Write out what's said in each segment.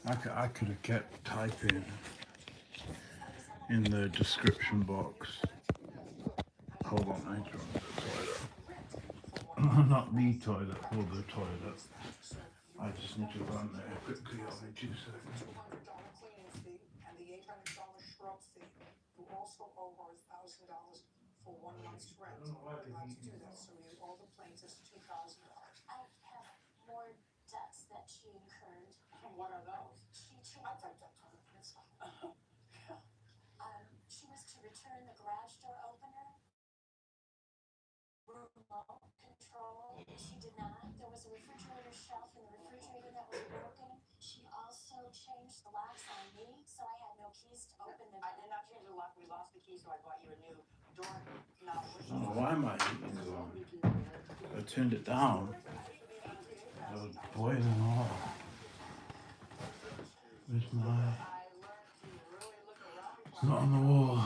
I could have kept typing in the description box. Hold on, I need to run to the toilet. Not the toilet, or the toilet. I just need to run there quickly. I'll be 2 seconds. I don't know why my heat is on. I turned it down. It was boiling off. Where's my... It's not on the wall.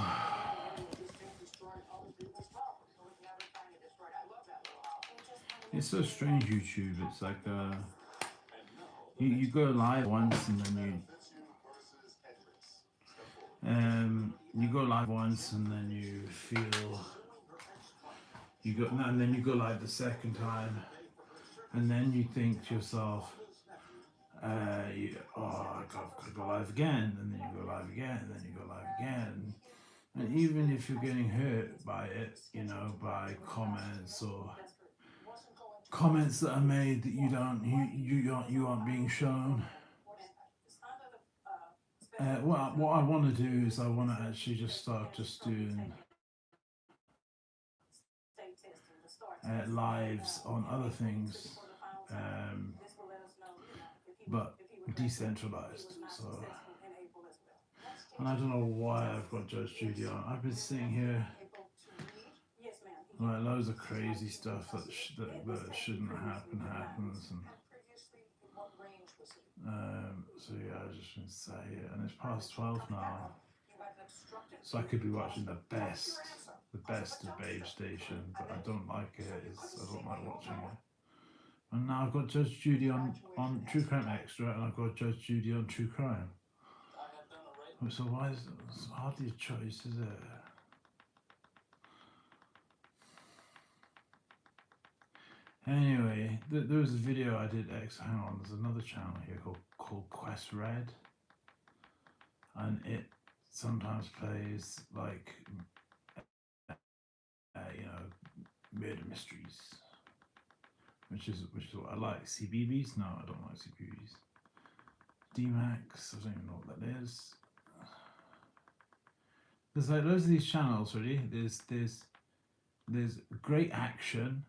It's so strange, YouTube. It's like you go live once and then you go live once and then you feel and then you go live the second time and then you think to yourself, I gotta go live again, and then you go live again, and then you go live again. And even if you're getting hurt by it, you know, by comments or comments that are made that you aren't being shown. What I want to do is I want to actually just start just doing lives on other things, but decentralized. So, and I don't know why I've got Judge Judy on. I've been sitting here like loads of crazy stuff that shouldn't happen happens, and so yeah, I just been sat here, and it's past 12 now, so I could be watching the best of Babe Station, but I don't like it. I don't like watching it. And now I've got Judge Judy on True Crime Extra, and I've got Judge Judy on True Crime. So why is it's hardly a choice, is it? Anyway, there was a video I did. Hang on, there's another channel here called Quest Red, and it sometimes plays like murder mysteries, which is what I like. CBBS? No, I don't like CBBS. D-Max? I don't even know what that is. There's like loads of these channels. Really, there's great action,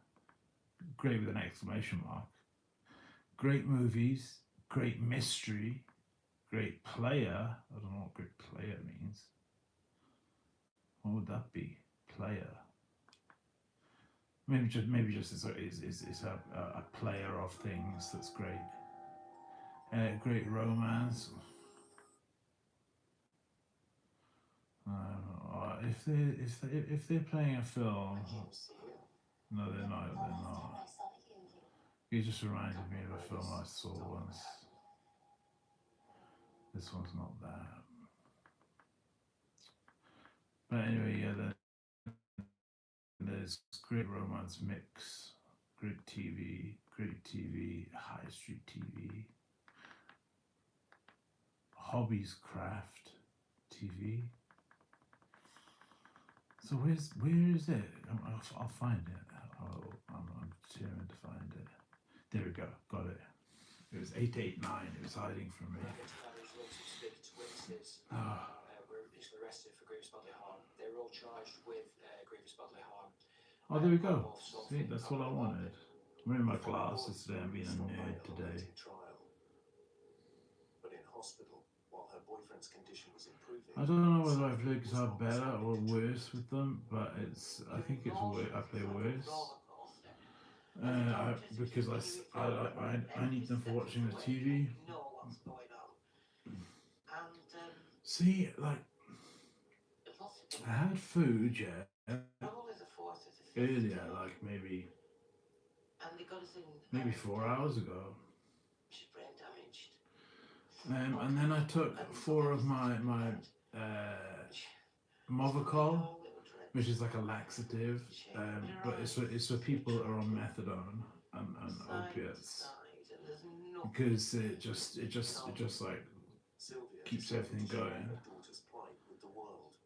great with an exclamation mark, great movies, great mystery, great player. I don't know what great player means. What would that be? Player. Maybe just is a player of things that's great. Great romance. If they're playing a film, no, they're not. They're not. You just reminded me of a film I saw once. This one's not that. But anyway, yeah, there's great romance mix, great TV, high street TV, hobbies craft TV. So where is it? I'll find it. I'm determined to find it. There we go. Got it. It was 889. It was hiding from me. Oh. Oh, there we go. See, that's what I wanted. I'm wearing my glasses today. I'm being a nerd today. I don't know whether I play guitar better or worse with them, but I think it's I play worse. Because I need them for watching the TV. See, like, I had food, yeah, earlier, like maybe 4 hours ago. And then I took 4 of my Movicol, which is like a laxative, but it's for people that are on methadone and opiates, because it just like keeps everything going.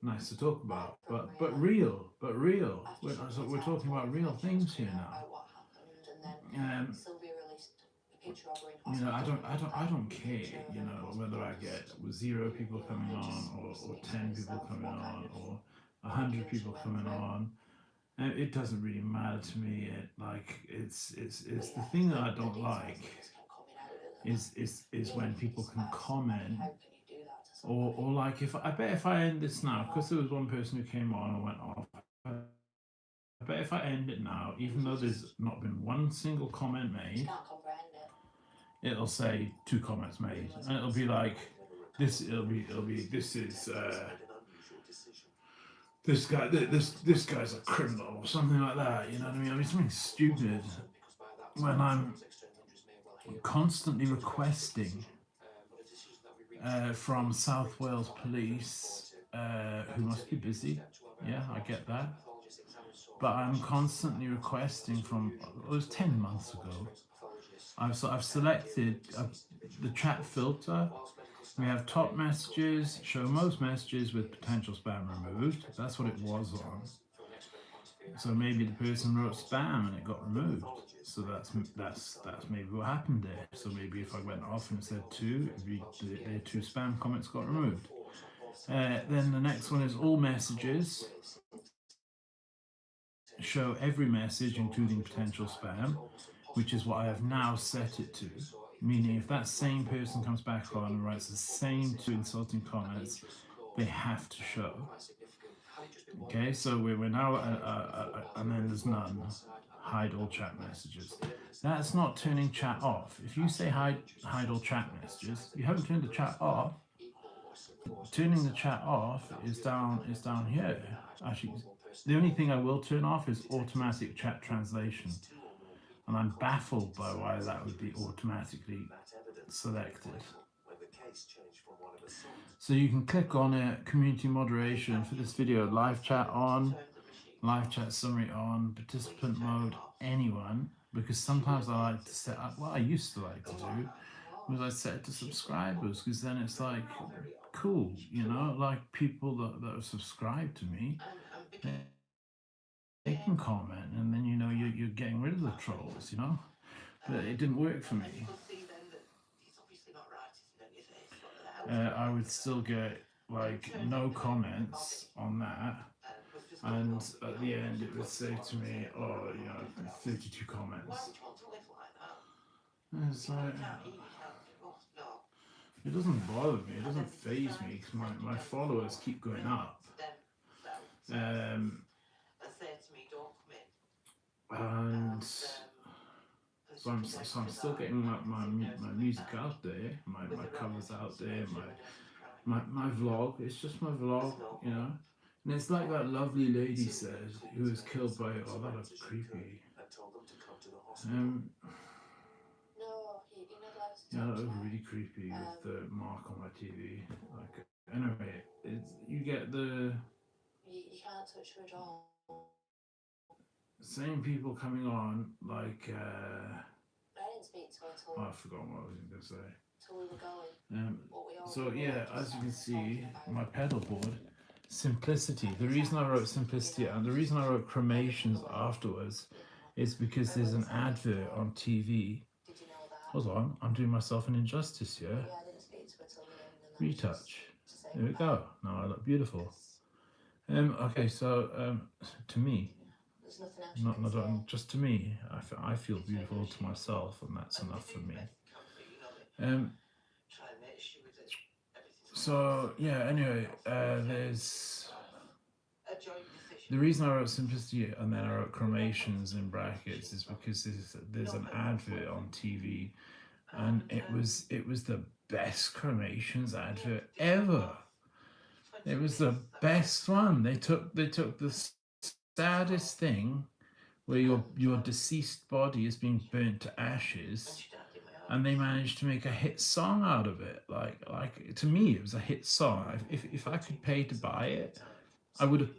Nice to talk about, but real, we're talking about real things here now. Um, I don't care, whether I get 0 people coming on or 10 people coming on or 100 people coming on. And it doesn't really matter to me. It's the thing that I don't like is when people can comment, or like, if I end this now, because there was one person who came on and went off. I bet if I end it now, even though there's not been one single comment made, it'll say 2 comments made, and it'll be like this. It'll be this is this guy's a criminal or something like that. You know what I mean? I mean, something stupid, when I'm constantly requesting from South Wales Police, who must be busy. Yeah, I get that. But I'm constantly requesting from, it was 10 months ago. I've selected the chat filter. We have top messages, show most messages with potential spam removed. That's what it was on. So maybe the person wrote spam and it got removed. So that's maybe what happened there. So maybe if I went off and said 2, the 2 spam comments got removed. Then the next one is all messages. Show every message, including potential spam, which is what I have now set it to. Meaning, if that same person comes back on and writes the same 2 insulting comments, they have to show. Okay, so we're now, and then there's none. Hide all chat messages. That's not turning chat off. If you say hide all chat messages, you haven't turned the chat off. Turning the chat off is down here. Actually, the only thing I will turn off is automatic chat translation. And I'm baffled by why that would be automatically selected. So you can click on it, community moderation for this video, live chat on, live chat summary on, participant mode, anyone, because sometimes I like to set up, what I used to like to do was I set it to subscribers, because then it's like, cool, like people that are subscribed to me, they can comment, and then you're getting rid of the trolls, but it didn't work for me. I would still get like no comments on that, and at the end it would say to me, 32 comments. And it's like, it doesn't bother me, it doesn't faze me, because my followers keep going up. And so I'm still getting my music out there, my covers out there, my vlog. It's just my vlog, And it's like that lovely lady said, who was killed by, that looks creepy. That looked really creepy with the mark on my TV. Like, anyway, you get the. You can't touch her at all. Same people coming on, like. I didn't speak to her at all. I forgot what I was going to say. So we were going. So yeah, as you can see, my pedal board, simplicity. The reason I wrote simplicity and the reason I wrote cremations afterwards is because there's an advert on TV. Hold on, I'm doing myself an injustice here. Yeah, I didn't speak to her till the end. Retouch. There we go. Now I look beautiful. Okay, so to me, not just to me, I feel beautiful to myself, and that's enough for me. So yeah, anyway, there's the reason I wrote simplicity and then I wrote cremations in brackets is because there's an advert on TV, and it was the best cremations advert ever. It was the best one. They took the saddest thing, where your deceased body is being burnt to ashes, and they managed to make a hit song out of it. Like to me, it was a hit song. If I could pay to buy it, I would have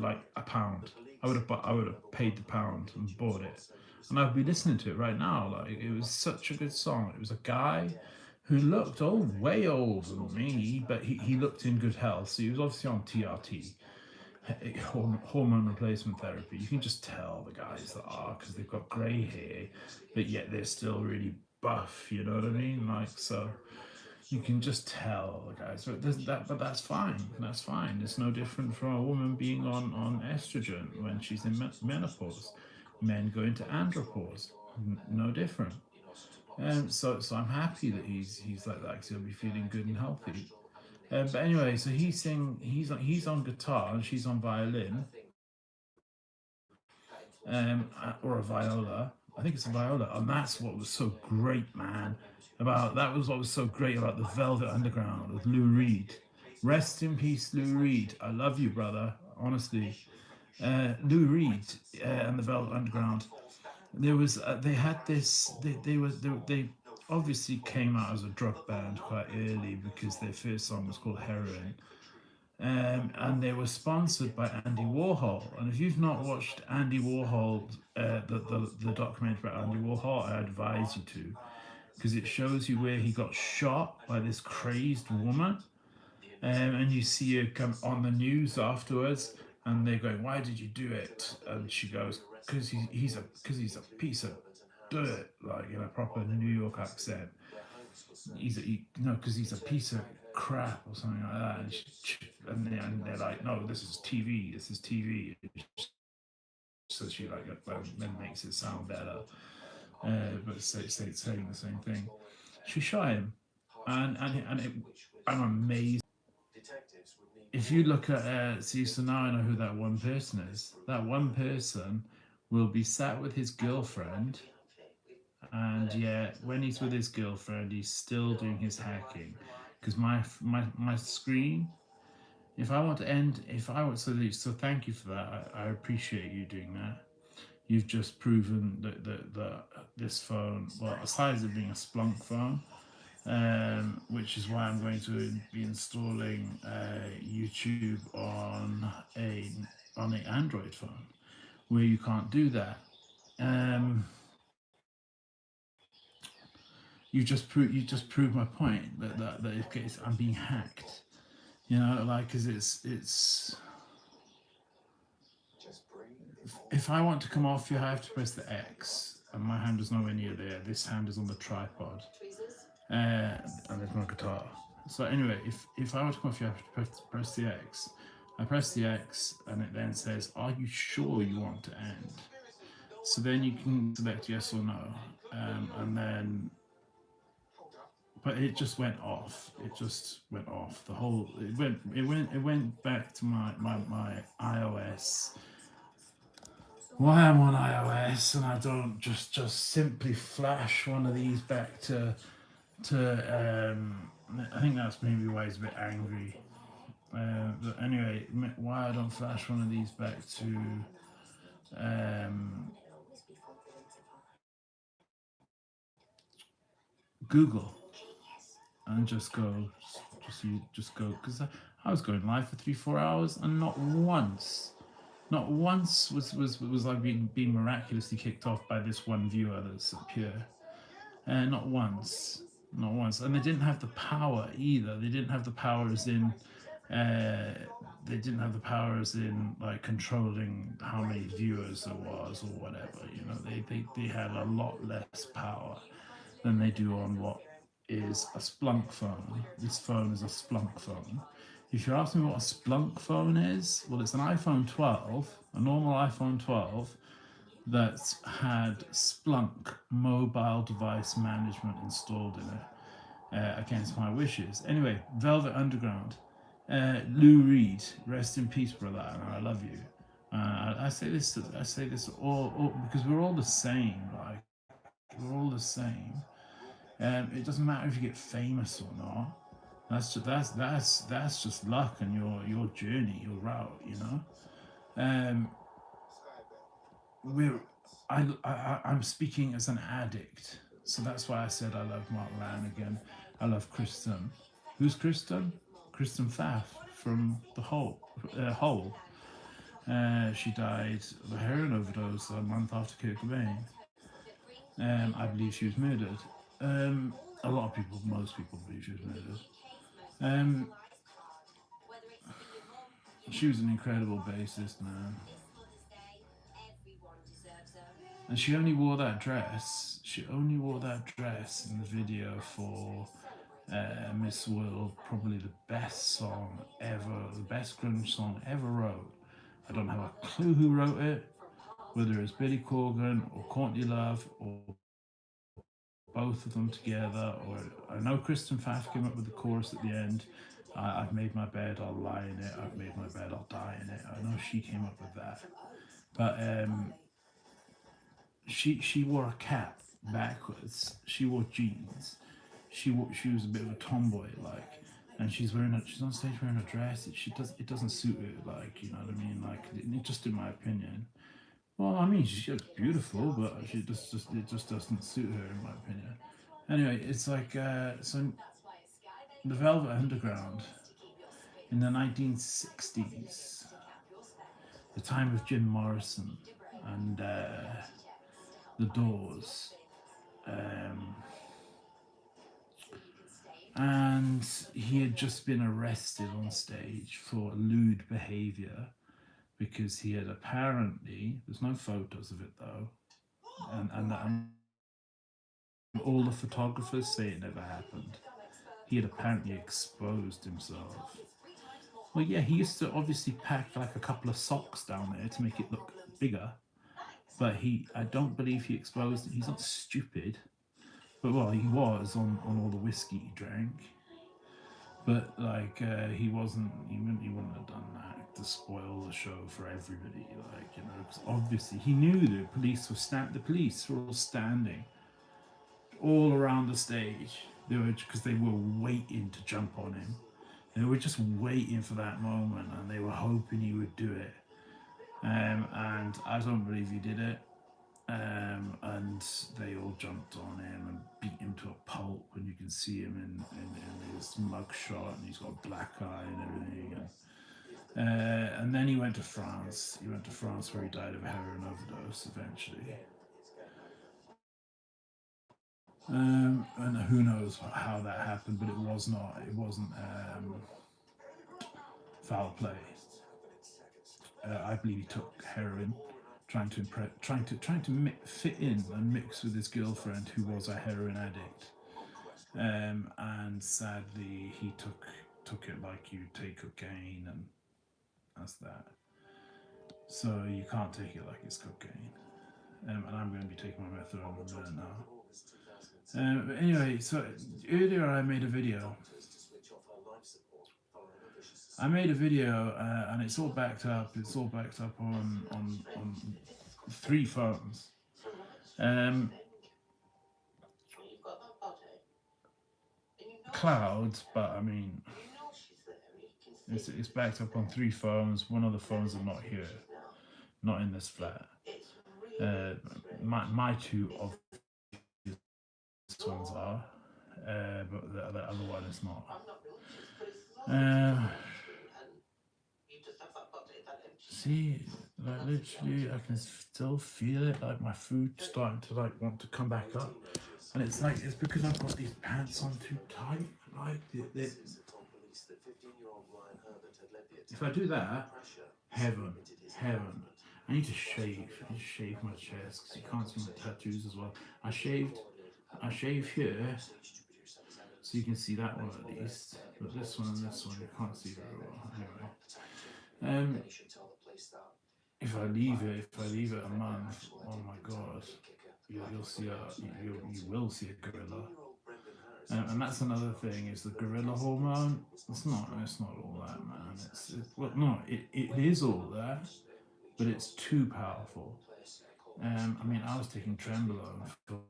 like a pound. I would have paid the pound and bought it, and I'd be listening to it right now. Like it was such a good song. It was a guy who looked way older than me, but he looked in good health. So he was obviously on TRT, hormone replacement therapy. You can just tell the guys that are, because they've got grey hair, but yet they're still really buff. You know what I mean? Like so. You can just tell the guys, but that's fine. That's fine. It's no different from a woman being on estrogen when she's in menopause. Men go into andropause. No different. So I'm happy that he's like that because he'll be feeling good and healthy. But anyway, so he's on guitar and she's on violin, or a viola. I think it's a viola, and that's what was so great, man. That was what was so great about the Velvet Underground with Lou Reed. Rest in peace, Lou Reed. I love you, brother. Honestly, Lou Reed and the Velvet Underground. They had this. They obviously came out as a drug band quite early because their first song was called Heroin, and they were sponsored by Andy Warhol. And if you've not watched Andy Warhol, the documentary about Andy Warhol, I advise you to, because it shows you where he got shot by this crazed woman, and you see her come on the news afterwards, and they're going, "Why did you do it?" And she goes, "Because he's a piece of dirt," like in a proper New York accent. Because he's a piece of crap or something like that. And they're like, "No, this is TV. This is TV." So she then makes it sound better, but saying the same thing. She shot him, I'm amazed. If you look at see, so now I know who that one person is. That one person will be sat with his girlfriend, and yet when he's with his girlfriend, he's still doing his hacking. Because my screen, if I want to end, if I want so thank you for that. I appreciate you doing that. You've just proven that this phone, well, aside from being a Splunk phone, which is why I'm going to be installing YouTube on an Android phone, where you can't do that. You just proved my point that I'm being hacked. You know, like because it's if I want to come off you, I have to press the X, and my hand is nowhere near there. This hand is on the tripod, and there's my guitar. So anyway, if I want to come off you, I have to press the X. I press the X, and it then says, "Are you sure you want to end?" So then you can select yes or no, and then. But it just went off. It just went off. It went back to my iOS. Why I'm on iOS and I don't just simply flash one of these back to I think that's maybe why he's a bit angry. But anyway, why I don't flash one of these back to Google and just go, just go, because I was going live for 3-4 hours and not once was I being miraculously kicked off by this one viewer that's pure. Not once, not once, and they didn't have the power either. They didn't have the power as in, they didn't have the power as in like controlling how many viewers there was or whatever. You know, they had a lot less power than they do on what is a Splunk phone. This phone is a Splunk phone. If you ask me what a Splunk phone is, well, it's an iPhone 12, a normal iPhone 12, that had Splunk mobile device management installed in it against my wishes. Anyway, Velvet Underground, Lou Reed, rest in peace, brother, and I love you. I say this all because we're all the same. Like we're all the same. It doesn't matter if you get famous or not. That's just luck and your journey, your route. You know. we're I'm speaking as an addict, So that's why I said I love Mark Lanigan. I love Kristen. Who's Kristen? Kristen Pfaff from the Hole. She died of a heroin overdose a month after Kurt Cobain. I believe she was murdered. A lot of people, most people believe she was murdered. Um, she was an incredible bassist, man. And she only wore that dress. She only wore that dress in the video for Miss World, probably the best song ever, the best grunge song ever wrote. I don't have a clue who wrote it, whether it's Billy Corgan or Courtney Love or both of them together. Or I know Kristen Pfaff came up with the chorus at the end. I've made my bed, I'll lie in it. I've made my bed, I'll die in it. I know she came up with that, but she wore a cap backwards. She wore jeans. She was a bit of a tomboy, like, and she's on stage wearing a dress. It doesn't suit her, like, you know what I mean, like, just in my opinion. Well, I mean, she looks beautiful, but it just doesn't suit her, in my opinion. Anyway, it's like so the Velvet Underground in the 1960s, the time of Jim Morrison and the Doors. And he had just been arrested on stage for lewd behaviour because he had apparently, there's no photos of it though, and all the photographers say it never happened. He had apparently exposed himself. Well, yeah, he used to obviously pack like a couple of socks down there to make it look bigger, but I don't believe he exposed it. He's not stupid, but well, he was on all the whiskey he drank. But like he wouldn't have done that to spoil the show for everybody, like, you know, because obviously he knew the police were all standing all around the stage. They were waiting to jump on him. They were just waiting for that moment, and they were hoping he would do it. And I don't believe he did it. And they all jumped on him and beat him to a pulp, and you can see him in his mugshot, and he's got a black eye and everything. And then he went to France. He went to France where he died of a heroin overdose eventually. And who knows how that happened, but it wasn't foul play. I believe he took heroin, trying to fit in and mix with his girlfriend, who was a heroin addict. And sadly, he took it like you take cocaine, and that's that. So you can't take it like it's cocaine. And I'm going to be taking my methadone now. But anyway, so earlier I made a video. And it's all backed up. It's all backed up on 3 phones. Clouds, but I mean, it's backed up on 3 phones. One of the phones are not here, not in this flat. My 2 obvious ones are, but the other one is not. See, like, literally, I can still feel it. Like, my food's starting to like want to come back up, and it's because I've got these pants on too tight. Like, if I do that, heaven. I need to shave my chest because you can't see my tattoos as well. I shave here, so you can see that one at least. But this one and this one you can't see very well. Anyway, if I leave it a month, oh my god, you will see a gorilla. And that's another thing, is the gorilla hormone. It's not all that, man. It is all that, but it's too powerful. I mean, I was taking Trembolone for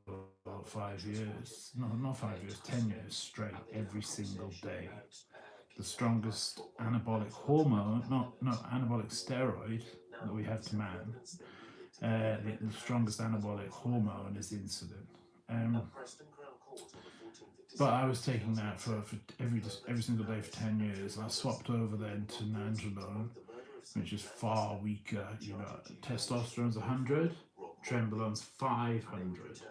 about 5 years. No, not 5 years, 10 years straight, every single day. The strongest anabolic hormone, not anabolic steroid that we have to man. The strongest anabolic hormone is insulin, But I was taking that for every single day for 10 years. I swapped over then to nandrolone, which is far weaker. You know, testosterone's 100, trenbolone's 500.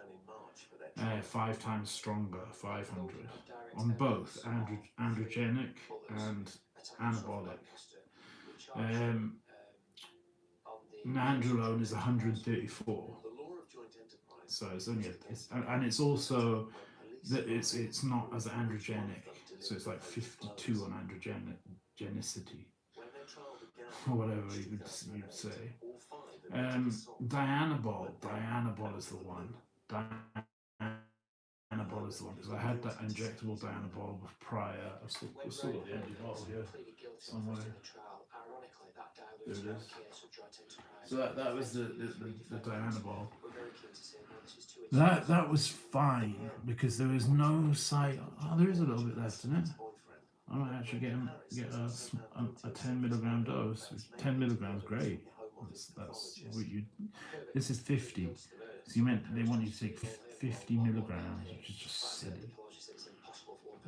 5 times stronger, 500 on both androgenic and anabolic. Nandrolone is 134, so it's only and it's also that it's not as androgenic, so it's like 52 on androgenicity, or whatever you'd say. Dianabol is the one. Dianabol is the one, because I had that injectable Dianabol prior. I've still got the empty bottle here somewhere. There it is. So that was the Dianabol. That was fine because there was no side. Oh, there is a little bit left in it. I might actually get a 10 milligram dose. 10 milligrams, great. That's what you. This is 50. So they want you to take 50 milligrams, which is just silly.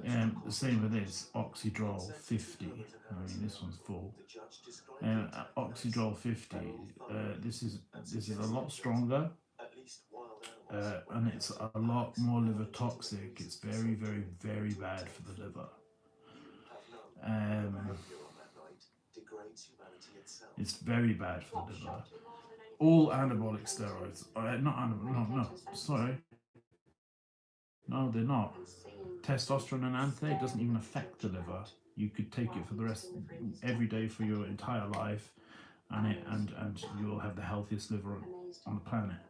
The same with this Oxydrol 50. I mean, this one's full. Oxydrol 50. This is a lot stronger, and it's a lot more liver toxic. It's very, very, very bad for the liver. It's very bad for the liver. All anabolic steroids, no, they're not. Testosterone and anthe doesn't even affect the liver. You could take it for the rest every day for your entire life, and you'll have the healthiest liver on the planet.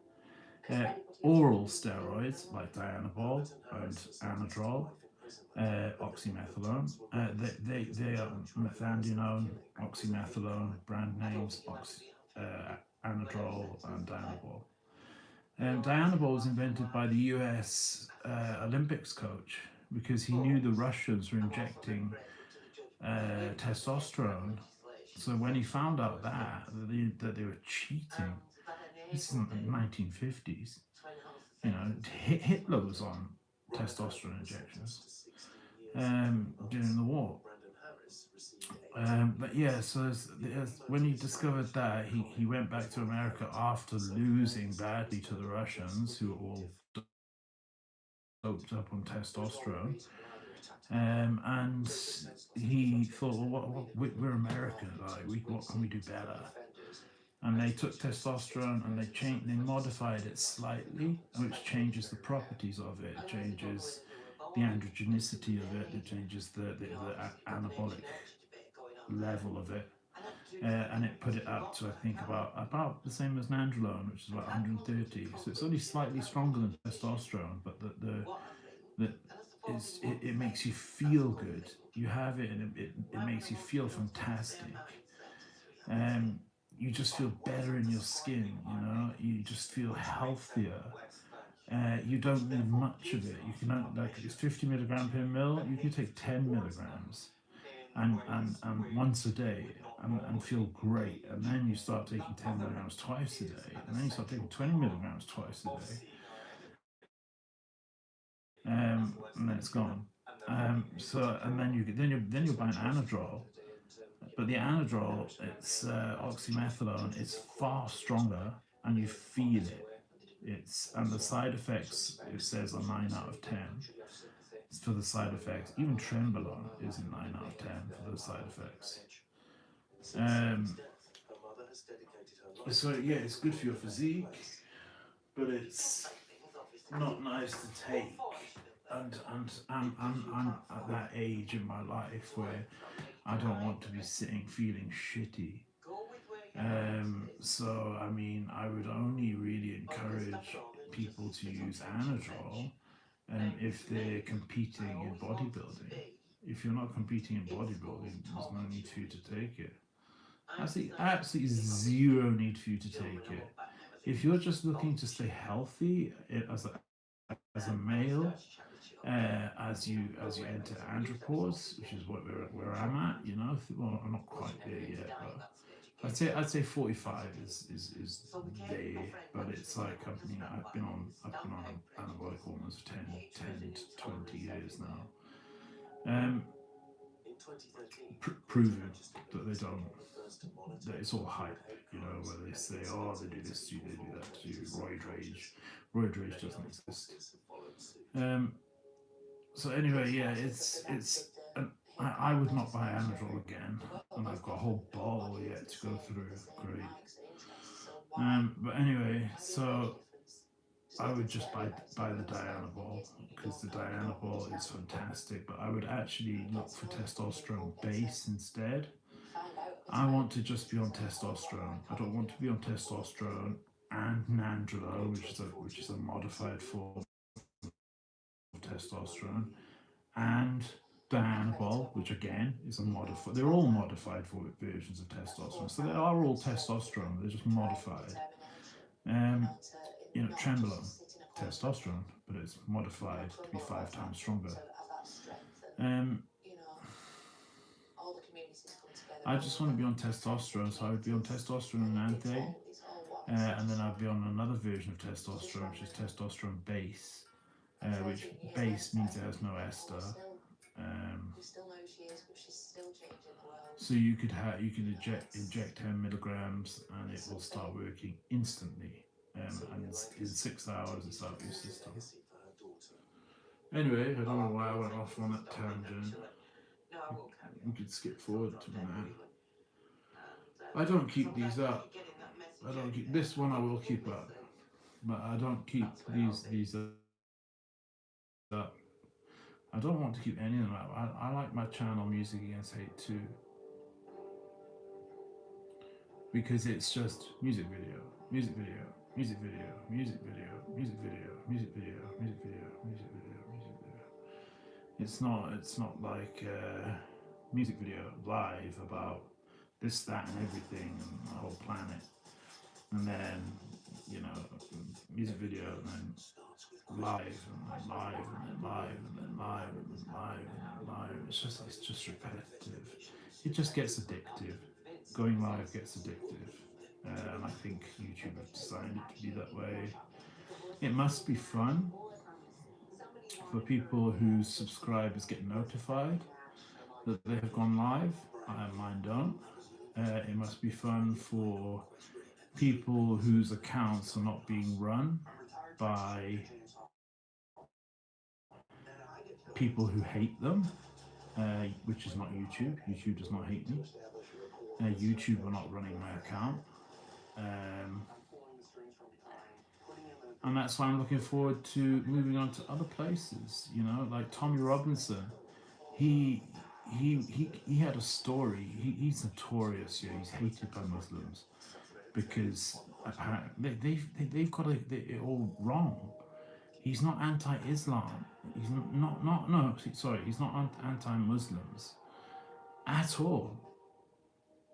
Oral steroids like Dianabol and Anadrol, oxymethylone, they are methandinone, oxymethylone, brand names, Anadrol and Dianabol. Dianabol was invented by the US Olympics coach because he knew the Russians were injecting testosterone. So when he found out that they were cheating, this is in the 1950s. You know, Hitler was on testosterone injections during the war. But yeah, so when he discovered that, he went back to America after losing badly to the Russians, who were all doped up on testosterone. And he thought, well, we're American, like, what can we do better? And they took testosterone and they modified it slightly, which changes the properties of it. It changes the androgenicity of it. It changes the anabolic level of it, and it put it up to, I think, about the same as nandrolone, which is about 130. So it's only slightly stronger than testosterone, but it makes you feel good. You have it, and it makes you feel fantastic. You just feel better in your skin. You know, you just feel healthier. You don't need much of it. You can, like, it's 50 milligram per mil. You can take 10 milligrams. And once a day, and feel great. And then you start taking 10 milligrams twice a day, and then you start taking 20 milligrams twice a day, and then it's gone. So, and then you're buying Anadrol, but the Anadrol, it's oxymethylone. It's far stronger, and you feel it. And the side effects, it says, are 9 out of 10. For the side effects. Even Trenbolone is in 9 out of 10 for the side effects. So yeah, it's good for your physique, but it's not nice to take. And I'm at that age in my life where I don't want to be sitting feeling shitty. So I mean, I would only really encourage people to use Anadrol if they're competing in bodybuilding. If you're not competing in bodybuilding, there's no need for you to take it. Absolutely zero need for you to take it. If you're just looking to stay healthy as a male, as you enter andropause, which is where I'm at, you know. Well, I'm not quite there yet, but if I I'd say 45 is there, but it's like I've been on anabolic hormones for 10 to 20 years now. Proving that they don't, that it's all hype, where they say, oh, they do this to you, they do that to you, roid rage. Roid rage doesn't exist. So anyway, yeah, I would not buy Anadrol again, and I've got a whole bottle yet to go through. Great. But anyway, so I would just buy the Dianabol, because the Dianabol is fantastic, but I would actually look for testosterone base instead. I want to just be on testosterone. I don't want to be on testosterone and nandrolone, which is a modified form of testosterone, and Dianabol, which again is a modified. They're all modified versions of testosterone, so they are all testosterone. They're just modified. Trembolone, testosterone, but it's modified to be 5 times stronger. I just want to be on testosterone, so I would be on testosterone and anti, and then I'd be on another version of testosterone, which is testosterone base, which base means it has no ester. So you could inject 10 milligrams, and it will start working instantly. And in 6 hours it's out of your system. Anyway, I don't know why I went off on that tangent. We could skip forward to now. I don't keep these up. I don't keep this one. I will keep up, but I don't keep these up. I don't want to keep any of them up. I like my channel Music Against Hate too, because it's just music video, music video, music video, music video, music video, music video, music video, music video, music video. It's not like music video live about this, that, and everything, and the whole planet, and then music video, and then live, and then live, and then live, and then live, and then live, and then live. It's just repetitive. It just gets addictive. Going live gets addictive, and I think YouTube have designed it to be that way. It must be fun for people whose subscribers get notified that they have gone live. Mine don't. It must be fun for people whose accounts are not being run by people who hate them, which is not YouTube. YouTube does not hate me. YouTube are not running my account. And that's why I'm looking forward to moving on to other places, like Tommy Robinson. He had a story. He's notorious. He's hated by Muslims because they've got it all wrong. He's not anti-Islam. He's he's not anti-Muslims at all.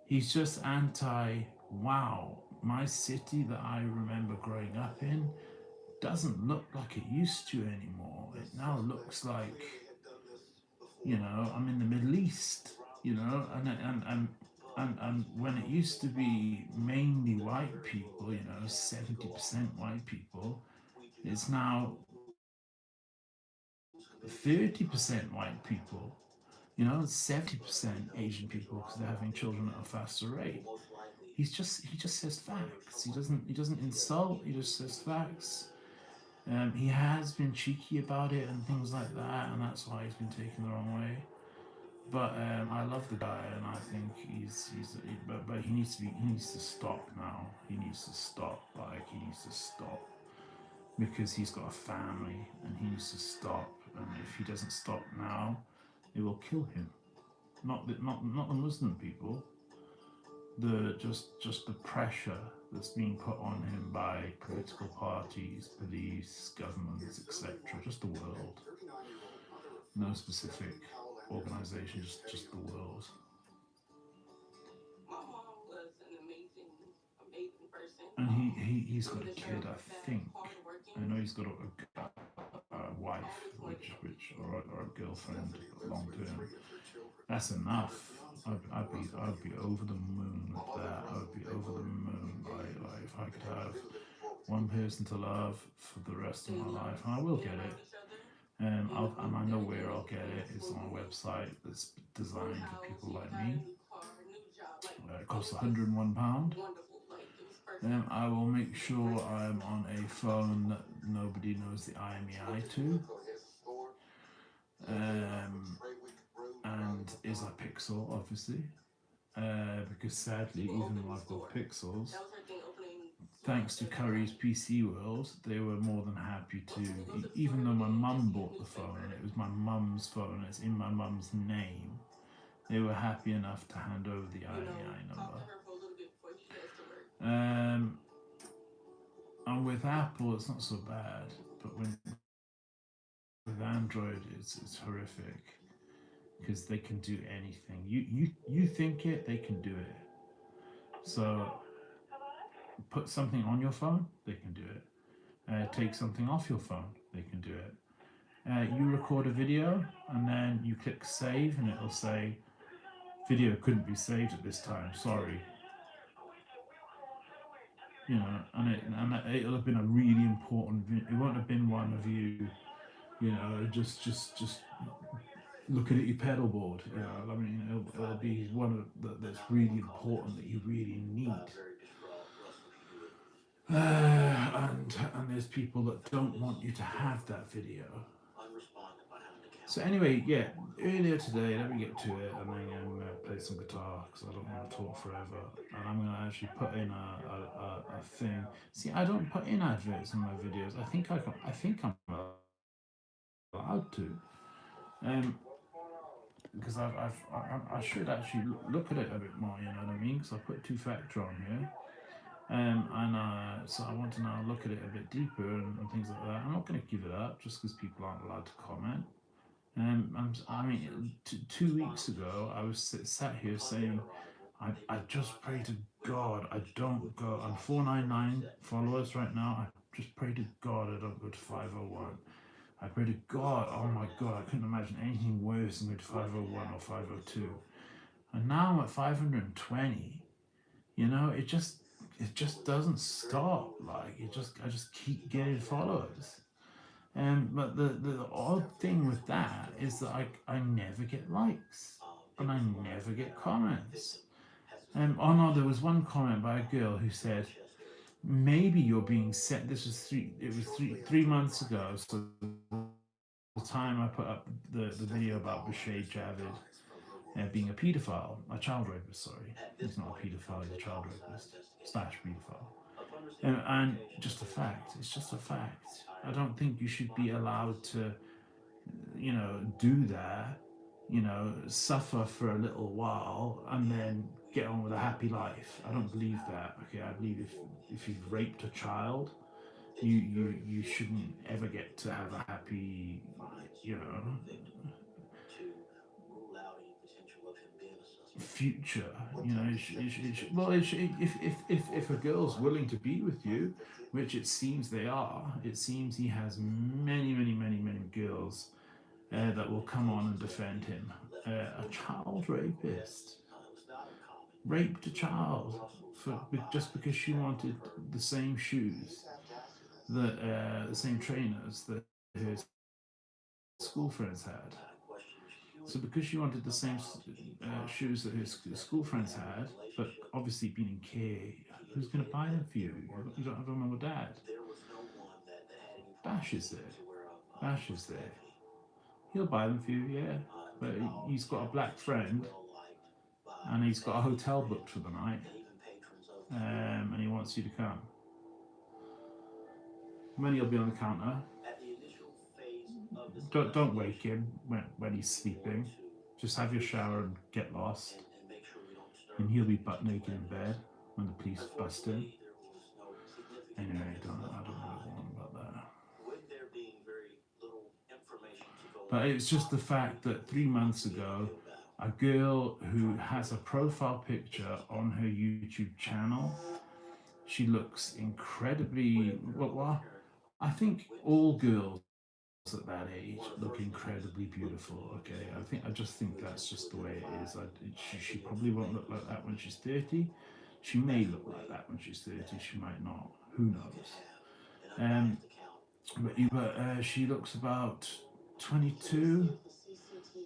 He's just wow, my city that I remember growing up in doesn't look like it used to anymore. It now looks like, I'm in the Middle East, and when it used to be mainly white people, 70% white people, it's now 30% white people, 70% Asian people, because they're having children at a faster rate. He just says facts. He doesn't insult. He just says facts. He has been cheeky about it and things like that, and that's why he's been taken the wrong way. But I love the guy, and I think but he needs to stop now. He needs to stop. He needs to stop, because he's got a family, and he needs to stop. And if he doesn't stop now, it will kill him. Not the Muslim people. Just the pressure that's being put on him by political parties, police, governments, etc. Just the world. No specific organization, just the world. And he's got a kid, I think. I know he's got a wife, or a girlfriend long term. That's enough. I'd be over the moon with that. I would I could have one person to love for the rest of my life, and I will get it. And I know where I'll get it. It's on a website that's designed for people like me. It costs £101. I will make sure I'm on a phone that nobody knows the IMEI to, and is a Pixel, obviously, because sadly, even though I've got Pixels, thanks to Curry's PC World, they were more than happy to, even though my mum bought the phone, and it was my mum's phone, it's in my mum's name, they were happy enough to hand over the IMEI number. And with Apple, it's not so bad, but with Android, it's horrific because they can do anything. You think it, they can do it. So put something on your phone, they can do it. Take something off your phone, they can do it. You record a video and then you click save, and it'll say video couldn't be saved at this time. Sorry. You know, and it'll have been a really important. It won't have been one of you. You know, just looking at your pedal board. You know, I mean, it'll be one of that's really important that you really need. And there's people that don't want you to have that video. So anyway, yeah, earlier today, let me get to it, and then I'm going to play some guitar because I don't want to talk forever. And I'm going to actually put in a thing. See, I don't put in adverts in my videos. I think I'm allowed to, because I should actually look at it a bit more. You know what I mean? Because I put two-factor on here. So I want to now look at it a bit deeper and things like that. I'm not going to give it up just because people aren't allowed to comment. I mean, 2 weeks ago, I was sat here saying, I just pray to God I don't go. I'm 499 followers right now. I just pray to God I don't go to 501. I pray to God, oh my God, I couldn't imagine anything worse than going to 501 or 502. And now I'm at 520. You know, it just doesn't stop. Like I just keep getting followers. But the odd thing with that is that I never get likes and I never get comments. Oh no, there was one comment by a girl who said, maybe you're being sent. This was three months ago. So the time I put up the video about Bashir Javid being a paedophile, a child rapist, sorry. He's not a paedophile, he's a child rapist / paedophile. And just a fact, it's just a fact. I don't think you should be allowed to, you know, do that, you know, suffer for a little while and then get on with a happy life. I don't believe that. Okay, I believe if you've raped a child, you shouldn't ever get to have a happy, you know, future. You know, if a girl's willing to be with you, which it seems they are, it seems he has many girls that will come on and defend him. A child rapist raped a child just because she wanted the same shoes, the same trainers that her school friends had. So because she wanted the same shoes that her school friends had, but obviously being in care, who's going to buy them for you? You don't have a mum or dad. Bash is there. Bash is there. He'll buy them for you, yeah. But he's got a black friend, and he's got a hotel booked for the night, and he wants you to come. Money will be on the counter. Don't wake him when he's sleeping. Just have your shower and get lost, and he'll be butt naked in bed when the police bust him. Anyway, I don't know about that. But it's just the fact that 3 months ago, a girl who has a profile picture on her YouTube channel, she looks incredibly well. I think all girls at that age look incredibly beautiful. Okay, I just think that's just the way it is. She probably won't look like that when she's 30, She may look like that when she's 30, she might not, who knows. Um, but she looks about 22,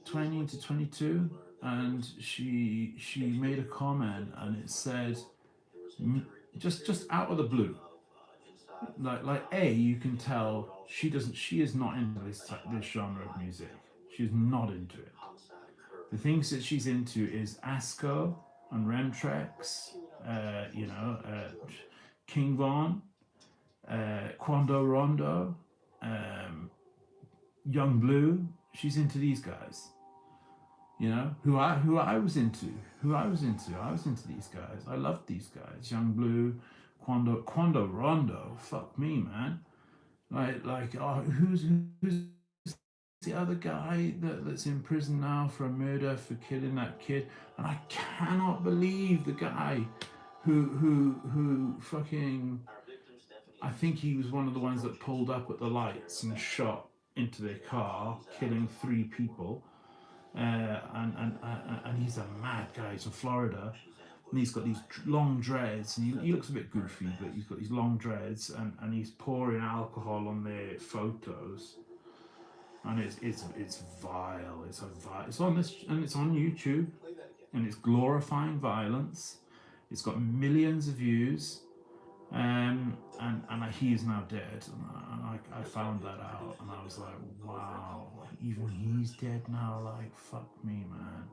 20 to 22, and she made a comment, and it said, just out of the blue, like you can tell she is not into this genre of music. She's not into it. The things that she's into is ASCO and Remtrex, King Von, Quando Rondo, Young Blue. She's into these guys. Who I was into. I was into these guys. I loved these guys. Young Blue, Quando Rondo. Fuck me, man. Who's the other guy that's in prison now for a murder for killing that kid? And I cannot believe the guy who fucking, I think he was one of the ones that pulled up at the lights and shot into their car, killing 3 people. And he's a mad guy. He's from Florida, and he's got these long dreads, and he looks a bit goofy, but he's got these long dreads, and he's pouring alcohol on their photos, and it's vile. It's on this, and it's on YouTube, and it's glorifying violence. It's got millions of views, and he is now dead, and I found that out, and I was like, wow, even he's dead now. Like, fuck me, man.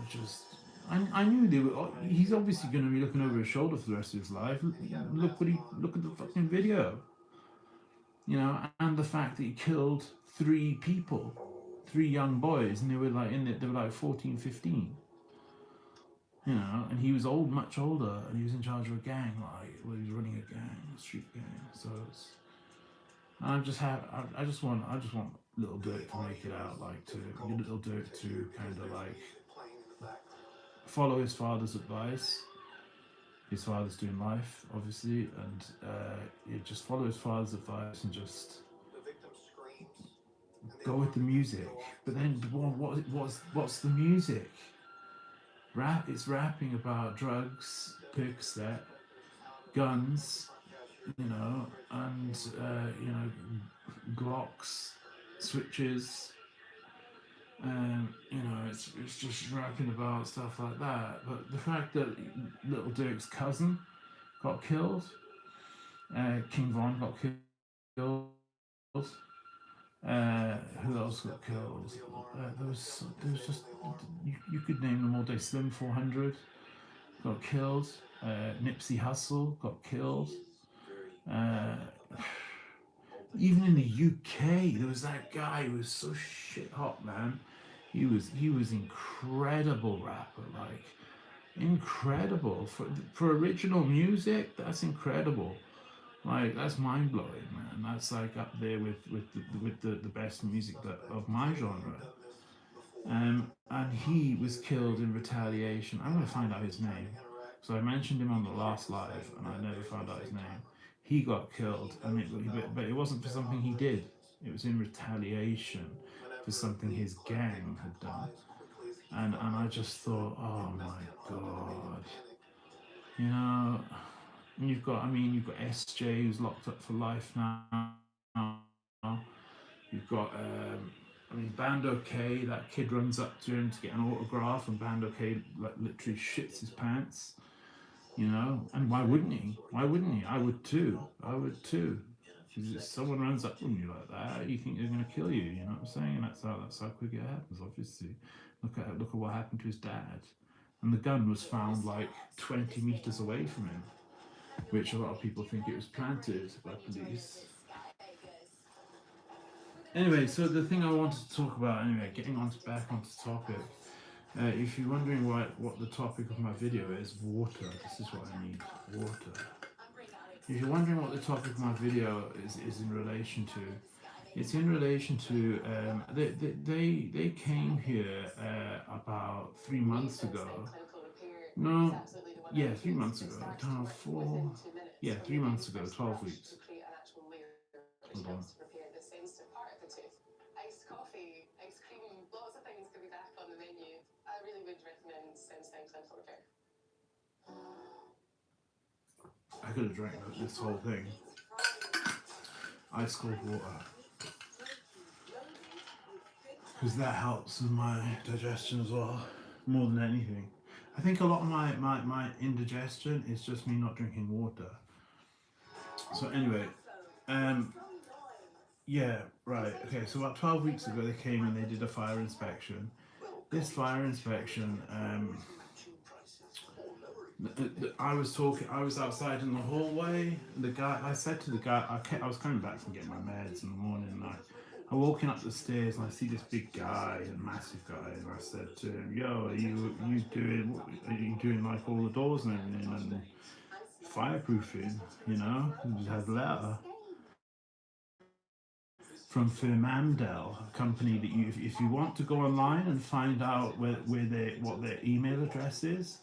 Just I knew they were. He's obviously going to be looking over his shoulder for the rest of his life. Look at the fucking video. And the fact that he killed 3 people, 3 young boys, and they were like 14, 15. And he was much older, and he was in charge of a gang, he was running a street gang. So I just want Little Dirk to make it out, Little Dirk to kind of follow his father's advice. His father's doing life, obviously, and just follow his father's advice and just go with the music. But then, what's the music? It's rapping about drugs, Percocet, guns, and Glocks, switches. It's just rapping about stuff like that. But the fact that Little Dirk's cousin got killed, King Von got killed. Who else got killed? There was just, you could name them all day. Slim 400 got killed. Nipsey Hussle got killed. Even in the UK, there was that guy who was so shit hot, man. He was incredible rapper, incredible for original music. That's incredible. That's mind blowing, man. That's up there with the best music of my genre. And he was killed in retaliation. I'm gonna find out his name. So I mentioned him on the last live, and I never found out his name. He got killed, but it wasn't for something he did. It was in retaliation for something his gang had done. And I just thought, oh my god, You've got SJ who's locked up for life now. You've got Bando K. That kid runs up to him to get an autograph, and Bando K literally shits his pants. And why wouldn't he? I would too. Because if someone runs up on you like that, you think they're going to kill you. You know what I'm saying? And that's how quick it happens. Obviously, look at what happened to his dad. And the gun was found 20 meters away from him, which a lot of people think it was planted by police. Anyway, so the thing I wanted to talk about, getting back onto the topic, if you're wondering what the topic of my video is, water. This is what I need, water. If you're wondering what the topic of my video is in relation to, it's in relation to, they came here about 3 months ago. No, yeah, 3 months ago. 3 months ago, 12 weeks. Hold on. I could have drank this whole thing. Ice cold water. Because that helps with my digestion as well, more than anything. I think a lot of my indigestion is just me not drinking water. So anyway, yeah, right, okay, so about 12 weeks ago they came and they did a fire inspection. This fire inspection, I was outside in the hallway, and I said to the guy, I was coming back from getting my meds in the morning, and I'm walking up the stairs and I see this big guy, a massive guy, and I said to him, yo, are you doing like all the doors and everything and fireproofing, you know? And he has a letter from Firmamdel, a company that if you want to go online and find out what their email address is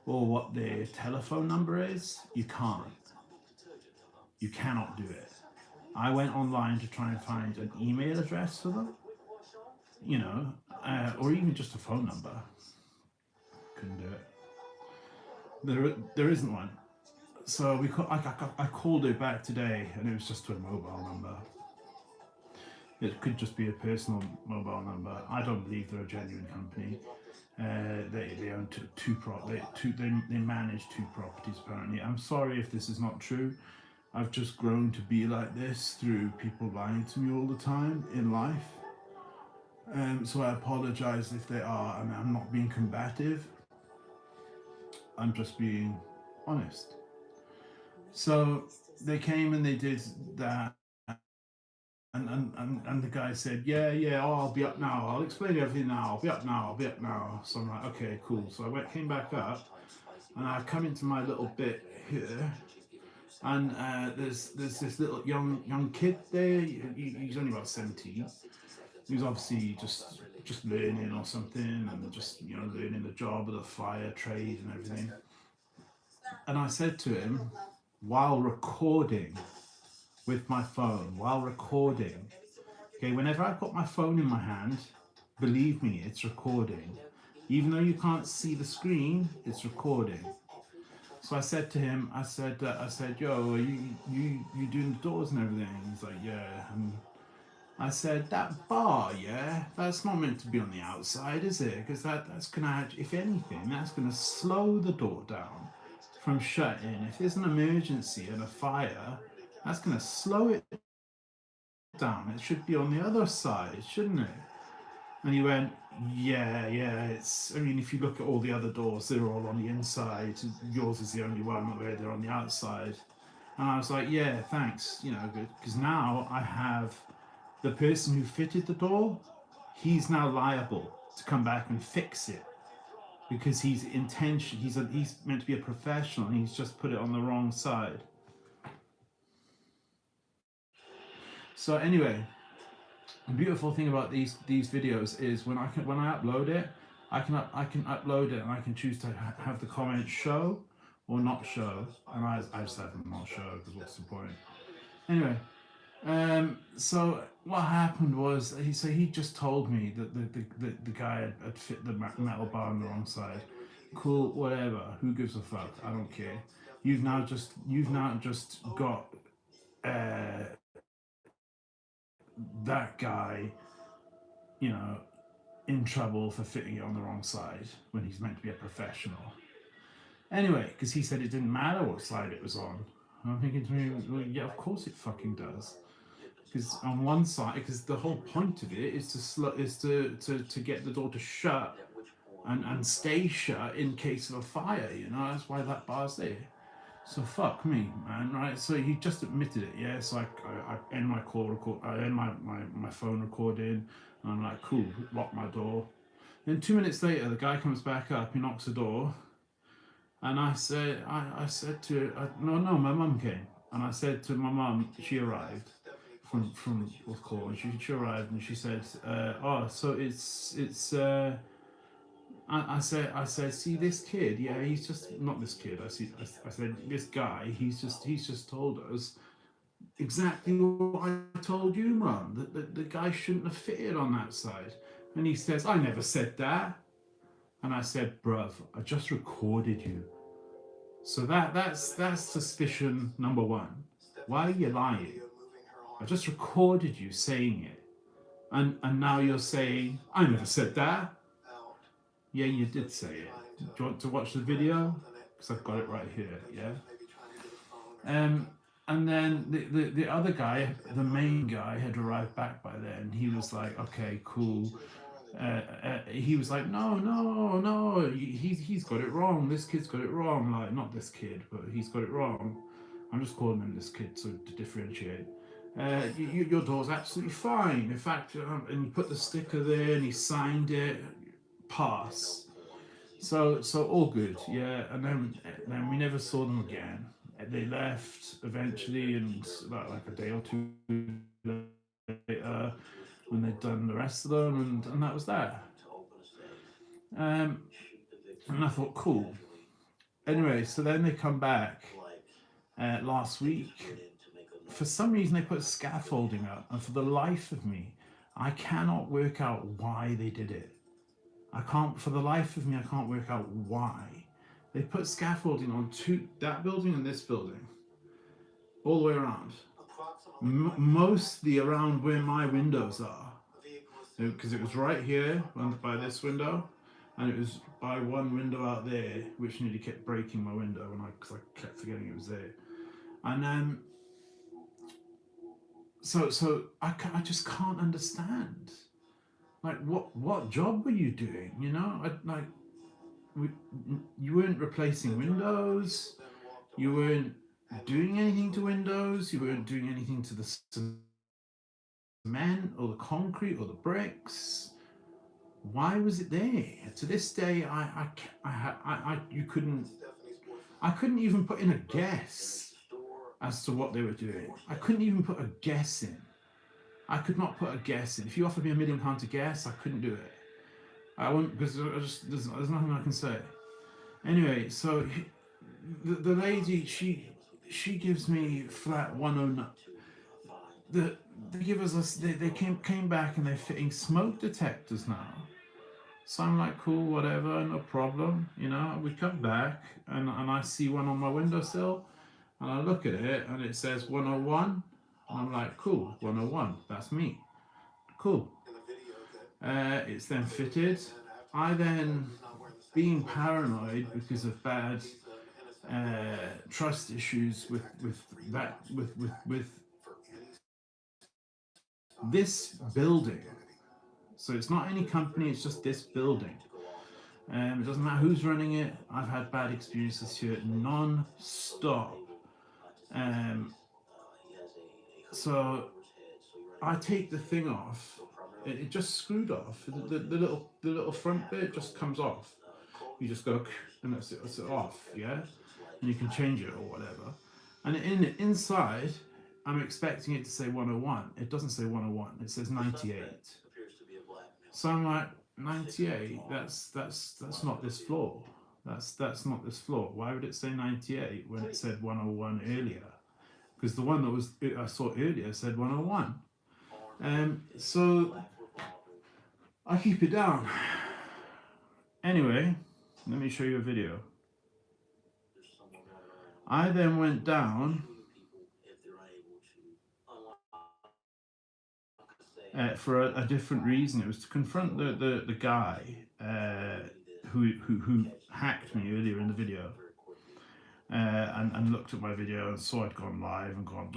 or what their telephone number is, you can't. You cannot do it. I went online to try and find an email address for them, you know, or even just a phone number. Couldn't do it. There isn't one. So I called it back today, and it was just to a mobile number. It could just be a personal mobile number. I don't believe they're a genuine company. They own they manage 2 properties apparently. I'm sorry if this is not true. I've just grown to be like this through people lying to me all the time in life. So I apologize if they are, and I'm not being combative. I'm just being honest. So they came and they did that, and the guy said, yeah, oh, I'll be up now. I'll explain everything now. I'll be up now. So I'm like, okay, cool. So I came back up, and I come into my little bit here. And there's this little young kid there. He's only about 17. He's obviously just learning or something, and just learning the job of the fire trade and everything. And I said to him, while recording with my phone, okay, whenever I've got my phone in my hand, believe me, it's recording. Even though you can't see the screen, it's recording. So I said to him, I said, yo, are you doing the doors and everything? He's like, yeah. And I said, that bar, yeah, that's not meant to be on the outside, is it? Because that's going to, if anything, that's going to slow the door down from shutting. If there's an emergency and a fire, that's going to slow it down. It should be on the other side, shouldn't it? And he went, yeah, I mean, if you look at all the other doors, they're all on the inside. Yours is the only one where they're on the outside. And I was like, yeah, thanks, because now I have the person who fitted the door, he's now liable to come back and fix it. Because he's meant to be a professional, and he's just put it on the wrong side. So anyway, the beautiful thing about these videos is when I upload it, I can upload it and I can choose to have the comments show or not show, and I just have them not show because what's the point? Anyway, so what happened was he just told me that the guy had fit the metal bar on the wrong side. Cool, whatever. Who gives a fuck? I don't care. You've now just got that guy, in trouble for fitting it on the wrong side when he's meant to be a professional. Anyway, because he said it didn't matter what side it was on. And I'm thinking to me, well, yeah, of course it fucking does. Because on one side, because the whole point of it is to get the door to shut and stay shut in case of a fire. That's why that bar's there. So fuck me, man, right? So he just admitted it, yeah? So I end my I end my phone recording, and I'm like, cool, lock my door. Then 2 minutes later, the guy comes back up, he knocks the door, and I said to no, my mum came, and I said to my mum, she arrived from what's called, and she arrived, and she said, oh, so it's I said, see this kid, yeah, he's just not this kid. I said, this guy, he's just told us exactly what I told you, Mum. That the guy shouldn't have fitted on that side. And he says, I never said that. And I said, bruv, I just recorded you. So that's suspicion number one. Why are you lying? I just recorded you saying it. And now you're saying, I never said that. Yeah, you did say it. Do you want to watch the video? Because I've got it right here, yeah? And then the other guy, the main guy, had arrived back by then. He was like, okay, cool. He was like, no, he's got it wrong. This kid's got it wrong. Like, not this kid, but he's got it wrong. I'm just calling him this kid to differentiate. Your door's absolutely fine. In fact, and he put the sticker there and he signed it, pass. So all good, yeah. And then we never saw them again. They left eventually, and like a day or two later, when they'd done the rest of them, and that was that. And I thought, cool. Anyway, so then they come back last week. For some reason, they put scaffolding up, and for the life of me, I cannot work out why they did it. For the life of me, I can't work out why. They put scaffolding on that building and this building, all the way around. Mostly around where my windows are. Because it was right here by this window, and it was by one window out there, which nearly kept breaking my window because I kept forgetting it was there. And then, so I just can't understand. Like, what job were you doing? You know, you weren't replacing windows. You weren't doing anything to windows. You weren't doing anything to the cement or the concrete or the bricks. Why was it there? To this day, I couldn't even put in a guess as to what they were doing. I couldn't even put a guess in. I could not put a guess in. If you offered me £1 million to guess, I couldn't do it. I won't, because there's nothing I can say. Anyway, so the lady, she gives me flat 109. They give us they came back and they're fitting smoke detectors now. So I'm like, cool, whatever, no problem. You know, we come back and I see one on my windowsill, and I look at it and it says 101. And I'm like, cool, 101, that's me. Cool. It's then fitted. I then, being paranoid because of bad trust issues with this building. So it's not any company, it's just this building. It doesn't matter who's running it. I've had bad experiences here non-stop. So I take the thing off. It just screwed off. The little front bit just comes off. You just go and that's it off, yeah? And you can change it or whatever. And inside, I'm expecting it to say 101. It doesn't say 101. It says 98. So I'm like, 98? That's not this floor. That's not this floor. Why would it say 98 when it said 101 earlier? Because the one that I saw earlier said 101. So I keep it down. Anyway, let me show you a video. I then went down for a different reason. It was to confront the guy who hacked me earlier in the video, and looked at my video and saw I'd gone live and gone,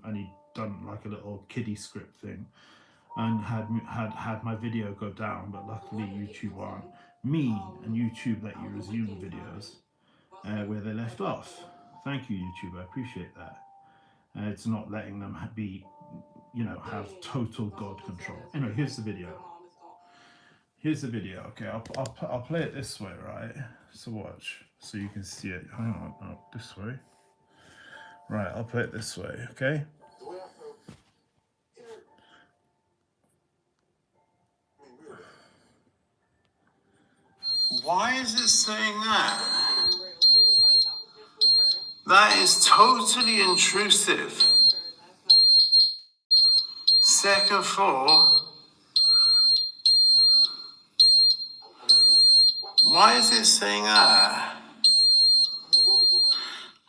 and he'd done like a little kiddie script thing and had my video go down, but luckily YouTube aren't mean and YouTube let you resume videos where they left off. Thank you, YouTube, I appreciate that. It's not letting them have total God control. Anyway, here's the video. Okay, I'll play it this way, right? So watch, so you can see it. Hang on, oh, this way. Right, I'll play it this way, okay? Why is it saying that? That is totally intrusive. Second floor. Why is it saying that?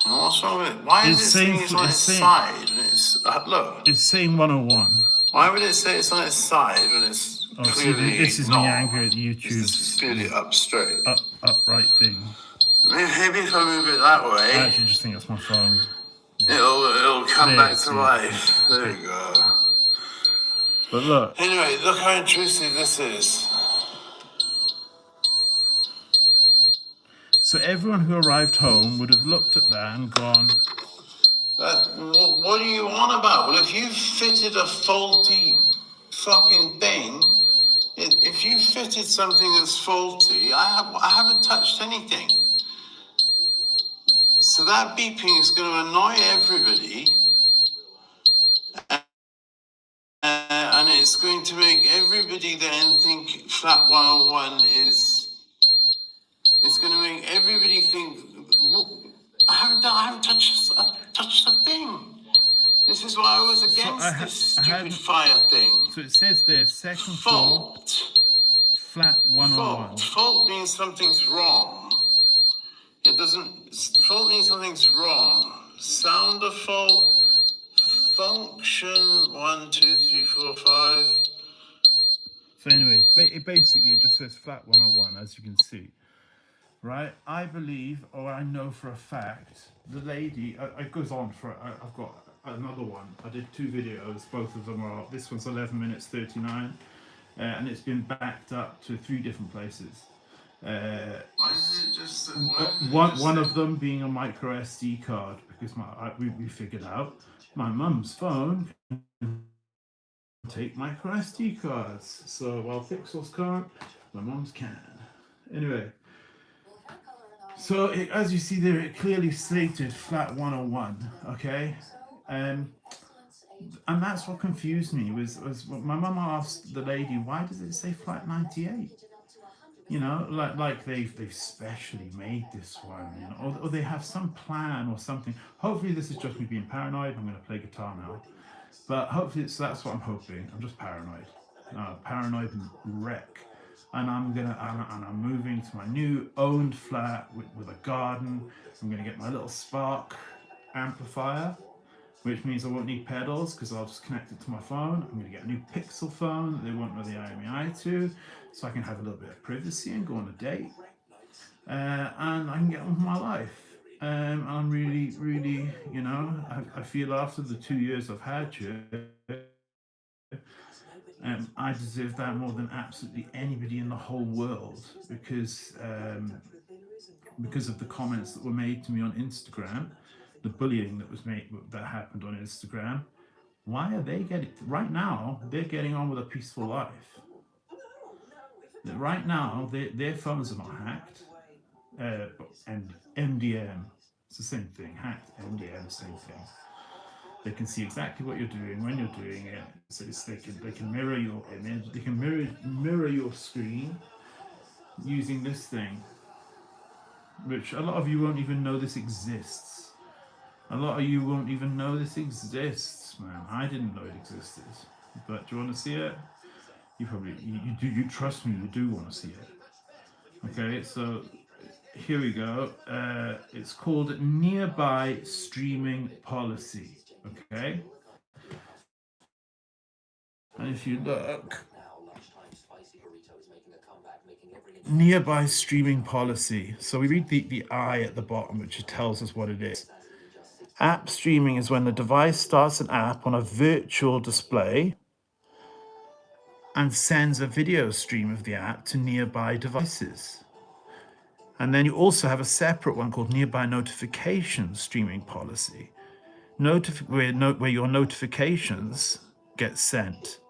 What's wrong with it? Why is it saying it's on its side when it's look? It's saying 101. Why would it say it's on its side when it's clearly see, this is not? me angry at YouTube's It's clearly up straight. Upright thing. Maybe if I move it that way, I actually just think that's my phone. It'll come back to life. There you go. But look. Anyway, look how intrusive this is. So everyone who arrived home would have looked at that and gone, what are you on about? Well, if you fitted a faulty fucking thing, if you fitted something that's faulty, I haven't touched anything. So that beeping is going to annoy everybody. And it's going to make everybody then think flat 101 is... It's going to make everybody think, I haven't touched a thing. This is why I was against this stupid fire thing. So it says there, second floor, flat 101. Fault means something's wrong. It doesn't... Fault means something's wrong. Sound of fault, function 1, 2, 3, 4, 5. So anyway, it basically just says flat 101, as you can see. Right, I believe, or I know for a fact, the lady, it goes on for, I've got another one, I did 2 videos, both of them are, this one's 11 minutes 39, and it's been backed up to 3 different places. One of them being a micro SD card, because we figured out my mum's phone can take micro SD cards, so while Pixels can't, my mum's can. Anyway. So as you see there, it clearly stated flat 101, okay? And that's what confused me, was my mum asked the lady, why does it say flat 98? You know, like they've specially made this one, you know, or they have some plan or something. Hopefully this is just me being paranoid. I'm going to play guitar now. But hopefully that's what I'm hoping. I'm just paranoid. Paranoid wreck. And I'm moving to my new owned flat with a garden. I'm going to get my little Spark amplifier, which means I won't need pedals because I'll just connect it to my phone. I'm going to get a new Pixel phone that they won't know the IMEI to, so I can have a little bit of privacy and go on a date. And I can get on with my life. I'm really, you know, I feel after the 2 years I've had you, I deserve that more than absolutely anybody in the whole world, because of the comments that were made to me on Instagram, the bullying that happened on Instagram. Why are they getting, right now, they're getting on with a peaceful life. Right now, their phones are not hacked, and MDM, it's the same thing, hacked, MDM, same thing. They can see exactly what you're doing when you're doing it. So they can mirror your image. They can mirror your screen using this thing, which a lot of you won't even know this exists. A lot of you won't even know this exists, man. I didn't know it existed. But do you want to see it? You probably you do. You trust me. You do want to see it. Okay, so here we go. It's called Nearby Streaming Policy. Okay, and if you look, nearby streaming policy. So we read the I at the bottom, which tells us what it is. App streaming is when the device starts an app on a virtual display and sends a video stream of the app to nearby devices. And then you also have a separate one called nearby notification streaming policy. Where your notifications get sent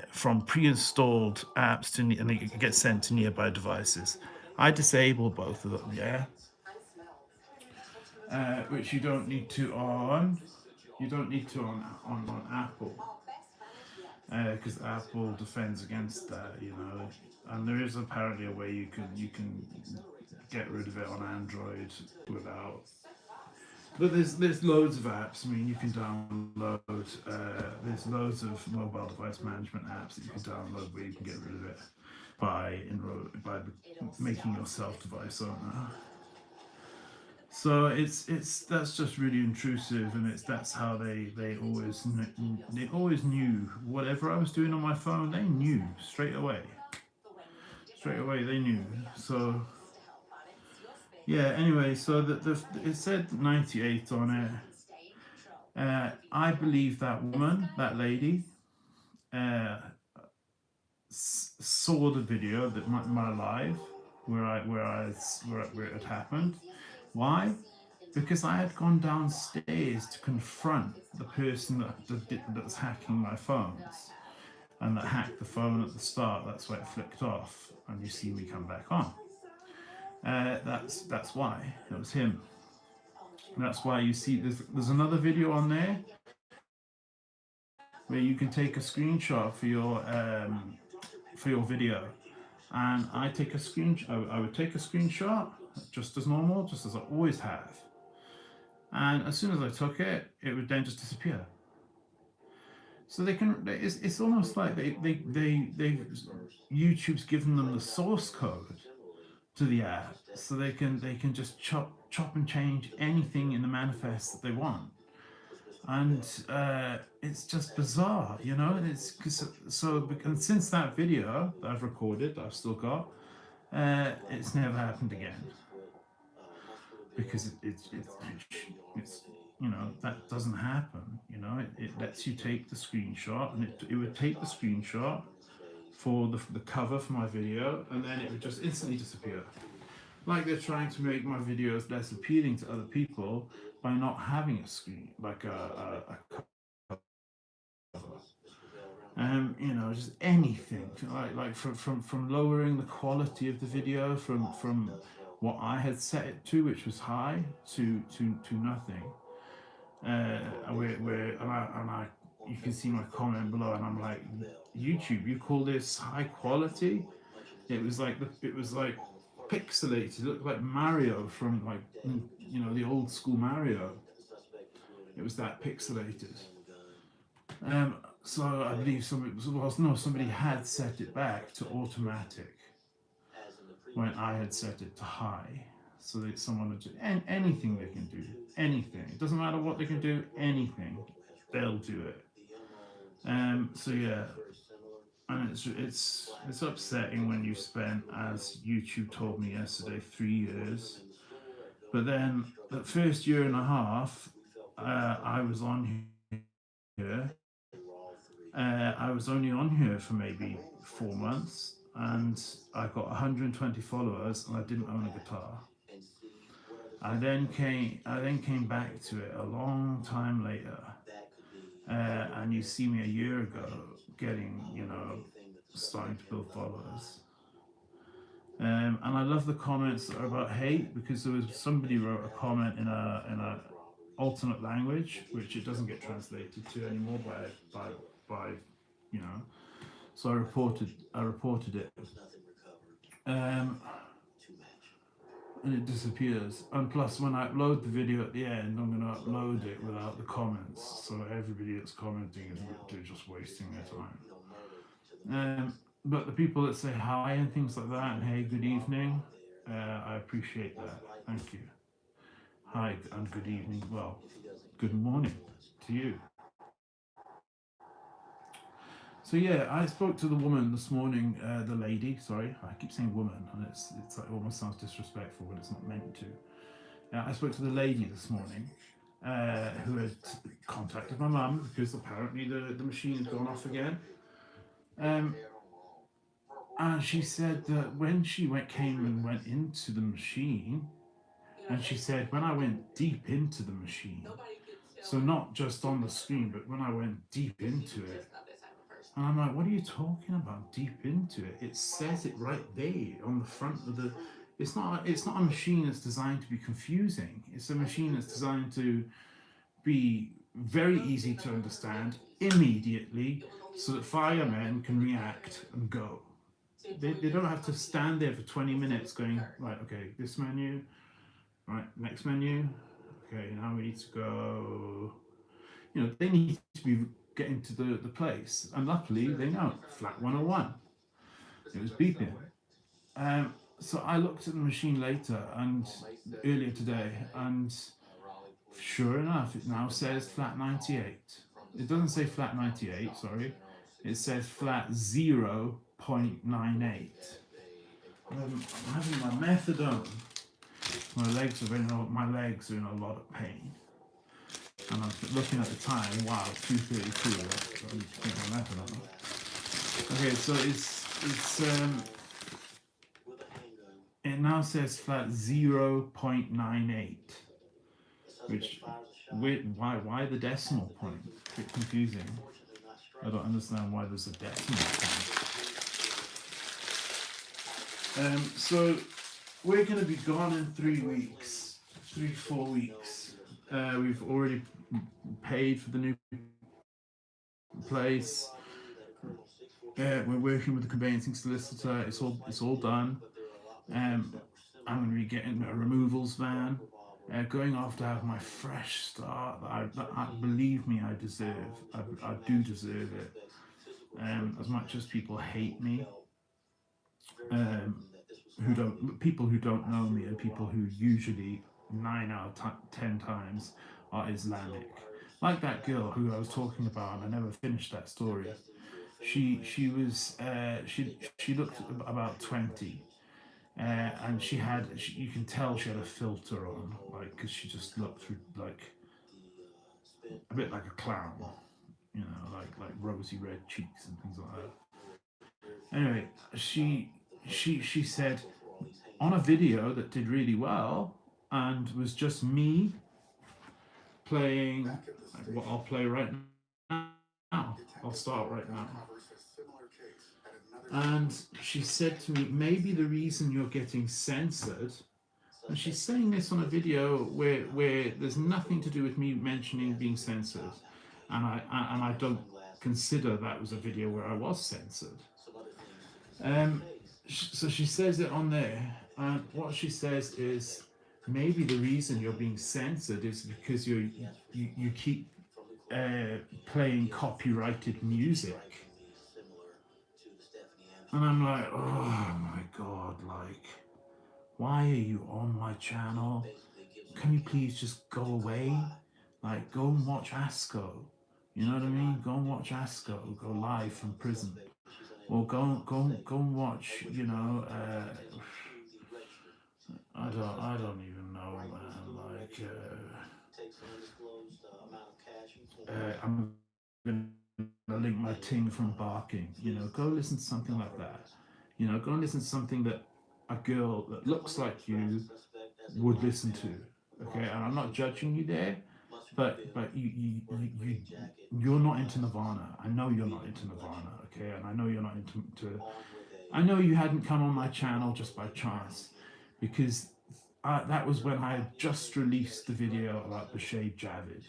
from pre-installed apps and they get sent to nearby devices. I disable both of them, yeah. Which you don't need to on. You don't need to on Apple, because Apple defends against that, you know. And there is apparently a way you can get rid of it on Android without. But there's loads of apps. I mean, you can download. There's loads of mobile device management apps that you can download where you can get rid of it. by making yourself device owner. So that's just really intrusive, and that's how they always knew whatever I was doing on my phone. They knew straight away. Straight away they knew. So yeah. Anyway, so it said 98 on it. I believe that woman, that lady, uh, saw the video that my live where it had happened. Why? Because I had gone downstairs to confront the person that's hacking my phones, and that hacked the phone at the start. That's why it flicked off, and you see me come back on. That's why it was him. That's why you see there's another video on there where you can take a screenshot for your video, and I take a screenshot. I would take a screenshot just as normal, just as I always have. And as soon as I took it, it would then just disappear. So they can. It's almost like YouTube's given them the source code to the app, so they can just chop and change anything in the manifest that they want. And it's just bizarre, you know. And it's and since that video that I've recorded, that I've still got, it's never happened again. Because it's you know, that doesn't happen. You know, it lets you take the screenshot, and it would take the screenshot for the cover for my video, and then it would just instantly disappear. Like they're trying to make my videos less appealing to other people by not having a screen, like a cover. You know, just anything, like from lowering the quality of the video from what I had set it to, which was high, to nothing. You can see my comment below, and I'm like, YouTube, you call this high quality? It was like pixelated. It looked like Mario from, like, you know, the old school Mario. It was that pixelated. So I believe somebody had set it back to automatic when I had set it to high, so that someone would do anything they can do, anything. It doesn't matter what they can do, anything, they'll do it. So yeah, and it's upsetting when you spent, as YouTube told me yesterday, 3 years, but then the first year and a half, I was on here. I was only on here for maybe 4 months, and I got 120 followers, and I didn't own a guitar. I then came back to it a long time later, and you see me a year ago getting, you know, starting to build followers. And I love the comments that are about hate, because there was somebody wrote a comment in a alternate language, which it doesn't get translated to anymore by you know. So I reported it, and it disappears. And plus, when I upload the video at the end, I'm going to upload it without the comments, so everybody that's commenting is just wasting their time. But the people that say hi and things like that, and hey, good evening, I appreciate that. Thank you. Hi and good evening. Well, good morning to you. So yeah, I spoke to the woman this morning, the lady. Sorry, I keep saying woman, and it's like, almost sounds disrespectful when it's not meant to. I spoke to the lady this morning, who had contacted my mum, because apparently the machine had gone off again. And she said that when she came and went into the machine, and she said, when I went deep into the machine, so not just on the screen, but when I went deep into it, and I'm like, what are you talking about, deep into it? It says it right there on the front of the. It's not a machine that's designed to be confusing. It's a machine that's designed to be very easy to understand immediately, so that firemen can react and go. They don't have to stand there for 20 minutes going, right, okay, this menu, right, next menu, okay, now we need to go. You know, they need to be getting to the place, and luckily they know flat 101. It was beeping. So I looked at the machine later and earlier today, and sure enough, it now says flat 98. It doesn't say flat 98, sorry. It says flat 0.98. I'm having my methadone. My legs are in a lot of pain. And I'm looking at the time. Wow, 2:32. I need to take my methadone. Okay, so it now says flat 0.98, which why the decimal point? A bit confusing. I don't understand why there's a decimal point. So we're going to be gone in 3 weeks, 4 weeks. We've already paid for the new place. We're working with the conveyancing solicitor. It's all done. I'm going to be getting a removals van. Going off to have my fresh start that I believe me, I deserve. I do deserve it. As much as people hate me, people who don't know me, and people who usually 9 out of 10 times are Islamic. Like that girl who I was talking about, and I never finished that story. She looked about 20. And you can tell she had a filter on, like, because she just looked through, like, a bit like a clown, like rosy red cheeks and things like that. Anyway, she said on a video that did really well and was just me playing, like, what I'll play right now. I'll start right now. And she said to me, maybe the reason you're getting censored, and she's saying this on a video where there's nothing to do with me mentioning being censored, and I don't consider that was a video where I was censored. So she says it on there, and what she says is, maybe the reason you're being censored is because you keep playing copyrighted music. And I'm like, oh my God, like, why are you on my channel? Can you please just go away? Like, go and watch ASCO. You know what I mean? Go and watch ASCO. Go live from prison. Or go and watch, I don't even know, man. Like, I'm gonna link my ting from barking. Go listen to something like that. Go and listen to something that a girl that looks like you would listen to. Okay, and I'm not judging you there, but you're not into Nirvana. I know you're not into Nirvana. Okay, and I know you're not into. I know you hadn't come on my channel just by chance, because that was when I had just released the video about Bashir Javid.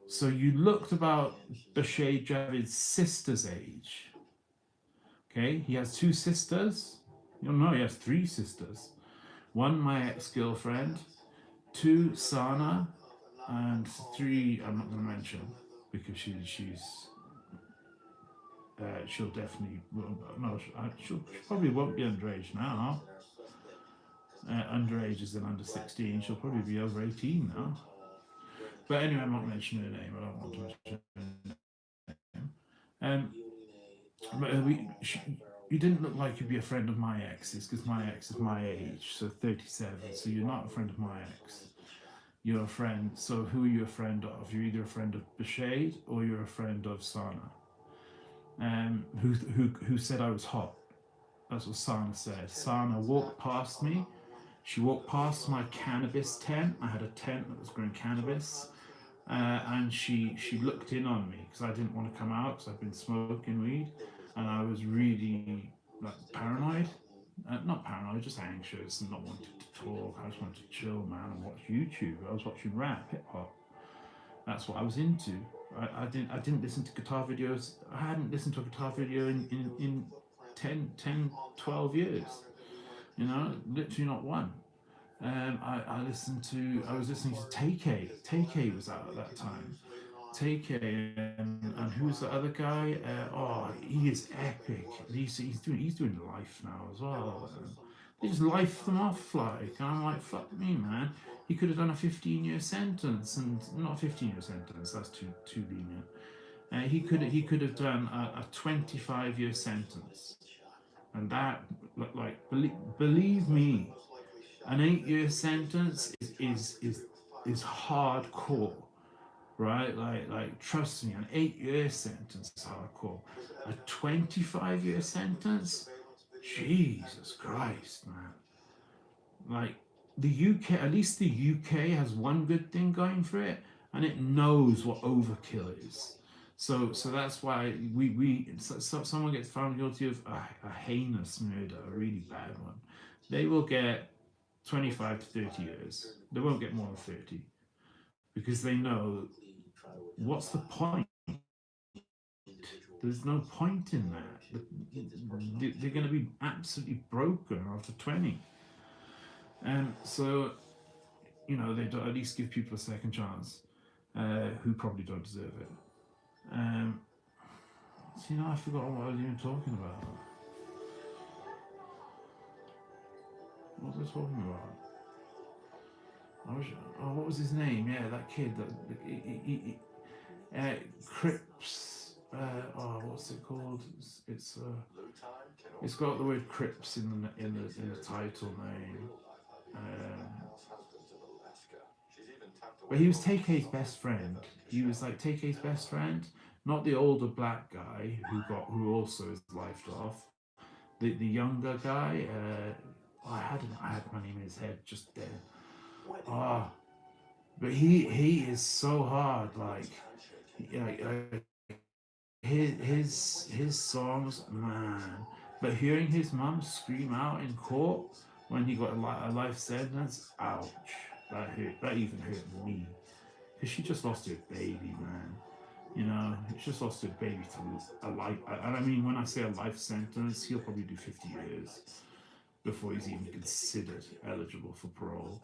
So you looked about Bashir Javid's sister's age. Okay, he has 2 sisters. No, he has 3 sisters. 1, my ex-girlfriend. 2, Sana. And 3, I'm not going to mention, because she'll definitely, she probably won't be underage now. Underage is in under 16. She'll probably be over 18 now. But anyway, I'm not mentioning her name. I don't want to mention her name. But you didn't look like you'd be a friend of my ex's, because my ex is my age, so 37. So you're not a friend of my ex. You're a friend. So who are you a friend of? You're either a friend of Bashade or you're a friend of Sana. Who said I was hot? That's what Sana said. Sana walked past me. She walked past my cannabis tent. I had a tent that was growing cannabis. And she looked in on me because I didn't want to come out because I've been smoking weed, and I was really, like, paranoid. Not paranoid, just anxious and not wanting to talk. I just wanted to chill, man, and watch YouTube. I was watching rap, hip hop. That's what I was into. I didn't listen to guitar videos. I hadn't listened to a guitar video in 10, 12 years. Literally not one. I was listening to Tay-K. Tay-K was out at that time. Take and who's the other guy? Oh, he is epic. He's doing life now as well. They just life them off like, and I'm like, fuck me, man. He could have done a 15-year sentence, and not a 15-year sentence. That's too lenient. He could have done a 25-year sentence, and that, like, believe me, an 8-year sentence is hardcore, right? Like trust me, an 8-year sentence is hardcore. A 25-year sentence, Jesus Christ, man. Like, the UK, at least the UK has one good thing going for it, and it knows what overkill is. So that's why someone gets found guilty of a heinous murder, a really bad one, they will get 25 to 30 years. They won't get more than 30, because they know, what's the point? There's no point in that. They're going to be absolutely broken after 20. And so, they don't at least give people a second chance, who probably don't deserve it. So, I forgot what I was even talking about. What was I talking about? What was his name? Yeah, that kid. Crips. What's it called? It's got the word Crips in the title name. But he was TK's best friend. He was like TK's best friend, not the older black guy who also is lifed off. The younger guy. I had my name in his head just then. But he is so hard. Like, his songs, man. But hearing his mum scream out in court when he got a life sentence, ouch. That hurt. That even hurt me, because she just lost her baby, man. She just lost her baby to a life. And I mean, when I say a life sentence, he'll probably do 50 years before he's even considered eligible for parole.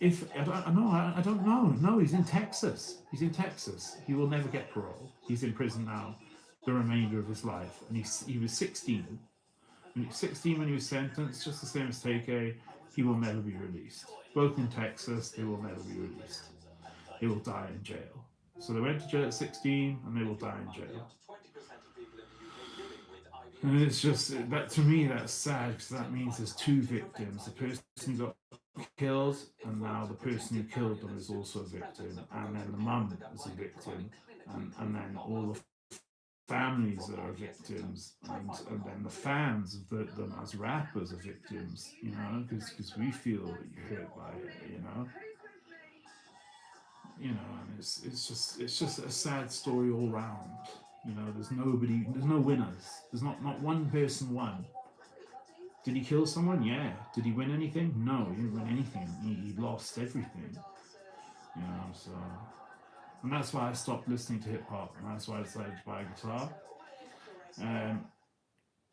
I don't know. No, he's in Texas. He will never get parole. He's in prison now, the remainder of his life. And he was 16. When he was 16 when he was sentenced, just the same as TK. He will never be released. Both in Texas, they will never be released. They will die in jail. So they went to jail at 16, and they will die in jail. And it's just that, to me, that's sad, because that means there's two victims: the person who got killed, and now the person who killed them is also a victim, and then the mum is a victim, and then all the families that are victims, and then the fans of them as rappers are victims, because we feel hurt by it, and it's just a sad story all round. There's no winners. There's not one person won. Did he kill someone? Yeah. Did he win anything? No, he didn't win anything. He lost everything. So, and that's why I stopped listening to hip hop, and that's why I decided to buy a guitar.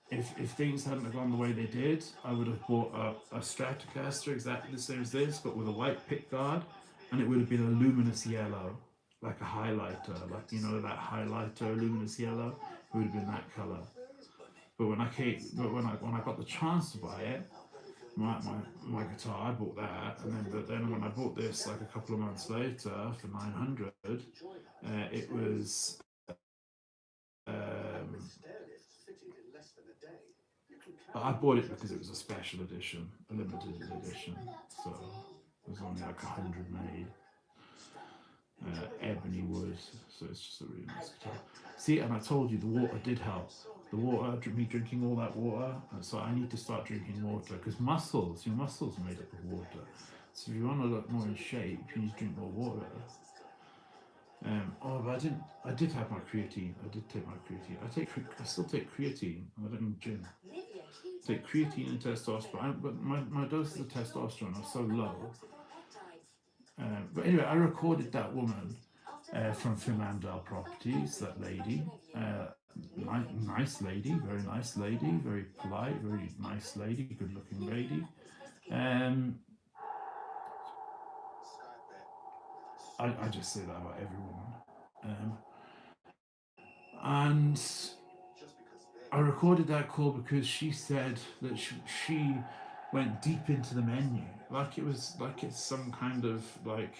If things hadn't gone the way they did, I would have bought a Stratocaster exactly the same as this, but with a white pick guard, and it would have been a luminous yellow, like a highlighter, like that highlighter luminous yellow. It would have been that color. But when I got the chance to buy it, my guitar, I bought that, and then when I bought this like a couple of months later for $900, it was. I bought it because it was a special edition, a limited edition, so it was only like 100 made. Ebony wood, so it's just a really nice guitar. See, and I told you the water did help. The water, me drinking all that water, so I need to start drinking water, because your muscles are made up of water. So if you want to look more in shape, you need to drink more water. But I did have my creatine. I did take my creatine. I still take creatine. I don't in the gym. I take creatine and testosterone, but my doses of testosterone are so low. But anyway, I recorded that woman from Finlandale Properties, that lady. Nice lady, very nice lady, very polite, very nice lady, good looking lady. I just say that about every woman. And I recorded that call because she said that she went deep into the menu, like it's some kind of like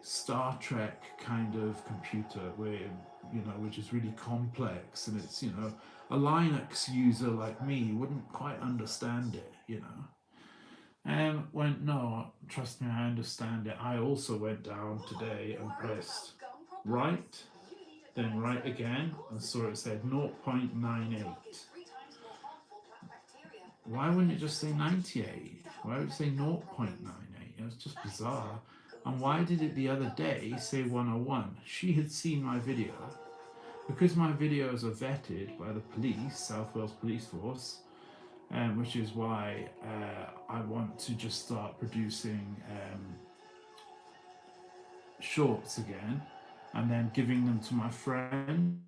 Star Trek kind of computer where, which is really complex, and it's, a Linux user like me wouldn't quite understand it. And went, no, trust me, I understand it. I also went down today and pressed right, then right again, and saw it said 0.98. Why wouldn't it just say 98? Why would it say 0.98? It was just bizarre. And why did it the other day say 101? She had seen my video. Because my videos are vetted by the police, South Wales Police Force, which is why I want to just start producing shorts again, and then giving them to my friend,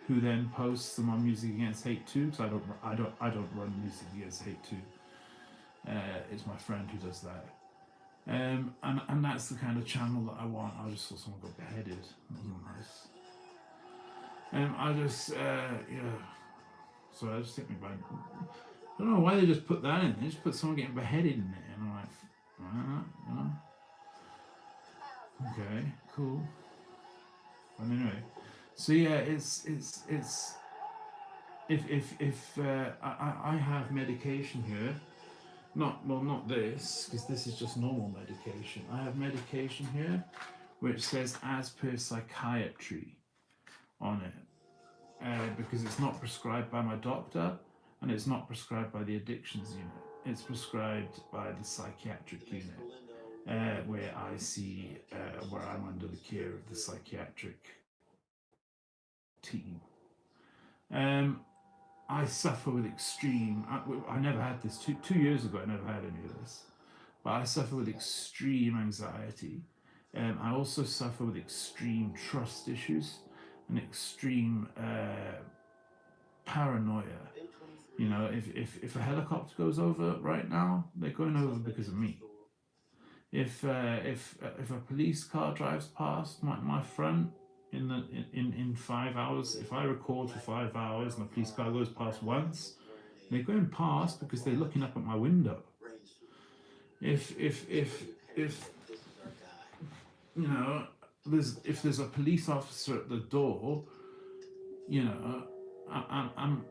who then posts them on Music Against Hate 2, because I don't run Music Against Hate 2. It's my friend who does that. And that's the kind of channel that I want. I just saw someone got beheaded. That wasn't nice. I just, so I just hit me by. I don't know why they just put that in. They just put someone getting beheaded in it, and I'm like, okay, cool. But anyway, so yeah, it's if I have medication here. Not this, because this is just normal medication. I have medication here which says as per psychiatry on it, because it's not prescribed by my doctor, and it's not prescribed by the addictions unit. It's prescribed by the psychiatric unit, where I see, where I'm under the care of the psychiatric team. I suffer with extreme, I never had this, 2 years ago I never had any of this, but I suffer with extreme anxiety. I also suffer with extreme trust issues and extreme paranoia. If a helicopter goes over right now, they're going over because of me. If a police car drives past my front, in 5 hours, if I record for 5 hours and a police car goes past once, they're going past because they're looking up at my window. If there's a police officer at the door,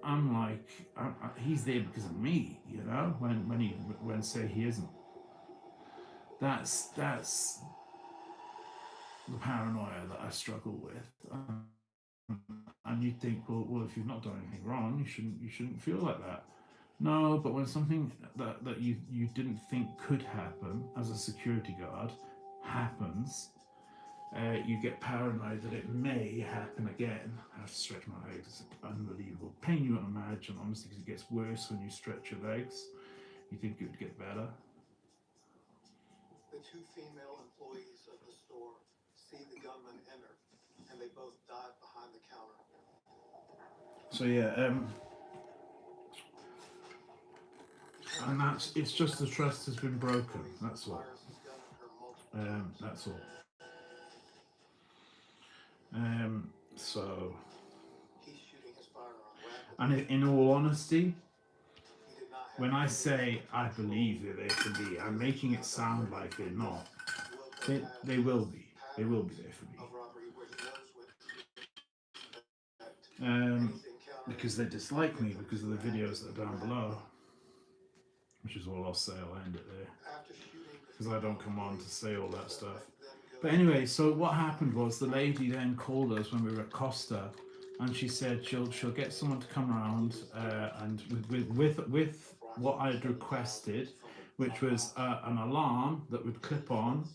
I'm like, he's there because of me, when say he isn't. That's the paranoia that I struggle with, and you'd think, well, if you've not done anything wrong, you shouldn't feel like that. No, but when something that you didn't think could happen as a security guard happens, you get paranoid that it may happen again. I have to stretch my legs. It's unbelievable pain you won't imagine, honestly, because it gets worse when you stretch your legs. You think it would get better. The 2 female employees of the store see the gunman enter, and they both dive behind the counter. So yeah, and it's just the trust has been broken. That's all. That's all. So, and in all honesty, when I say I believe they're there for me, I'm making it sound like they're not. They will be. They will be there for me. Because they dislike me because of the videos that are down below. Which is all I'll say. I'll end it there. Because I don't come on to say all that stuff. But anyway, so what happened was the lady then called us when we were at Costa, and she said she'll get someone to come around, and with what I had requested, which was an alarm that would clip on,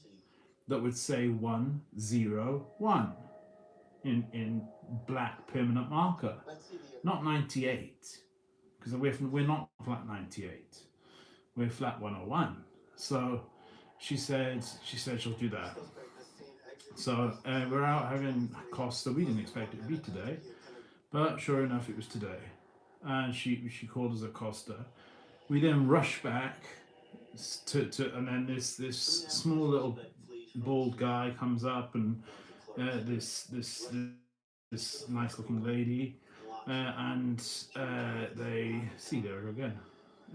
that would say 101 in black permanent marker, not 98, because we're not flat 98, we're flat 101. So she said she'll do that. So we're out having Costa. We didn't expect it to be today, but sure enough, it was today. And she called us at Costa. We then rush back to and then this small little bald guy comes up and this nice looking lady, and they see there again,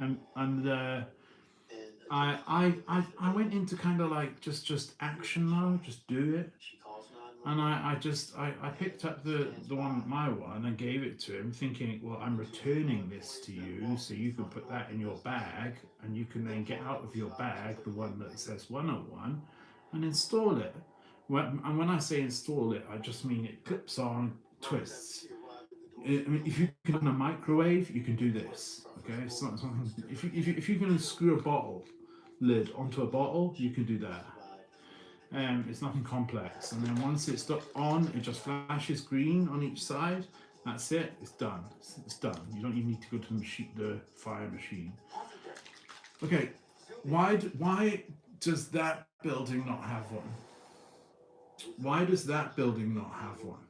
and I went into kind of like just action mode, just do it. And I picked up the one, my one, and gave it to him, thinking, well, I'm returning this to you, so you can put that in your bag, and you can then get out of your bag the one that says 101, and install it. And when I say install it, I just mean it clips on, twists. I mean, if you can open a microwave, you can do this. Okay, it's not something. If you can screw a bottle lid onto a bottle, you can do that. It's nothing complex, and then once it's on, it just flashes green on each side. That's it. It's done. It's done. You don't even need to go to the fire machine. Okay, why does that building not have one? Why does that building not have one?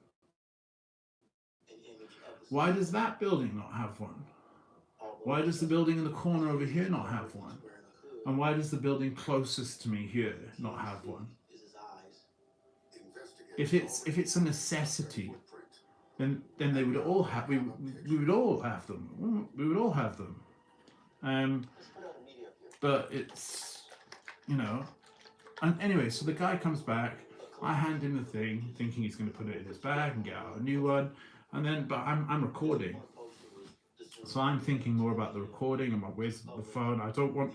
Why does that building not have one? Why does the building in the corner over here not have one? And why does the building closest to me here not have one? If it's a necessity, then they would all have. We would all have them. We would all have them. But it's, you know. And anyway, so the guy comes back. I hand him the thing, thinking he's going to put it in his bag and get out a new one. And then, but I'm recording, so I'm thinking more about the recording and where's the phone. I don't want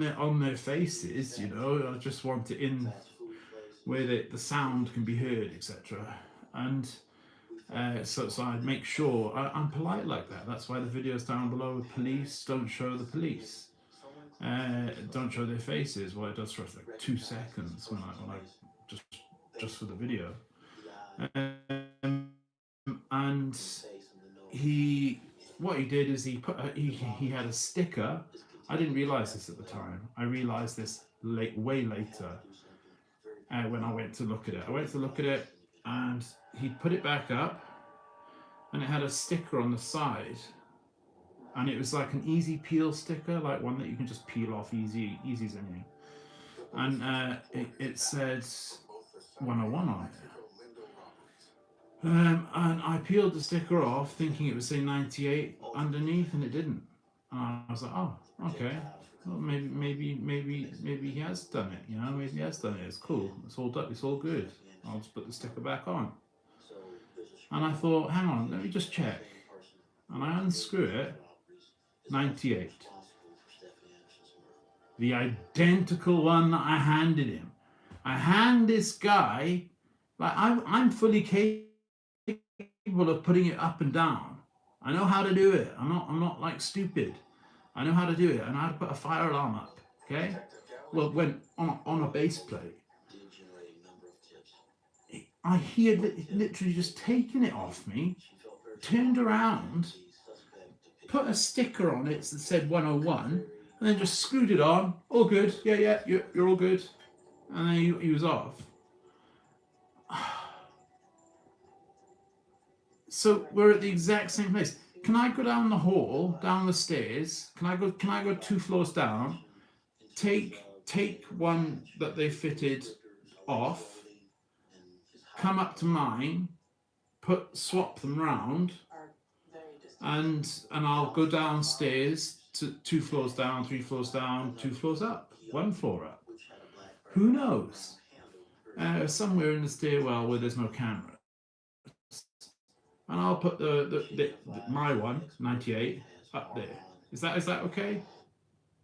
it on their faces, you know. I just want it in where the sound can be heard, etc. And so I make sure I'm polite like that. That's why the videos down below with police don't show the police, don't show their faces. Well, it does for like 2 seconds when I just for the video. And what he did is he had a sticker. I didn't realize this at the time. I realized this way later. When I went to look at it. I went to look at it, and he put it back up, and it had a sticker on the side, and it was like an easy peel sticker, like one that you can just peel off easy as anything. And it said 101 on it. And I peeled the sticker off, thinking it would say 98 underneath, and it didn't. And I was like, oh, okay. Well, maybe he has done it, you know, maybe he has done it. It's cool. It's all done. It's all good. I'll just put the sticker back on. And I thought, hang on, let me just check. And I unscrew it. 98. The identical one that I handed him. I hand this guy, like I'm fully capable of putting it up and down. I know how to do it. I'm not like stupid. I know how to do it, and I had to put a fire alarm up. Okay, well, when on a base plate, he had literally just taken it off me, turned around, put a sticker on it that said 101, and then just screwed it on. All good. Yeah, you're all good. And then he was off. So we're at the exact same place. Can I go down the hall, down the stairs? Can I go 2 floors down? Take one that they fitted off. Come up to mine. Swap them round. And I'll go downstairs to 2 floors down, 3 floors down, 2 floors up, 1 floor up. Who knows? Somewhere in the stairwell where there's no camera. And I'll put my one, 98, up there. Is that okay?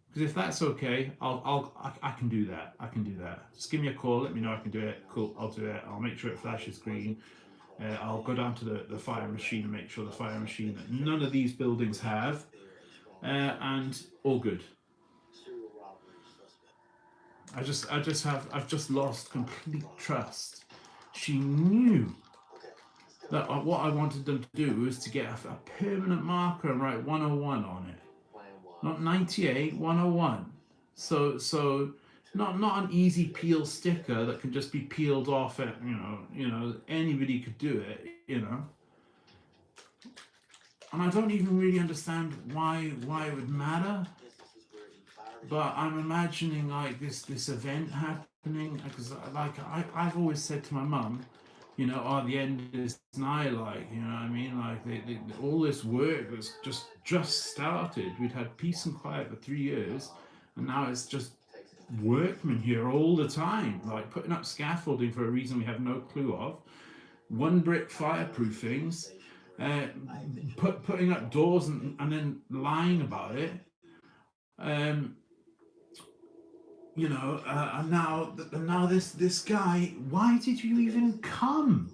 Because if that's okay, I can do that. I can do that. Just give me a call. Let me know I can do it. Cool, I'll do it. I'll make sure it flashes green. I'll go down to the fire machine and make sure the fire machine that none of these buildings have, and all good. I've just lost complete trust. She knew that what I wanted them to do was to get a permanent marker and write 101 on it, not 98, 101. So not an easy peel sticker that can just be peeled off. At you know anybody could do it, you know. And I don't even really understand why it would matter. But I'm imagining like this event happening. because like I've always said to my mum, you know, oh, the end is nigh, like, you know what I mean? Like, all this work that's just started. We'd had peace and quiet for 3 years, and now it's just workmen here all the time, like putting up scaffolding for a reason we have no clue of, one brick fireproofings, putting up doors and then lying about it. You know, and now this guy. Why did you even come?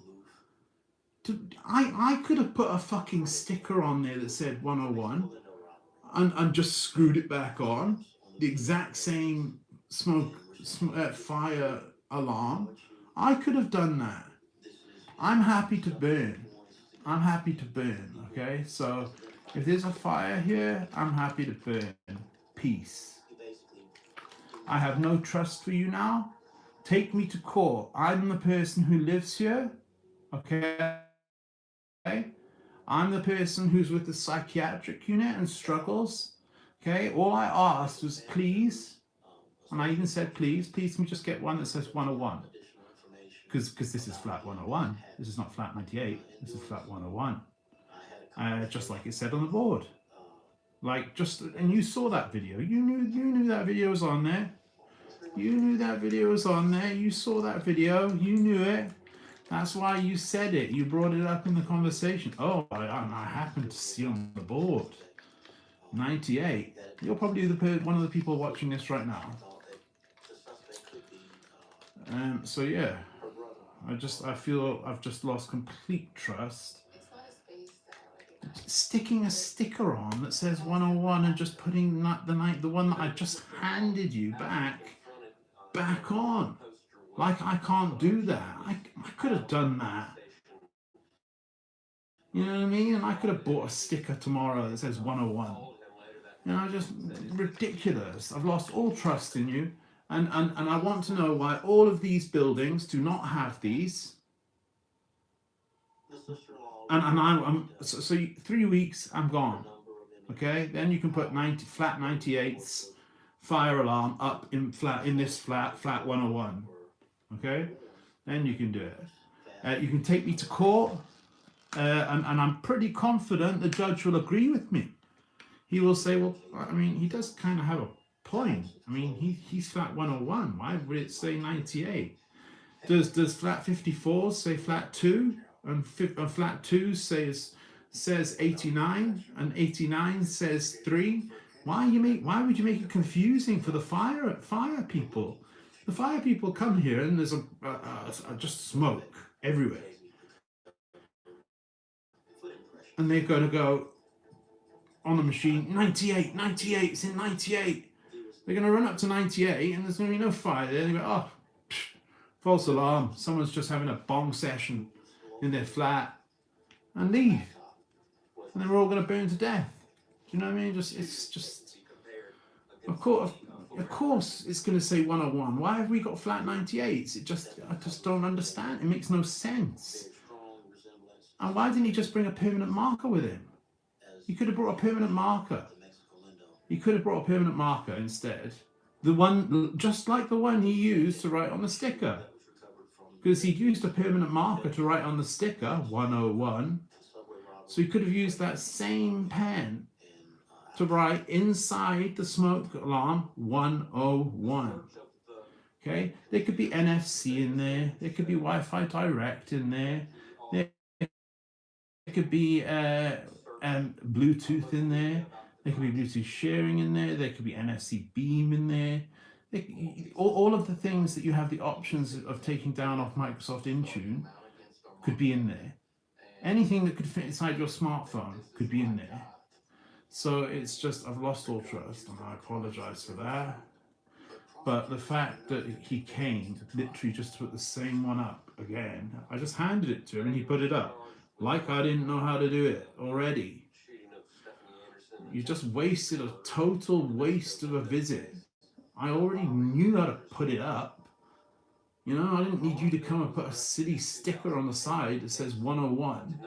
I could have put a fucking sticker on there that said 101, and just screwed it back on. The exact same fire alarm. I could have done that. I'm happy to burn. I'm happy to burn. Okay, so if there's a fire here, I'm happy to burn. Peace. I have no trust for you now. Take me to court. I'm the person who lives here. Okay? I'm the person who's with the psychiatric unit and struggles. Okay? All I asked was please, and I even said please can we just get one that says 101? Because this is flat 101. This is not flat 98. This is flat 101. Just like it said on the board. Like, and you saw that video. You knew that video was on there. You knew that video was on there. You saw that video. You knew it. That's why you said it. You brought it up in the conversation. Oh, I happened to see on the board 98. You're probably one of the people watching this right now. So yeah, I feel I've just lost complete trust. Sticking a sticker on that says 101 and just putting the one that I just handed you back on. Like, I can't do that. I could have done that. You know what I mean? And I could have bought a sticker tomorrow that says 101. You know, just ridiculous. I've lost all trust in you. And I want to know why all of these buildings do not have these. And I'm so 3 weeks, I'm gone. Okay, then you can put flat 98's fire alarm up in this flat 101. Okay, then you can do it. You can take me to court, and I'm pretty confident the judge will agree with me. He will say, well, I mean, he does kind of have a point. I mean, he's flat 101. Why would it say 98? Does flat 54 say flat 2? And flat 2 says 89, and 89 says 3. Why would you make it confusing for the fire people? The fire people come here and there's just smoke everywhere, and they're going to go on the machine 98. It's in 98. They're going to run up to 98, and there's going to be no fire there. They go, oh, false alarm. Someone's just having a bong session in their flat, and leave, and then we're all going to burn to death. Do you know what I mean? It's just, of course, it's going to say 101. Why have we got flat 98s? I just don't understand. It makes no sense. And why didn't he just bring a permanent marker with him? He could have brought a permanent marker. Instead. The one, just like the one he used to write on the sticker. Because he'd used a permanent marker to write on the sticker 101, so he could have used that same pen to write inside the smoke alarm 101. Okay, there could be NFC in there, there could be Wi-Fi Direct in there, there could be Bluetooth in there, there could be Bluetooth sharing in there could be NFC beam in there. All of the things that you have the options of taking down off Microsoft Intune could be in there. Anything that could fit inside your smartphone could be in there. So it's just, I've lost all trust, and I apologize for that. But the fact that he came literally just to put the same one up again, I just handed it to him and he put it up. Like I didn't know how to do it already. You just wasted a total waste of a visit. I already knew how to put it up. You know, I didn't need you to come and put a silly sticker on the side that says 101,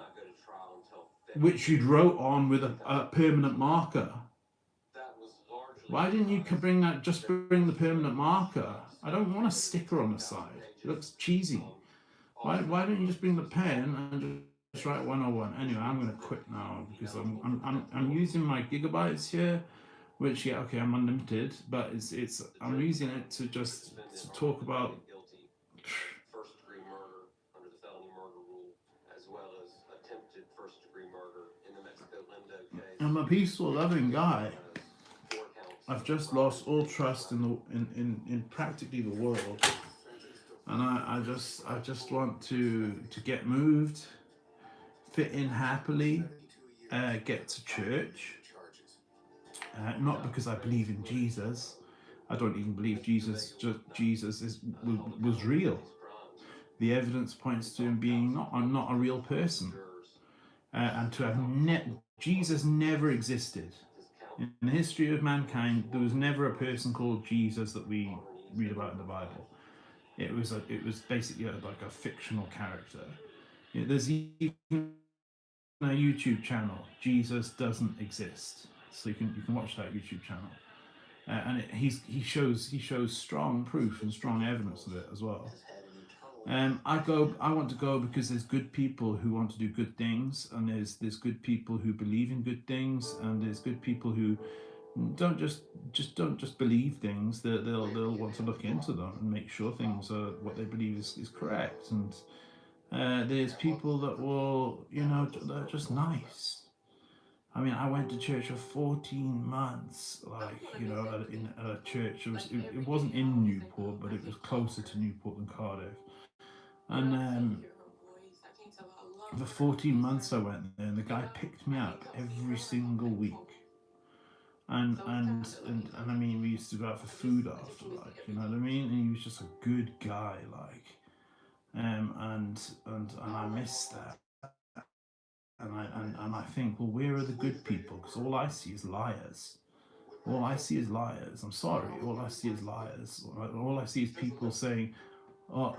which you'd wrote on with a permanent marker. Why didn't you bring that? Just bring the permanent marker. I don't want a sticker on the side. It looks cheesy. Why don't you just bring the pen and just write 101? Anyway, I'm gonna quit now because I'm using my gigabytes here, which yeah, okay, I'm unlimited, but it's I'm using it to just to talk about. First-degree murder under the felony murder rule, as well as attempted first-degree murder in the Mexico Lindo case. I'm a peaceful, loving guy. I've just lost all trust in in practically the world, and I just want to get moved, fit in happily, get to church. Not because I believe in Jesus. I don't even believe Jesus was real. The evidence points to him being not a real person, and to have Jesus never existed. In the history of mankind, there was never a person called Jesus that we read about in the Bible. It was basically like a fictional character. There's even a YouTube channel, Jesus Doesn't Exist, so you can watch that YouTube channel, and he shows strong proof and strong evidence of it as well. I want to go because there's good people who want to do good things, and there's good people who believe in good things, and there's good people who don't just believe things. They'll want to look into them and make sure things are what they believe is correct. And there's people that will, they're just nice. I mean, I went to church for 14 months, like, in a church. It wasn't in Newport, but it was closer to Newport than Cardiff. And for 14 months I went there, and the guy picked me up every single week. And I mean, we used to go out for food after, like, you know what I mean? And he was just a good guy, like, and I miss that. And I think, well, where are the good people? Because all I see is liars. All I see is liars. I'm sorry. All I see is liars. All I see is people saying, "Oh,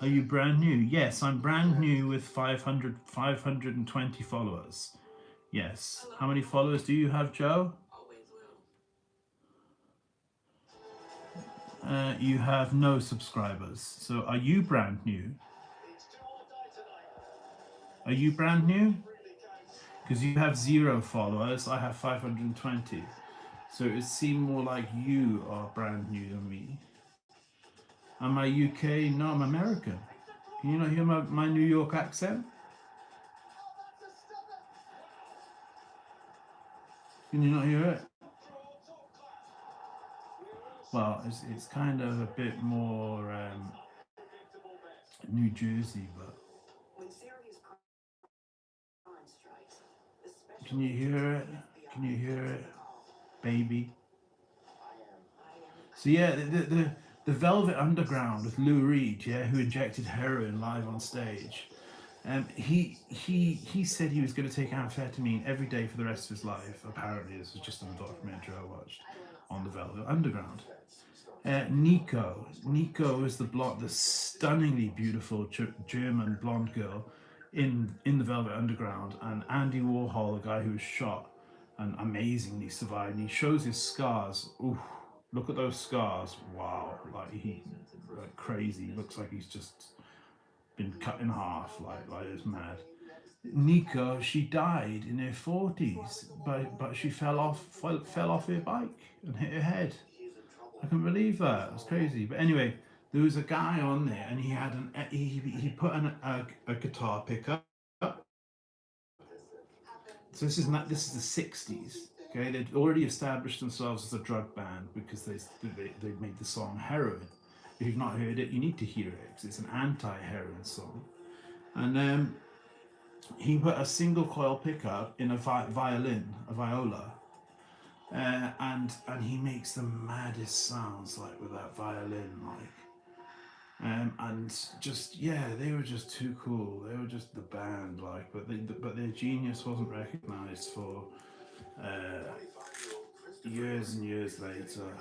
are you brand new?" Yes, I'm brand new with 520 followers. Yes. How many followers do you have, Joe? You have no subscribers. So are you brand new? Are you brand new? Because you have 0 followers, I have 520. So it seems more like you are brand new than me. Am I UK? No, I'm American. Can you not hear my New York accent? Can you not hear it? Well, it's kind of a bit more New Jersey, but can you hear it? Can you hear it, baby? So yeah, the Velvet Underground with Lou Reed, yeah, who injected heroin live on stage. He said he was going to take amphetamine every day for the rest of his life. Apparently, this was just in a documentary I watched on the Velvet Underground. Nico is the stunningly beautiful German blonde girl in the Velvet Underground, and Andy Warhol, the guy who was shot and amazingly survived. And he shows his scars. Ooh, look at those scars! Wow, like crazy. Looks like he's just been cut in half, like it's mad. Nico, she died in her 40s, but she fell off her bike and hit her head. I can believe that. It's crazy. But anyway, there was a guy on there, and he had he put a guitar pickup. So this is the 60s. Okay, they'd already established themselves as a drug band because they made the song Heroin. If you've not heard it, you need to hear it because it's an anti-heroin song. And he put a single coil pickup in a viola. And he makes the maddest sounds like with that violin, like, and just they were just too cool. They were just the band, like, but their genius wasn't recognized for years and years later.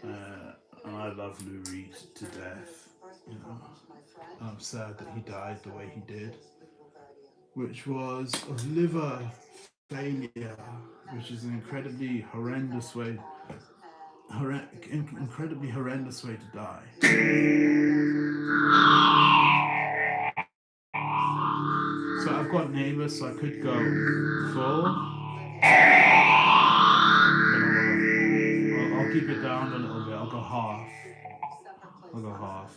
And I love Lou Reed to death, you know. And I'm sad that he died the way he did, which was of liver failure. which is an incredibly horrendous way, incredibly horrendous way to die. So I've got neighbours, so I could go full. I'll keep it down a little bit. I'll go half. I'll go half.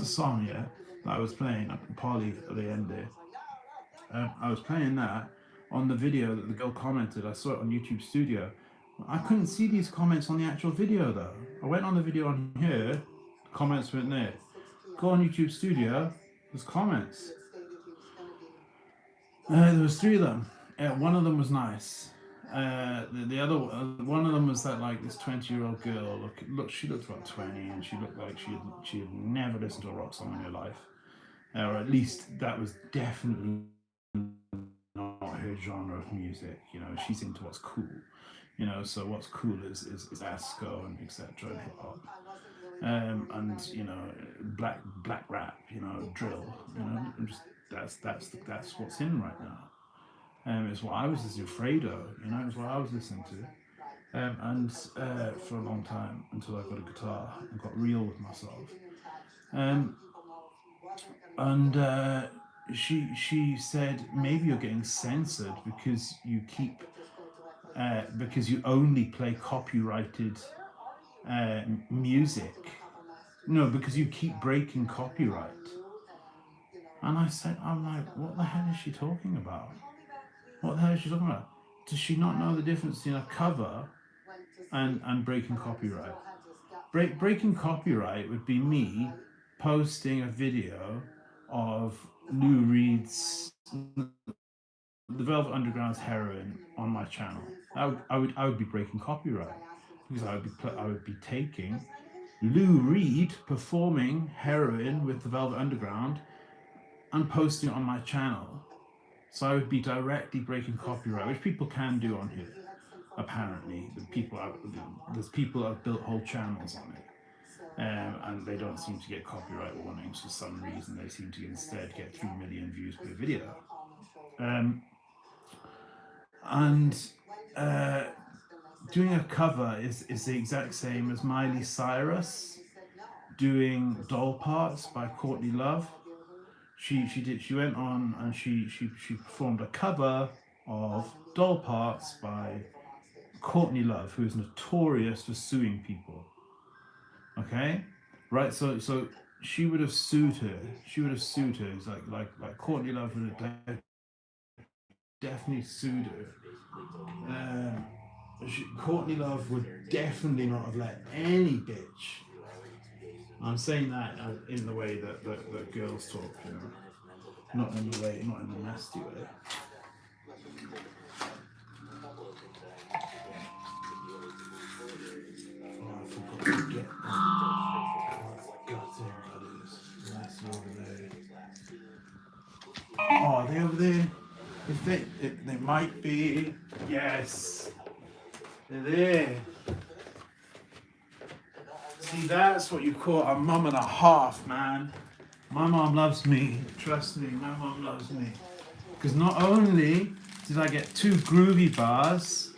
Song, yeah, that I was playing up in Polly at the end there. I was playing that on the video that the girl commented. I saw it on YouTube Studio. I couldn't see these comments on the actual video though. I went on the video on here, comments weren't there. Go on YouTube Studio, there's comments. There was 3 of them. One of them was nice. The other one of them was that like this 20-year-old girl. Look, she looked about 20, and she looked like she had never listened to a rock song in her life, or at least that was definitely not her genre of music. You know, she's into what's cool. You know, so what's cool is disco and etc. and hip hop, and you know, black rap. You know, drill. You know, just that's what's in right now. It's what I was listening to, Fredo, you know, it's what I was listening to. And for a long time, until I got a guitar and got real with myself. She said, maybe you're getting censored because you keep, because you only play copyrighted music. No, because you keep breaking copyright. And I'm like, what the hell is she talking about? What the hell is she talking about? Does she not know the difference between a cover and breaking copyright? Breaking copyright would be me posting a video of Lou Reed's The Velvet Underground's Heroin on my channel. I would be breaking copyright because I would be taking Lou Reed performing Heroin with the Velvet Underground and posting it on my channel. So I would be directly breaking copyright, which people can do on here. Apparently, there's people that have built whole channels on it, and they don't seem to get copyright warnings for some reason. They seem to instead get 3 million views per video. Doing a cover is the exact same as Miley Cyrus doing Doll Parts by Courtney Love. She went on and she performed a cover of Doll Parts by Courtney Love, who is notorious for suing people. Okay, right? So she would have sued her. It's like Courtney Love would have definitely sued her. Courtney Love would definitely not have let any bitch. I'm saying that in the way that girls talk, you know, not in a nasty way. Oh, I forgot to get them. Goddamn cutters. That's over there. Oh, are they over there? They might be. Yes. They're there. See, that's what you call a mum and a half, man. My mom loves me. Trust me, my mom loves me. Because not only did I get 2 groovy bars,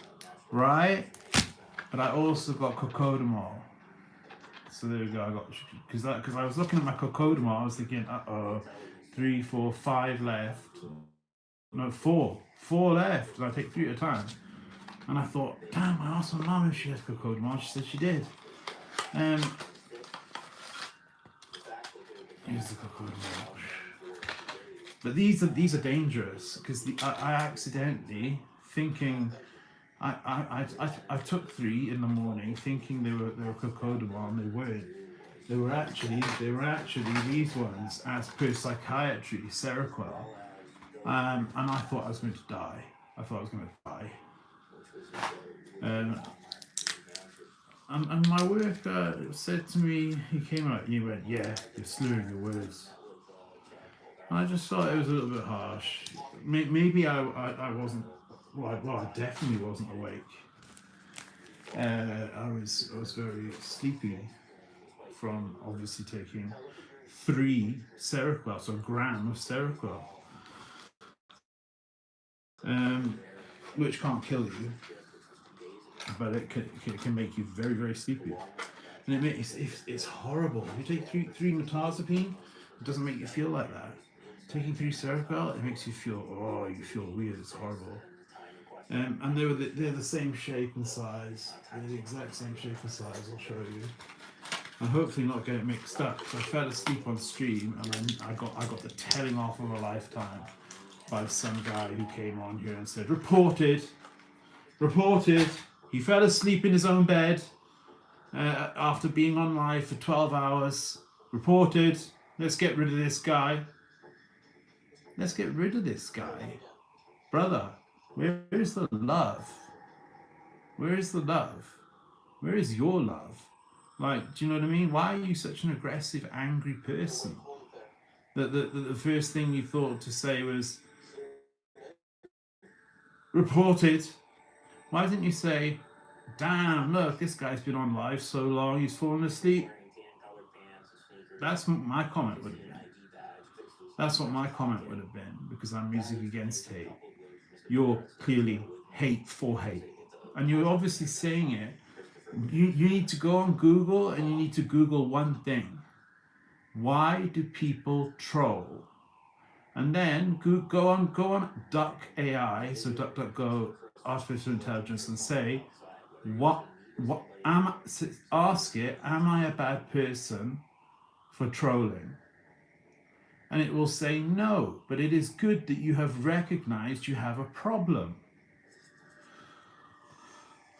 right? but I also got cocodamol. So there we go. I got because I was looking at my cocodamol. I was thinking, 3, 4, 5 left. No, 4 left. And I take 3 at a time. And I thought, damn, I asked my mum if she has cocodamol. She said she did. Here's the cocodamol. But these are dangerous because I accidentally thinking. I took 3 in the morning thinking they were cocodamol, and they weren't. They were actually these ones, as per psychiatry, Seroquel. And I thought I was going to die. And my work said to me, he came out and he went, yeah, you're slurring your words. And I just thought it was a little bit harsh. Maybe I wasn't. Well, I definitely wasn't awake. I was very sleepy from obviously taking 3 Seroquel, so a gram of Seroquel, which can't kill you, but it can make you very, very sleepy. And it's horrible. If you take 3 mirtazapine, it doesn't make you feel like that. Taking 3 Seroquel, it makes you feel, you feel weird. It's horrible. And they're the same shape and size. They're the exact same shape and size. I'll show you. And hopefully not get it mixed up. So I fell asleep on stream, and then I got the telling off of a lifetime by some guy who came on here and said, reported. He fell asleep in his own bed after being on live for 12 hours. Reported. Let's get rid of this guy. Brother. Where is the love? Where is the love? Where is your love? Like, do you know what I mean? Why are you such an aggressive, angry person? That the first thing you thought to say was, reported. Why didn't you say, damn, look, this guy's been on live so long, he's fallen asleep? That's what my comment would have been. That's what my comment would have been, because I'm music against hate. You're clearly hate for hate. And you're obviously saying it. You need to go on Google, and you need to Google one thing. Why do people troll? And then go on Duck AI, so DuckDuckGo artificial intelligence, and say, ask it, am I a bad person for trolling? And it will say no, but it is good that you have recognized you have a problem.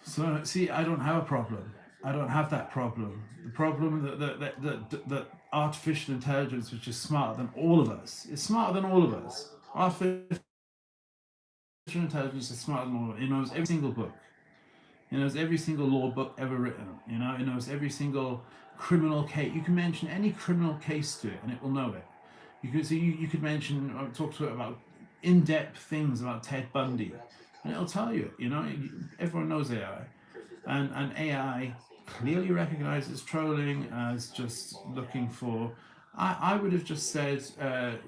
So see, I don't have a problem. I don't have that problem. The problem that artificial intelligence, which is smarter than all of us, is smarter than all of us. Artificial intelligence is smarter than all of us. It knows every single book. It knows every single law book ever written. It knows every single criminal case. You can mention any criminal case to it, and it will know it. You could mention, talk to it about in-depth things about Ted Bundy, and it'll tell you. Everyone knows AI, and AI clearly recognizes trolling as just looking for. I would have just said, like,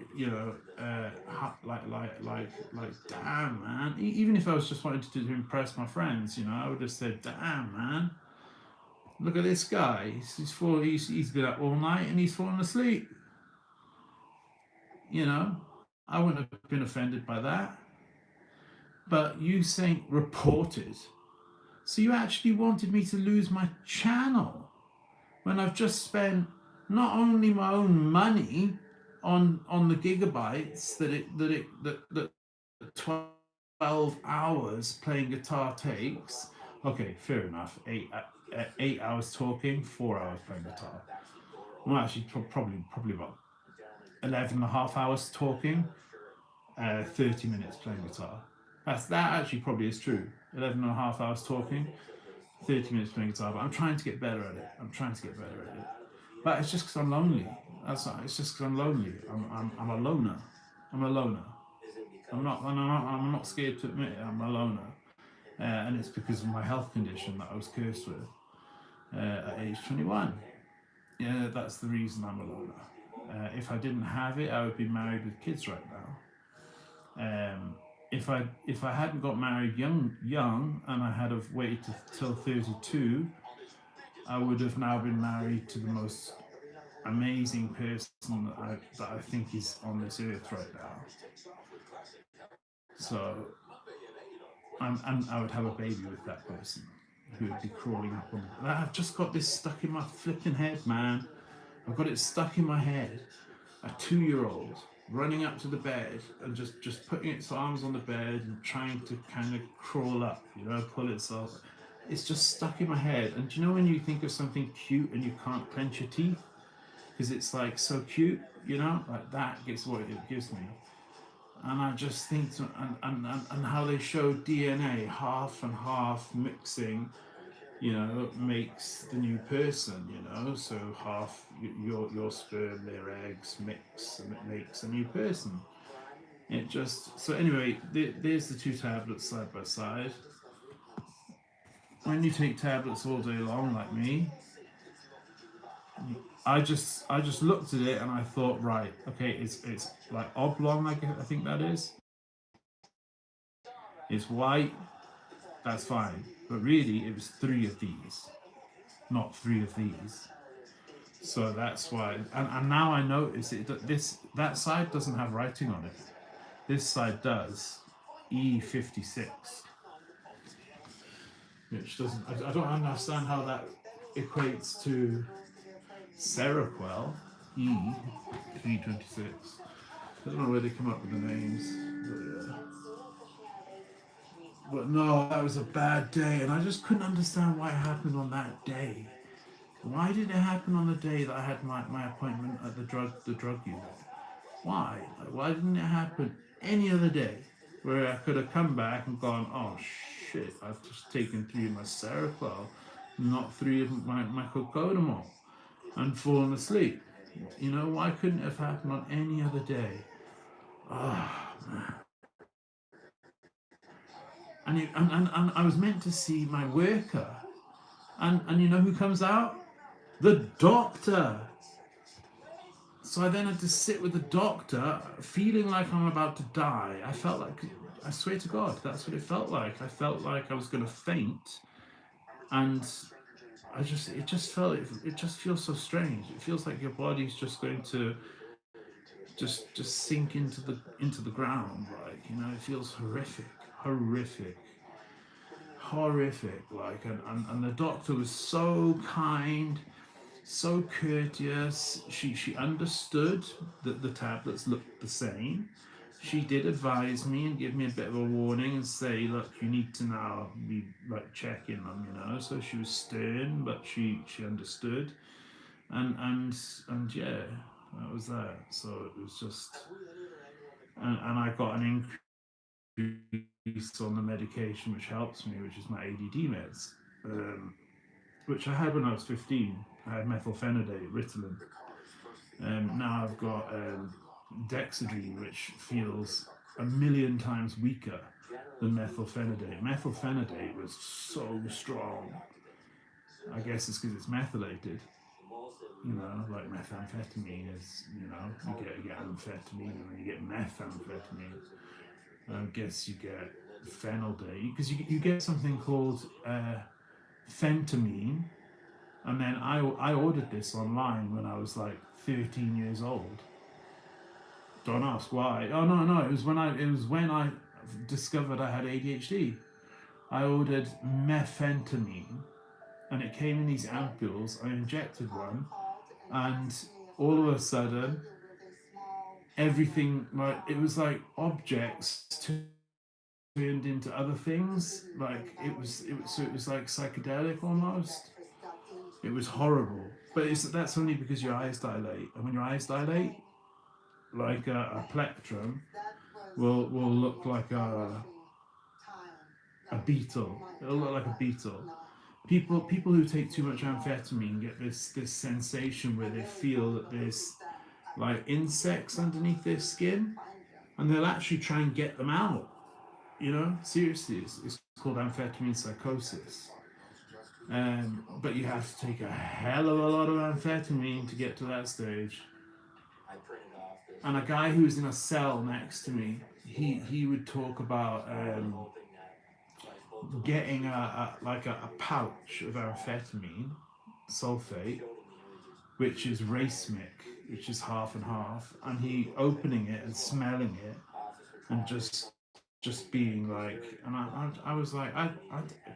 damn, man. Even if I was just wanting to impress my friends, I would have said, damn, man. Look at this guy. He's been up all night and he's fallen asleep. I wouldn't have been offended by that. But you saying reported. So you actually wanted me to lose my channel when I've just spent not only my own money on the gigabytes that 12 hours playing guitar takes. Okay, fair enough. 8 hours talking, 4 hours playing guitar. Well, actually, probably about 11 and a half hours talking, 30 minutes playing guitar. That actually probably is true. 11 and a half hours talking, 30 minutes playing guitar. But I'm trying to get better at it. But it's just because I'm lonely. It's just because I'm lonely. I'm a loner. I'm not scared to admit it. I'm a loner. And it's because of my health condition that I was cursed with at age 21. Yeah, that's the reason I'm a loner. If I didn't have it, I would be married with kids right now. if I hadn't got married young and I had have waited till 32, I would have now been married to the most amazing person that I think is on this earth right now. So and I would have a baby with that person who would be crawling up on me. I've just got this stuck in my flipping head, man. I've got it stuck in my head. A 2-year-old running up to the bed and just putting its arms on the bed and trying to kind of crawl up, pull itself. It's just stuck in my head. And do you know when you think of something cute and you can't clench your teeth because it's like so cute, like that gets what it gives me. And I just think, and how they show DNA half and half mixing, makes the new person, so half your sperm, their eggs mix, and it makes a new person. It just, so anyway, there's the 2 tablets side by side. When you take tablets all day long, like me, I just looked at it and I thought, right, okay, it's like oblong, I think that is. It's white, that's fine. But really, it was 3 of these, not 3 of these. So that's why, and now I notice it that side doesn't have writing on it. This side does, E56, which doesn't. I don't understand how that equates to Seroquel, E326. I don't know where they come up with the names, but no, that was a bad day, and I just couldn't understand why it happened on that day. Why did it happen on the day that I had my appointment at the drug unit? Why? Like, why didn't it happen any other day where I could have come back and gone, oh shit, I've just taken 3 of my Seroquel, not 3 of my cocodamol, and fallen asleep? Why couldn't it have happened on any other day? Ah, man. And I was meant to see my worker, and you know who comes out? The doctor. So I then had to sit with the doctor, feeling like I'm about to die. I felt like, I swear to God, that's what it felt like. I felt like I was going to faint, and it just feels so strange. It feels like your body's just going to just sink into the ground, like, it feels horrific, like, and the doctor was so kind, so courteous. She understood that the tablets looked the same. She did advise me and give me a bit of a warning and say, look, you need to now be like checking them, so she was stern, but she understood, and yeah, that was that. So it was just, and I got an increase on the medication which helps me, which is my ADD meds, which I had when I was 15. I had methylphenidate, Ritalin. Now I've got Dexedrine, which feels a million times weaker than methylphenidate. Methylphenidate was so strong. I guess it's because it's methylated. Like methamphetamine is, you get amphetamine and then you get methamphetamine. I guess you get phenylate, because you get something called phentamine. And then I ordered this online when I was like 13 years old. Don't ask why. Oh no, it was when I discovered I had ADHD. I ordered methamphetamine, and it came in these ampules. I injected one, and all of a sudden, everything, like, it was like objects turned into other things. Like it was like psychedelic almost. It was horrible, but that's only because your eyes dilate, and when your eyes dilate, like a plectrum will look like a beetle. It'll look like a beetle. People who take too much amphetamine get this sensation where they feel that there's like insects underneath their skin, and they'll actually try and get them out. Seriously, it's called amphetamine psychosis. But you have to take a hell of a lot of amphetamine to get to that stage. and a guy who was in a cell next to me, he would talk about getting a pouch of amphetamine sulfate, which is racemic, which is half and half, and he opening it and smelling it and just being like, and I was like,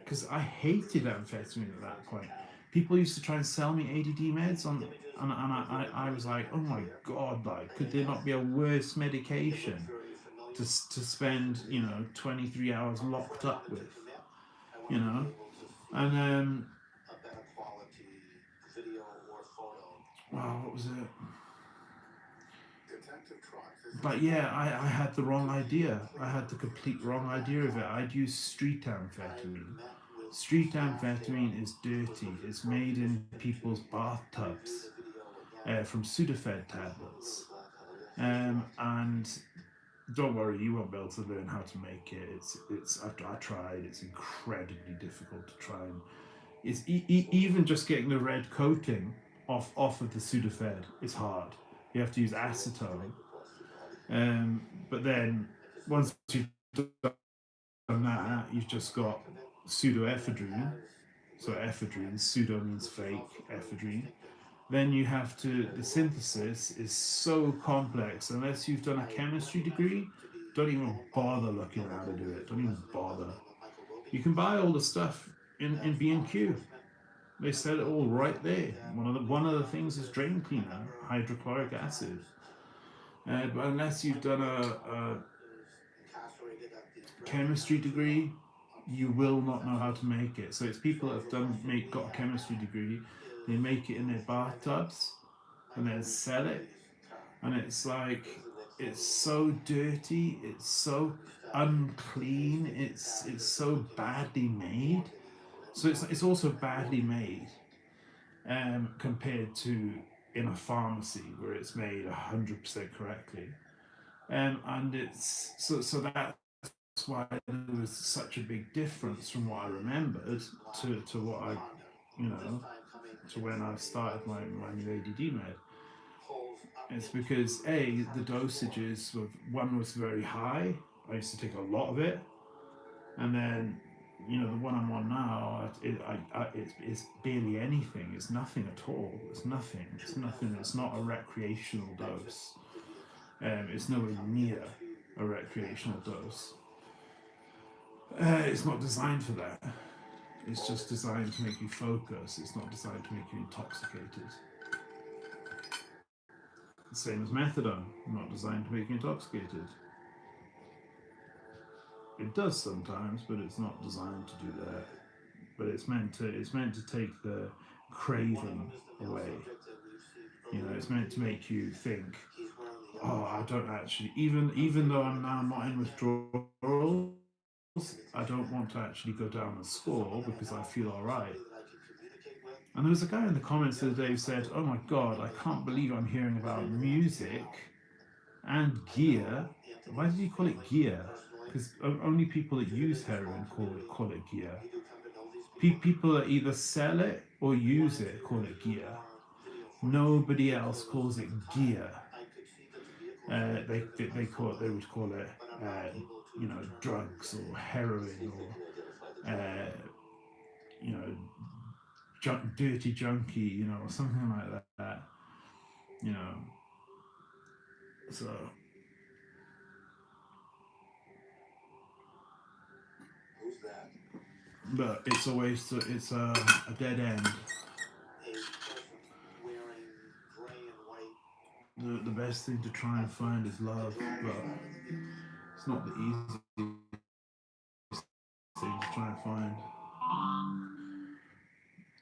because I hated amphetamine at that point. People used to try and sell me ADD meds on, and I was like, oh my god, like, could there not be a worse medication to spend 23 hours locked up with, you know? And a better quality video or photo. wow, what was it? Detective trucks. But yeah, I had the wrong idea. I had the complete wrong idea of it. I'd used street amphetamine. Street amphetamine is dirty. It's made in people's bathtubs from Sudafed tablets. And don't worry, you won't be able to learn how to make it. I tried. It's incredibly difficult to try, and it's even just getting the red coating off of the Sudafed is hard. You have to use acetone. But then once you've done that, you've just got pseudoephedrine. So ephedrine, pseudo means fake, ephedrine. Then you have to, the synthesis is so complex, unless you've done a chemistry degree, don't even bother looking at how to do it. Don't even bother. You can buy all the stuff in B&Q. They sell it all right there. One of the things is drain cleaner, hydrochloric acid. But unless you've done a chemistry degree, you will not know how to make it. So it's people that have got a chemistry degree, they make it in their bathtubs and then sell it. And it's like, it's so dirty, it's so unclean, it's so badly made. So it's also badly made compared to in a pharmacy where it's made 100% correctly. And it's so that's why there was such a big difference from what I remembered to what I, to when I started my new ADD med. It's because the dosages one was very high. I used to take a lot of it, and then the one I'm on now, it's barely anything. It's nothing at all. It's nothing. It's not a recreational dose. It's nowhere near a recreational dose. It's not designed for that. It's just designed to make you focus. It's not designed to make you intoxicated. Same as methadone, not designed to make you intoxicated. It does sometimes, but it's not designed to do that. But it's meant to take the craving away. It's meant to make you think, oh, I don't actually, even though I'm now not in withdrawal, I don't want to actually go down the score because I feel all right. And there was a guy in the comments the other day who said, oh my god, I can't believe I'm hearing about music and gear. Why did you call it gear? Because only people that use heroin call it gear. People that either sell it or use it call it gear. Nobody else calls it gear. They would call it drugs or heroin or dirty junkie, or something like that. So Who's that? but it's always it's a dead end. A person wearing gray and white. The best thing to try and find is love, but it's not the easiest thing to try and find.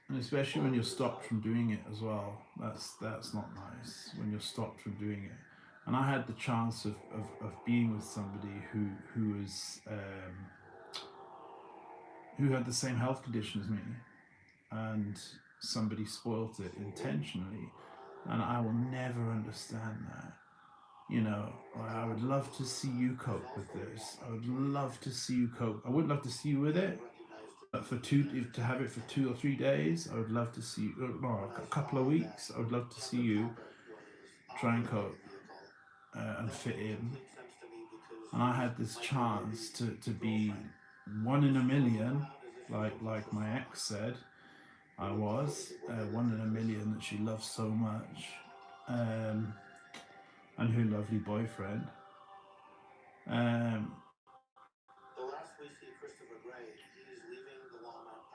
And especially when you're stopped from doing it as well. That's not nice, when you're stopped from doing it. And I had the chance of being with somebody who was who had the same health condition as me, and somebody spoilt it intentionally, and I will never understand that. I would love to see you cope with this. I would love to see you cope. I wouldn't love to see you with it, but to have it for 2 or 3 days, I would love to see you, or a couple of weeks, I would love to see you try and cope. and fit in. And I had this chance to be one in a million, like my ex said I was, one in a million that she loves so much, and her lovely boyfriend. Um,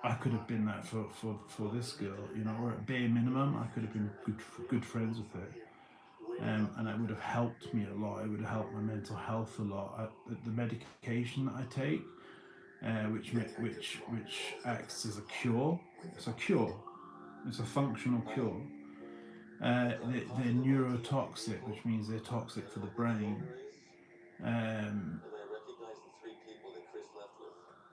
I could have been that for this girl, you know, or at bare minimum, I could have been good friends with her. And it would have helped me a lot. It would have helped my mental health a lot. The medication that I take, which acts as a cure. It's a cure. It's a functional cure. They're neurotoxic, which means they're toxic for the brain. Um,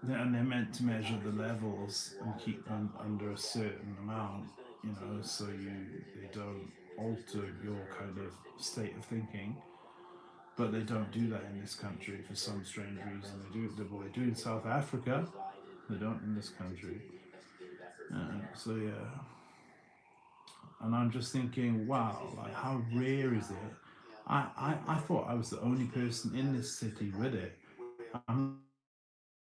and they're meant to measure the levels and keep them under a certain amount, you know, so they don't alter your kind of state of thinking. But they don't do that in this country for some strange reason. They do in South Africa. They don't in this country. So yeah, and I'm just thinking, wow, like how rare is it? I thought I was the only person in this city with it. I'm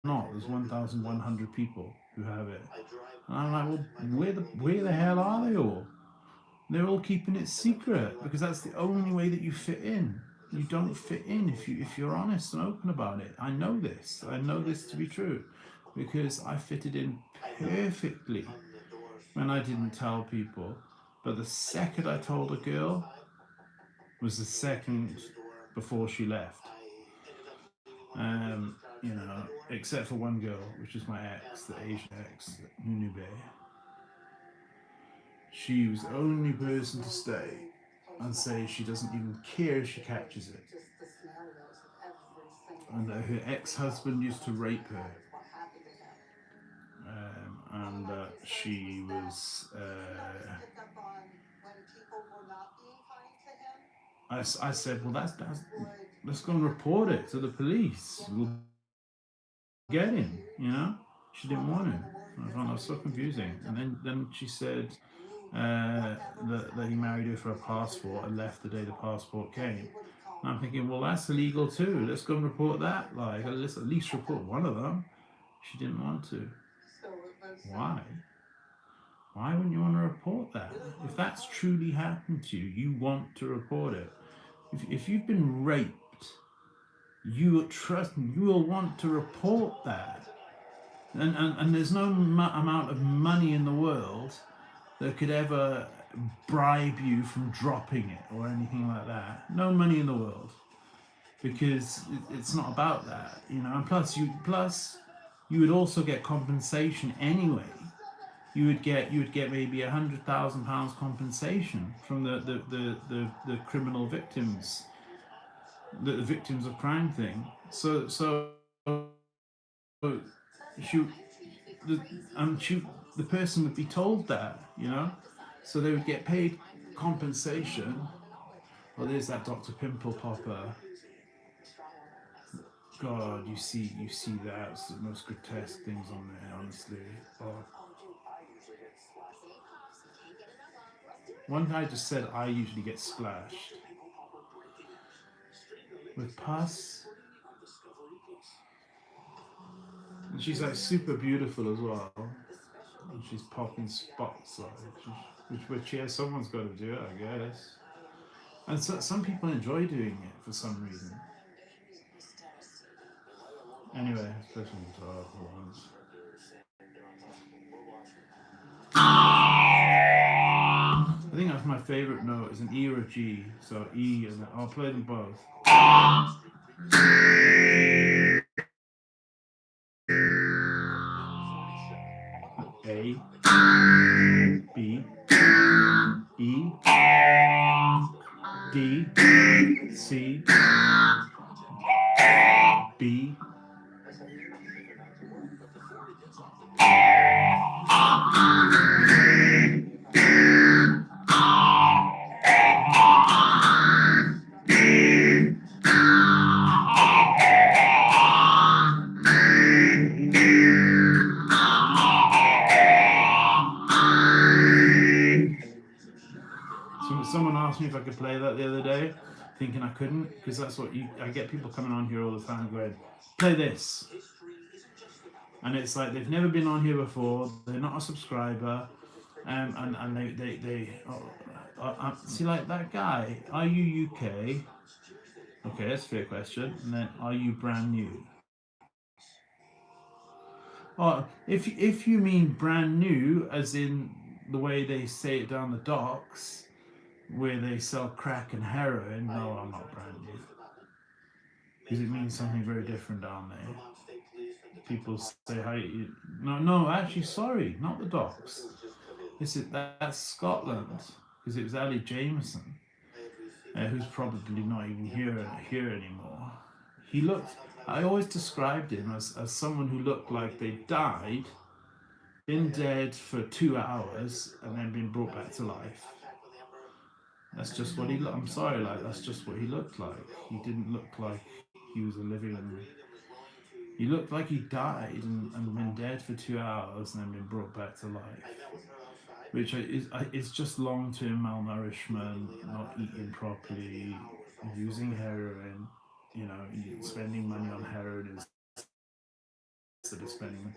not. There's 1,100 people who have it, and I'm like, well, where the hell are they all? They're all keeping it secret because that's the only way that you fit in. You don't fit in if you're honest and open about it. I know this. I know this to be true because I fitted in perfectly when I didn't tell people. But the second I told a girl was the second before she left. You know, except for one girl, which is my ex, the Asian ex, Nunube. She was the only person to stay and say she doesn't even care if she catches it. And that her ex-husband used to rape her. And she was... I said, well, let's go and report it to the police. We'll get him, you know? She didn't want him. I found that so confusing. And then she said that he married her for a passport and left the day the passport came. And I'm thinking, well, that's illegal too. Let's go and report that. Like, let's at least report one of them. She didn't want to. Why? Why wouldn't you want to report that? If that's truly happened to you, you want to report it. If you've been raped, you will want to report that. And there's no amount of money in the world that could ever bribe you from dropping it or anything like that. No money in the world, because it's not about that, you know. And plus you would also get compensation anyway. You would get maybe £100,000 compensation from the criminal victims, the victims of crime thing. So the person would be told that, you know, so they would get paid compensation. Well, there's that Dr. Pimple Popper. God, you see that. It's the most grotesque things on there, honestly. Oh. One guy just said I usually get splashed with pus. And she's like super beautiful as well. And she's popping spots, like, which yeah, someone's got to do it, I guess. And so, some people enjoy doing it for some reason. Anyway, especially the top ones. I think that's my favorite note. Is an E or a G. So E, and I'll play them both. A, B, E, D, C, B, someone asked me if I could play that the other day. thinking I couldn't, because that's what I get people coming on here all the time going, play this. And it's like they've never been on here before, they're not a subscriber, and see, like that guy, are you UK? Okay, that's a fair question. And then, are you brand new? Oh, if you mean brand new, as in the way they say it down the docks, where they sell crack and heroin, no, I'm not brand new. Because it means something very different down there. People say, "How you?" No, actually, sorry, not the docks. That's Scotland, because it was Ali Jameson, who's probably not even here anymore. He looked. I always described him as someone who looked like they died, been dead for 2 hours, and then been brought back to life. That's just what he looked. I'm sorry, like that's just what he looked like. He didn't look like he was a living. He looked like he died and been dead for 2 hours and then been brought back to life. Which is just long-term malnourishment, not eating properly, using heroin, spending money on heroin instead of spending.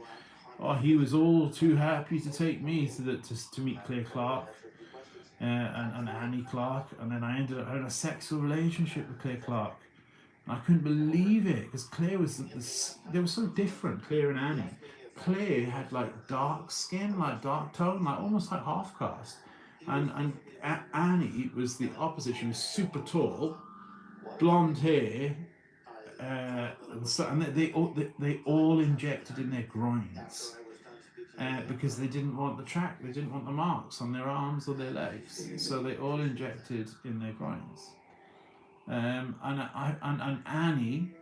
Oh, he was all too happy to take me to meet Claire Clark and Annie Clark, and then I ended up having a sexual relationship with Claire Clark. And I couldn't believe it because Claire they were so different, Claire and Annie. Claire had like dark skin, like dark tone, like almost like half caste, and Annie was the opposite. She was super tall, blonde hair, and they all injected in their groins. Because they didn't want they didn't want the marks on their arms or their legs, so they all injected in their groins. And Annie,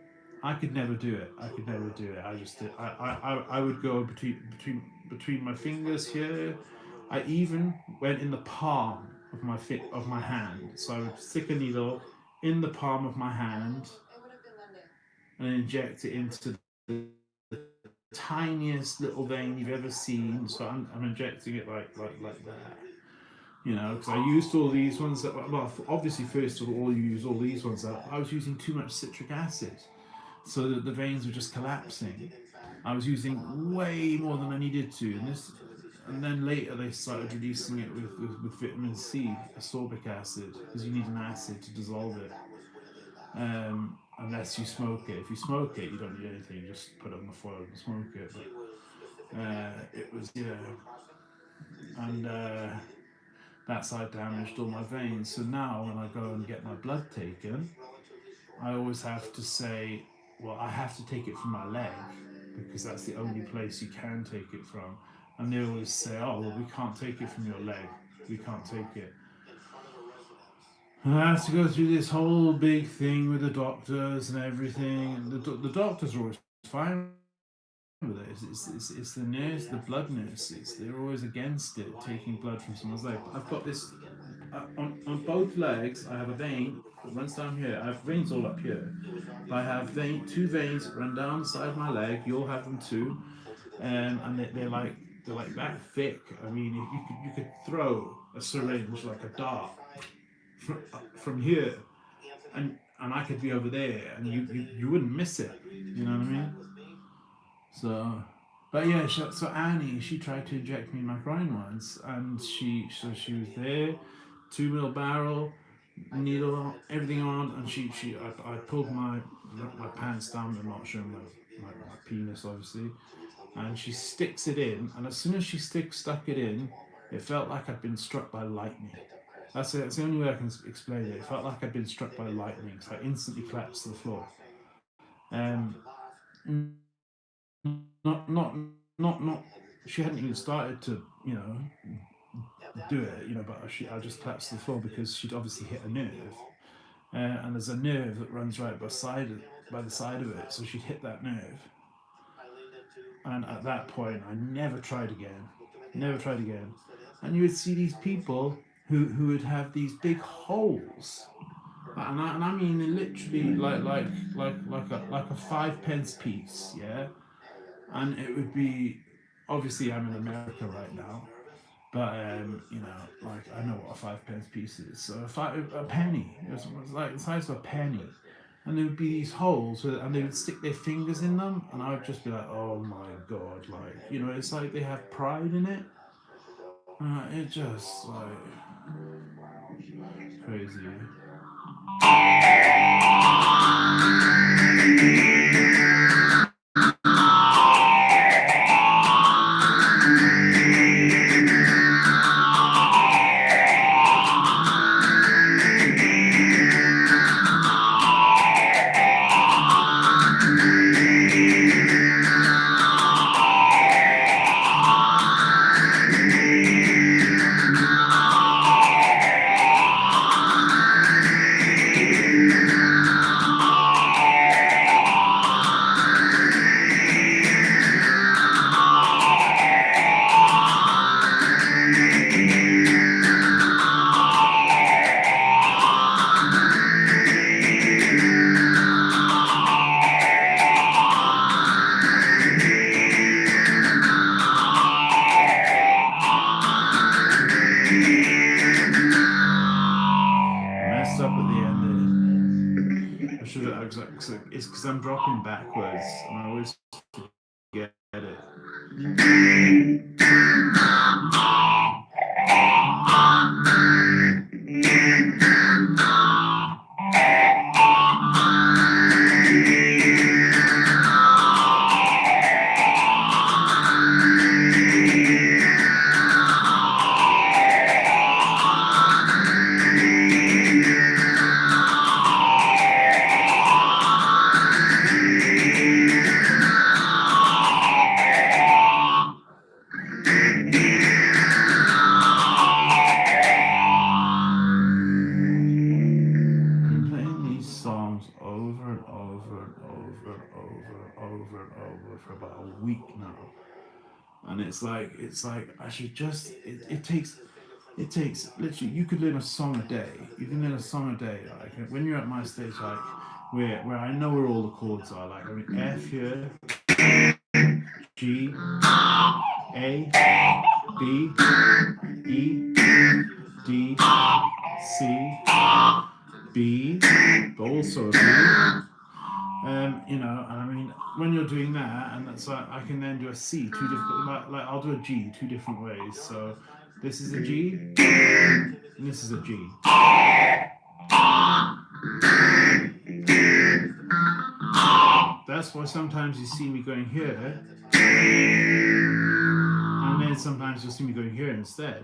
I could never do it. I just did. I would go between my fingers here. I even went in the palm of my hand. So I would stick a needle in the palm of my hand and inject it into the tiniest little vein you've ever seen. So I'm injecting it like that. Because I used all these ones that, well, obviously first of all you use all these ones that I was using too much citric acid, so that the veins were just collapsing. I was using way more than I needed to, and then later they started releasing it with vitamin C, ascorbic acid, because you need an acid to dissolve it. Unless you smoke it. If you smoke it, you don't need anything. You just put it on the foil and smoke it. But it was and that's how I damaged all my veins. So now when I go and get my blood taken, I always have to say, well, I have to take it from my leg because that's the only place you can take it from. And they always say, oh, well, we can't take it from your leg. We can't take it. And I have to go through this whole big thing with the doctors and everything. And the doctors are always fine with it. It's the nurse, the blood nurses. They're always against it, taking blood from someone's leg. I've got this on both legs. I have a vein that runs down here. I have veins all up here. I have two veins that run down the side of my leg. You'll have them too, and they're like that thick. I mean, you could throw a syringe like a dart from here, and I could be over there, and you wouldn't miss it. You know what I mean? So, but yeah, so Annie, she tried to inject me in my groin once, and she was there, 2 ml barrel, needle, everything on, and I pulled my pants down. I'm not showing my penis, obviously, and she sticks it in, and as soon as she stuck it in, it felt like I'd been struck by lightning. That's it. That's the only way I can explain it. It felt like I'd been struck by lightning, so I instantly collapsed to the floor. Not. She hadn't even started to, do it, but I just collapsed to the floor because she'd obviously hit a nerve, and there's a nerve that runs right by the side of it, so she'd hit that nerve. And at that point, I never tried again. And you would see these people who would have these big holes, and I mean literally like a 5 pence piece, yeah. And it would be, obviously I'm in America right now, But you know, like I know what a 5 pence piece is. So a penny, it was like the size of a penny, and there would be these holes, and they would stick their fingers in them, and I would just be like, oh my god, like you know, it's like they have pride in it. It just like crazy. Messed up at the end there. I should have. It's because I'm dropping backwards, and I always forget it. Over and over and over and over and over for about a week now, and it's like I should just it takes literally, you could learn a song a day. You can learn a song a day, like when you're at my stage, like where I know where all the chords are, like I mean F here, G, A, B, E, D, C, B, but also a B. You know, and I mean, when you're doing that, and that's like, I can then do a C, two different, like I'll do a G two different ways. So this is a G, and this is a G. That's why sometimes you see me going here, and then sometimes you'll see me going here instead.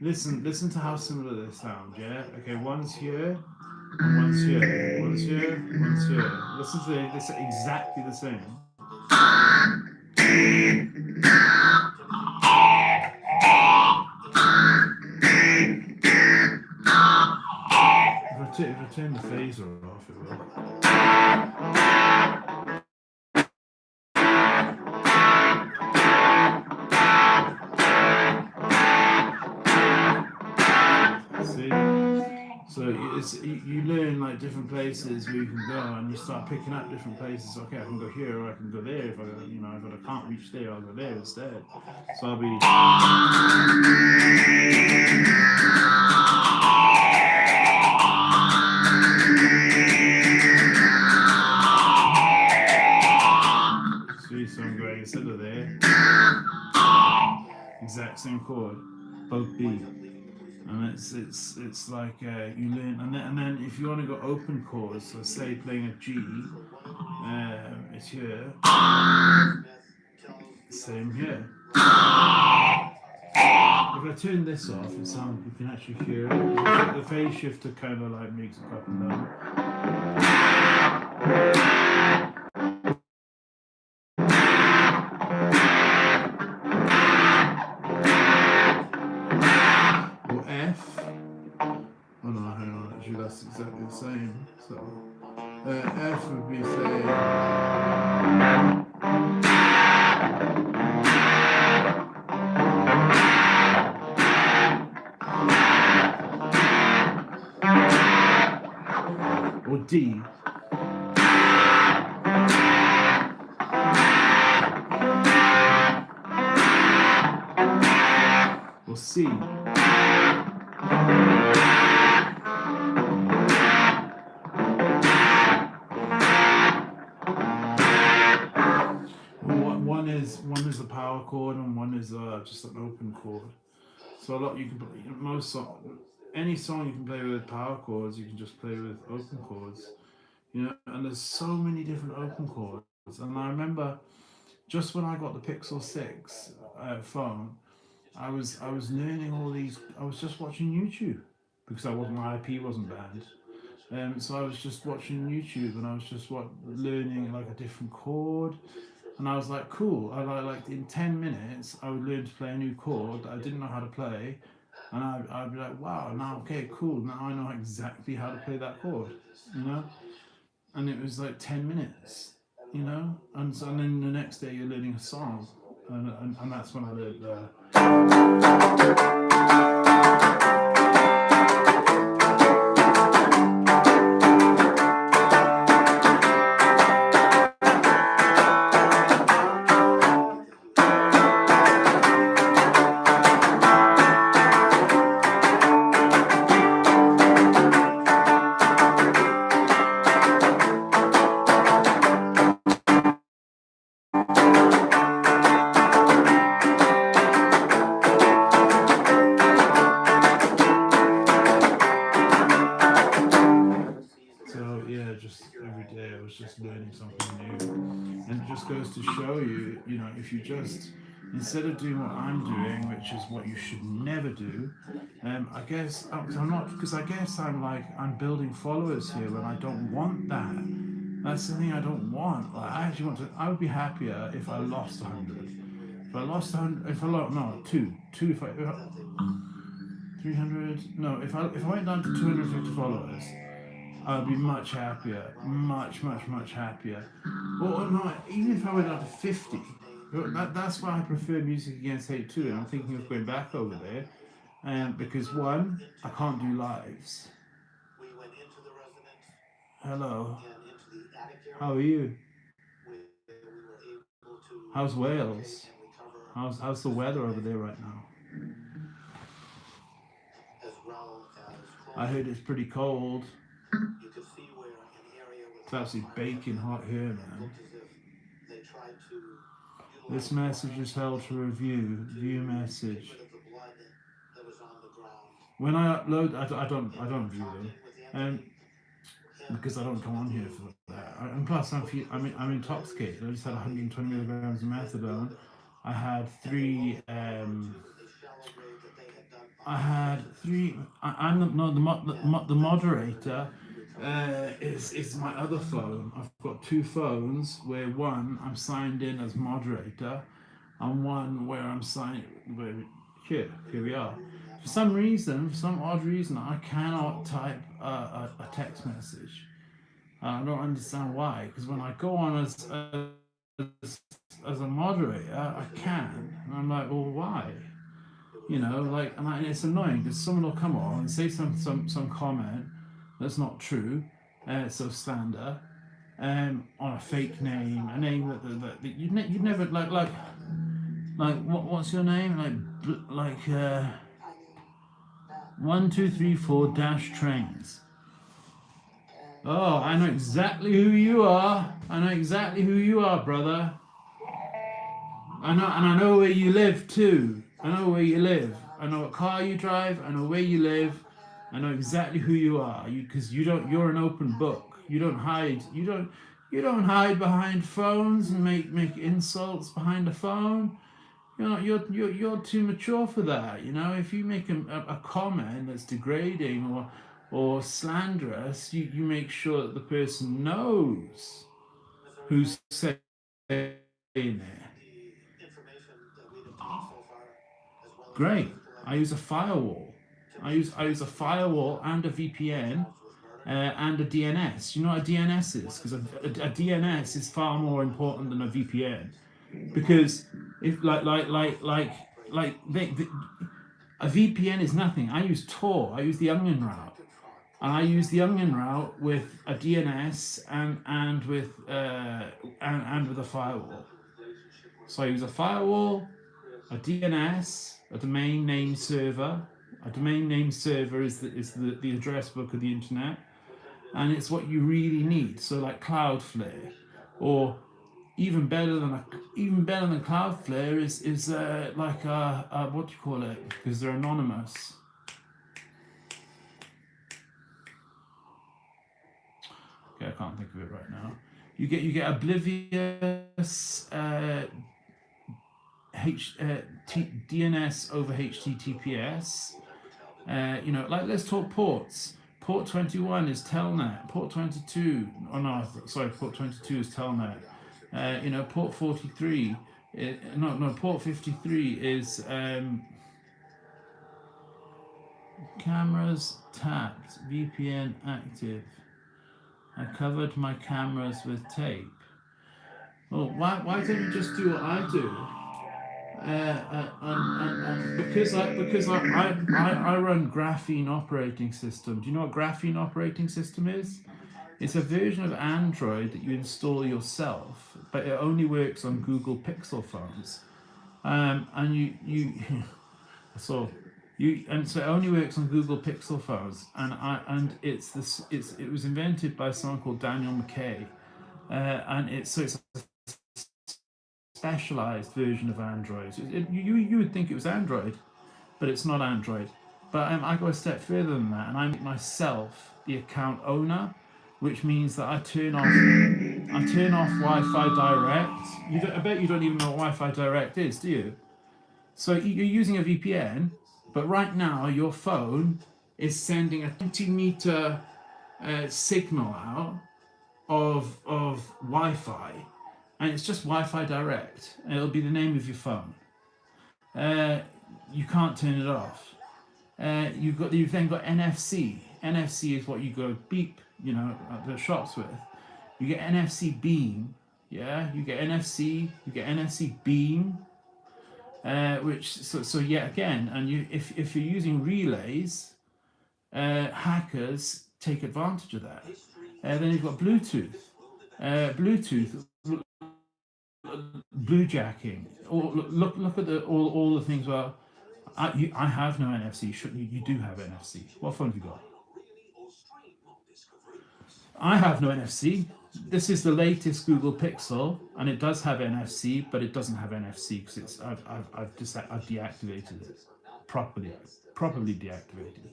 Listen to how similar they sound, yeah? Okay, one's here, and one's here, one's here, one's here. Listen to this, they're exactly the same. If I turn the phaser off, it will. So you learn like different places where you can go, and you start picking up different places. Okay, I can go here, or I can go there. If I can't reach there, I'll go there instead. So I'll be. See, so I'm going instead of there. Exact same chord, both B. And it's like you learn, and then if you want to go open chords, so say playing a G, it's here, same here. If I turn this off, it sounds, you can actually hear it. The phase shifter kind of like makes it up and down. That's exactly the same. So F would be say or D. C. One is a power chord and one is just an open chord. So a lot you can play, any song you can play with power chords, you can just play with open chords. And there's so many different open chords. And I remember just when I got the Pixel 6 phone, I was learning all these. I was just watching YouTube because my IP wasn't banned. So I was just watching YouTube and I was just learning like a different chord. And I was like, cool. I like in 10 minutes, I would learn to play a new chord that I didn't know how to play. And I'd be like, wow, now, okay, cool. Now I know exactly how to play that chord, And it was like 10 minutes, And then the next day you're learning a song. And that's when I learned just every day I was just learning something new. And it just goes to show you, if you just, instead of doing what I'm doing, which is what you should never do, I guess I'm building followers here when I don't want that. That's the thing I don't want. Like, I would be happier if I lost 100. If I lost 100, if I lost, no, two, if I 300, no, if I went down to 250 followers, I'd be much happier, much happier. Or no, even if I went down to 50, that's why I prefer Music Against Hate too, and I'm thinking of going back over there, because one, I can't do lives. Hello, how are you? How's Wales? How's the weather over there right now? I heard it's pretty cold. It's absolutely baking hot here, man. This message is held to review. View message. When I upload, I don't view them, because I don't come on here for that. And plus, I'm intoxicated. I just had 120 milligrams of methadone. I had three. I'm the moderator. Is my other phone. I've got two phones where one I'm signed in as moderator, and one where I'm signed. Here we are. For some odd reason, I cannot type a text message. I don't understand why. Because when I go on as a moderator, I can, and I'm like, well, why? And it's annoying because someone will come on and say some comment that's not true, so slander, on a fake name, a name that you'd never like what's your name? Like 1 2 3 4 dash trains. Oh, I know exactly who you are. I know exactly who you are, brother. I know where you live too. I know where you live. I know what car you drive. I know where you live. I know exactly who you are. You're an open book. You don't hide. You don't hide behind phones and make insults behind a phone. You're too mature for that. If you make a comment that's degrading or slanderous, you make sure that the person knows who's saying it. Great. I use a firewall. I use a firewall and a VPN, and a DNS. You know what a DNS is? Because a DNS is far more important than a VPN. Because if a VPN is nothing. I use Tor. I use the Onion route, and I use the Onion route with a DNS and with a firewall. So I use a firewall, a DNS, a domain name server. A domain name server is the address book of the internet, and it's what you really need. So like Cloudflare, or even better than Cloudflare is like a what do you call it? Because they're anonymous. Okay, I can't think of it right now. You get Oblivious DNS over HTTPS. You know, like let's talk ports. Port 21 is Telnet. Port 22, oh no, sorry, port 22 is Telnet. You know, port 43, port 53 is cameras tapped, VPN active. I covered my cameras with tape. Well, why don't you just do what I do? Because I run Graphene operating system. Do you know what Graphene operating system is? It's a version of Android that you install yourself, but it only works on Google Pixel phones. And so it only works on Google Pixel phones. And it was invented by someone called Daniel McKay, and it's a specialized version of Android. You would think it was Android, but it's not Android. But I go a step further than that, and I make myself the account owner, which means that I turn off Wi-Fi Direct. I bet you don't even know what Wi-Fi Direct is, do you? So you're using a VPN, but right now your phone is sending a 20-meter signal out of Wi-Fi, and it's just Wi-Fi Direct. It'll be the name of your phone. You can't turn it off. You've then got NFC. NFC is what you go beep, you know, at the shops with. You get NFC beam, yeah. You get NFC. You get NFC beam, so yet again, and if you're using relays, hackers take advantage of that. Then you've got Bluetooth. Bluetooth, bluejacking. Look at all the things. Well, I have no NFC. You do have NFC. What phone have you got? I have no NFC. This is the latest Google Pixel, and it does have NFC, but it doesn't have NFC because I've deactivated it properly deactivated.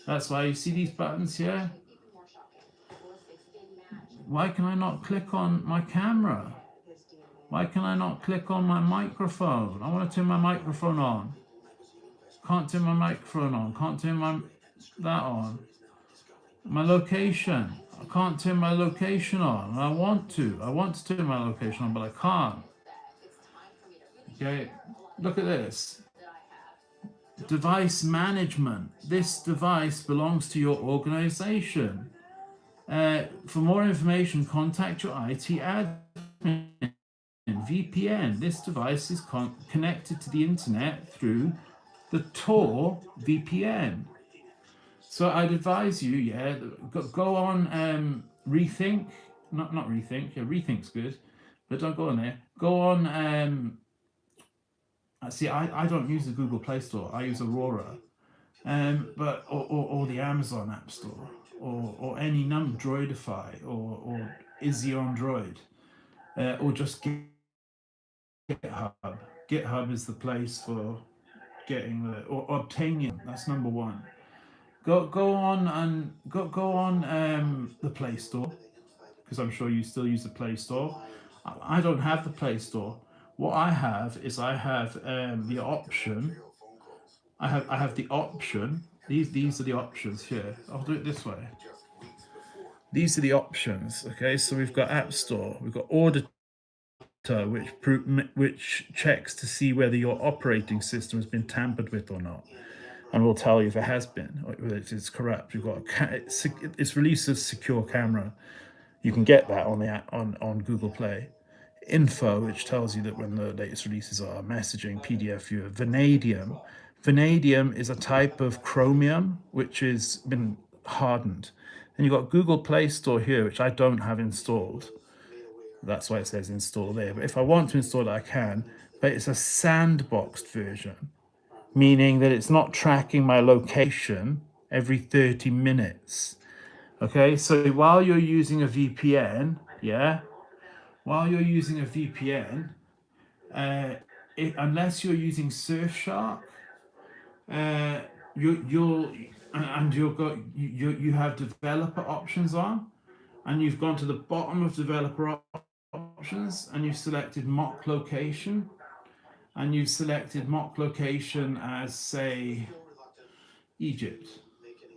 That's why you see these buttons here. Why can I not click on my camera? Why can I not click on my microphone? I want to turn my microphone on. Can't turn my microphone on. Can't turn that on. My location. I can't turn my location on. I want to turn my location on, but I can't. Okay, look at this. Device management. This device belongs to your organization. For more information, contact your IT admin. VPN. This device is connected to the internet through the Tor VPN. So I'd advise you, go on Rethink, not Rethink. Yeah, Rethink's good, but don't go on there. Go on. See, I don't use the Google Play Store. I use Aurora, but or the Amazon App Store, or any Droidify, or Izzy on Droid, or just GitHub. GitHub is the place for getting or Obtainium. That's number one. Go on the Play Store, because I'm sure you still use the Play Store. I don't have the Play Store. What I have is the option. I have the option. These are the options here. I'll do it this way. These are the options. Okay, so we've got App Store. We've got Auditor, which checks to see whether your operating system has been tampered with or not, and will tell you if it has been, or whether it's corrupt. We've got it's releases secure camera. You can get that on Google Play. Info, which tells you that when the latest releases are. Messaging, PDF viewer. Vanadium. Vanadium is a type of chromium which has been hardened. And you've got Google Play Store here, which I don't have installed. That's why it says install there. But if I want to install it, I can. But it's a sandboxed version. meaning that it's not tracking my location every 30 minutes. Okay, so while you're using a VPN, while you're using a VPN, unless you're using Surfshark, you have developer options on, and you've gone to the bottom of developer options, and you've selected mock location, and you've selected mock location as, say, Egypt.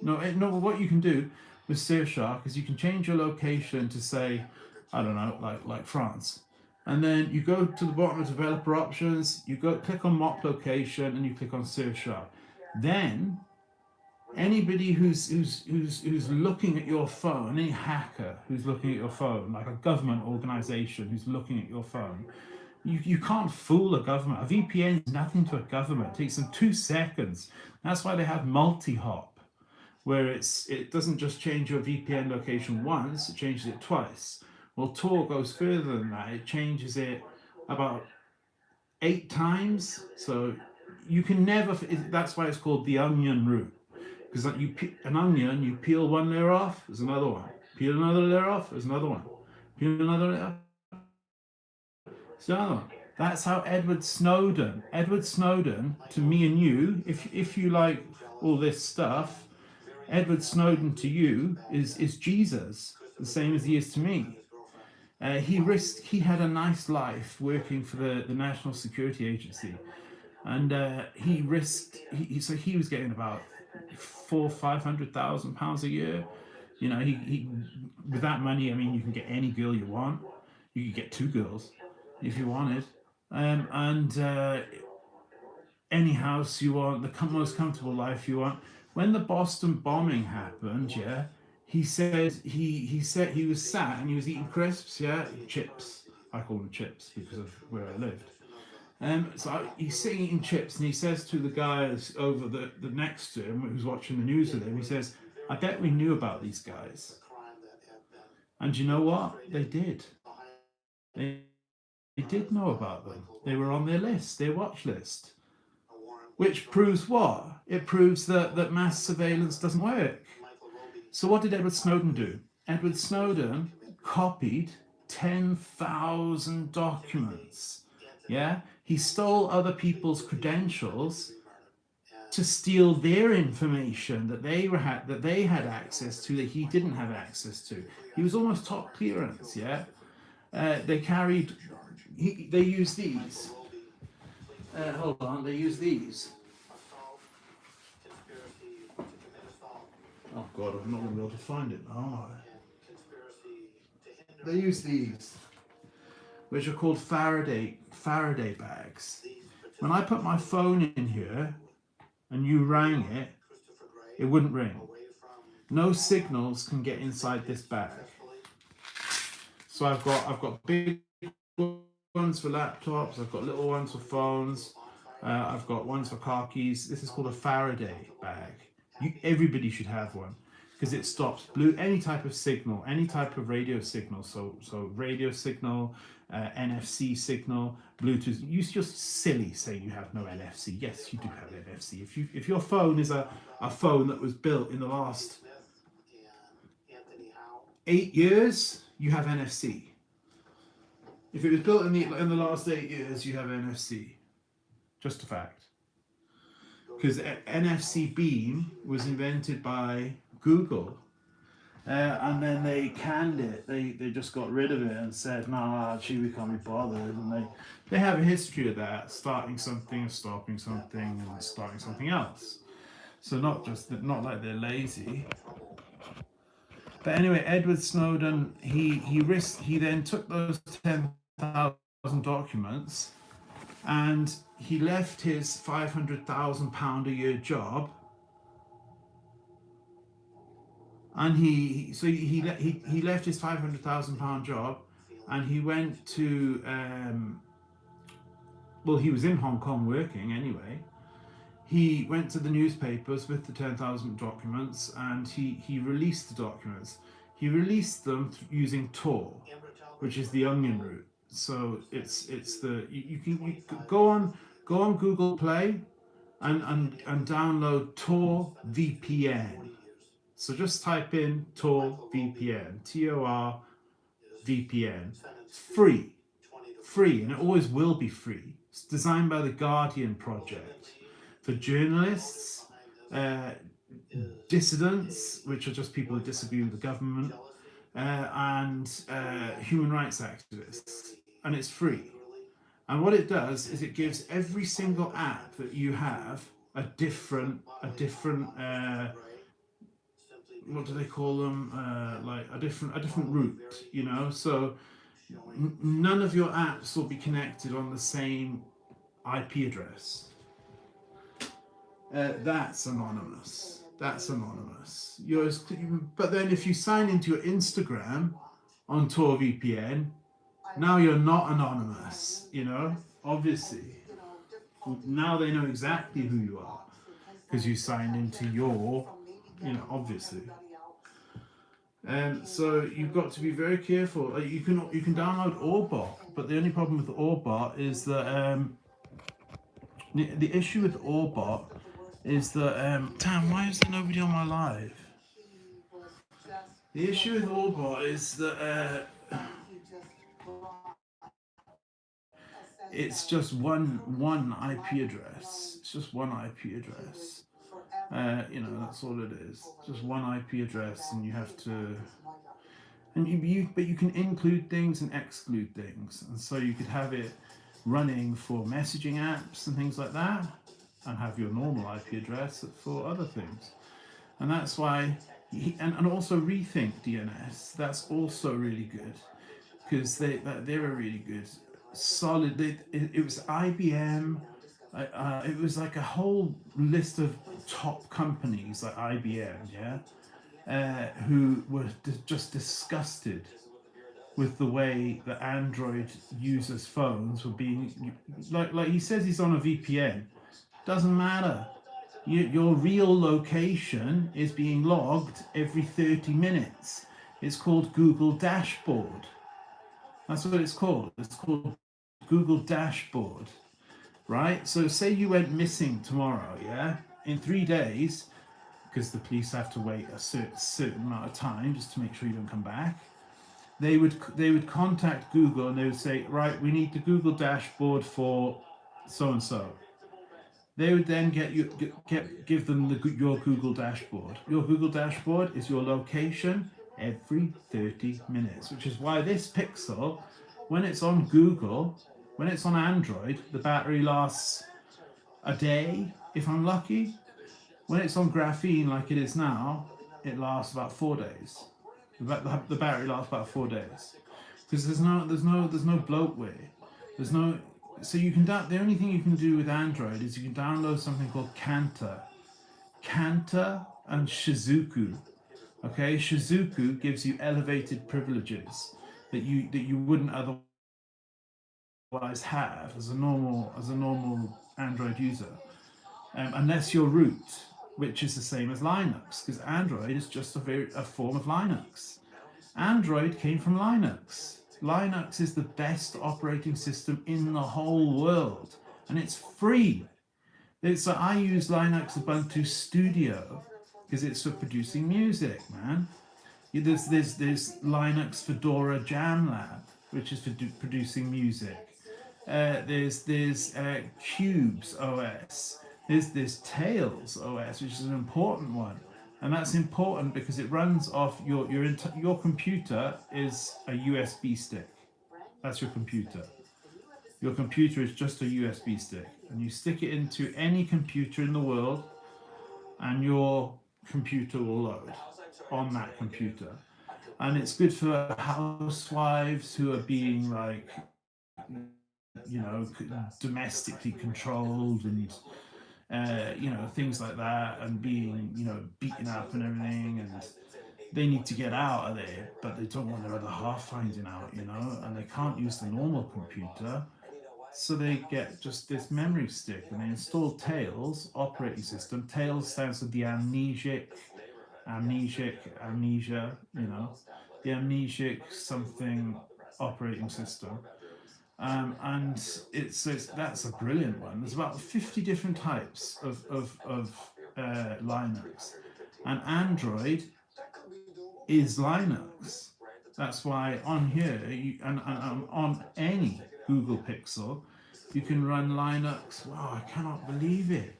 No, what you can do with Surfshark is you can change your location to, say, I don't know, like France. And then you go to the bottom of developer options, you go click on mock location, and you click on Surfshark. Then anybody who's looking at your phone, any hacker who's looking at your phone, like a government organization who's looking at your phone, you can't fool a government. A VPN is nothing to a government. It takes them 2 seconds. That's why they have multi-hop, where it doesn't just change your VPN location once, it changes it twice. Well, Tor goes further than that. It changes it about 8 times. So you can never, that's why it's called the onion route. Because like an onion, you peel one layer off, there's another one. Peel another layer off, there's another one. Peel another layer off, there's another one. That's how Edward Snowden, to me and you, if you like all this stuff, Edward Snowden to you is Jesus, the same as he is to me. He had a nice life working for the National Security Agency, and he was getting about £500,000 a year. You know, he with that money, I mean, you can get any girl you want. You could get 2 girls if you wanted, and any house you want, the most comfortable life you want. When the Boston bombing happened, he said he was sat and he was eating crisps, chips. I call them chips because of where I lived. So he's sitting eating chips, and he says to the guys over the next to him, who's watching the news with him, he says, "I bet we knew about these guys." And you know what? They did. They did know about them. They were on their list, their watch list. Which proves what? It proves that mass surveillance doesn't work. So what did Edward Snowden do? Edward Snowden copied 10,000 documents. He stole other people's credentials to steal their information that they had access to that he didn't have access to. He was almost top clearance. They use these. Hold on, they use these. Oh God, I'm not going to be able to find it now. They use these, which are called Faraday bags. When I put my phone in here and you rang it, it wouldn't ring. No signals can get inside this bag. So I've got big ones for laptops, I've got little ones for phones, I've got ones for car keys. This is called a Faraday bag. Everybody should have one, because it stops any type of signal, any type of radio signal. So radio signal, NFC signal, Bluetooth. You're just silly saying you have no NFC. Yes, you do have NFC. If your phone is a phone that was built in the last 8 years, you have NFC. If it was built in the last 8 years, you have NFC. Just a fact. Because NFC beam was invented by Google, and then they canned it. They just got rid of it and said, "Nah, actually, we can't be bothered." And they have a history of that, starting something, stopping something, and starting something else. So not like they're lazy. But anyway, Edward Snowden, he then took those 10,000 documents, and he left his £500,000 a year job, and he left his £500,000 job, and he went to he was in Hong Kong working anyway. He went to the newspapers with the 10,000 documents, and he released the documents. He released them using Tor, which is the onion route. So it's the you can go on Google Play and download Tor VPN. So just type in Tor VPN, Tor VPN. It's free, and it always will be free. It's designed by the Guardian Project for journalists, dissidents, which are just people who disagree with the government, and human rights activists, and it's free. And what it does is it gives every single app that you have a different what do they call them? Like a different route, you know. So none of your apps will be connected on the same IP address. That's anonymous. That's anonymous. But then if you sign into your Instagram on Tor VPN, now you're not anonymous, you know, obviously. Now they know exactly who you are because you signed into your, you know, obviously. And so you've got to be very careful. You can download Orbot, but the only problem with Orbot is that the issue with Orbot is that damn, why is there nobody on my live? The issue with Orbot is that it's just one IP address. It's just one IP address. You know, that's all it is. Just one IP address, and you have to. And but you can include things and exclude things, and so you could have it running for messaging apps and things like that, and have your normal IP address for other things. And that's why, and also Rethink DNS. That's also really good because they're a really good, solid. It was IBM. It was like a whole list of top companies like IBM, yeah, who were just disgusted with the way that Android users' phones were being, like he says he's on a VPN. Doesn't matter. Your real location is being logged every 30 minutes. It's called Google Dashboard. That's what it's called. It's called Google Dashboard, right? So say you went missing tomorrow, yeah? In 3 days, because the police have to wait a certain amount of time just to make sure you don't come back, they would contact Google and they would say, right, we need the Google Dashboard for so-and-so. They would then give them your Google Dashboard. Your Google Dashboard is your location every 30 minutes, which is why this Pixel, when it's on Google, when it's on Android, the battery lasts a day, if I'm lucky. When it's on Graphene, like it is now, it lasts about 4 days. The battery lasts about 4 days because there's no bloatware. There's no. So you can the only thing you can do with Android is you can download something called Kanta and Shizuku. Okay, Shizuku gives you elevated privileges that you wouldn't otherwise have as a normal Android user, unless you're root, which is the same as Linux, because Android is just a form of Linux. Android came from Linux. Linux is the best operating system in the whole world, and it's free. So I use Linux Ubuntu Studio because it's for producing music, man. There's Linux Fedora JamLab, which is for producing music. There's Cubes OS. There's Tails OS, which is an important one. And that's important because it runs off your computer is a USB stick. That's your computer. Your computer is just a USB stick, and you stick it into any computer in the world, and your computer will load on that computer. And it's good for housewives who are being like, you know, domestically controlled and you know, things like that, and being, you know, beaten up and everything, and they need to get out of there, but they don't want their other half finding out, you know, and they can't use the normal computer, so they get just this memory stick, and they install Tails operating system. Tails stands for the amnesia, you know, the amnesic something operating system. And that's a brilliant one. There's about 50 different types of Linux, and Android is Linux. That's why on here and on any Google Pixel you can run Linux. Wow, I cannot believe it.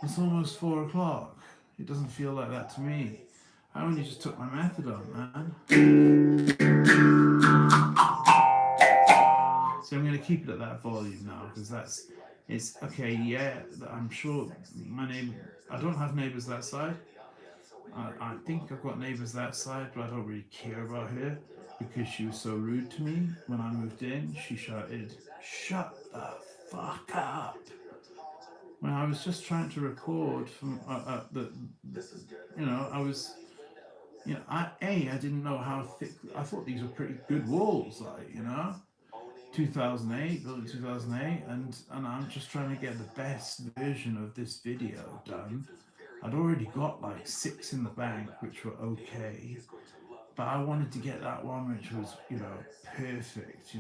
It's almost 4 o'clock. It doesn't feel like that to me. I only just took my methadone, man. So I'm going to keep it at that volume now, because it's okay. Yeah, I'm sure my neighbor. I don't have neighbors that side. I think I've got neighbors that side, but I don't really care about her because she was so rude to me when I moved in. She shouted, "Shut the fuck up!" When I was just trying to record from I was, I didn't know how thick. I thought these were pretty good walls, like 2008, built in 2008, and I'm just trying to get the best version of this video done. I'd already got like 6 in the bank, which were okay, but I wanted to get that one which was, perfect,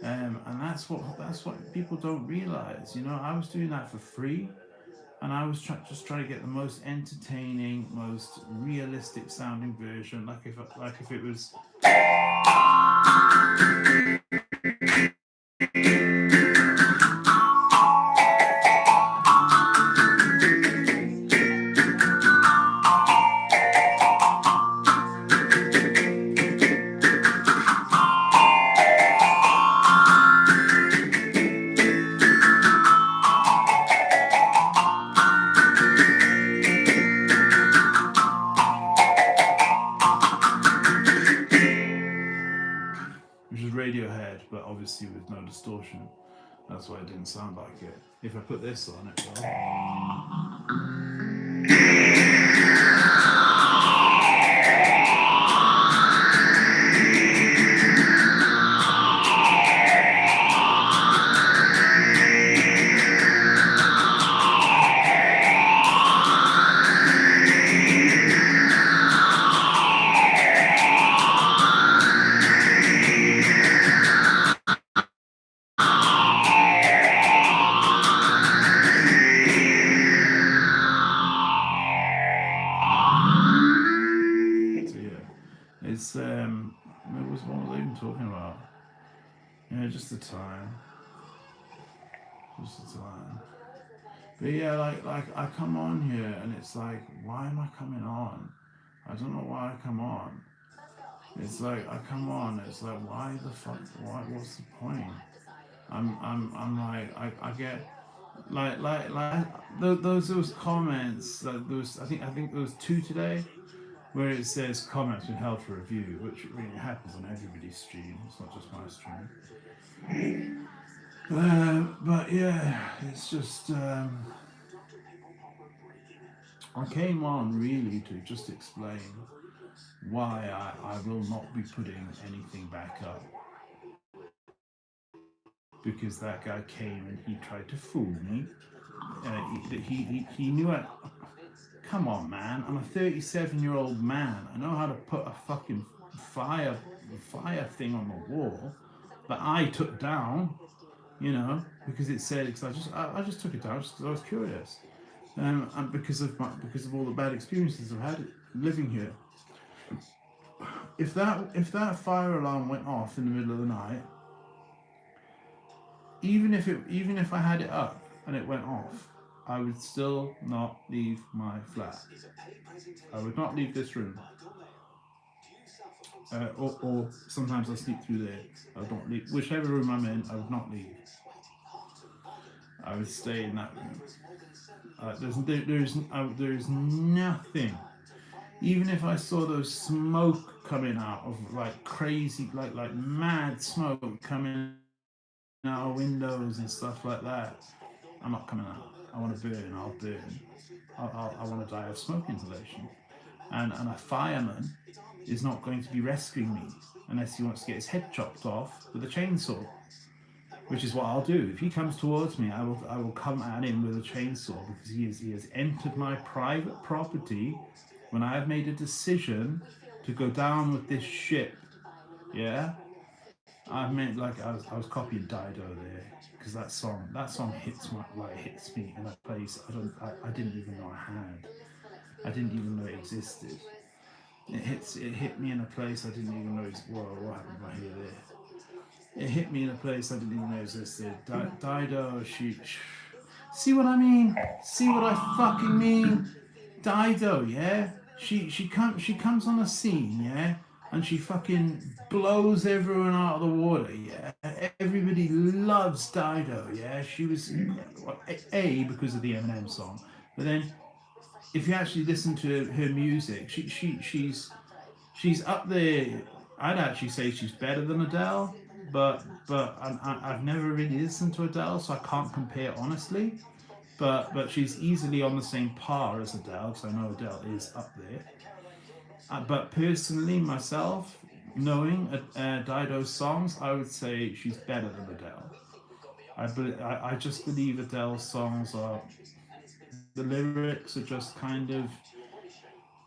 and that's what people don't realize. I was doing that for free, and I was just trying to get the most entertaining, most realistic sounding version, like if it was. Which is Radiohead, but obviously with no distortion. That's why it didn't sound like it. If I put this on, it will. What was I even talking about? Yeah, just the time. But yeah, like I come on here and it's like, why am I coming on? I don't know why I come on. It's like I come on. It's like, why the fuck? Why? What's the point? I'm like I get like those comments. I think there was 2 today, where it says comments been held for review, which really happens on everybody's stream. It's not just my stream. But yeah, it's just I came on really to just explain why I will not be putting anything back up, because that guy came and he tried to fool me. He knew it. Come on, man! I'm a 37-year-old man. I know how to put a fucking fire thing on the wall that I took down. Because it said, because I just took it down just because I was curious, and because of all the bad experiences I've had living here. If that fire alarm went off in the middle of the night, even if I had it up and it went off, I would still not leave my flat. I would not leave this room. Or sometimes I sleep through there. I would not leave. Whichever room I'm in, I would not leave. I would stay in that room. There's nothing. Even if I saw those smoke coming out of like crazy, like mad smoke coming out of windows and stuff like that, I'm not coming out. I want to burn. I'll burn. I want to die of smoke inhalation. And a fireman is not going to be rescuing me unless he wants to get his head chopped off with a chainsaw, which is what I'll do. If he comes towards me, I will come at him with a chainsaw, because he has entered my private property when I have made a decision to go down with this ship. Yeah, I meant like I was copying Dido there because that song hits me in a place I didn't even know I had. I didn't even know it existed. It hit me in a place I didn't even know. Whoa, what happened right here there? It hit me in a place I didn't even know existed. Dido, see what I mean? See what I fucking mean? Dido, yeah. She comes on the scene, yeah, and she fucking blows everyone out of the water, yeah. Everybody loves Dido, yeah. She was because of the Eminem song, but then if you actually listen to her music, she's up there. I'd actually say she's better than Adele, I've never really listened to Adele, so I can't compare honestly. But she's easily on the same par as Adele, because I know Adele is up there. But personally, myself, knowing Dido's songs, I would say she's better than Adele. I just believe Adele's songs are, the lyrics are just kind of,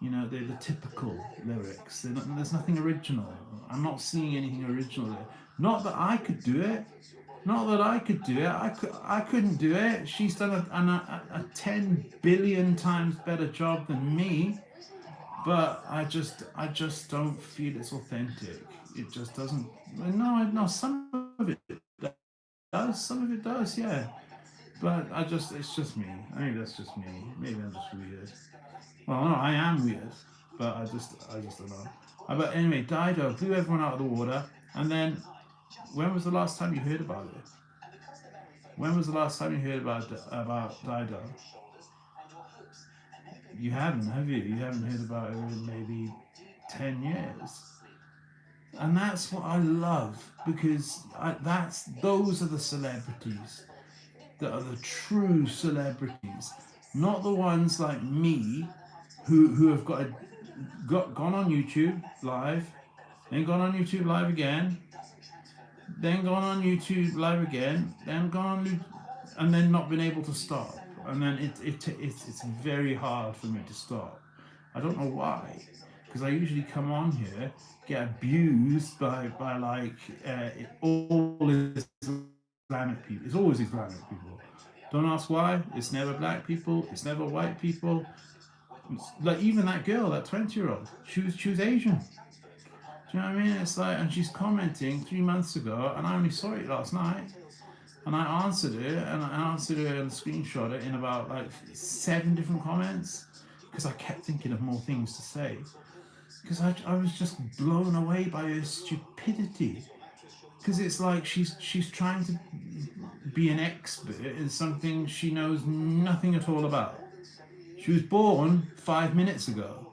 they're the typical lyrics. There's nothing original. I'm not seeing anything original there. Not that I could do it. Not that I could do it. I couldn't do it. She's done a 10 billion times better job than me. But I just don't feel it's authentic. It just doesn't. No. Some of it does. Some of it does. Yeah. But it's just me. Maybe that's just me. Maybe I'm just weird. Well, no, I am weird, but I just don't know. But anyway, Dido blew everyone out of the water, and then when was the last time you heard about it? When was the last time you heard about Dido? You haven't, have you? You haven't heard about her in maybe 10 years, and that's what I love because those are the celebrities that are the true celebrities, not the ones like me who have gone on YouTube live, then gone on YouTube live again, then gone on YouTube live again, then gone on, and then not been able to stop, and then it's very hard for me to stop. I don't know why, because I usually come on here, get abused by like all Islamic people. It's always Islamic people. Don't ask why. It's never black people. It's never white people. Like even that girl, that 20-year-old, she was Asian. Do you know what I mean? It's like, and she's commenting 3 months ago, and I only saw it last night, and I answered her, and screenshot it in about like 7 different comments, because I kept thinking of more things to say, because I was just blown away by her stupidity, because it's like she's trying to be an expert in something she knows nothing at all about. She was born 5 minutes ago,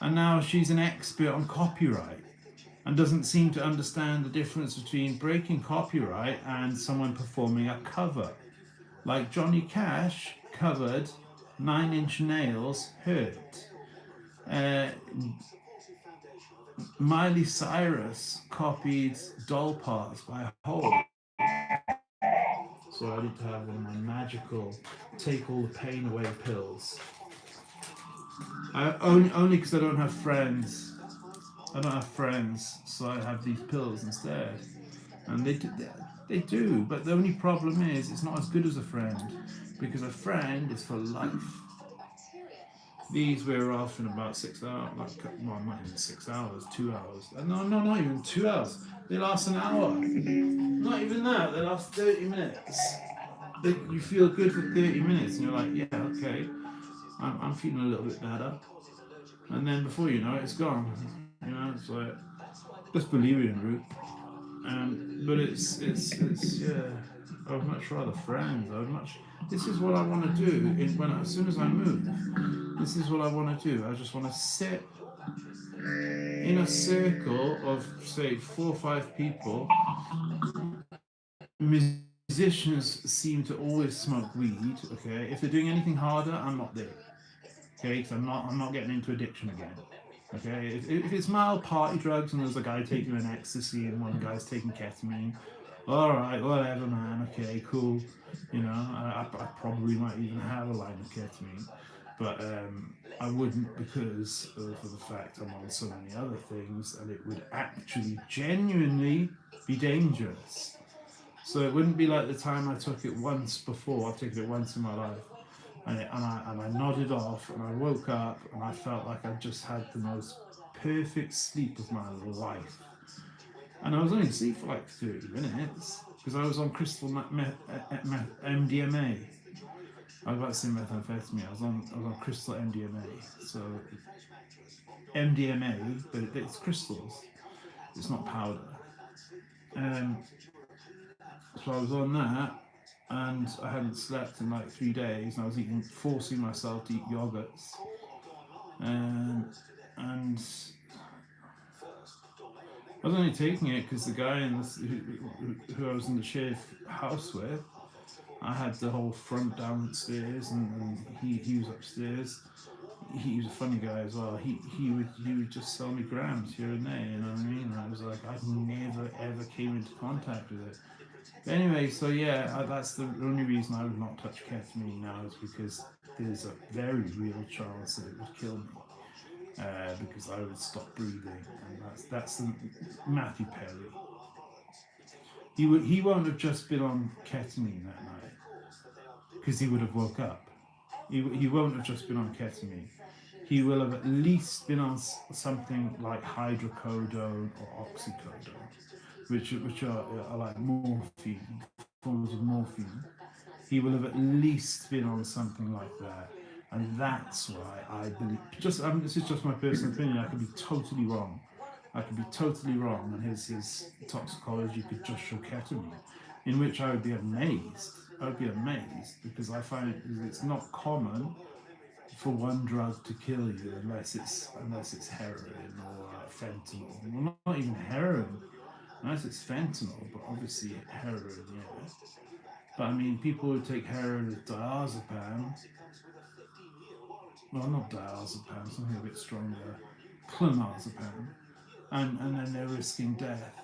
and now she's an expert on copyright and doesn't seem to understand the difference between breaking copyright and someone performing a cover. Like Johnny Cash covered 9 Inch Nails' Hurt. Miley Cyrus copied Doll Parts by Hole. So I need to have one of my magical take all the pain away pills. Only because I don't have friends. I don't have friends, so I have these pills instead. And they do, but the only problem is it's not as good as a friend, because a friend is for life. These wear off in about 6 hours, well, not even 6 hours, 2 hours. No, not even 2 hours. They last an hour. Not even that, they last 30 minutes. You feel good for 30 minutes, and you're like, yeah, okay, I'm feeling a little bit better. And then before you know it, it's gone. It's like just Bolivian route. But it's yeah. I would much rather friends. This is what I want to do as soon as I move. This is what I want to do. I just want to sit in a circle of say 4 or 5 people. Musicians seem to always smoke weed. Okay, if they're doing anything harder, I'm not there. Okay, because I'm not getting into addiction again. Okay, if it's mild party drugs and there's a guy taking an ecstasy and one guy's taking ketamine, all right, whatever, man. Okay, cool. I probably might even have a line of ketamine. but I wouldn't because of the fact I'm on so many other things, and it would actually genuinely be dangerous. So it wouldn't be like the time I took it once before. I've taken it once in my life, and I nodded off, and I woke up, and I felt like I just had the most perfect sleep of my life. And I was only asleep for like 30 minutes because I was on crystal MDMA. I was about to say methamphetamine. I was on crystal MDMA. So MDMA, but it's crystals. It's not powder. Um, so I was on that, and I hadn't slept in like 3 days, and I was forcing myself to eat yogurts. And I was only taking it because the guy who I was in the shared house with, I had the whole front downstairs, and he was upstairs. He was a funny guy as well. He would just sell me grams here and there, you know what I mean? And I was like, I've never ever came into contact with it. But anyway, so yeah, that's the only reason I would not touch ketamine now, is because there's a very real chance that it would kill me. Because I would stop breathing, and that's the Matthew Perry. He won't have just been on ketamine that night, because he would have woke up. He won't have just been on ketamine. He will have at least been on something like hydrocodone or oxycodone, which are like morphine, forms of morphine. He will have at least been on something like that. And that's why I believe, this is just my personal opinion, I could be totally wrong. And his toxicology could just show ketamine, in which I would be amazed. Because I find it's not common for one drug to kill you unless it's heroin or fentanyl. Well, not even heroin, unless it's fentanyl, but obviously heroin, yeah. But I mean, people who take heroin with diazepam, well, not diazepam, something a bit stronger, clonazepam, and then they're risking death,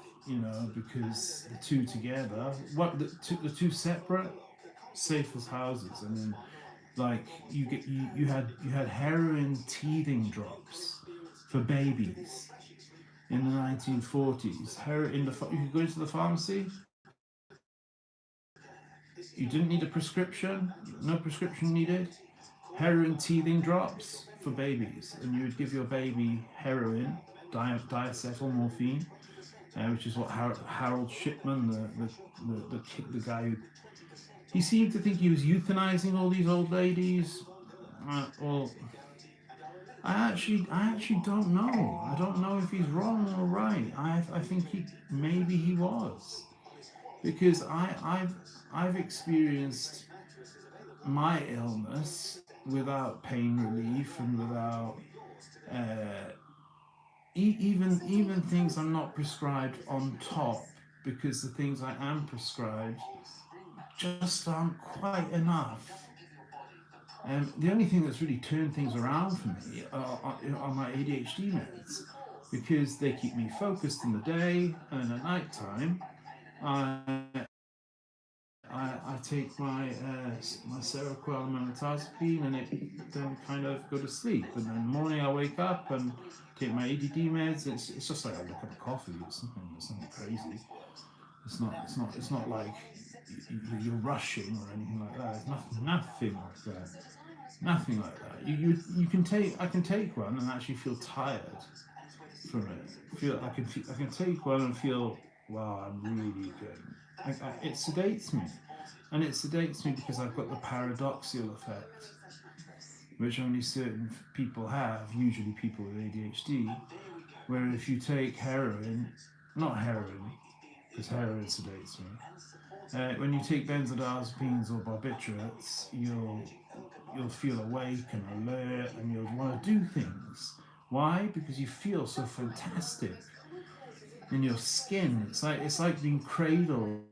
because the two together, the two separate, safe as houses. I mean, like you had heroin teething drops for babies in the 1940s. You could go into the pharmacy. You didn't need a prescription. No prescription needed. Heroin teething drops for babies, and you would give your baby heroin, diacetyl morphine, which is what Harold Shipman, the guy who, he seemed to think he was euthanizing all these old ladies. Well, I actually don't know. I don't know if he's wrong or right. I think maybe he was, because I've experienced my illness without pain relief and without even things I'm not prescribed on top, because the things I am prescribed just aren't quite enough. The only thing that's really turned things around for me are my ADHD meds, because they keep me focused in the day, and at night time I take my Seroquel and metazapine, and it then kind of go to sleep. And then in the morning I wake up and take my ADD meds. It's just like a cup of coffee. It's nothing crazy. It's not like you're rushing or anything like that. It's nothing like that. Nothing like that. I can take one and actually feel tired from it. I can take one and feel, wow, I'm really good. It sedates me. And it sedates me because I've got the paradoxical effect, which only certain people have, usually people with ADHD, where if you take not heroin, because heroin sedates me, when you take benzodiazepines or barbiturates, you'll feel awake and alert, and you'll want to do things. Why? Because you feel so fantastic in your skin. It's like being cradled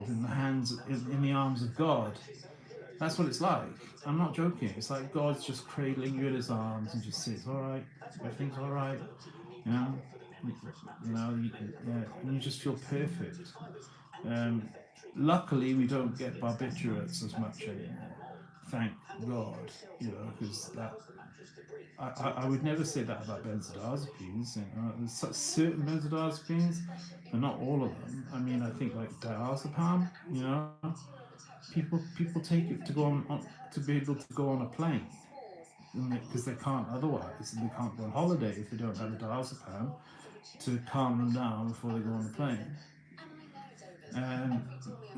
in the arms of God. That's what it's like. I'm not joking. It's like God's just cradling you in his arms and just says, all right, everything's all right. Yeah, and you just feel perfect. Luckily, we don't get barbiturates as much anymore. thank God, you know, because that I would never say that about benzodiazepines. You know, there's certain benzodiazepines, but not all of them. I mean, I think like diazepam. You know, people take it to go on to be able to go on a plane because they can't otherwise, and they can't go on holiday if they don't have a diazepam to calm them down before they go on the plane. Um,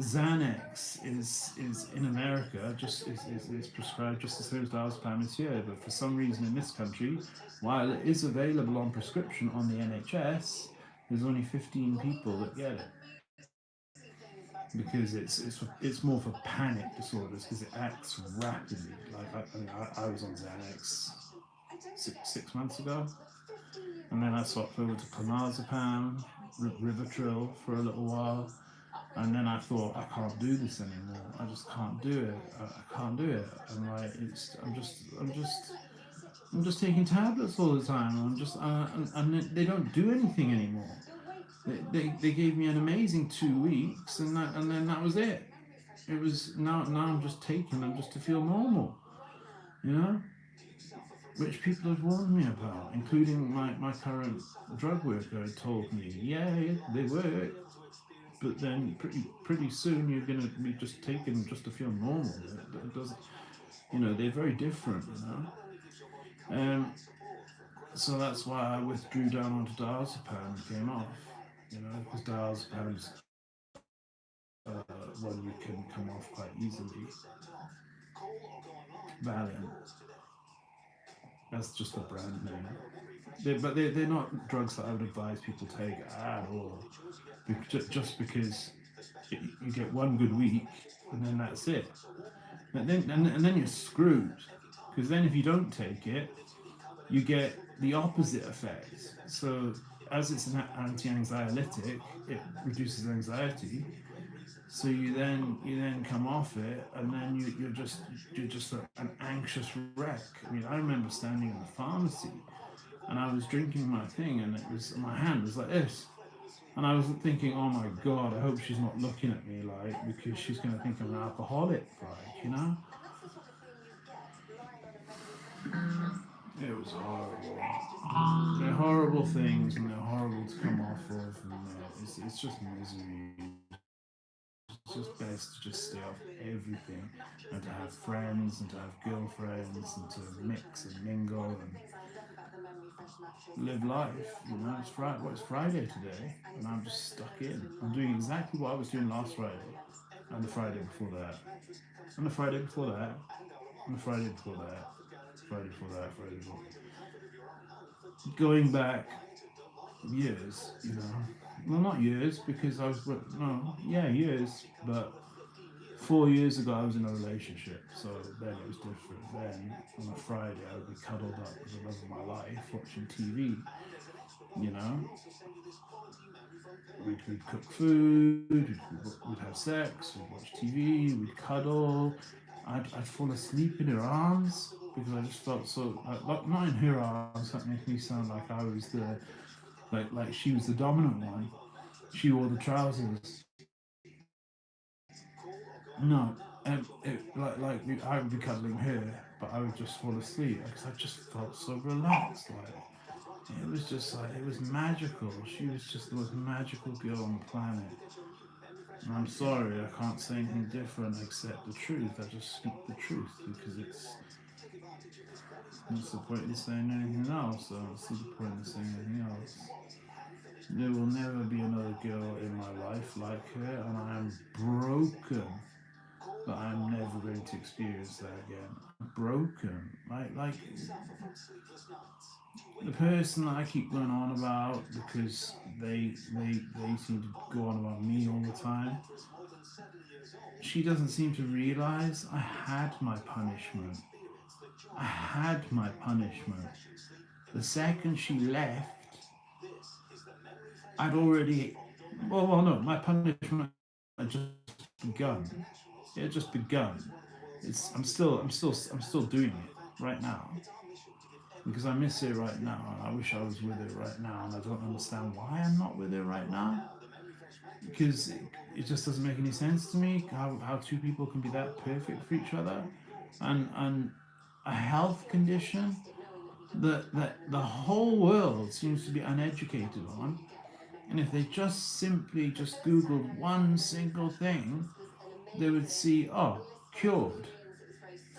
Xanax is in America just is prescribed just the same as diazepam is here, but for some reason in this country, while it is available on prescription on the NHS, there's only 15 people that get it because it's more for panic disorders because it acts rapidly. Like I was on Xanax 6 months ago, and then I swapped over to clonazepam, Rivotril for a little while. And then I thought, I can't do this anymore. I just can't do it. I can't do it. And like, I'm just taking tablets all the time. And they don't do anything anymore. They gave me an amazing 2 weeks, and then that was it. It was now I'm just taking them just to feel normal, you know. Which people have warned me about, including my current drug worker had told me, yeah, they work, but then pretty soon you're gonna be just taking them just to feel normal. It doesn't, you know, they're very different, you know. So that's why I withdrew down onto diazepam and came off, you know, because diazepam's one you can come off quite easily. Valiant, that's just the brand name. They're not drugs that I would advise people take at all, just because you get one good week and then that's it. And then you're screwed, because then if you don't take it, you get the opposite effect. So as it's an anti-anxiolytic, it reduces anxiety. So you then come off it, and then you're just an anxious wreck. I mean, I remember standing in the pharmacy, and I was drinking my thing, and it was my hand was like this, and I was thinking, oh my god, I hope she's not looking at me like because she's going to think I'm an alcoholic, like, you know. It was horrible. They're horrible things, and they're horrible to come off of, and it's just misery. It's just best to just stay off everything, and to have friends, and to have girlfriends, and to mix and mingle and live life. You know, it's Friday. Well, it's Friday today, and I'm just stuck in. I'm doing exactly what I was doing last Friday, and the Friday before that, and the Friday before that, and the Friday before that, Friday before that, Friday before that. Going back years, you know. Well, not years because I was no, yeah, years, but 4 years ago I was in a relationship, so then it was different. Then on a Friday I would be cuddled up with the love of my life, watching TV. You know, we'd cook food, we'd have sex, we'd watch TV, we'd cuddle. I'd fall asleep in her arms because I just felt so like not in her arms. That makes me sound like I was the like she was the dominant one. She wore the trousers. No, I would be cuddling her, but I would just fall asleep because I just felt so relaxed. Like it was just like it was magical. She was just the most magical girl on the planet. And I'm sorry, I can't say anything different except the truth. I just speak the truth because what's the point in saying anything else? I don't see the point in saying anything else. There will never be another girl in my life like her, and I am broken that I'm never going to experience that again. I'm broken. Like the person that I keep going on about because they seem to go on about me all the time. She doesn't seem to realize I had my punishment. I had my punishment. The second she left, I'd already. Well, no, my punishment had just begun. It had just begun. I'm still doing it right now because I miss her right now, and I wish I was with her right now, and I don't understand why I'm not with her right now because it just doesn't make any sense to me how two people can be that perfect for each other. and a health condition that the whole world seems to be uneducated on. And if they just simply just Googled one single thing, they would see, oh, cured,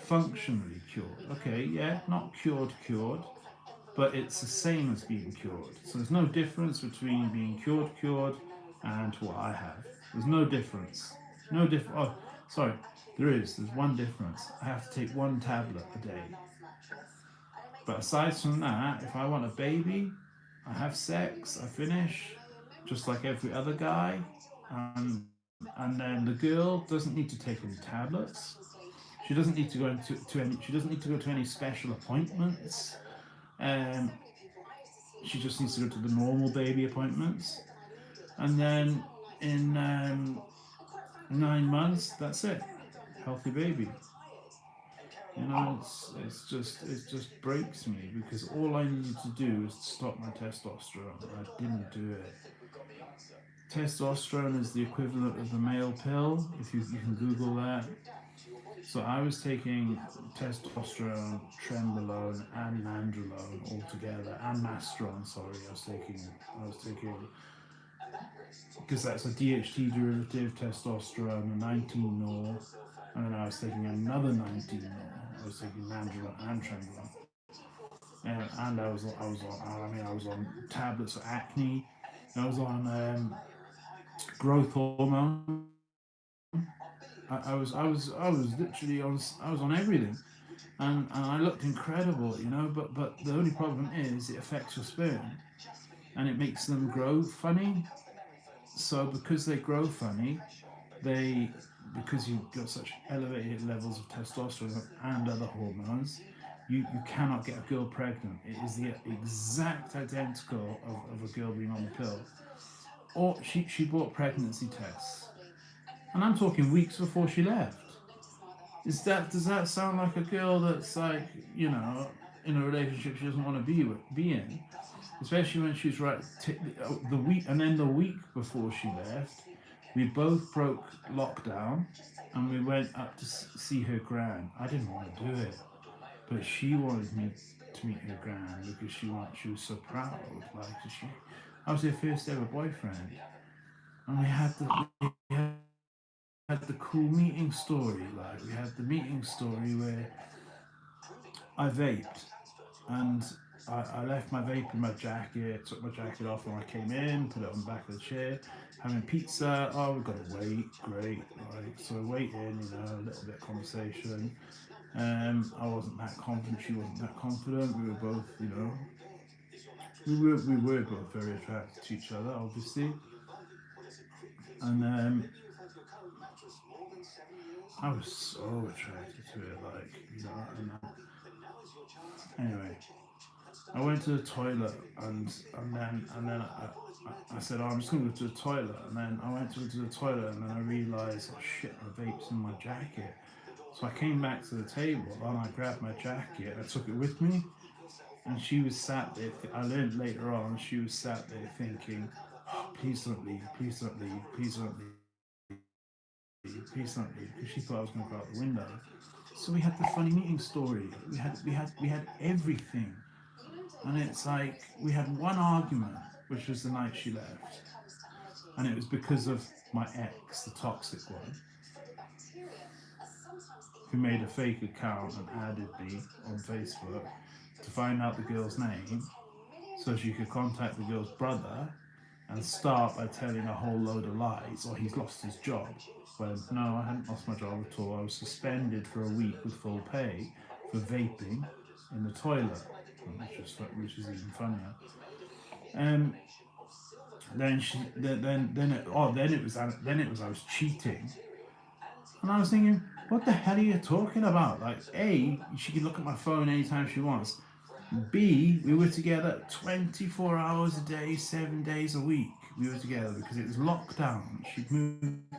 functionally cured. Okay, yeah, not cured, but it's the same as being cured. So there's no difference between being cured, and what I have. There's no difference. No difference. Oh, sorry, there is. There's one difference. I have to take one tablet a day. But aside from that, if I want a baby, I have sex, I finish, just like every other guy. And then the girl doesn't need to take any tablets. She doesn't need to go to any. She doesn't need to go to any special appointments. Um, she just needs to go to the normal baby appointments, and then in 9 months, that's it, healthy baby. You know, it just breaks me because all I needed to do was to stop my testosterone. I didn't do it. Testosterone is the equivalent of the male pill. If you can Google that. So I was taking testosterone, trenbolone, and nandrolone all together, and masteron. Sorry, I was taking because that's a DHT derivative, testosterone, a 19 nor, and then I was taking another 19 nor. I was taking nandrolone and trenbolone, and I was on tablets for acne. I was on growth hormone. I was literally I was on everything, and I looked incredible, you know. But the only problem is it affects your sperm, and it makes them grow funny. So because they grow funny, because you've got such elevated levels of testosterone and other hormones, you cannot get a girl pregnant. It is the exact identical of a girl being on the pill. Or she bought pregnancy tests. And I'm talking weeks before she left. Does that sound like a girl that's like, you know, in a relationship she doesn't want to be in? Especially when she's the week, and then the week before she left, we both broke lockdown, and we went up to see her gran. I didn't want to do it, but she wanted me to meet her gran because she was so proud. I was her first ever boyfriend, and we had the cool meeting story. Like we had the meeting story where I vaped, and I left my vape in my jacket, took my jacket off when I came in, put it on the back of the chair, having pizza. Oh, we've got to wait, great, right? So we're waiting, you know, a little bit of conversation. I wasn't that confident, she wasn't that confident. We were both, you know, we were both very attracted to each other, obviously. And I was so attracted to it, like, you know. Anyway, I went to the toilet, and then I said, oh, I'm just gonna go to the toilet, and then I went to the toilet, and then I realised, oh shit, my vape's in my jacket. So I came back to the table, and I grabbed my jacket, I took it with me, and she was sat there. I learned later on, she was sat there thinking, oh, please don't leave, please don't leave, please don't leave, please don't leave, because she thought I was going to go out the window. So we had the funny meeting story. We had everything, and it's like we had one argument, which was the night she left, and it was because of my ex, the toxic one, who made a fake account and added me on Facebook to find out the girl's name so she could contact the girl's brother and start by telling a whole load of lies, or he's lost his job. When no, I hadn't lost my job at all. I was suspended for a week with full pay for vaping in the toilet, which is even funnier. Then it was I was cheating, and I was thinking, what the hell are you talking about? Like, A, she can look at my phone anytime she wants. B, we were together 24 hours a day, 7 days a week. We were together because it was lockdown. She'd moved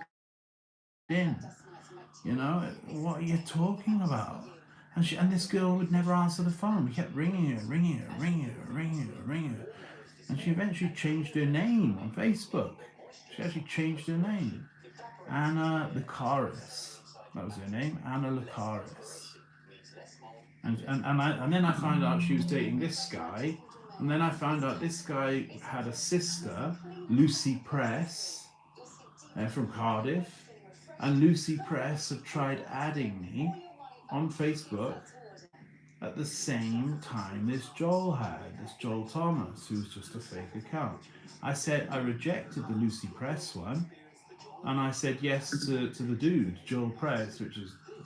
in. You know, what are you talking about? And this girl would never answer the phone. We kept ringing her. And she eventually changed her name on Facebook. She actually changed her name. Anna Lucaris. That was her name, Anna Lucaris. And then I found out she was dating this guy, and then I found out this guy had a sister, Lucy Press, from Cardiff, and Lucy Press had tried adding me on Facebook at the same time this Joel Thomas, who's just a fake account. I rejected the Lucy Press one, and I said yes to the dude, Joel Press, which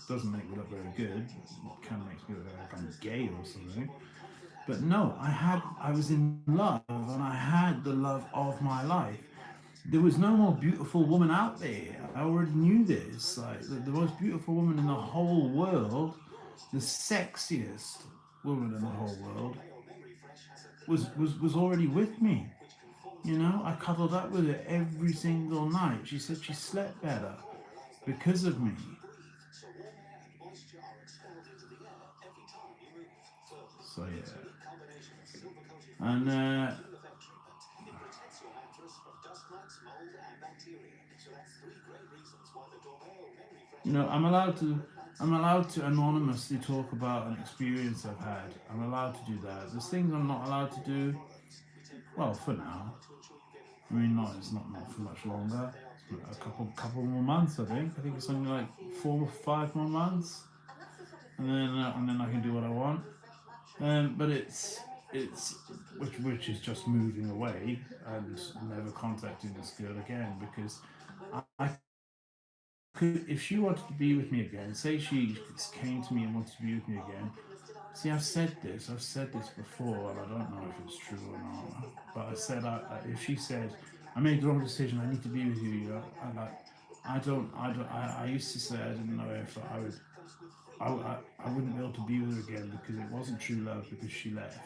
doesn't make me look very good. It kind of makes me look like I'm gay or something. But no, I was in love, and I had the love of my life. There was no more beautiful woman out there. I already knew this. Like the most beautiful woman in the whole world, the sexiest woman in the whole world, was already with me. You know, I cuddled up with her every single night. She said she slept better because of me. So yeah, and you know, I'm allowed to anonymously talk about an experience I've had. I'm allowed to do that. There's things I'm not allowed to do. Well, for now. I mean, it's not for much longer. It's a couple more months, I think. I think it's only like 4 or 5 more months, and then I can do what I want. But it's which is just moving away and never contacting this girl again, because I could, if she wanted to be with me again, say she came to me and wanted to be with me again. See, I've said this before, and I don't know if it's true or not. But I said, if she said, I made the wrong decision, I need to be with you, I used to say I didn't know if I wouldn't be able to be with her again, because it wasn't true love, because she left.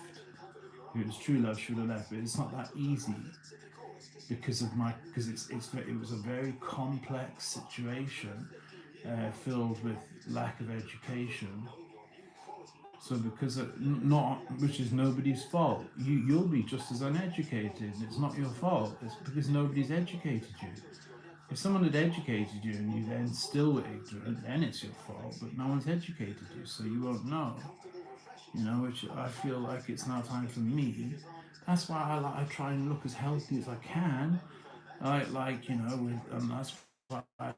If it was true love, she would have left, but it's not that easy, because it was a very complex situation, filled with lack of education. So because which is nobody's fault. You'll be just as uneducated. It's not your fault. It's because nobody's educated you. If someone had educated you and you then still were ignorant, then it's your fault. But no one's educated you, so you won't know. You know, which I feel like it's now time for me. That's why I try and look as healthy as I can. Like you know, and that's why I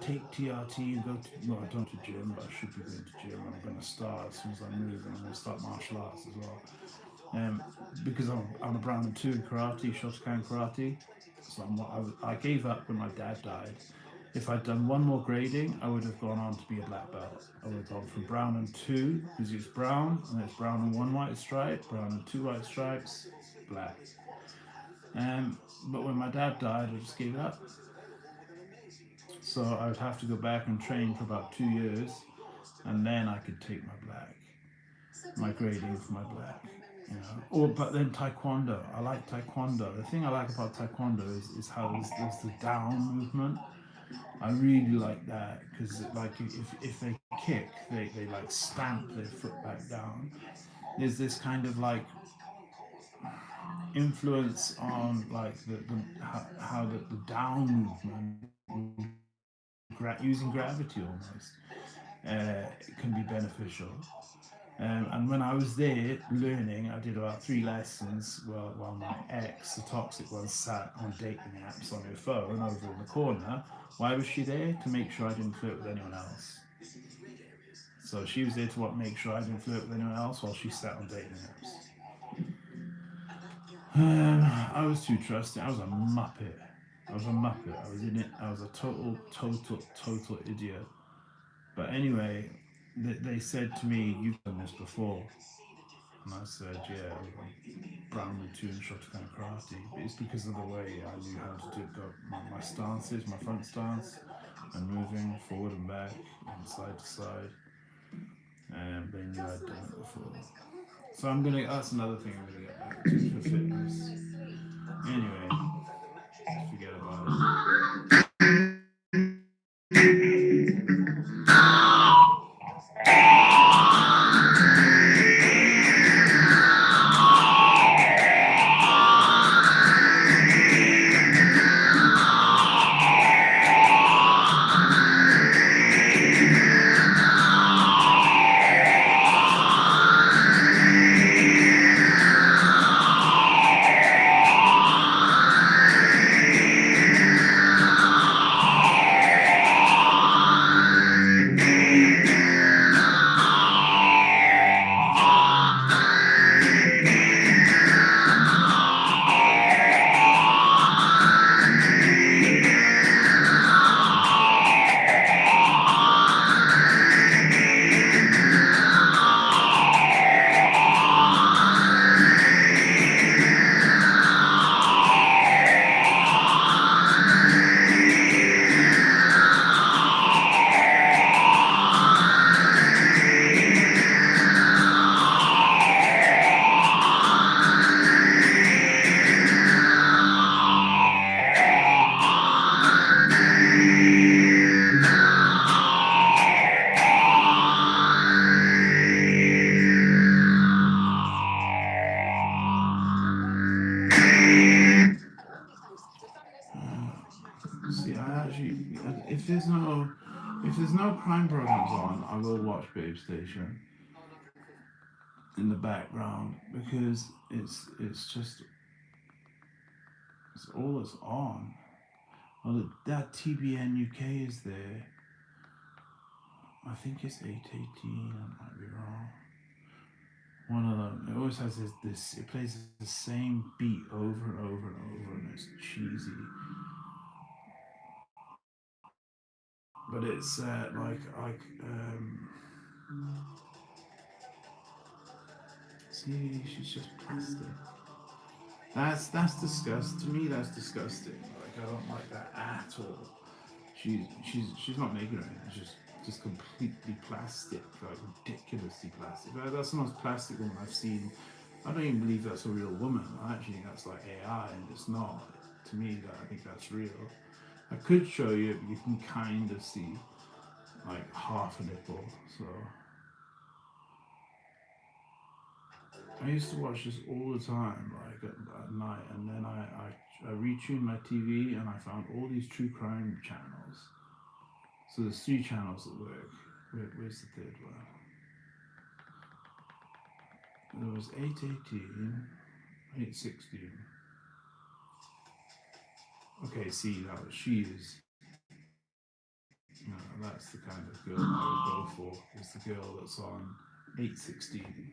take TRT and go to, well, I don't to gym, but I should be going to gym. I'm going to start as soon as I move, and I'm going to start martial arts as well. Because I'm a brown and 2 in karate, Shotokan karate. So I gave up when my dad died. If I'd done one more grading, I would have gone on to be a black belt. I would have gone from brown and 2, because it's brown, and it's brown and 1 white stripe, brown and 2 white stripes, black. But when my dad died, I just gave it up. So I would have to go back and train for about 2 years, and then I could take my grading for my black, you know. But then Taekwondo, I like Taekwondo. The thing I like about Taekwondo is how there's the down movement. I really like that, because like if they kick, they like stamp their foot back down. There's this kind of like influence on like how the down movement, using gravity almost, can be beneficial. And when I was there learning, I did about 3 lessons while my ex, the toxic one, sat on dating apps on her phone over in the corner. Why was she there? To make sure I didn't flirt with anyone else. So she was there to make sure I didn't flirt with anyone else while she sat on dating apps. I was too trusting. I was a muppet. I was in it. I was a total idiot. But anyway, they said to me, "You've done this before." And I said, "Yeah, I'm brown and 2 in Shotokan karate." But it's because of the way I knew how to do my stances, my front stance, and moving forward and back and side to side. And they knew I'd done it before. So that's another thing I'm gonna get back to for fitness. Anyway, forget about it. See, I actually, if there's no crime programs on, I will watch Babe Station in the background because it's just it's all that's on. Well, that TBN UK is there. I think it's 818. I might be wrong. One of them. It always has this. It plays the same beat over and over and over, and it's cheesy. But it's see, she's just plastic. That's disgusting. To me, that's disgusting. Like I don't like that at all. She's not naked or anything. It's just completely plastic, like ridiculously plastic. That's the most plastic woman I've seen. I don't even believe that's a real woman. I actually think that's like AI, and it's not. To me, I think that's real. I could show you, but you can kind of see like half a nipple. So I used to watch this all the time, like at night, and then I retuned my TV and I found all these true crime channels. So there's 3 channels that work. Where's the third one? There was 818, 816. Okay, see, she is. You know, that's the kind of girl I would go for. Is the girl that's on 816.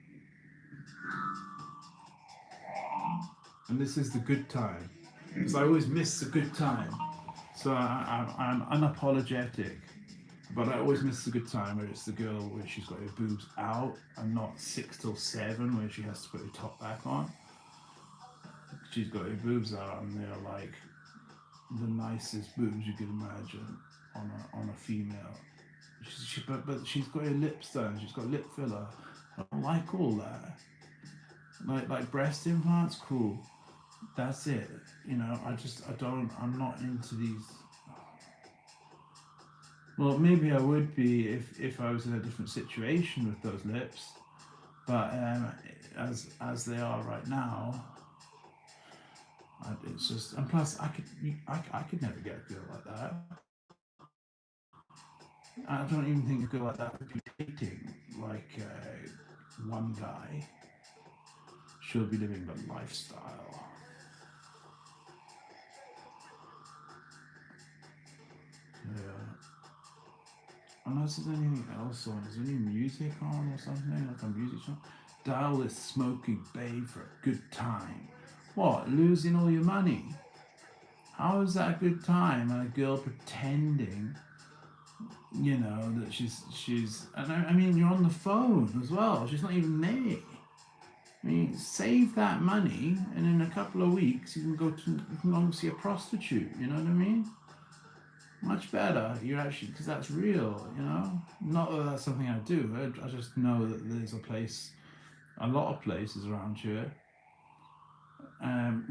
And this is the good time, because I always miss the good time. So I'm unapologetic, but I always miss the good time where it's the girl where she's got her boobs out and not 6 till 7 where she has to put her top back on. She's got her boobs out and they're like the nicest boobs you could imagine on a female. But she's got her lips done. She's got lip filler. I don't like all that. Like breast implants, cool. That's it. You know, I'm not into these. Well, maybe I would be if I was in a different situation with those lips, but as they are right now, it's just. And plus, I could never get a girl like that. I don't even think a girl like that would be dating like one guy. She'll be living the lifestyle. Yeah. Unless there's anything else on. Is there any music on or something? Like a music song? Dial this smoking babe for a good time. What? Losing all your money? How is that a good time? And a girl pretending, you know, that she's. And I mean, you're on the phone as well. She's not even there. I mean, save that money, and in a couple of weeks you can go and see a prostitute. You know what I mean? Much better. You're actually, because that's real. You know, not that that's something I do. I just know that there's a lot of places around here.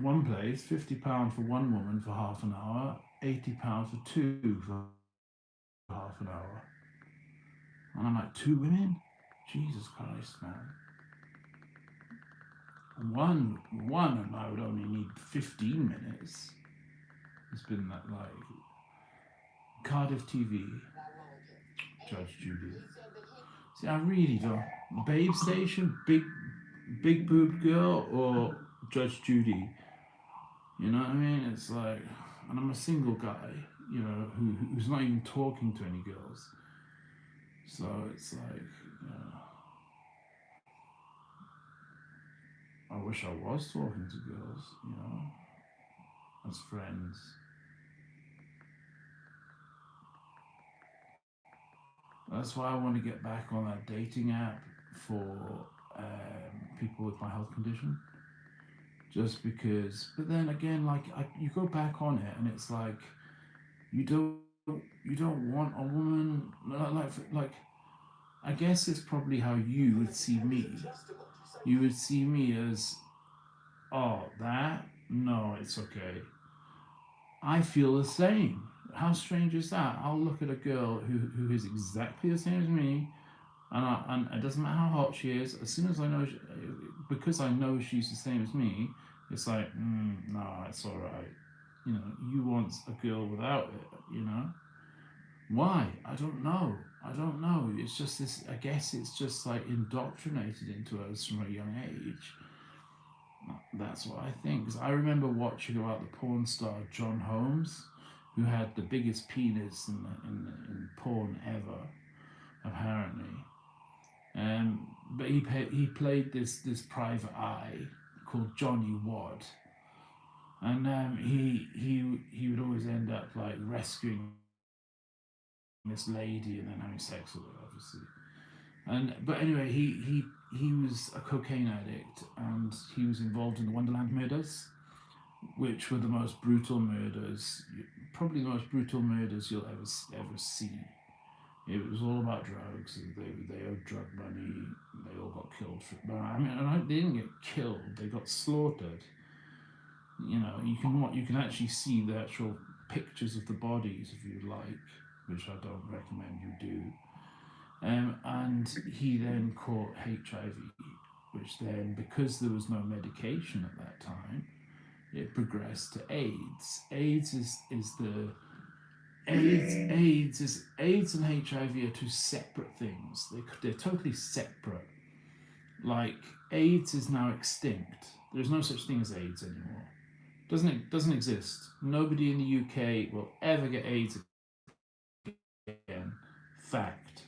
One place, £50 for one woman for half an hour, £80 for 2 for half an hour. And I'm like, 2 women? Jesus Christ, man. One, and I would only need 15 minutes. It's been that like Cardiff TV, Judge Judy. See, I really don't. Babe Station, big boob girl, or Judge Judy. You know what I mean? It's like, and I'm a single guy, you know, who's not even talking to any girls. So it's like, I wish I was talking to girls, you know, as friends. That's why I want to get back on that dating app for people with my health condition. Just because, but then again, like you go back on it, and it's like you don't want a woman like. I guess it's probably how you would see me. You would see me as, oh, that? No, it's okay. I feel the same. How strange is that? I'll look at a girl who is exactly the same as me, and it doesn't matter how hot she is. As soon as I know, because I know she's the same as me, It's like, no, it's all right. You know, you want a girl without it. You know, why? I don't know. I don't know. It's just this. I guess it's just like indoctrinated into us from a young age. That's what I think. Because I remember watching about the porn star John Holmes, who had the biggest penis in porn ever, apparently. But he played this private eye called Johnny Wad, and he would always end up like rescuing this lady and then having sex with her, obviously. And but anyway, he was a cocaine addict, and he was involved in the Wonderland murders, which were the most brutal murders, probably the most brutal murders you'll ever see. It was all about drugs. They owed drug money. They all got killed. I mean, they didn't get killed. They got slaughtered. You know, you can actually see the actual pictures of the bodies if you like, which I don't recommend you do. And he then caught HIV, which then, because there was no medication at that time, it progressed to AIDS. AIDS and HIV are two separate things. They're totally separate. Like, AIDS is now extinct. There's no such thing as AIDS anymore. Doesn't exist. Nobody in the UK will ever get AIDS again. Fact.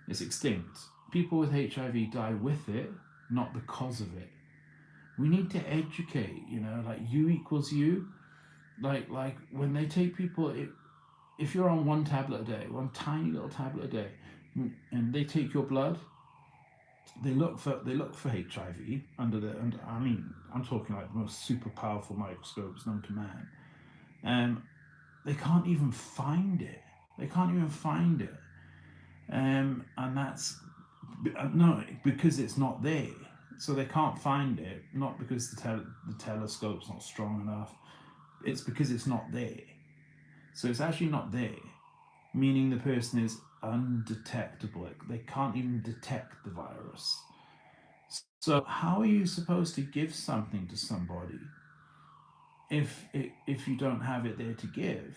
It's extinct. People with HIV die with it, not because of it. We need to educate, you know, like U equals U. Like when they take people, if you're on one tablet a day, one tiny little tablet a day, and they take your blood, they look for HIV under I mean, I'm talking like the most super powerful microscopes known to man. They can't even find it. They can't even find it. And that's no, because it's not there. So they can't find it, not because the telescope's not strong enough. It's because it's not there. So it's actually not there, meaning the person is undetectable. They can't even detect the virus. So how are you supposed to give something to somebody if you don't have it there to give?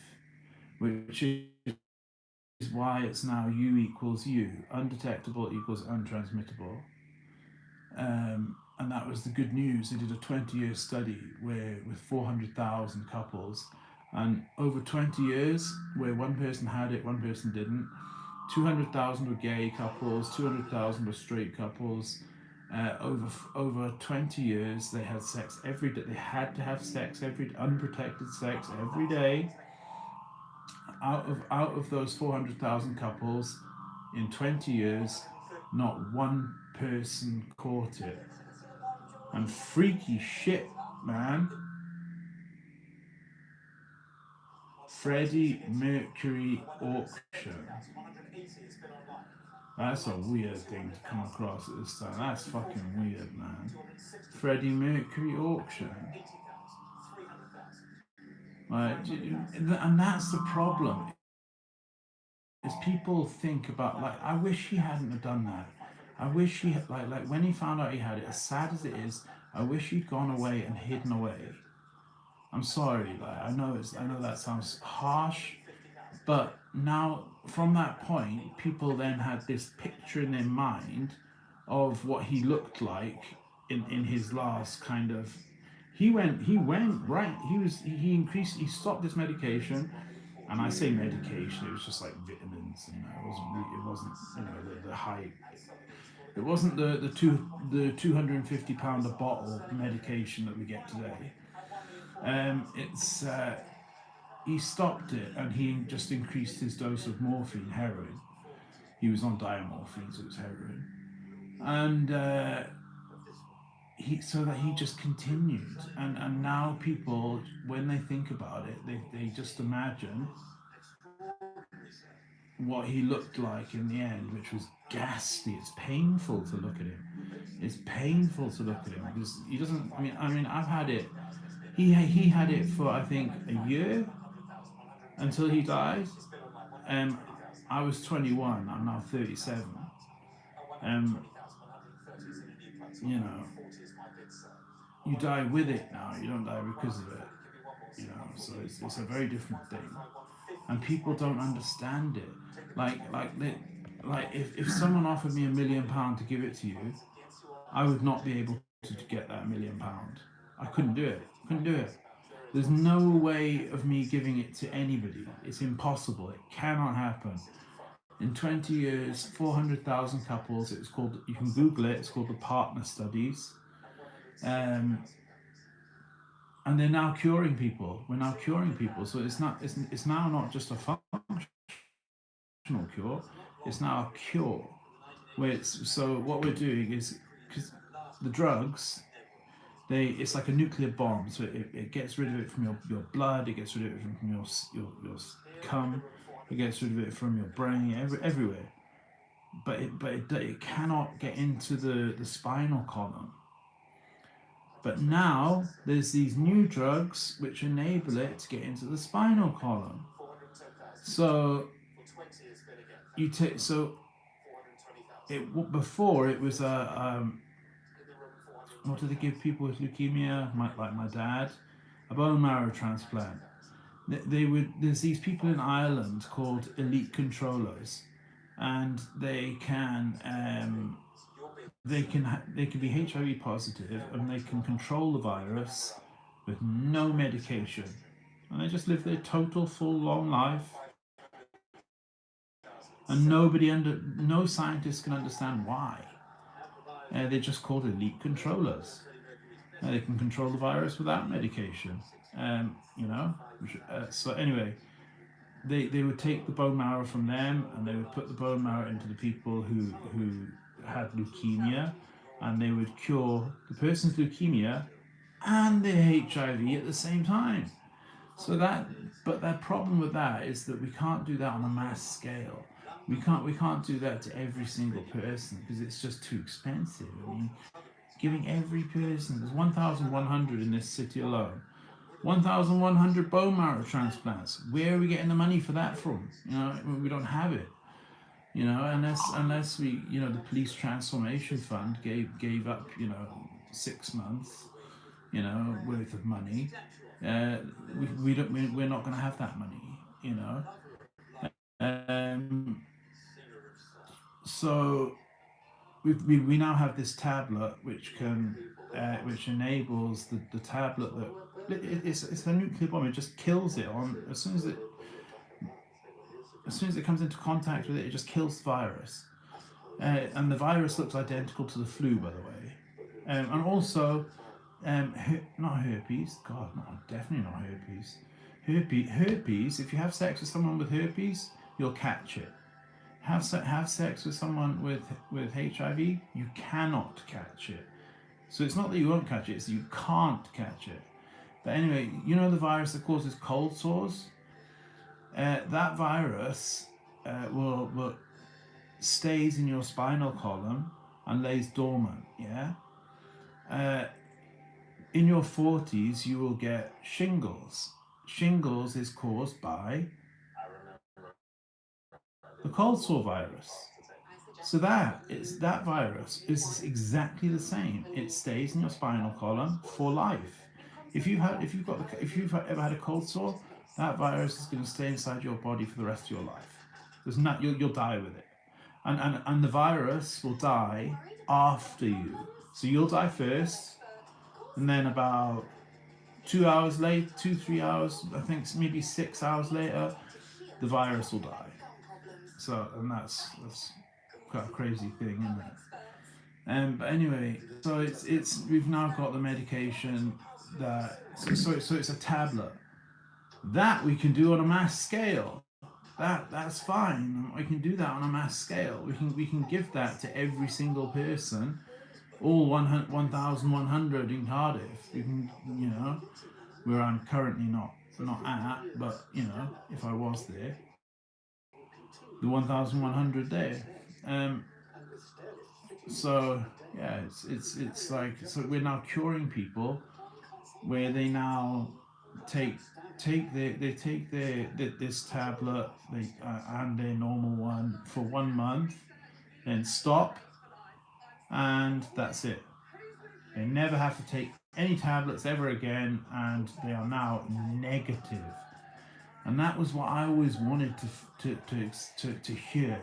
Which is why it's now U equals U. Undetectable equals untransmittable. And that was the good news. They did a 20-year study with 400,000 couples, and over 20 years, where one person had it, one person didn't, 200,000 were gay couples, 200,000 were straight couples. Over 20 years, they had sex every day. They had to have sex unprotected sex every day. Out of those 400,000 couples, in 20 years, not one person caught it. And freaky shit, man. Freddie Mercury auction. That's a weird thing to come across at this time. That's fucking weird, man. Freddie Mercury auction. Like, and that's the problem. Is people think about, like, I wish he hadn't have done that. I wish he had, like when he found out he had it, as sad as it is, I wish he'd gone away and hidden away. I'm sorry, like I know that sounds harsh, but now from that point, people then had this picture in their mind of what he looked like in his last kind of. He went right. He stopped his medication, and I say medication. It was just like vitamins, you know. It wasn't you know the high. It wasn't the 250 pound a bottle medication that we get today. It's he stopped it, and he just increased his dose of morphine, heroin. He was on diamorphine, so it was heroin, and so that he just continued, and now people, when they think about it, they just imagine what he looked like in the end, which was ghastly. It's painful to look at him. It's painful to look at him because he doesn't. I mean, I've had it. He had it for I think a year until he died. I was 21. I'm now 37. You know, you die with it now. You don't die because of it. You know, so it's a very different thing, and people don't understand it. Like if someone offered me £1 million to give it to you, I would not be able to get that £1 million. I couldn't do it. Couldn't do it. There's no way of me giving it to anybody. It's impossible. It cannot happen. In 20 years, 400,000 couples. It was called. You can Google it. It's called the Partner Studies. And they're now curing people. We're now curing people. So it's not. It's now not just a functional cure. It's now a cure. So what we're doing is, because the drugs, it's like a nuclear bomb. So it gets rid of it from your blood. It gets rid of it from your cum. It gets rid of it from your brain. Everywhere. But it cannot get into the spinal column. But now there's these new drugs which enable it to get into the spinal column. So you take before it was what do they give people with leukemia, like my dad? A bone marrow transplant. There's these people in Ireland called elite controllers, and they can be HIV positive, and they can control the virus with no medication, and they just live their total full long life, and no scientist can understand why. They're just called elite controllers. They can control the virus without medication. So anyway, they would take the bone marrow from them, and they would put the bone marrow into the people who had leukemia, and they would cure the person's leukemia and their HIV at the same time. But the problem with that is that we can't do that on a mass scale. We can't do that to every single person because it's just too expensive. I mean, giving every person, there's 1,100 in this city alone. 1,100 bone marrow transplants. Where are we getting the money for that from? We don't have it. Unless we, the police transformation fund gave up, 6 months, worth of money. We're not going to have that money. So we now have this tablet which enables the tablet that it's a nuclear bomb. It just kills it as soon as it comes into contact with it. It just kills the virus, and the virus looks identical to the flu, by the way, and also not herpes. God, no, definitely not herpes. Herpes. If you have sex with someone with herpes, you'll catch it. Have sex with someone with HIV, you cannot catch it. So it's not that you won't catch it, it's that you can't catch it. But anyway, the virus that causes cold sores? That virus will stays in your spinal column and lays dormant, yeah? In your 40s, you will get shingles. Shingles is caused by the cold sore virus. So that virus is exactly the same. It stays in your spinal column for life. If you've ever had a cold sore, that virus is going to stay inside your body for the rest of your life. You'll die with it, and the virus will die after you. So you'll die first, and then about 2 hours later, 2-3 hours, I think maybe 6 hours later, the virus will die. So, and that's quite a crazy thing, isn't it? But anyway, so it's we've now got the medication so it's a tablet that we can do on a mass scale. That's fine. We can do that on a mass scale. We can give that to every single person, all 1,100 in Cardiff. We can, where I'm currently not at, but if I was there, the 1,100 there. So yeah, it's like, so we're now curing people where they now take this tablet and their normal one for 1 month, then stop, and that's it. They never have to take any tablets ever again, and they are now negative. And that was what I always wanted to hear.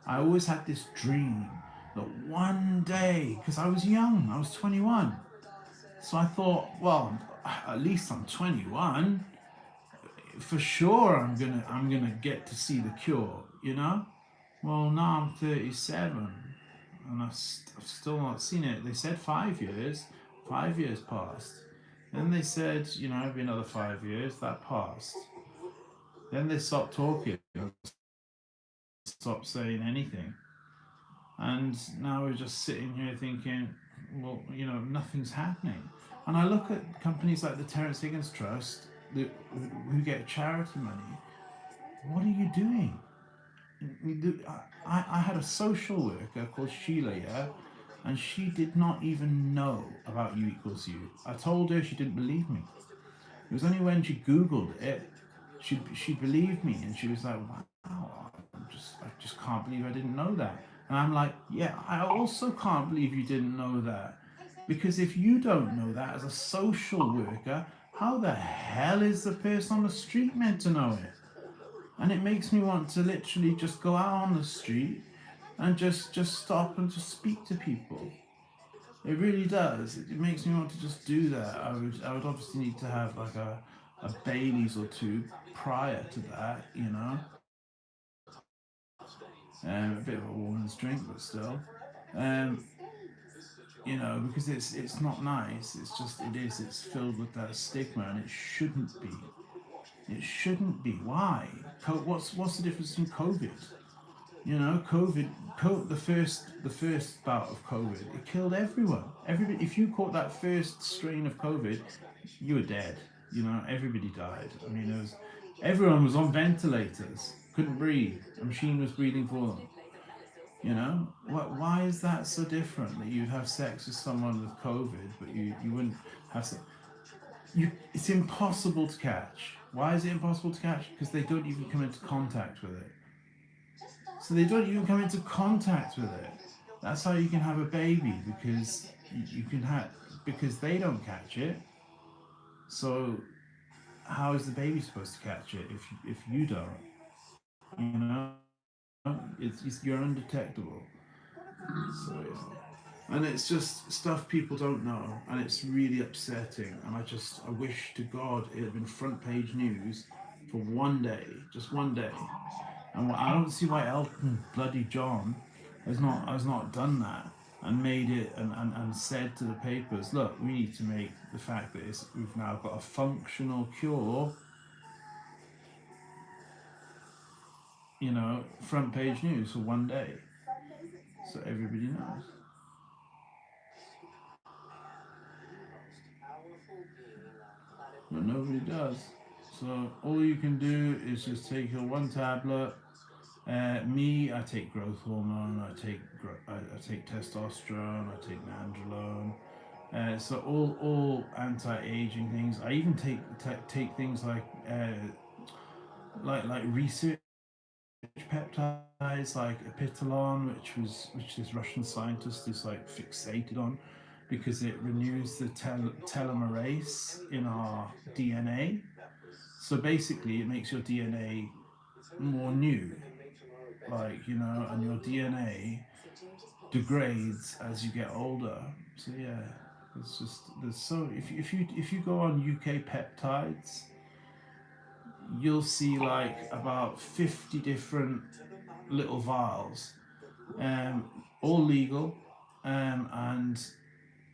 I always had this dream that one day, because I was young, I was 21, so I thought, well, at least I'm 21. For sure, I'm gonna get to see the cure. Well, now I'm 37, and I've still not seen it. They said 5 years. 5 years passed. Then they said, it'd be another 5 years. That passed. Then they stopped talking, stopped saying anything. And now we're just sitting here thinking, well, nothing's happening. And I look at companies like the Terence Higgins Trust who get charity money. What are you doing? I had a social worker called Sheila, yeah, and she did not even know about U equals U. I told her, she didn't believe me. It was only when she Googled it, she believed me, and she was like, wow, I just can't believe I didn't know that. And I'm like, yeah, I also can't believe you didn't know that. Because if you don't know that as a social worker, how the hell is the person on the street meant to know it? And it makes me want to literally just go out on the street and just stop and just speak to people. It really does. It makes me want to just do that. I would obviously need to have like a Bailey's or two prior to that, a bit of a woman's drink, but still, um, because it's not nice. It's just it is. It's filled with that stigma, and it shouldn't be. It shouldn't be. Why? What's the difference in COVID? The first bout of COVID, it killed everyone. Everybody. If you caught that first strain of COVID, you were dead. Everybody died. I mean, everyone was on ventilators, couldn't breathe. A machine was breathing for them. Why is that so different? That you'd have sex with someone with COVID, but you wouldn't have sex. It's impossible to catch. Why is it impossible to catch? Because they don't even come into contact with it. So they don't even come into contact with it. That's how you can have a baby, because because they don't catch it. So how is the baby supposed to catch it if you don't? You know, you're undetectable. So yeah. And it's just stuff people don't know, and it's really upsetting. And I wish to God it had been front page news for one day, just one day. And I don't see why Elton bloody John has not done that and made it and said to the papers, look, we need to make the fact that we've now got a functional cure, front page news for one day, so everybody knows. But nobody does. So all you can do is just take your one tablet. I take growth hormone. I take testosterone. I take nandrolone. So all anti-aging things. I even take things like research peptides like epitolon, which this Russian scientist is like fixated on, because it renews the telomerase in our DNA. So basically, it makes your DNA more new, and your DNA degrades as you get older. So yeah, if you go on UK peptides, you'll see like about 50 different little vials, all legal, and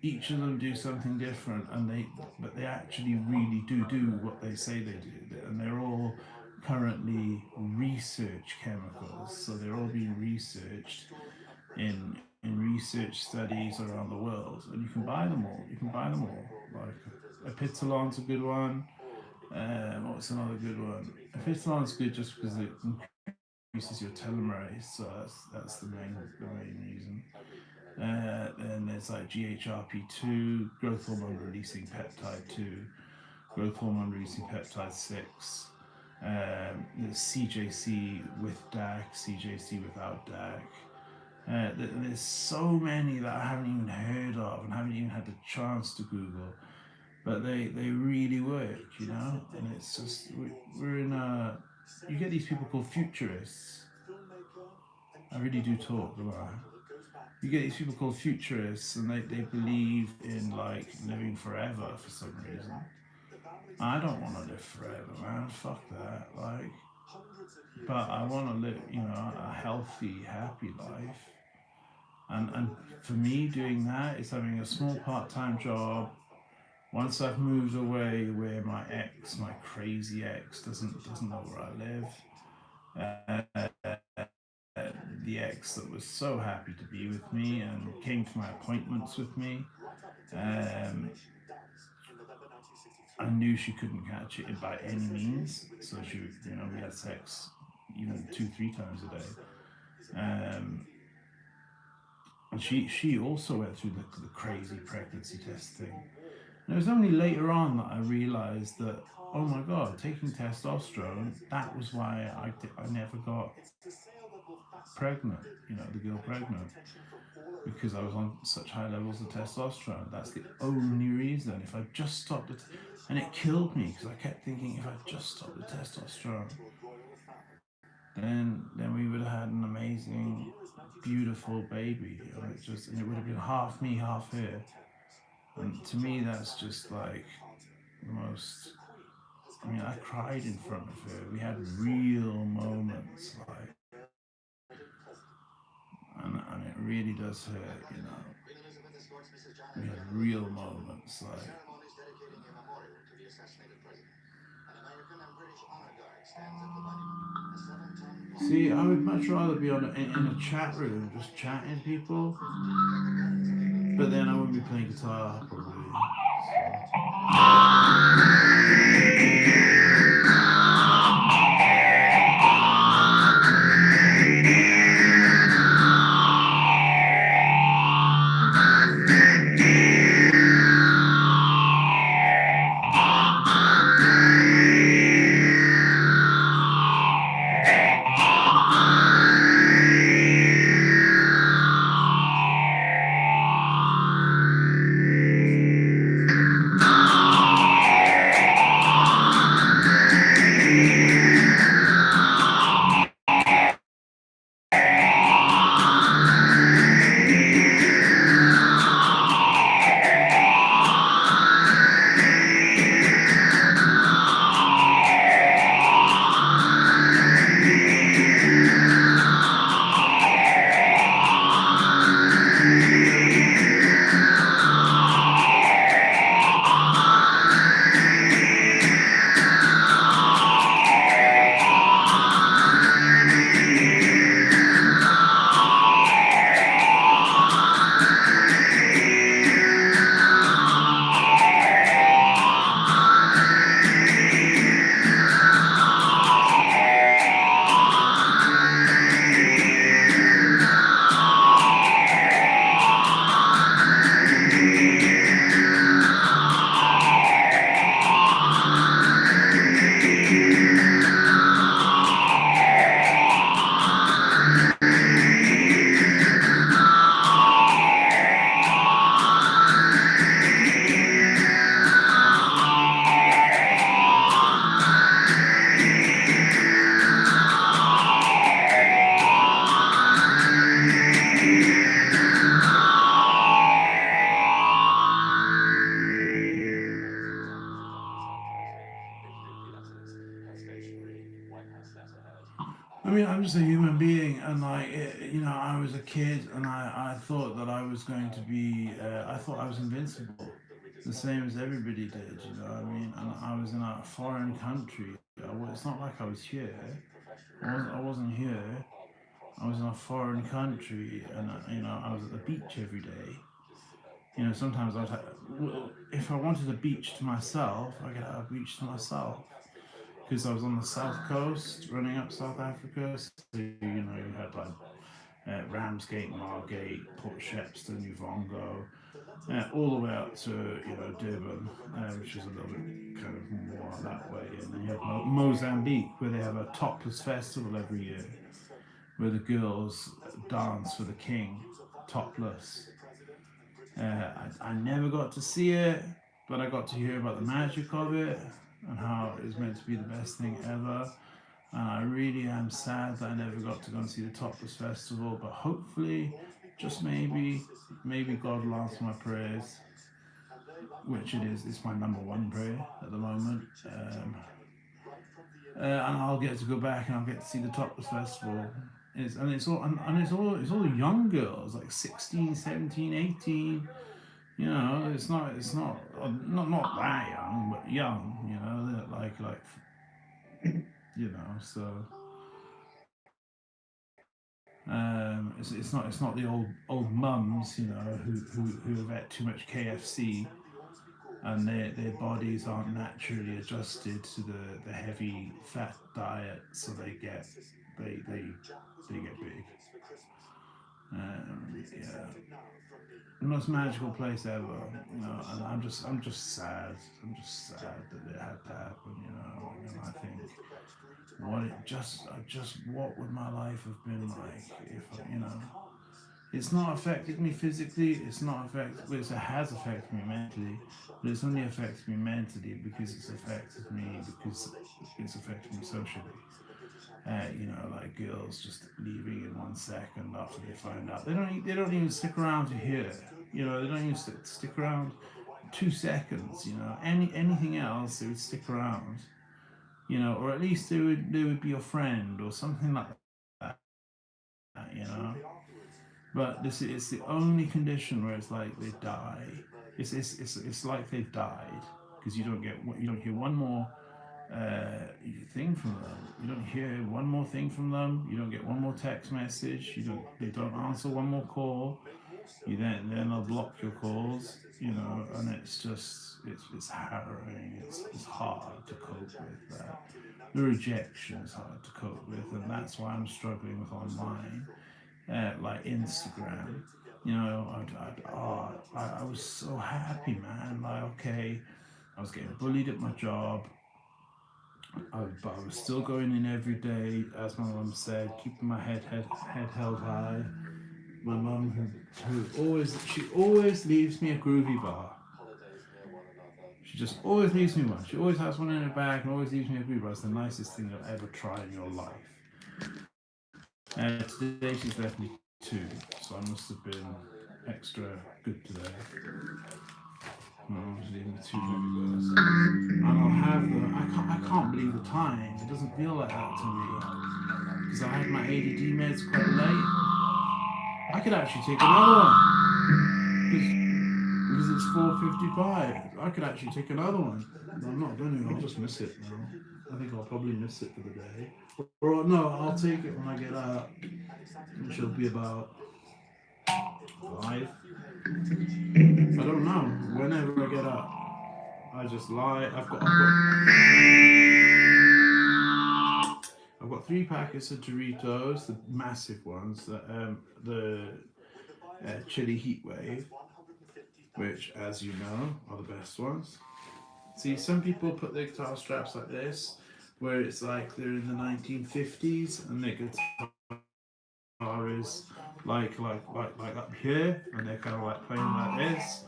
each of them do something different, but they actually really do what they say they do, and they're all currently research chemicals, so they're all being researched in research studies around the world, and you can buy them all. Like epitolon's a good one. What's another good one? Epitolon's good just because it increases your telomerase, so that's the main reason. Then there's like GHRP2, growth hormone releasing peptide 2, growth hormone releasing peptide 6. There's CJC with DAC, CJC without DAC. There's so many that I haven't even heard of and haven't even had the chance to Google. but they really work, you know. And it's just we're in a, you get these people called futurists. I really do talk about it. You get these people called futurists, and they believe in like living forever for some reason. I don't want to live forever, man. Fuck that. Like, but I want to live, you know, a healthy, happy life. And for me, doing that is having a small part-time job. Once I've moved away, where my ex, my crazy ex, doesn't know where I live. The ex that was so happy to be with me and came to my appointments with me. Um, I knew she couldn't catch it by any means, so she, you know, we had sex even 2, 3 times a day. And she also went through the crazy pregnancy test thing. And it was only later on that I realised that, oh my god, taking testosterone, that was why I never got pregnant, you know, the girl pregnant, because I was on such high levels of testosterone. That's the only reason. If I just stopped it, and it killed me because I kept thinking if I just stopped the testosterone, then we would have had an amazing, beautiful baby. You know, and it would have been half me, half her. And to me, that's just like the most. I mean, I cried in front of her. We had real moments, like, and it really does hurt, you know. We had real moments, like. See, I would much rather be in a chat room, just chatting to people, but then I wouldn't be playing guitar probably. I mean, I'm just a human being, and like, you know, I was a kid, and I thought that I was going to be, I thought I was invincible, the same as everybody did, you know what I mean? And I was in a foreign country. It's not like I was here. I wasn't here. I was in a foreign country, and you know, I was at the beach every day. You know, sometimes if I wanted a beach to myself, I could have a beach to myself because I was on the south coast, running up South Africa. So you know, you had like Ramsgate, Margate, Port Shepstone, Uvongo, all the way up to, you know, Durban, which is a little bit kind of more that way. And then you have Mozambique, where they have a topless festival every year, where the girls dance for the king, topless. I never got to see it, but I got to hear about the magic of it and how it was meant to be the best thing ever. And I really am sad that I never got to go and see the Topless Festival, but hopefully, just maybe God will answer my prayers, which it is. It's my number one prayer at the moment. And I'll get to go back and I'll get to see the Topless Festival. It's all young girls, like 16, 17, 18. You know, it's not that young, but young. You know, they're like you know. So it's not the old mums, you know, who have had too much KFC and their bodies aren't naturally adjusted to the heavy fat diet, so they get big. Yeah, the most magical place ever, you know, and I'm just sad. I'm just sad that it had to happen, you know. And I think what would my life have been like if, you know, it's not affected me physically, it's not affected, well, it has affected me mentally, but it's only affected me mentally because it's affected me socially. You know, like girls just leaving in 1 second after they find out. They don't even stick around to hear it. You know, they don't even stick around 2 seconds. You know, anything else they would stick around. You know, or at least they would be your friend or something like that. You know, but this is the only condition where it's like they die. It's like they've died because you don't hear one more thing from them. You don't hear one more thing from them. You don't get one more text message. They don't answer one more call. Then they'll block your calls. You know, and it's just it's harrowing. It's hard to cope with that. The rejection is hard to cope with, and that's why I'm struggling with online, like Instagram. You know, I was so happy, man. Like, okay, I was getting bullied at my job. But I was still going in every day, as my mum said, keeping my head held high. My mum, she always leaves me a groovy bar. She just always leaves me one. She always has one in her bag and always leaves me a groovy bar. It's the nicest thing you'll ever try in your life. And today she's left me 2, so I must have been extra good today. No, she's leaving me 2 groovy bars. And I'll have them. I can't believe the time. It doesn't feel like that to me. Because I had my ADD meds quite late. I could actually take another one. Because it's 4:55. I could actually take another one. But I'm not going to. I'll just miss it now. I think I'll probably miss it for the day. Or no, I'll take it when I get out. Which will be about 5. I don't know. Whenever I get up. I just lie. I've got 3 packets of Doritos, the massive ones, the chili heat wave, which, as you know, are the best ones. See, some people put their guitar straps like this, where it's like they're in the 1950s, and their guitar is like up here, and they're kind of like playing like this.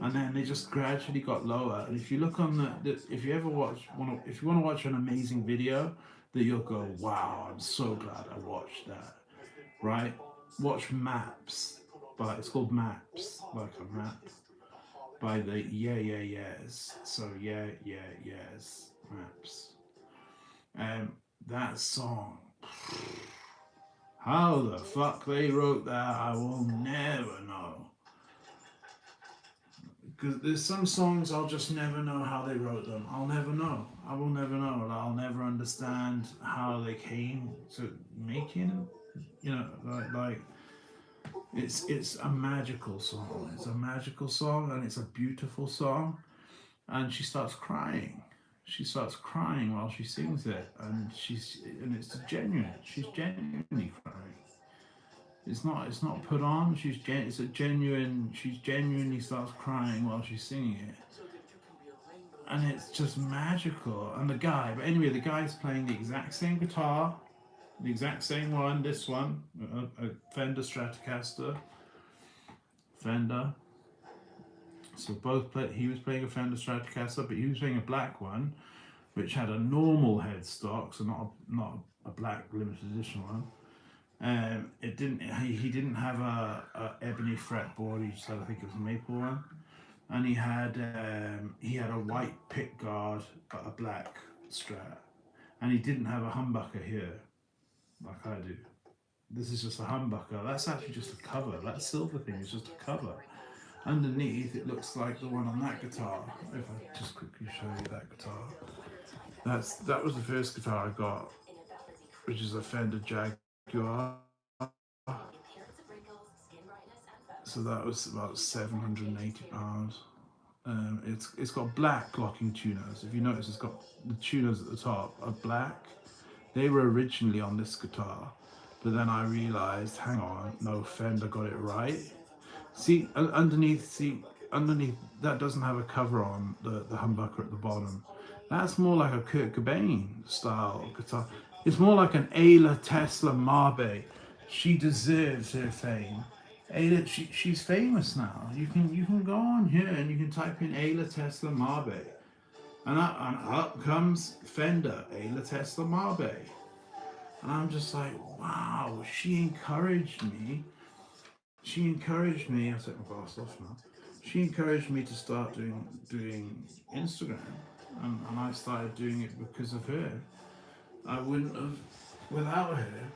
And then they just gradually got lower. And if you look on if you want to watch an amazing video, that you'll go, wow, I'm so glad I watched that, right? Watch Maps, it's called Maps, like a map, by the Yes. So Yes, Maps. That song, how the fuck they wrote that, I will never know. Because there's some songs I'll just never know how they wrote them. I'll never know. I will never know. I'll never understand how they came to making them. You know, like it's a magical song. It's a magical song, and it's a beautiful song. And she starts crying. She starts crying while she sings it, and it's genuine. She's genuinely crying. It's not put on. It's a genuine. She genuinely starts crying while she's singing it, and it's just magical. And the guy's playing the exact same guitar, the exact same one. This one, a Fender Stratocaster, Fender, So he was playing a Fender Stratocaster, but he was playing a black one, which had a normal headstock, so not a black limited edition one. It didn't. He didn't have a ebony fretboard. He just had, I think it was a maple one, and he had a white pick guard but a black Strat, and he didn't have a humbucker here, like I do. This is just a humbucker. That's actually just a cover. That silver thing is just a cover. Underneath, it looks like the one on that guitar. If I just quickly show you that guitar, that was the first guitar I got, which is a Fender Jaguar. So that was about £780. It's got black locking tuners. If you notice, it's got the tuners at the top are black. They were originally on this guitar, but then I realized, hang on, no, Fender got it right. See, underneath that doesn't have a cover on the humbucker at the bottom. That's more like a Kurt Cobain style guitar. It's more like an Ayla Tesla Marbe. She deserves her fame. Ayla, she's famous now. You can go on here and you can type in Ayla Tesla Marbe, and up comes Fender Ayla Tesla Marbe, and I'm just like, wow. She encouraged me. I'll take my glasses off now. She encouraged me to start doing Instagram, and I started doing it because of her. I wouldn't have without her.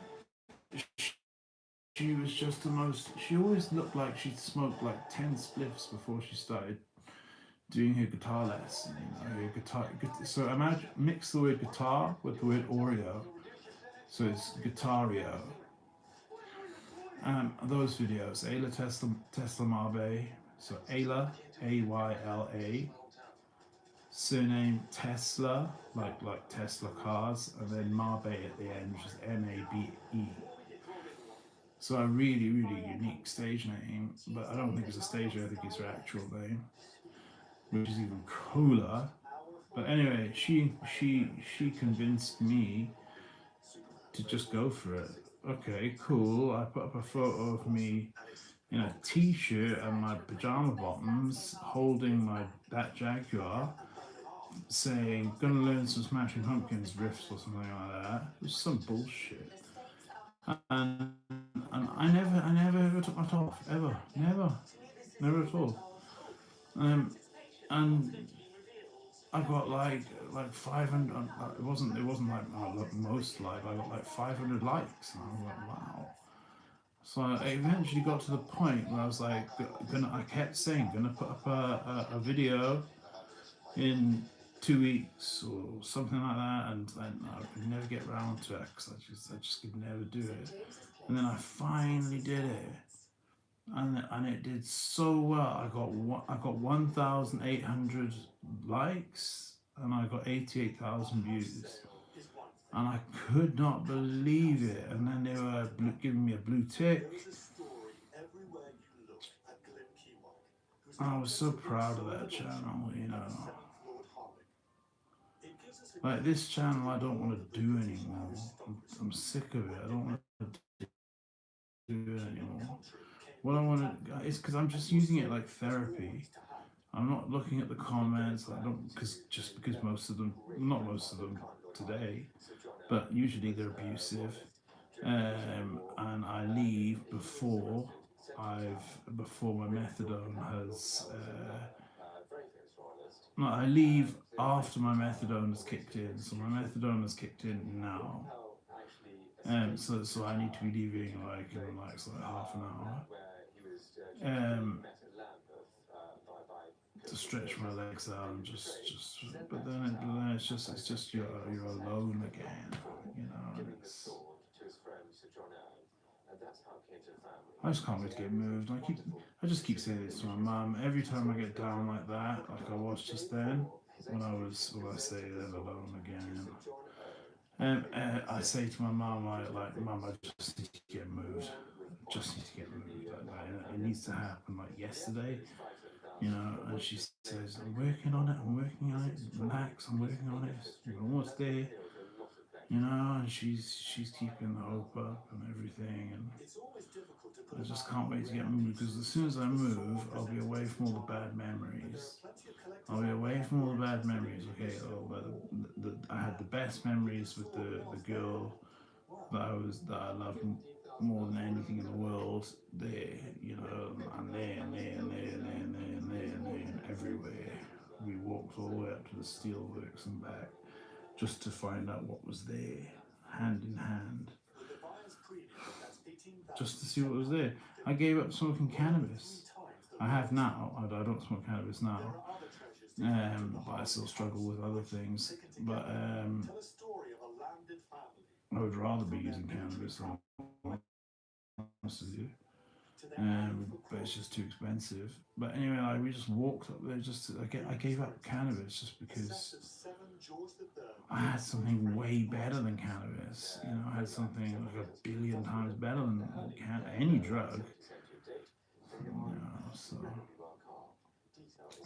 She was just the most. She always looked like she'd smoked like 10 spliffs before she started doing her guitar lesson. Her guitar. So imagine mix the word guitar with the word Oreo. So it's Guitario. Those videos, Ayla Tesla Marbe. So Ayla, Ayla, surname Tesla, like Tesla cars, and then Marbe at the end, which is Mabe. So a really unique stage name, but I don't think it's a stage name. I think it's her actual name, which is even cooler. But anyway, she convinced me to just go for it. Okay, cool. I put up a photo of me in a t-shirt and my pajama bottoms holding that Jaguar, saying gonna learn some Smashing Pumpkins riffs or something like that. It was some bullshit. And I never ever took my top off, ever. Never at all. And I got like 500. It wasn't like my most like. I got like 500 likes, and I was like, wow. So I eventually got to the point where I was like, I kept saying, gonna put up a video in 2 weeks or something like that, and I could never get around to it because I just could never do it. And then I finally did it, and it did so well. I got 1,800 likes, and I got 88,000 views, and I could not believe it. And then they were giving me a blue tick. I was so proud of that channel, you know. Like this channel, I don't want to do anymore. I'm sick of it. I don't want to do it anymore. What I want to is because I'm just using it like therapy. I'm not looking at the comments. I don't because most of them, not most of them today, but usually they're abusive, and I leave before my methadone has. No, I leave after my methadone has kicked in. So my methadone has kicked in now. So I need to be leaving like in like half an hour. To stretch my legs out and just but then it's just you're alone again, you know. And I just can't wait to get moved. I just keep saying this to my mum every time I get down like that, like I was just then when I say that alone again. And I say to my mum, Mum, I just need to get moved. Just need to get moved. It needs to happen like yesterday, you know. And she says, I'm working on it. Relax, I'm working on it. We're almost there. you know, and she's keeping the hope up and everything, and I just can't wait to get moved, because as soon as I move, I'll be away from all the bad memories. I'll be away from all the bad memories. Okay, I had the best memories with the girl that I loved more than anything in the world. There, you know, and there and there and there and there and there and there and there and everywhere. We walked all the way up to the steelworks and back, just to find out what was there, hand in hand, just to see what was there. I gave up smoking cannabis. I have now. I don't smoke cannabis now, but I still struggle with other things. But I would rather be using cannabis, than honest with you. But it's just too expensive. But anyway, like, we just walked up there. I gave up cannabis just because I had something way better than cannabis. You know, I had something like 1,000,000,000 times better than any drug. You know, so.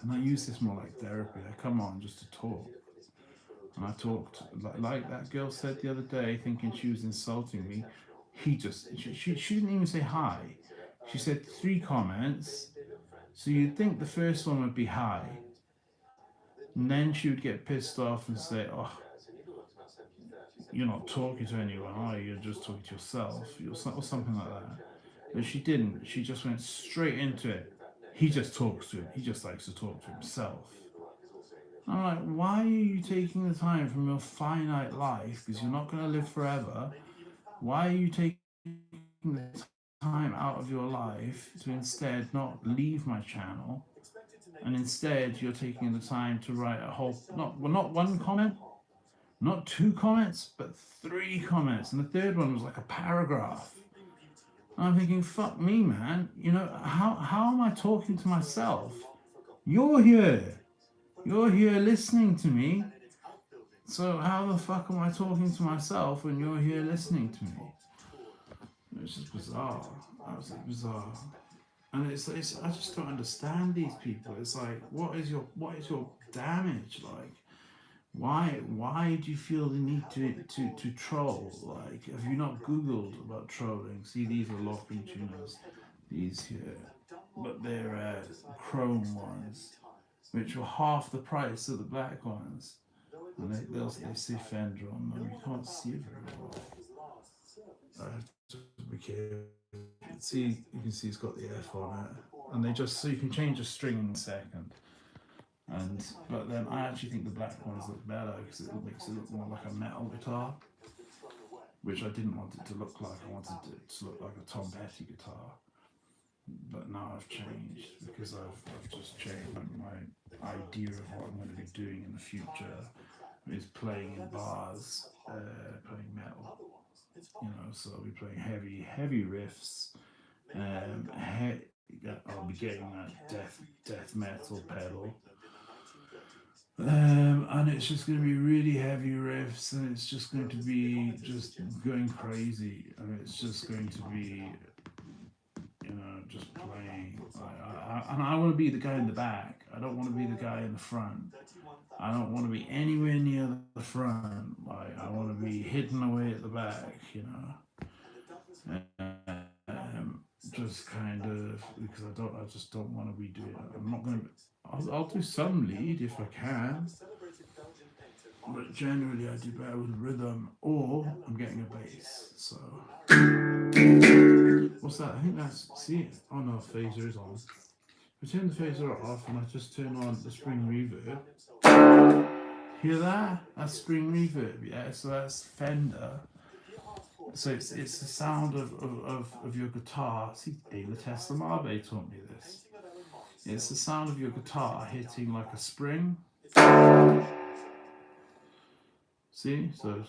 And I use this more like therapy. I come on just to talk. And I talked, like that girl said the other day, thinking she was insulting me. She didn't even say hi. She said 3 comments. So you'd think the first one would be hi. And then she would get pissed off and say, oh, you're not talking to anyone, are you? You're just talking to yourself, or something like that. But she didn't. She just went straight into it. He just talks to him. He just likes to talk to himself. I'm like, why are you taking the time from your finite life, because you're not going to live forever? Why are you taking the time out of your life to instead not leave my channel, and instead you're taking the time to write a whole, not 1 comment, not 2 comments, but 3 comments, and the third one was like a paragraph. And I'm thinking, fuck me, man. You know, how am I talking to myself? You're here listening to me. So how the fuck am I talking to myself when you're here listening to me? It's just bizarre. Absolutely bizarre. And it's I just don't understand these people. It's like, what is your damage? Like, why do you feel the need to troll? Like, have you not Googled about trolling? See, these are locking tuners, these here, but they're chrome ones, which were half the price of the black ones. And they say Fender on them. You can't see it very well. I have to be careful. You can see it's got the F on it, and so you can change the string in a second. But then I actually think the black ones look better, because it makes it look more like a metal guitar, which I didn't want it to look like. I wanted it to look like a Tom Petty guitar. But now I've changed, because I've just changed my idea of what I'm going to be doing in the future is playing in bars, playing metal. You know, so I'll be playing heavy riffs. I'll be getting that death metal pedal. And it's just going to be really heavy riffs, and it's just going to be just going crazy, and it's just going to be, you know, just playing. And I want to be the guy in the back. I don't want to be the guy in the front. I don't want to be anywhere near the front. Like, I want to be hidden away at the back, you know. Just kind of, because I just don't want to be doing it. I'm not going to. I'll do some lead if I can, but generally I do better with rhythm, or I'm getting a bass. So what's that? I think that's, see, oh no, phaser is on. I turn the phaser off and I just turn on the spring reverb. Hear that? That's spring reverb, yeah. So that's Fender. So it's the sound of your guitar. See, Ayla Tesla Marbe taught me this. It's the sound of your guitar hitting like a spring. See? So if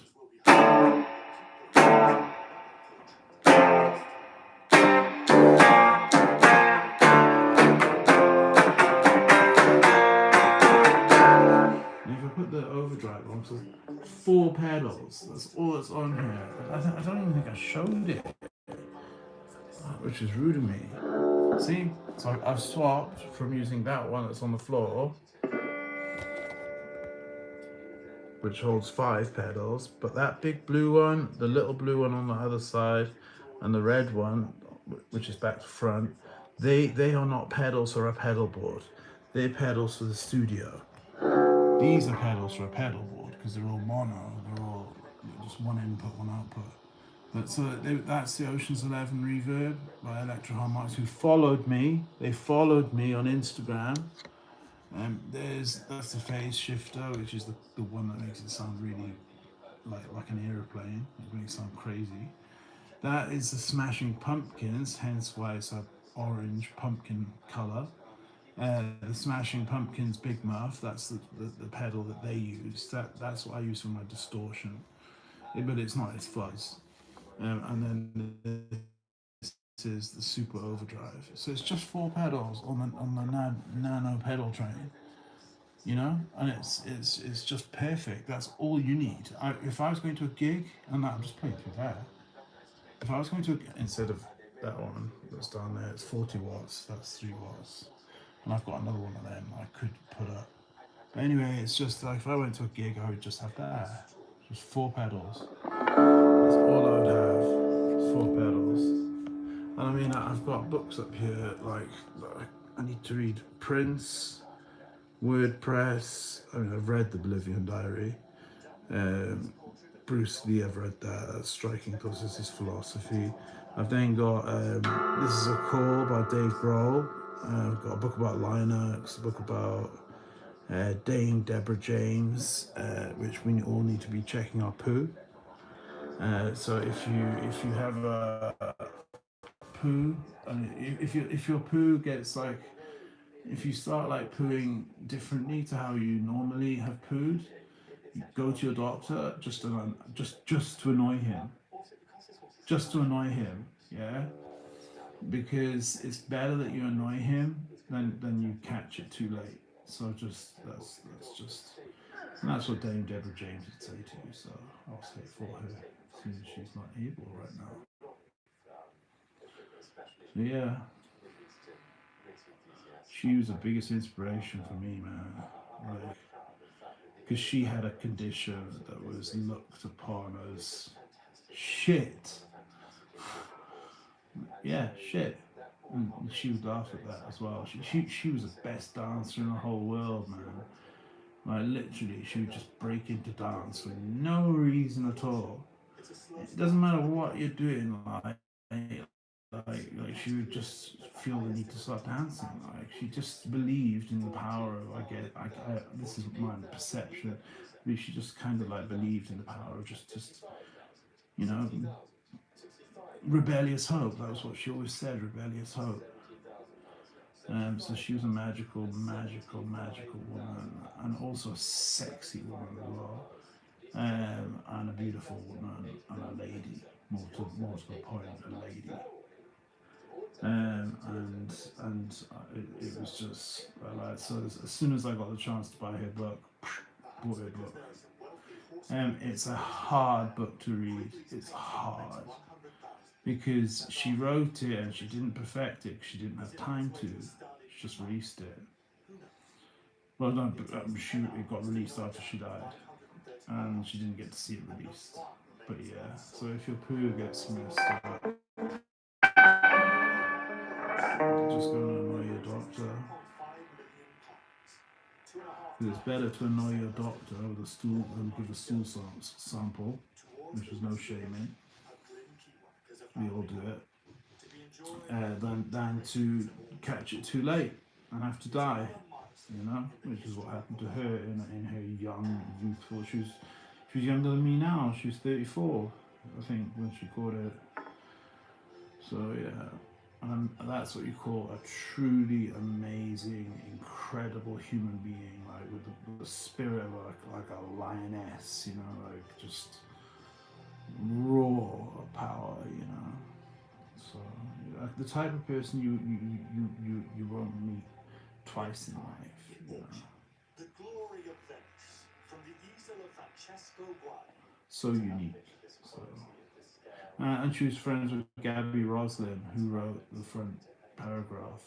I put the overdrive on, so 4 pedals, that's all that's on here. I don't even think I showed it, which is rude of me. See? So I've swapped from using that one that's on the floor. which holds 5 pedals, but that big blue one, the little blue one on the other side, and the red one, which is back to front, they are not pedals for a pedal board. They're pedals for the studio. These are pedals for a pedal board because they're all mono. They're all just one input, one output. But so that's the Ocean's 11 reverb by Electro Harmonics, who followed me. They followed me on Instagram. That's the phase shifter, which is the one that makes it sound really like an aeroplane. It makes it sound crazy. That is the Smashing Pumpkins, hence why it's a orange pumpkin color. The Smashing Pumpkins Big Muff, that's the pedal that they use. That's what I use for my distortion. But it's not, it's fuzz. And then this is the Super Overdrive. So it's just 4 pedals on the nano pedal train. You know, and it's just perfect. That's all you need. If I was going to a gig, and I'm just playing through that. If I was going to, instead of that one that's down there, it's 40 watts. That's 3 watts, and I've got another one of them I could put up. But anyway, it's just like if I went to a gig, I would just have that. Just 4 pedals. That's all I would have. It's 4 pedals. And I mean, I've got books up here like I need to read Prince, WordPress. I mean, I've read The Bolivian Diary. Bruce Lee, I've read that. That's striking because this is philosophy. I've then got This Is a Call by Dave Grohl. I've got a book about Linux, a book about Dame Deborah James, which we all need to be checking our poo. So if you have a poo, if your poo gets like, if you start like pooing differently to how you normally have pooed, go to your doctor just to annoy him. Just to annoy him, yeah? Because it's better that you annoy him than you catch it too late. So that's what Dame Deborah James would say to you, so I'll say it for her, since she's not able right now. So yeah. She was the biggest inspiration for me, man. Like, because she had a condition that was looked upon as shit. Yeah, shit. And she would laugh at that as well. She was the best dancer in the whole world, man. Like literally, she would just break into dance for no reason at all. It doesn't matter what you're doing, like she would just feel the need to start dancing. Like she just believed in the power of, this is my perception. She just kind of like believed in the power of just you know, rebellious hope. That was what she always said, rebellious hope. So she was a magical woman, and also a sexy woman as well, and a beautiful woman, and a lady, more to the point, a lady. It was just like, so as soon as I got the chance to buy her book, bought her book. It's a hard book to read. It's hard because she wrote it and she didn't perfect it because she didn't have time to. She just released it. Well, no, it got released after she died, and she didn't get to see it released. But yeah, so if your poo gets messed up, just go and annoy your doctor. It's better to annoy your doctor with a stool than give a stool sample, which is no shame in. We all do it. Than to catch it too late and have to die, you know, which is what happened to her in her young, youthful. She was younger than me now. She was 34, I think, when she caught it. So yeah, and that's what you call a truly amazing, incredible human being, like with the spirit of like a lioness, you know, like just raw power, you know. So the type of person you won't meet twice in life. You know. The glory of Venice, from the easel of Francesco Guai. So unique. So, and she was friends with Gabby Roslin, who wrote the front paragraph.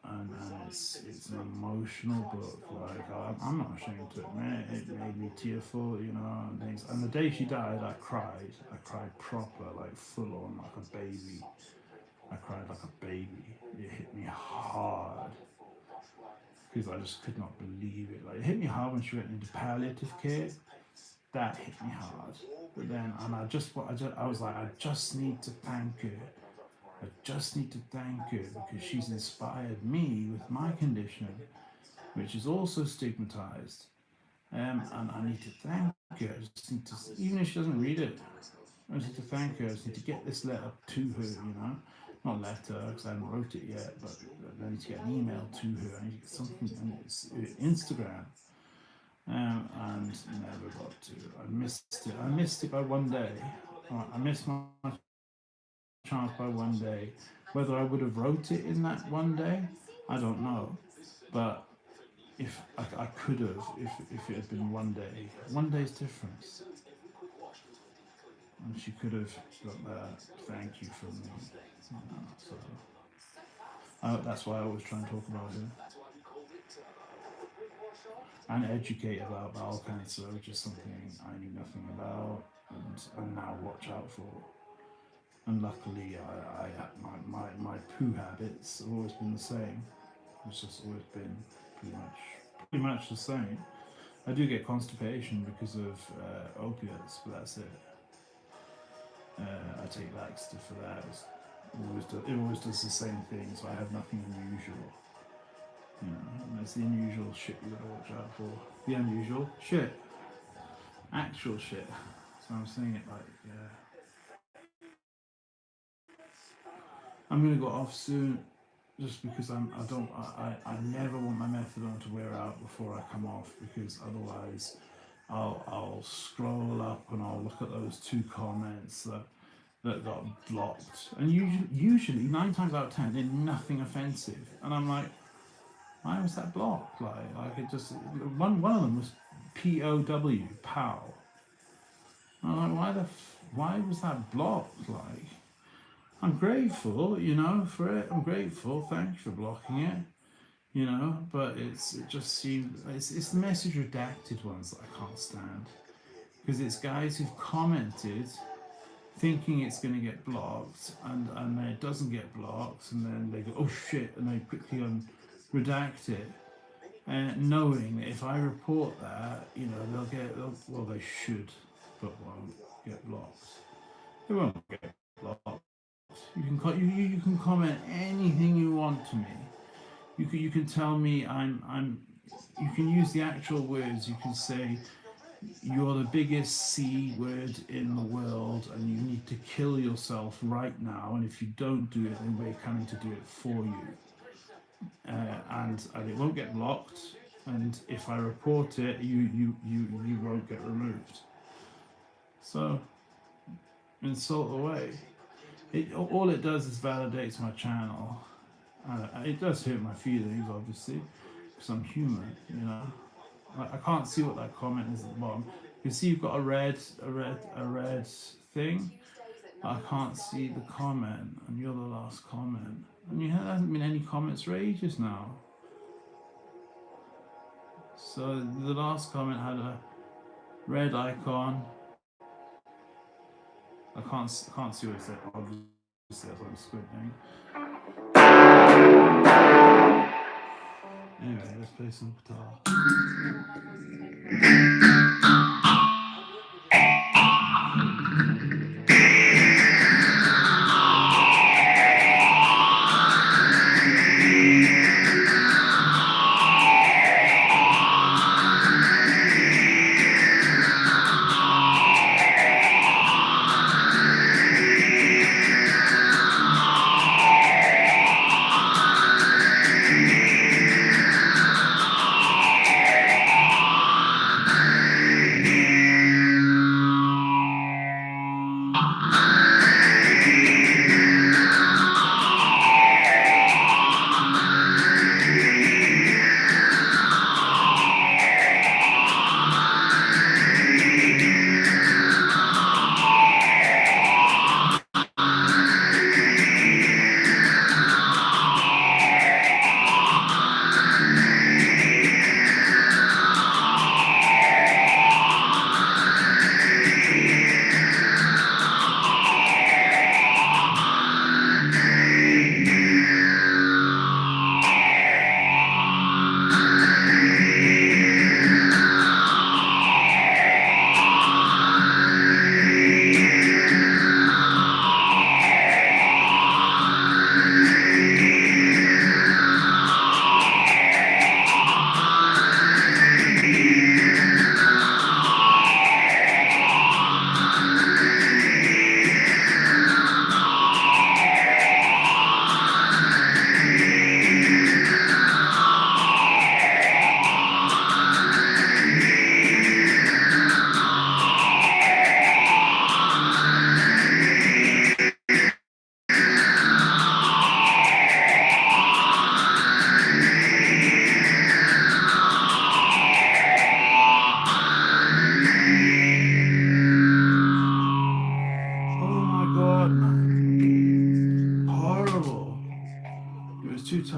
and it's an emotional book. Like I'm not ashamed to admit it made me tearful, you know, and things. And the day she died, I cried. I cried proper, like full on, like a baby. I cried like a baby. It hit me hard because I just could not believe it. Like it hit me hard when she went into palliative care. That hit me hard. But then, and I was like, I just need to thank her. I just need to thank her because she's inspired me with my condition, which is also stigmatized. And I need to thank her. I just need to, even if she doesn't read it, I just need to thank her. I just need to get this letter to her, you know. Not letter, because I haven't wrote it yet, but I need to get an email to her. I need to get something on Instagram. And never got to. I missed it. I missed it by one day. I missed my chance by one day. Whether I would have wrote it in that one day, I don't know. But if I could have, if it had been one day's difference, and she could have got that thank you from me. You know, so that's why I always try and talk about it and educate about bowel cancer, which is something I knew nothing about and now watch out for. And luckily, my poo habits have always been the same. It's just always been pretty much the same. I do get constipation because of opiates, but that's it. I take laxative for that. It always does the same thing, so I have nothing unusual. You know, and it's the unusual shit you gotta watch out for. The unusual shit. Actual shit. So I'm saying it like, yeah. I'm gonna go off soon just because I never want my methadone to wear out before I come off, because otherwise I'll scroll up and I'll look at those 2 comments that got blocked. And usually 9 times out of 10 they're nothing offensive. And I'm like, why was that blocked? Like it just one of them was POW, POW. I'm like, why was that blocked? Like, I'm grateful, you know, for it. I'm grateful. Thank you for blocking it, you know. But it just seemed it's the message redacted ones that I can't stand, because it's guys who've commented thinking it's going to get blocked, and then it doesn't get blocked, and then they go, oh shit, and they quickly redact it, knowing that if I report that, you know, they should, but won't get blocked. They won't get blocked. You can comment anything you want to me. You can tell me you can use the actual words. You can say you're the biggest C word in the world and you need to kill yourself right now, and if you don't do it, then we're coming to do it for you. And it won't get blocked, and if I report it, you won't get removed. So insult away. All it does is validates my channel. It does hurt my feelings, obviously, because I'm human, you know. I can't see what that comment is at the bottom. You see, you've got a red thing. I can't see the comment, and you're the last comment. And there hasn't been any comments for ages now. So the last comment had a red icon. I can't see what it said. Obviously, that's what I'm squinting. Anyway, let's play some guitar.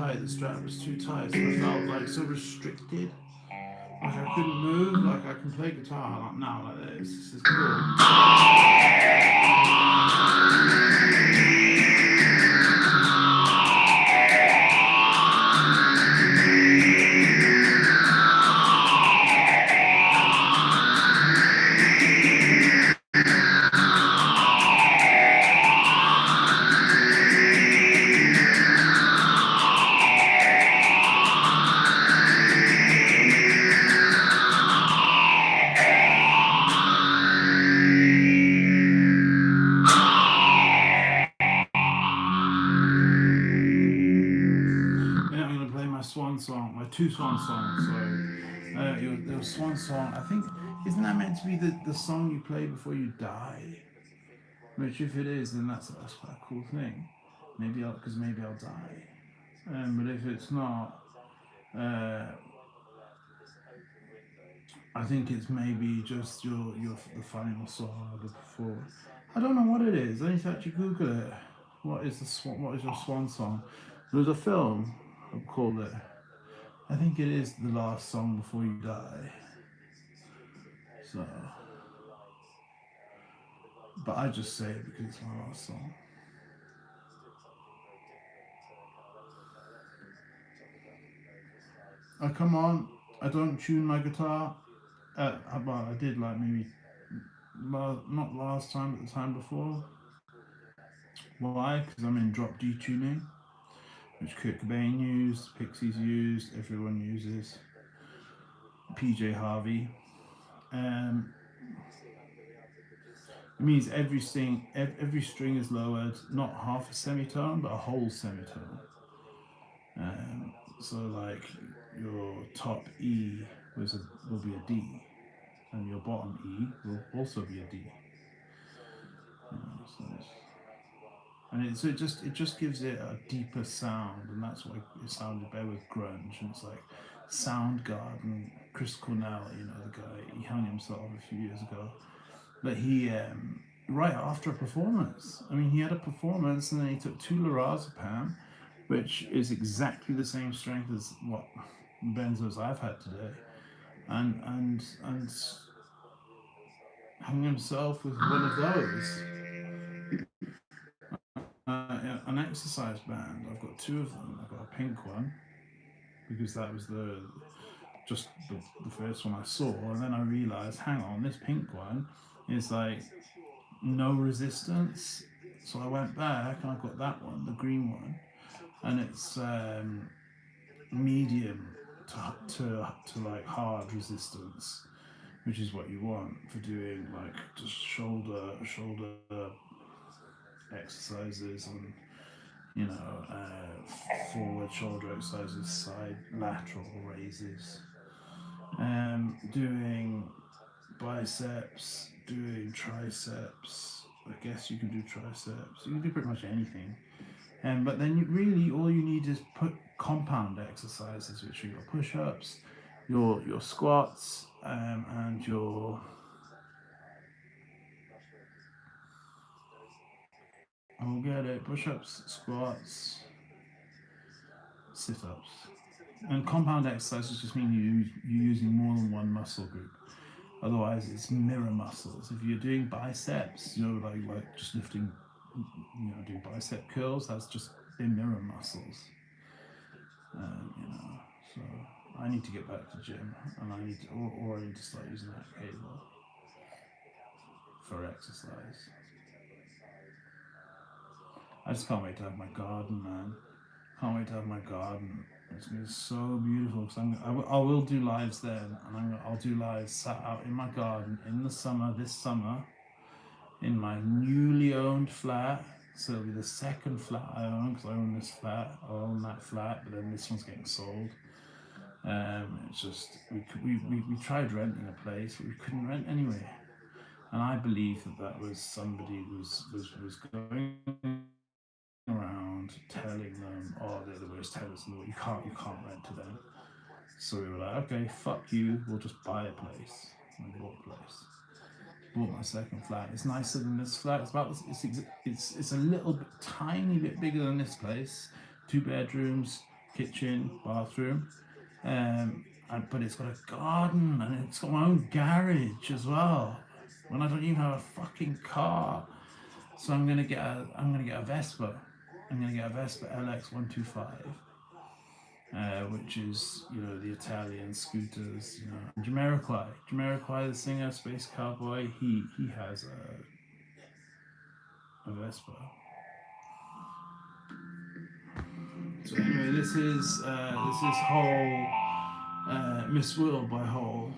tight. The strap was too tight, so I felt like so restricted. Like I couldn't move. Like I can play guitar like now like this. This is cool. Swan song, my two swan songs. So your swan song, I think, isn't that meant to be the song you play before you die? Which, if it is, then that's quite a cool thing. Maybe I'll die. But if it's not, I think it's maybe just the final song or the before. I don't know what it is. I need to actually Google it. What is your swan song? There's a film called it. I think it is the last song before you die. So, but I just say it because it's my last song. Oh, come on, I don't tune my guitar. Well, I did like maybe not last time, but the time before. Why? Because I'm in drop D tuning, which Kurt Cobain used, Pixies used, everyone uses. PJ Harvey. It means every string is lowered, not half a semitone, but a whole semitone. So like your top E will be a D, and your bottom E will also be a D. So it just gives it a deeper sound, and that's why it sounded better with grunge. And it's like Soundgarden, Chris Cornell, the guy, he hung himself a few years ago. But he, right after a performance, he had a performance and then he took 2 lorazepam, which is exactly the same strength as what benzos I've had today, and hung himself with one of those. An exercise band. I've got 2 of them. I've got a pink one because that was the first one I saw, and then I realised, hang on, this pink one is like no resistance. So I went back and I got that one, the green one, and it's medium to like hard resistance, which is what you want for doing like just shoulder exercises and forward shoulder exercises, side lateral raises, doing biceps, doing triceps. I guess you can do triceps. You can do pretty much anything. But then really all you need is put compound exercises, which are your push-ups, your squats, and your I'll get it. Push-ups, squats, sit-ups. And compound exercises just mean you're using more than one muscle group. Otherwise, it's mirror muscles. If you're doing biceps, like just lifting, doing bicep curls, that's just they're mirror muscles. So I need to get back to gym, and I need to, or I need to start using that cable for exercise. I just can't wait to have my garden, man. Can't wait to have my garden. It's gonna be so beautiful because I will do lives then, and I'll do lives sat out in my garden in the summer, this summer, in my newly owned flat. So it'll be the second flat I own because I own this flat, I own that flat, but then this one's getting sold. It's just we tried renting a place, but we couldn't rent anyway, and I believe that was somebody was going around telling them, oh, they're the worst tenants in the world, you can't rent to them. So we were like, okay, fuck you, we'll just buy a place. And we bought a place. Bought my second flat. It's nicer than this flat. It's a little bit, tiny bit bigger than this place. 2 bedrooms, kitchen, bathroom, but it's got a garden and it's got my own garage as well. When I don't even have a fucking car, so I'm gonna get a Vespa. I'm gonna get a Vespa LX125. Which is, you know, the Italian scooters, you know. And Jamiroquai, the singer, Space Cowboy, he has a Vespa. So anyway, this is Hole, Miss World by Hole.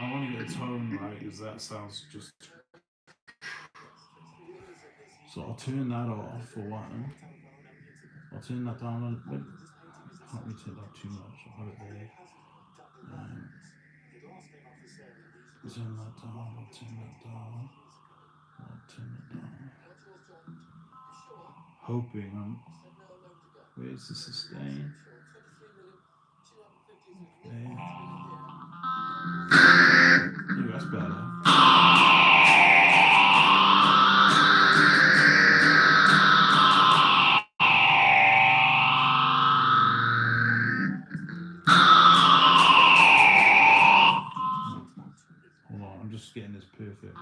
I want to get the tone right because that sounds just. So I'll turn that off for one. I'll turn that down a little. Can't really turn that too much. I'll have it there. Turn that down. I'll turn that down. I'll turn that down. Hoping where's the sustain? There. Ooh, that's better. Hold on, I'm just getting this perfect.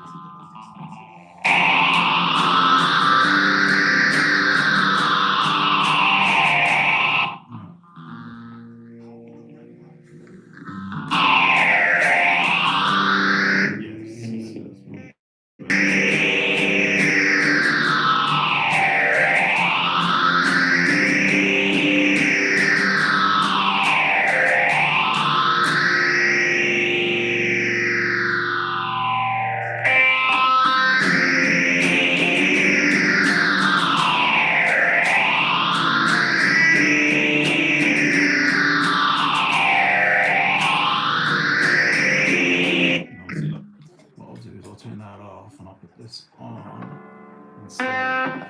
This on instead.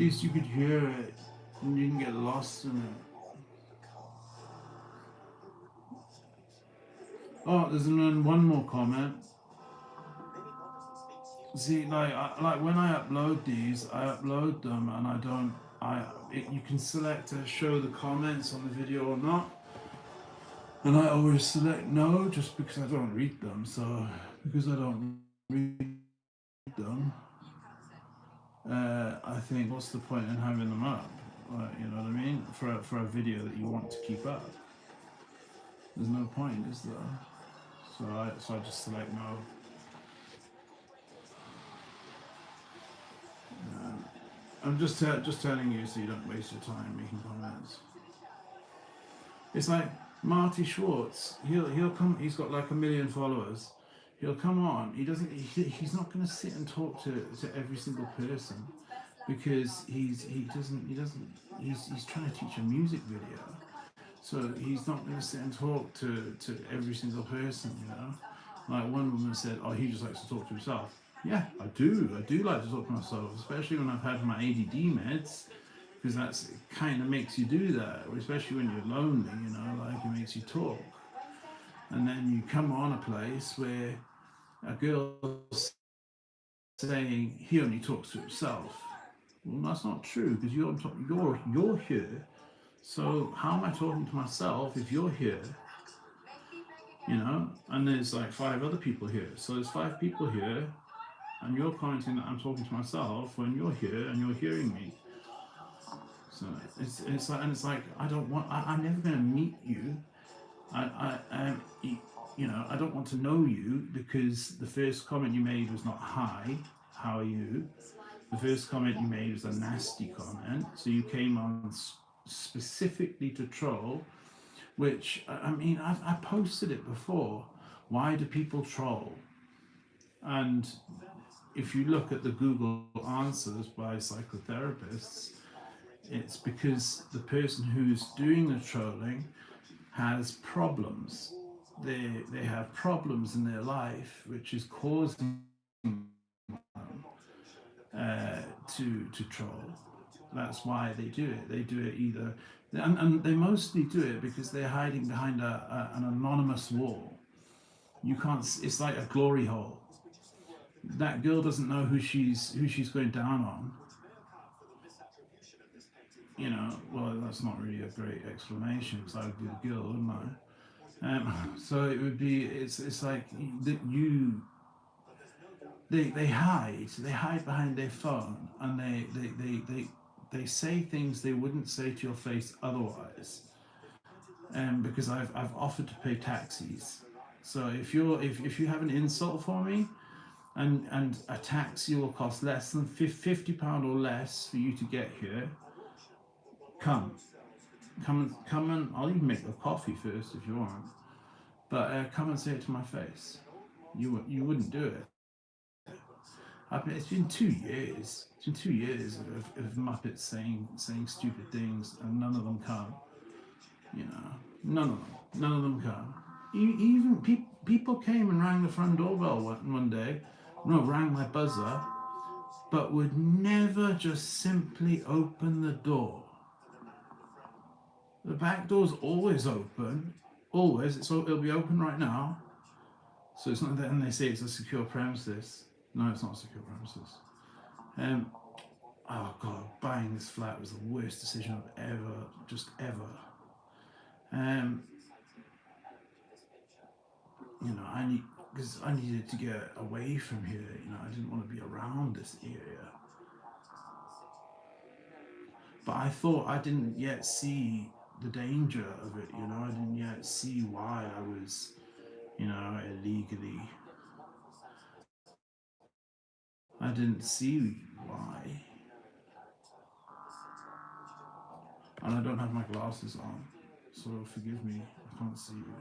least you could hear it and you didn't get lost in it. Oh, there's one more comment. See, like when I upload these, I upload them and I don't. You can select to show the comments on the video or not, and I always select no, just because I don't read them. So because I don't read them, I think what's the point in having them up? You know what I mean? For a video that you want to keep up, there's no point, is there? So I just select no. I'm just telling you so you don't waste your time making comments. It's like Marty Schwartz. He'll come. He's got like 1 million followers. He'll come on. He's not going to sit and talk to every single person, because he's trying to teach a music video. So he's not going to sit and talk to every single person. You know, like one woman said, "Oh, he just likes to talk to himself." Yeah, I do like to talk to myself, especially when I've had my ADD meds, because it kind of makes you do that, especially when you're lonely, you know, like it makes you talk. And then you come on a place where a girl's saying he only talks to himself. Well, that's not true, because you're here. So how am I talking to myself if you're here? You know, and there's like 5 other people here. So there's 5 people here. And you're commenting that I'm talking to myself when you're here and you're hearing me. So it's like I'm never going to meet you. You know, I don't want to know you, because the first comment you made was not hi, how are you? The first comment you made was a nasty comment. So you came on specifically to troll, which I mean, I posted it before. Why do people troll? And if you look at the Google answers by psychotherapists, it's because the person who's doing the trolling has problems. They have problems in their life, which is causing them to troll. That's why they do it. They do it either, and they mostly do it because they're hiding behind an anonymous wall. You can't. It's like a glory hole. That girl doesn't know who she's going down on. You know, well, that's not really a great explanation, because I would be the girl, wouldn't I? So it would be. It's like that you. They hide behind their phone, and they say things they wouldn't say to your face otherwise. Because I've offered to pay taxis. So if you have an insult for me, and a taxi will cost less than £50 or less for you to get here, come and I'll even make the coffee first if you want, but come and say it to my face. You wouldn't do it. It's been 2 years. It's been 2 years of Muppets saying stupid things, and none of them come. You know, none of them come. Even people came and rang the front doorbell one day. No, rang my buzzer, but would never just simply open the door. The back door's always open, always. It'll be open right now. So it's not that, and they say it's a secure premises. No, it's not a secure premises. Oh God, buying this flat was the worst decision I've ever. You know, because I needed to get away from here. You know, I didn't want to be around this area. But I thought I didn't yet see the danger of it. You know, I didn't yet see why I was, you know, illegally. I didn't see why. And I don't have my glasses on, so forgive me, I can't see you.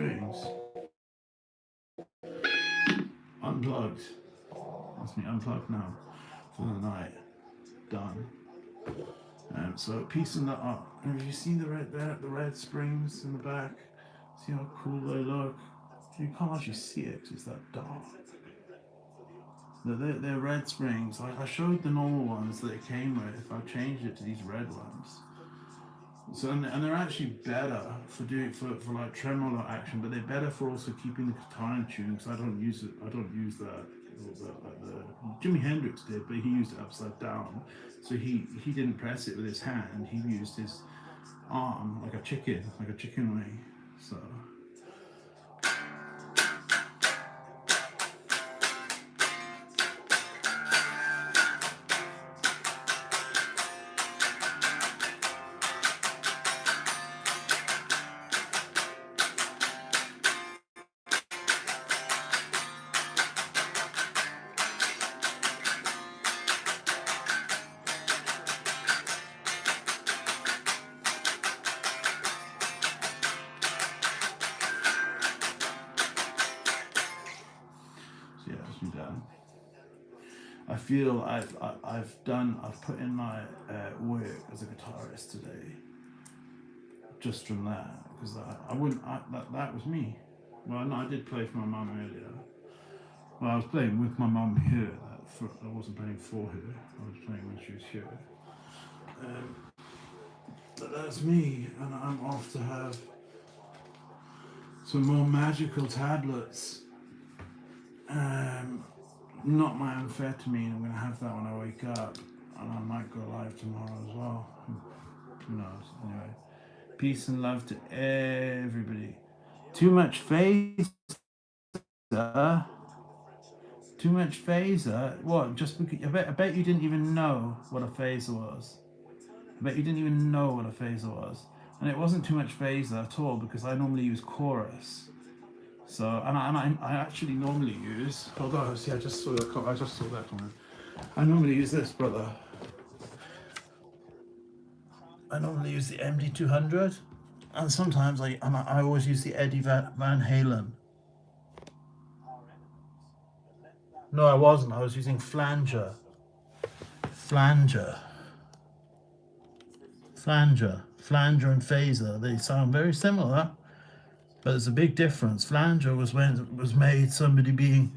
strings. Unplugged. That's me unplugged now for the night. Done. So piecing that up. Have you seen the red springs in the back? See how cool they look? You can't actually see it because it's that dark. They're red springs. I showed the normal ones that it came with. I changed it to these red ones. So and they're actually better for doing for like tremolo action, but they're better for also keeping the guitar in tune. Because I don't use it. I don't use that. Jimi Hendrix did, but he used it upside down. So he didn't press it with his hand. He used his arm like a chicken wing. So. Yeah, it's been done. I feel I've put in my work as a guitarist today, just from that, because that was me. Well, no, I did play for my mum earlier. Well, I was playing with my mum here. I wasn't playing for her. I was playing when she was here. But that's me, and I'm off to have some more magical tablets. Not my amphetamine. I'm going to have that when I wake up, and I might go live tomorrow as well. Who knows? Anyway, peace and love to everybody. Too much phaser. Too much phaser. What? Just because I bet you didn't even know what a phaser was. I bet you didn't even know what a phaser was, and it wasn't too much phaser at all because I normally use chorus. So, and I actually normally use. Hold on, see, I just saw that one. I normally use this, brother. I normally use the MD200, and sometimes I always use the Eddie Van Halen. No, I wasn't. I was using flanger, and phaser. They sound very similar. But there's a big difference. Flanger was when it was made somebody being,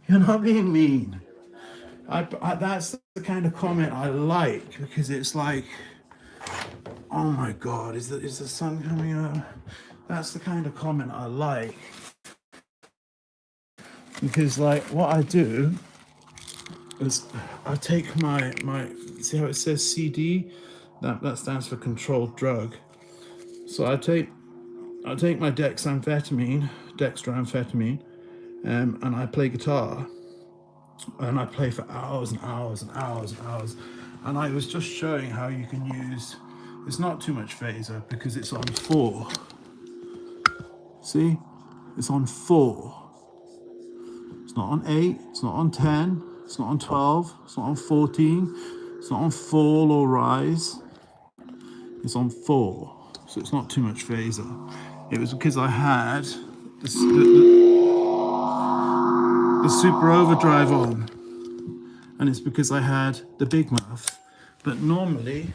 you're not being mean. That's the kind of comment I like, because it's like, oh my God, is the sun coming up? That's the kind of comment I like. Because like what I do is I take my see how it says CD? That stands for controlled drug. So I take my dextroamphetamine, and I play guitar, and I play for hours and hours and hours and hours. And I was just showing how you can use. It's not too much phaser because it's on 4. See, it's on 4. It's not on 8. It's not on 10. It's not on 12. It's not on 14. It's not on fall or rise. It's on 4. So it's not too much phaser. It was because I had the super overdrive on, and it's because I had the big muff. But normally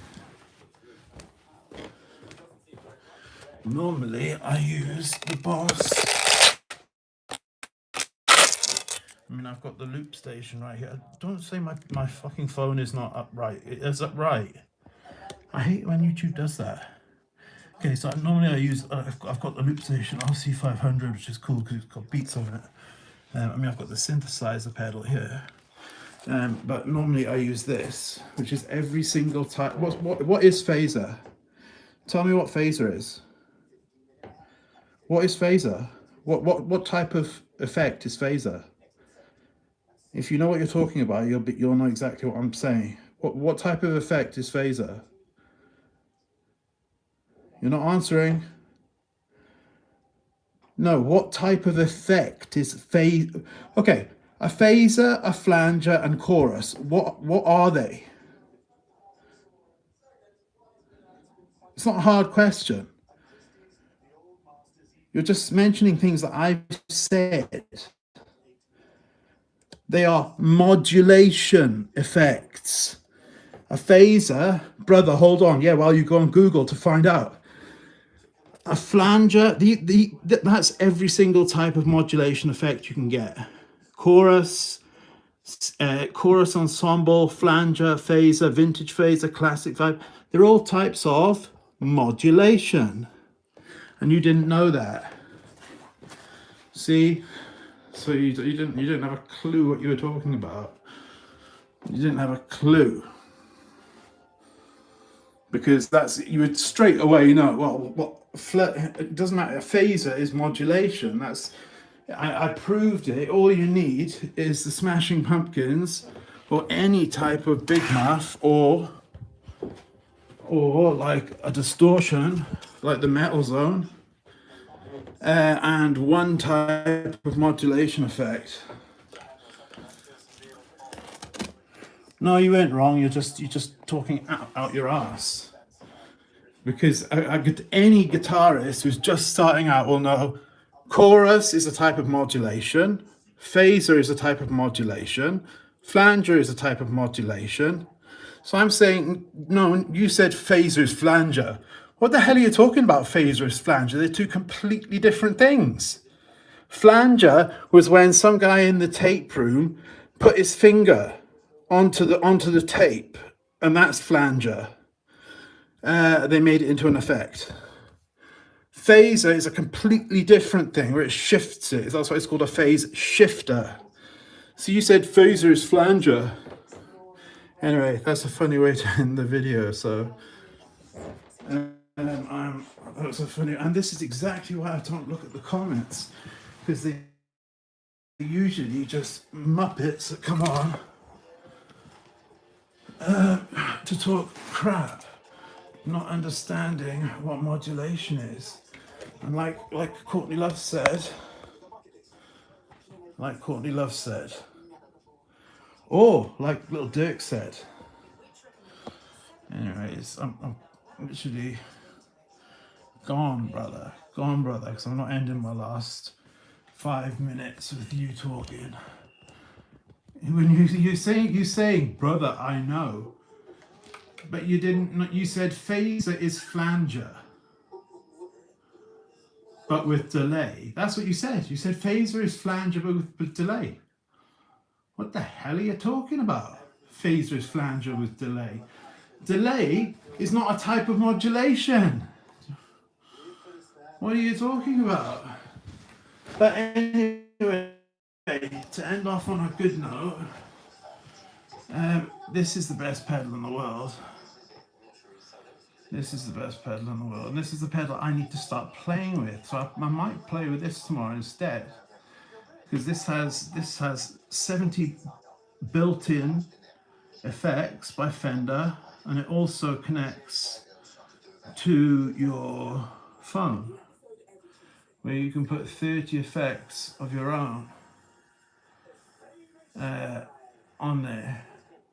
I use the Boss. I mean, I've got the loop station right here. Don't say my fucking phone is not upright. It is upright. I hate when YouTube does that. Okay, so normally I use, I've got the loop station RC500, which is cool because it's got beats on it. I mean, I've got the synthesizer pedal here. But normally I use this, which is every single type. What is phaser? Tell me what phaser is. What is phaser? What type of effect is phaser? If you know what you're talking about, you'll know exactly what I'm saying. What type of effect is phaser? You're not answering. No, what type of effect is phase? Okay, a phaser, a flanger, and chorus. What are they? It's not a hard question. You're just mentioning things that I've said. They are modulation effects. A phaser, brother, hold on. Yeah, while you go on Google to find out. A flanger, that's every single type of modulation effect you can get. Chorus, chorus ensemble, flanger, phaser, vintage phaser, classic vibe. They're all types of modulation. And you didn't know that. See? So you didn't have a clue what you were talking about. You didn't have a clue. Because you would straight away, you know, well, it doesn't matter. A phaser is modulation. I proved it. All you need is the Smashing Pumpkins or any type of big muff or like a distortion, like the Metal Zone, and one type of modulation effect. No, you weren't wrong. You're just talking out your ass. Because any guitarist who's just starting out will know chorus is a type of modulation, phaser is a type of modulation, flanger is a type of modulation. So I'm saying, no, you said phaser is flanger. What the hell are you talking about, phaser is flanger? They're two completely different things. Flanger was when some guy in the tape room put his finger onto the tape, and that's flanger. They made it into an effect. Phaser is a completely different thing where it shifts it. That's why it's called a phase shifter. So you said phaser is flanger. Anyway, that's a funny way to end the video. So that's a funny, and this is exactly why I don't look at the comments, because they usually just muppets that come on to talk crap, not understanding what modulation is. And like Courtney Love said, or like Little Dirk said. Anyways, I'm literally gone, brother, because I'm not ending my last 5 minutes with you talking. When you saying, brother, I know, but you didn't. You said phaser is flanger, but with delay. That's what you said. You said phaser is flanger, but with delay. What the hell are you talking about? Phaser is flanger with delay. Delay is not a type of modulation. What are you talking about? But anyway, to end off on a good note, this is the best pedal in the world. This is the best pedal in the world, and this is the pedal I need to start playing with. So I might play with this tomorrow instead, because this has 70 built-in effects by Fender, and it also connects to your phone, where you can put 30 effects of your own on there.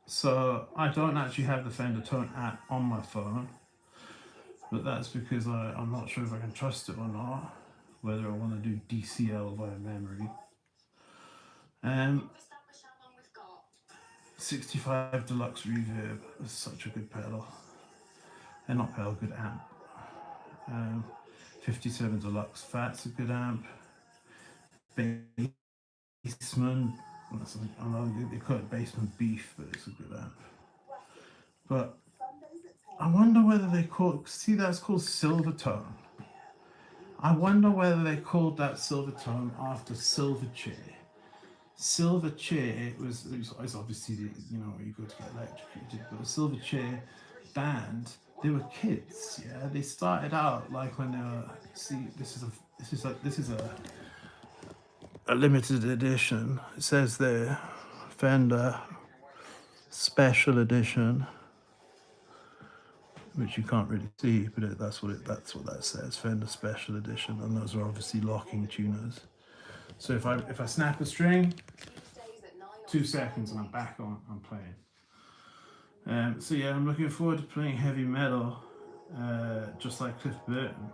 So I don't actually have the Fender Tone app on my phone, but that's because I'm not sure if I can trust it or not, whether I want to do DCL via memory. 65 Deluxe Reverb is such a good pedal. And not pedal, good amp. 57 Deluxe Fat's a good amp. Bassman, I know they call it Bassman Beef, but it's a good amp. But I wonder whether they call, see, that's called Silvertone. I wonder whether they called that Silvertone after Silverchair. Silverchair was obviously, you know, you go to get electrocuted, but the Silverchair band, they were kids, yeah. They started out like when they were, see, this is a limited edition. It says there, Fender Special Edition, which you can't really see, but that's what that says, Fender Special Edition, and those are obviously locking tuners. So if I snap a string, 2 seconds and I'm back on, I'm playing. So yeah, I'm looking forward to playing heavy metal, just like Cliff Burton.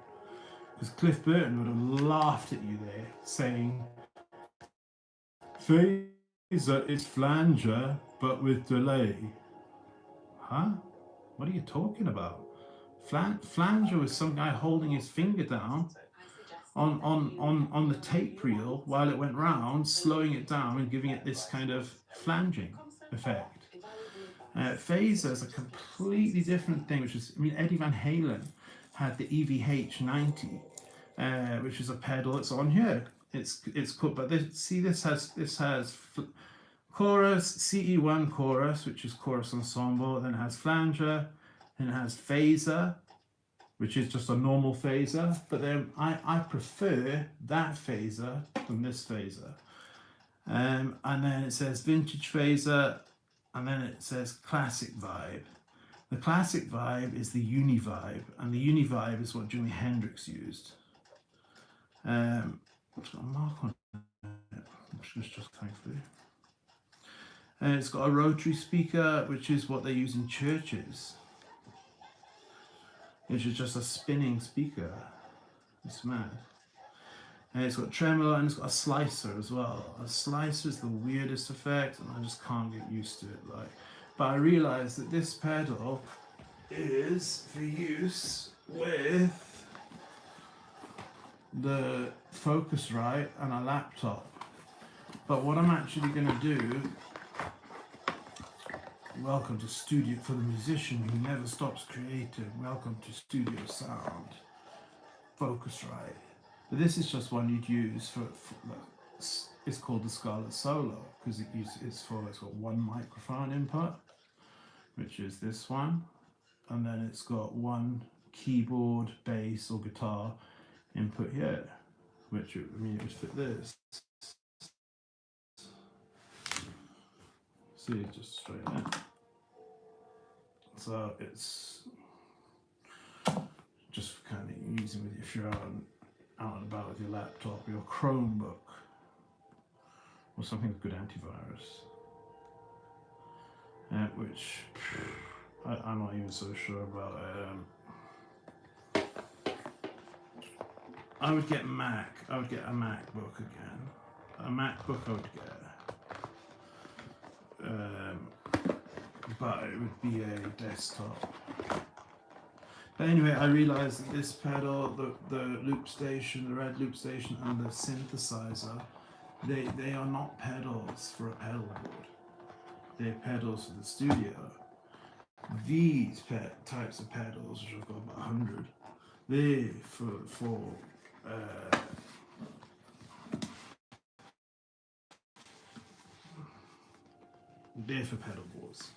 because Cliff Burton would have laughed at you there, saying phaser is flanger but with delay. Huh? What are you talking about? Flanger was some guy holding his finger down on the tape reel while it went round, slowing it down and giving it this kind of flanging effect. Phaser is a completely different thing, which is, I mean, Eddie Van Halen had the EVH 90, which is a pedal that's on here. It's cool, but this has chorus, CE1 chorus, which is chorus ensemble, then it has flanger, then it has phaser, which is just a normal phaser, but then I prefer that phaser than this phaser. And then it says vintage phaser, and then it says classic vibe. The classic vibe is the uni vibe, and the uni vibe is what Jimi Hendrix used. It's got a mark on it, which is just coming through. And it's got a rotary speaker, which is what they use in churches. Which is just a spinning speaker. It's mad. And it's got tremolo and it's got a slicer as well. A slicer is the weirdest effect, and I just can't get used to it. But I realised that this pedal is for use with the Focusrite and a laptop. But what I'm actually going to do, welcome to Studio, for the musician who never stops creating, welcome to Studio Sound, Focusrite. But this is just one you'd use for it's called the Scarlett Solo, because it's got one microphone input, which is this one, and then it's got one keyboard, bass or guitar input here, which it would fit this. See, just straight in. So it's just kind of using it if you're out and about with your laptop, your Chromebook, or something with good antivirus. Which I'm not even so sure about. I would get Mac. I would get a MacBook again. A MacBook I would get. But it would be a desktop. But anyway, I realized that this pedal, the loop station, the red loop station, and the synthesizer, they are not pedals for a pedal board. They're pedals for the studio. These types of pedals, which I've got about 100, they're for pedal boards.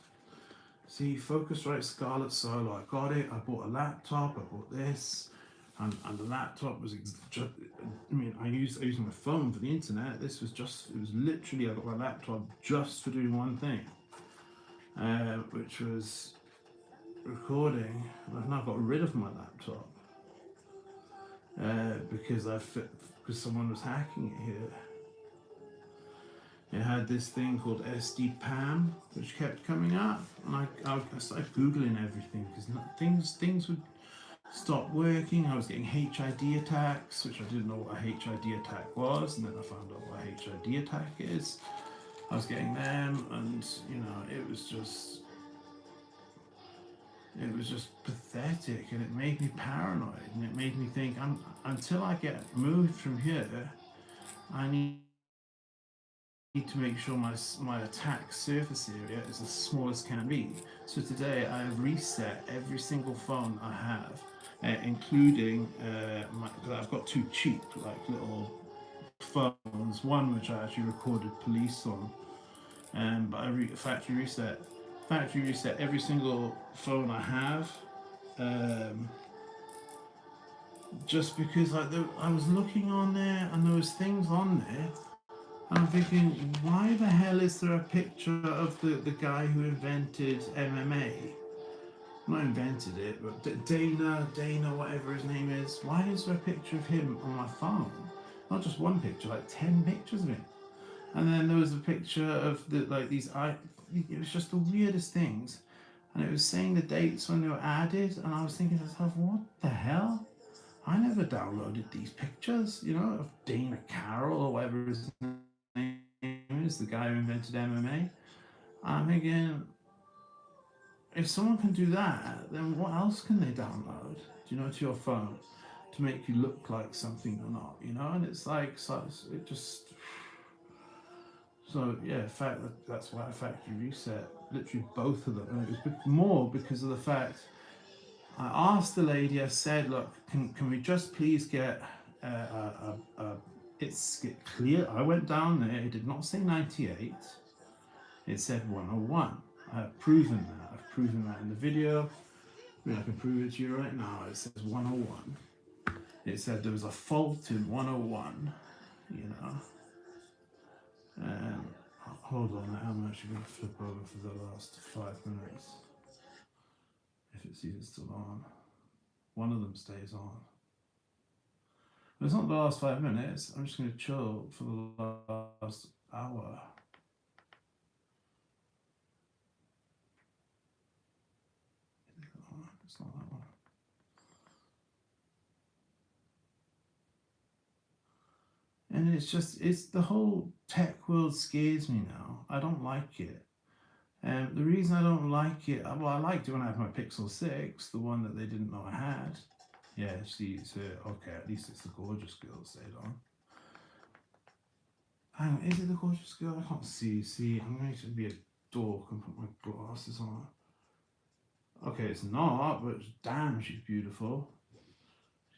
See, Focusrite Scarlett Solo, I got it, I bought a laptop, I bought this, and the laptop was just, I used my phone for the internet. It was literally, I got my laptop just for doing one thing, which was recording. I've now got rid of my laptop, because someone was hacking it here. It had this thing called SD-PAM, which kept coming up, and I started Googling everything, because things would stop working. I was getting HID attacks, which I didn't know what a HID attack was, and then I found out what a HID attack is. I was getting them, and it was just pathetic, and it made me paranoid, and it made me think, until I get moved from here, I need to make sure my attack surface area is as small as can be. So today I have reset every single phone I have, including because I've got two cheap little phones, one which I actually recorded police on, but I factory reset every single phone I have, just because I was looking on there and there was things on there. And I'm thinking, why the hell is there a picture of the guy who invented MMA? Not invented it, but Dana, whatever his name is. Why is there a picture of him on my phone? Not just one picture, like 10 pictures of him. And then there was a picture of it was just the weirdest things. And it was saying the dates when they were added, and I was thinking to myself, what the hell? I never downloaded these pictures, you know, of Dana Carroll or whatever his name is, the guy who invented MMA. I'm thinking, if someone can do that, then what else can they download, you know, to your phone to make you look like something or not, you know? And it's like, so it just, so yeah, in fact, that's why I factory reset, literally both of them. And it was more because of the fact, I asked the lady, I said, look, can we just please get it's get clear. I went down there, it did not say 98, it said 101. I've proven that. I've proven that in the video. I mean, I can prove it to you right now. It says 101. It said there was a fault in 101, you know. And hold on, I'm actually going to flip over for the last 5 minutes. If it's even still on. One of them stays on. But it's not the last 5 minutes. I'm just going to chill for the last hour. It's not that one. And it's just, it's the whole tech world scares me now. I don't like it. And the reason I don't like it, well, I liked it when I had my Pixel 6, the one that they didn't know I had. Yeah, see, it's okay, at least it's the gorgeous girl that stayed on. Hang on, is it the gorgeous girl? I can't see. See, I'm going to be a dork and put my glasses on. Okay, it's not, but damn, she's beautiful.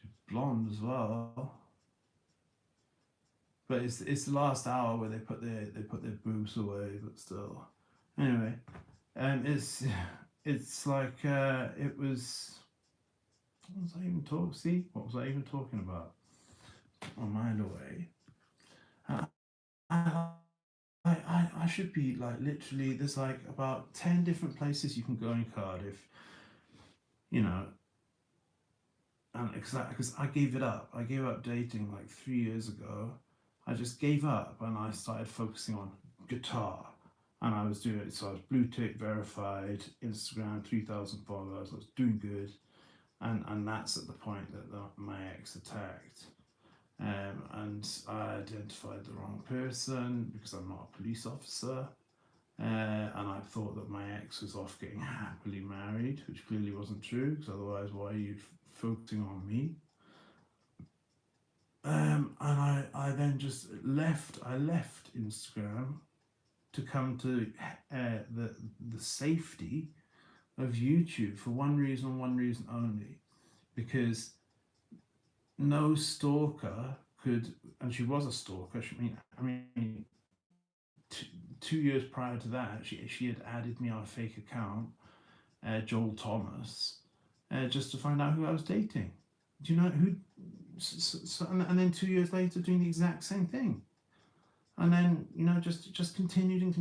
She's blonde as well. But it's the last hour where they put their boobs away, but still. Anyway, it's like it was. What was I even talking? See, what was I even talking about? My mind away. I should be like literally. There's like about 10 different places you can go in Cardiff. You know. And because I gave it up. I gave up dating like 3 years ago. I just gave up and I started focusing on guitar. And I was doing it, so I was blue tick verified, Instagram, 3,000 followers, I was doing good. And that's at the point that my ex attacked. And I identified the wrong person because I'm not a police officer. And I thought that my ex was off getting happily married, which clearly wasn't true, because otherwise why are you focusing on me? And I then just left Instagram to come to the safety of YouTube for one reason only, because no stalker could, and she was a stalker. I mean, 2 years prior to that, she had added me on a fake account, Joel Thomas, just to find out who I was dating. Do you know who? And then 2 years later, doing the exact same thing. And then, you know, just continued, and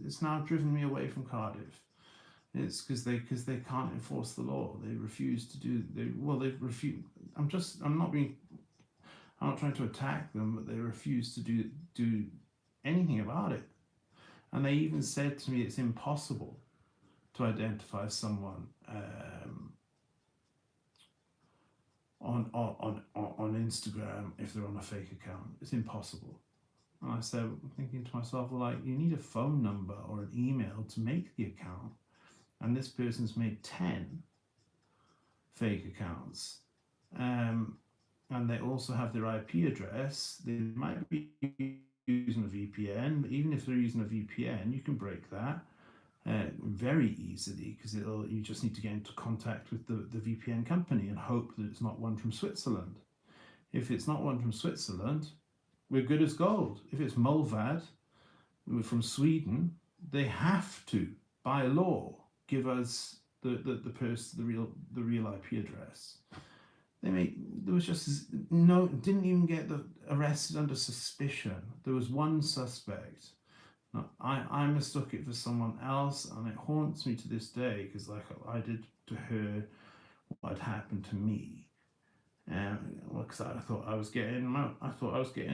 it's now driven me away from Cardiff. It's because they can't enforce the law. They refuse to do. They refuse. I'm not trying to attack them, but they refuse to do anything about it. And they even said to me it's impossible to identify someone on Instagram if they're on a fake account. It's impossible. And I said, thinking to myself, well, like, you need a phone number or an email to make the account. And this person's made 10 fake accounts. And they also have their IP address. They might be using a VPN, but even if they're using a VPN, you can break that very easily, because you just need to get into contact with the VPN company and hope that it's not one from Switzerland. If it's not one from Switzerland, we're good as gold. If it's Mulvad from Sweden, they have to, by law, give us the real IP address. There was just no, didn't even get arrested under suspicion. There was one suspect. Now, I mistook it for someone else, and it haunts me to this day, because like I did to her what had happened to me. Because I thought I was getting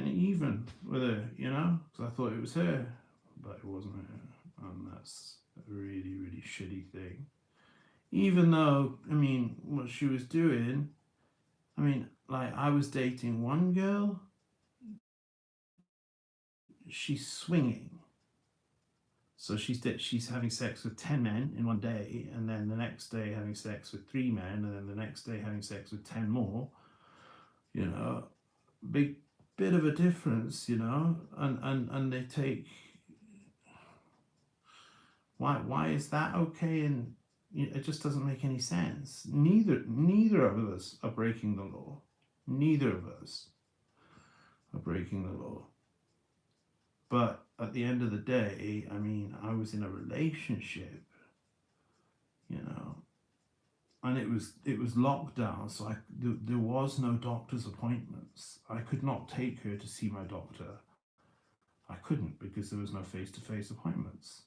even with her, you know, because I thought it was her, but it wasn't her, and that's a really, really shitty thing. even though, I mean, what she was doing, I mean, like I was dating one girl, she's swinging. So she's having sex with 10 men in one day, and then the next day having sex with 3 men, and then the next day having sex with 10 more. You know, big bit of a difference, you know, and they take, why is that okay? And it just doesn't make any sense. Neither of us are breaking the law. Neither of us are breaking the law. But at the end of the day, I mean, I was in a relationship, you know, and it was lockdown, so there was no doctor's appointments. I could not take her to see my doctor. I couldn't, because there was no face-to-face appointments.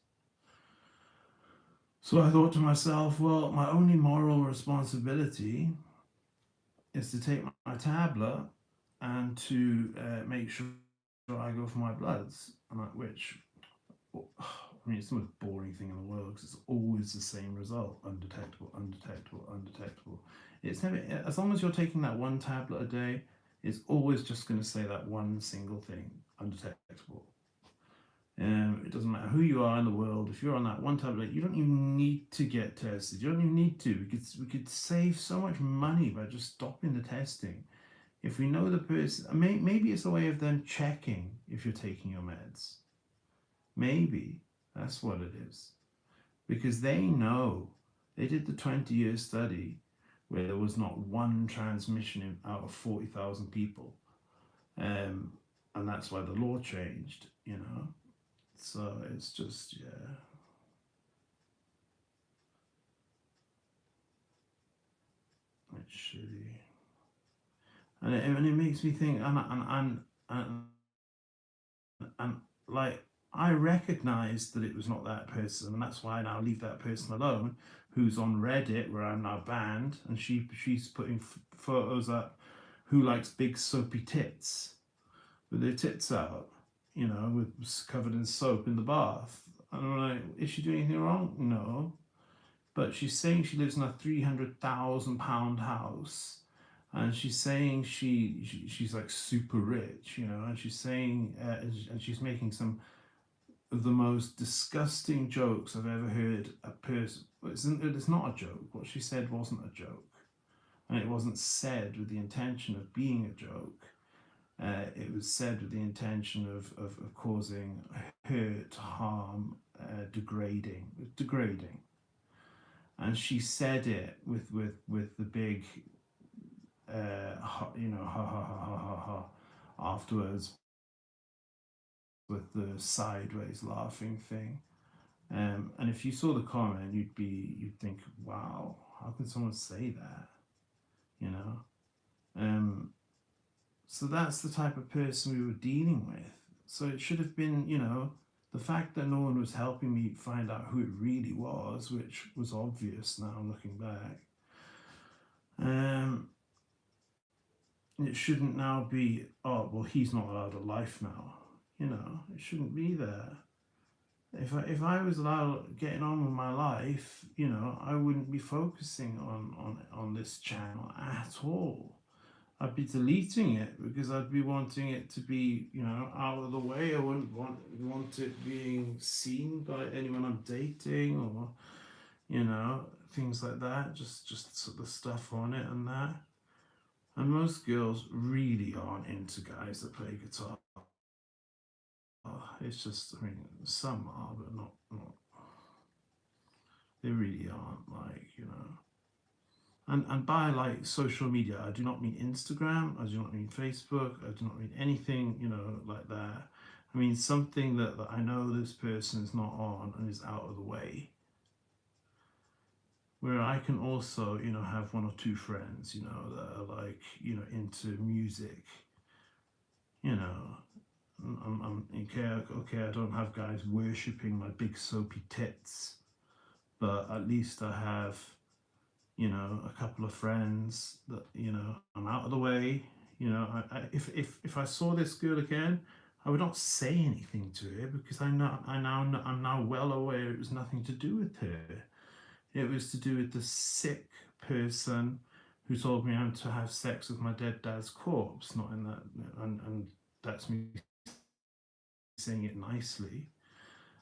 So I thought to myself, well, my only moral responsibility is to take my tablet and to make sure I go for my bloods, which, I mean, it's the most boring thing in the world, because it's always the same result: undetectable, undetectable, undetectable. It's never, as long as you're taking that one tablet a day, it's always just going to say that one single thing: undetectable. It doesn't matter who you are in the world. If you're on that one tablet, you don't even need to get tested. You don't even need to. We could save so much money by just stopping the testing. If we know the person, maybe it's a way of them checking if you're taking your meds. Maybe that's what it is, because they know. They did the 20-year study where there was not one transmission out of 40,000 people, and that's why the law changed. You know. So it's just, yeah. It's shitty. And it makes me think, and like, I recognized that it was not that person, and that's why I now leave that person alone, who's on Reddit, where I'm now banned, and she's putting photos up, who likes big soapy tits, with their tits out, you know, with covered in soap in the bath. And I'm like, is she doing anything wrong? No. But she's saying she lives in a £300,000 house, and she's saying she's like super rich, you know, and she's saying, and she's making some of the most disgusting jokes I've ever heard a person. It's not a joke. What she said wasn't a joke, and it wasn't said with the intention of being a joke. It was said with the intention of causing hurt, harm, degrading. And she said it with the big, you know, ha ha ha ha ha ha, afterwards, with the sideways laughing thing. And if you saw the comment, you'd think, wow, how can someone say that? You know. So that's the type of person we were dealing with. So it should have been, you know, the fact that no one was helping me find out who it really was, which was obvious now looking back. It shouldn't now be, oh, well, he's not allowed a life now. You know, it shouldn't be there. If I was allowed getting on with my life, you know, I wouldn't be focusing on this channel at all. I'd be deleting it, because I'd be wanting it to be, you know, out of the way. I wouldn't want it being seen by anyone I'm dating, or, you know, things like that. Just the stuff on it and that. And most girls really aren't into guys that play guitar. It's just, I mean, some are, but not. They really aren't, like, you know. And by, like, social media, I do not mean Instagram, I do not mean Facebook, I do not mean anything, you know, like that. I mean something that I know this person is not on and is out of the way. Where I can also, you know, have one or two friends, you know, that are, like, you know, into music. You know, I'm okay, I don't have guys worshipping my big soapy tits, but at least I have, you know, a couple of friends that, you know, I'm out of the way. You know, if I saw this girl again, I would not say anything to her, because I'm now well aware it was nothing to do with her. It was to do with the sick person who told me I'm to have sex with my dead dad's corpse, not in that, and that's me saying it nicely,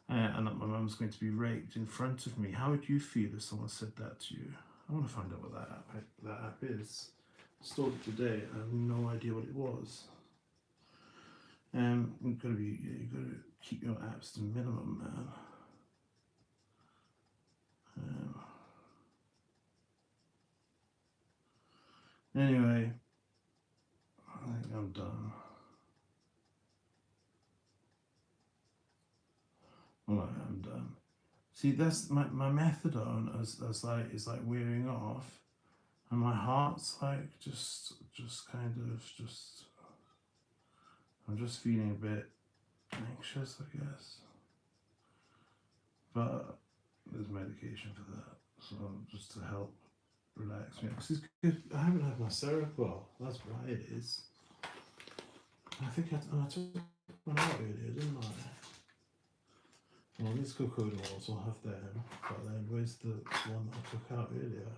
and that my mum's going to be raped in front of me. How would you feel if someone said that to you? I want to find out what that app is. I installed it today. I have no idea what it was. You've got to keep your apps to minimum, man. Anyway, I think I'm done. Well, I'm done. See, that's my methadone is like wearing off, and my heart's like just kind of just. I'm just feeling a bit anxious, I guess. But there's medication for that, so just to help relax me. Because it's good. I haven't had my Seroquel. That's why it is. I think I took one out earlier, didn't I? Well, these cocodamols, I'll have them. But then, where's the one that I took out earlier?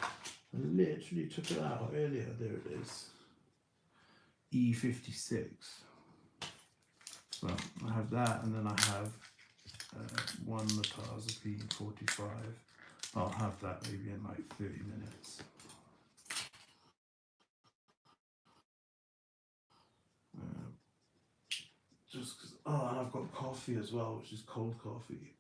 I literally took it out earlier. There it is. E56. So I have that, and then I have one metazapine 45. I'll have that maybe in like 30 minutes. Just because, oh, and I've got coffee as well, which is cold coffee.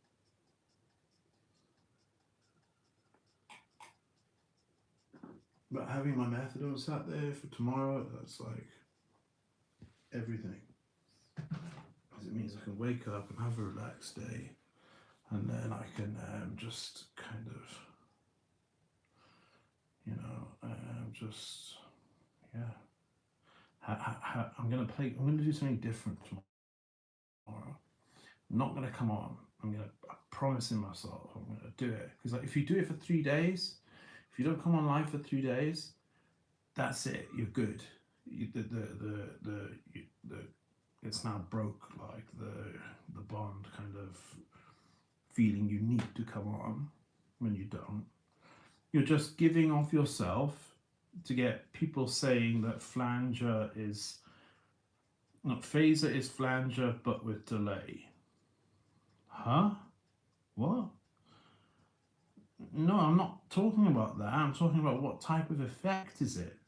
But having my methadone sat there for tomorrow, that's like everything. Because it means I can wake up and have a relaxed day, and then I can just kind of, you know, just, yeah. I'm gonna do something different tomorrow. I'm not gonna come on. I'm promising myself I'm gonna do it. Because like, if you do it for 3 days, if you don't come on live for 3 days, that's it. You're good. It's now broke, like the bond kind of feeling you need to come on when you don't. You're just giving off yourself to get people saying that flanger is not phaser is flanger but with delay. Huh? What? No, I'm not talking about that. I'm talking about what type of effect is it?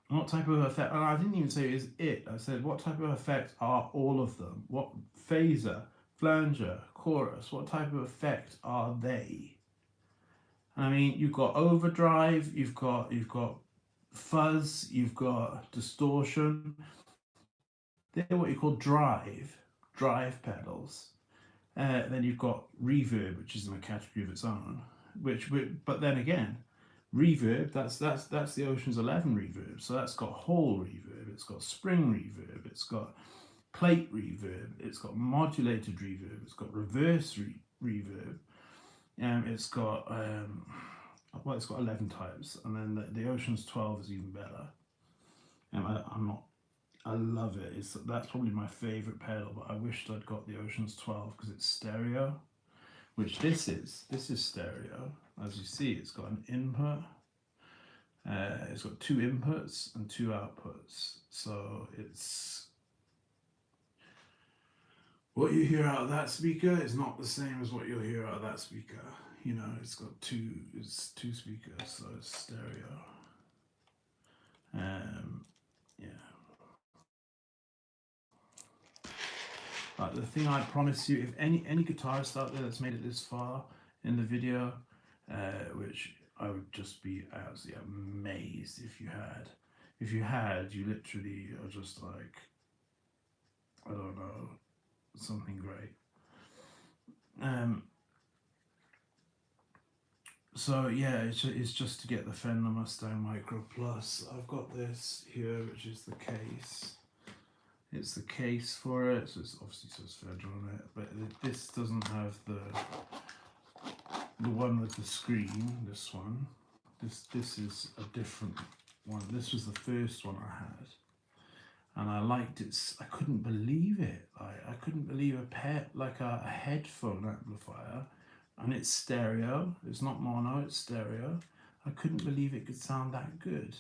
What type of effect? And I didn't even say is it. I said what type of effect are all of them? What phaser, flanger, chorus? What type of effect are they? I mean, you've got overdrive, you've got fuzz, you've got distortion. They're what you call drive pedals. Then you've got reverb, which is in a category of its own. But then again, reverb, that's the Ocean's 11 reverb. So that's got hall reverb, it's got spring reverb, it's got plate reverb, it's got modulated reverb, it's got reverse reverb. It's got it's got 11 types, and then the Ocean's 12 is even better. I love it. That's probably my favorite pedal, but I wished I'd got the Ocean's 12 because it's stereo, which this is stereo. As you see, it's got an input. It's got 2 inputs and 2 outputs. So it's what you hear out of that speaker is not the same as what you'll hear out of that speaker. You know, it's got two speakers, so it's stereo. Yeah. But the thing I promise you, if any guitarist out there that's made it this far in the video, which I would just be absolutely amazed if you had. If you had, you literally are just like, I don't know, something great. So yeah, it's just to get the Fender Mustang Micro Plus. I've got this here, which is the case. It's the case for it, so it obviously says Fender on it, but this doesn't have the one with the screen. This one, this is a different one. This was the first one I had, and I liked it. I couldn't believe it. I couldn't believe a headphone amplifier and it's stereo. It's not mono, it's stereo. I couldn't believe it could sound that good.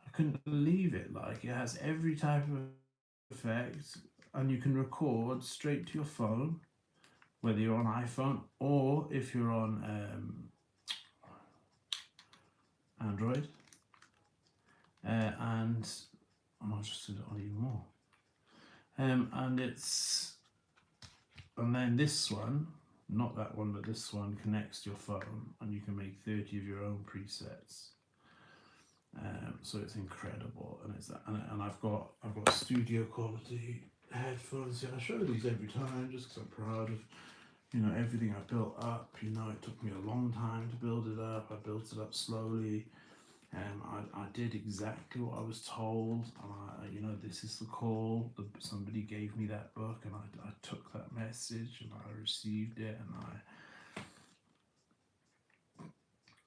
I couldn't believe it. Like, it has every type of effect, and you can record straight to your phone, whether you're on iPhone or if you're on Android. And I might just do it on even more. And then this one, not that one, but this one connects to your phone, and you can make 30 of your own presets. So it's incredible, and and I've got studio quality headphones. Yeah, I show these every time just because I'm proud of everything I built up. It took me a long time to build it up. I built it up slowly. I did exactly what I was told, and this is the call. Somebody gave me that book, and I took that message, and I received it, and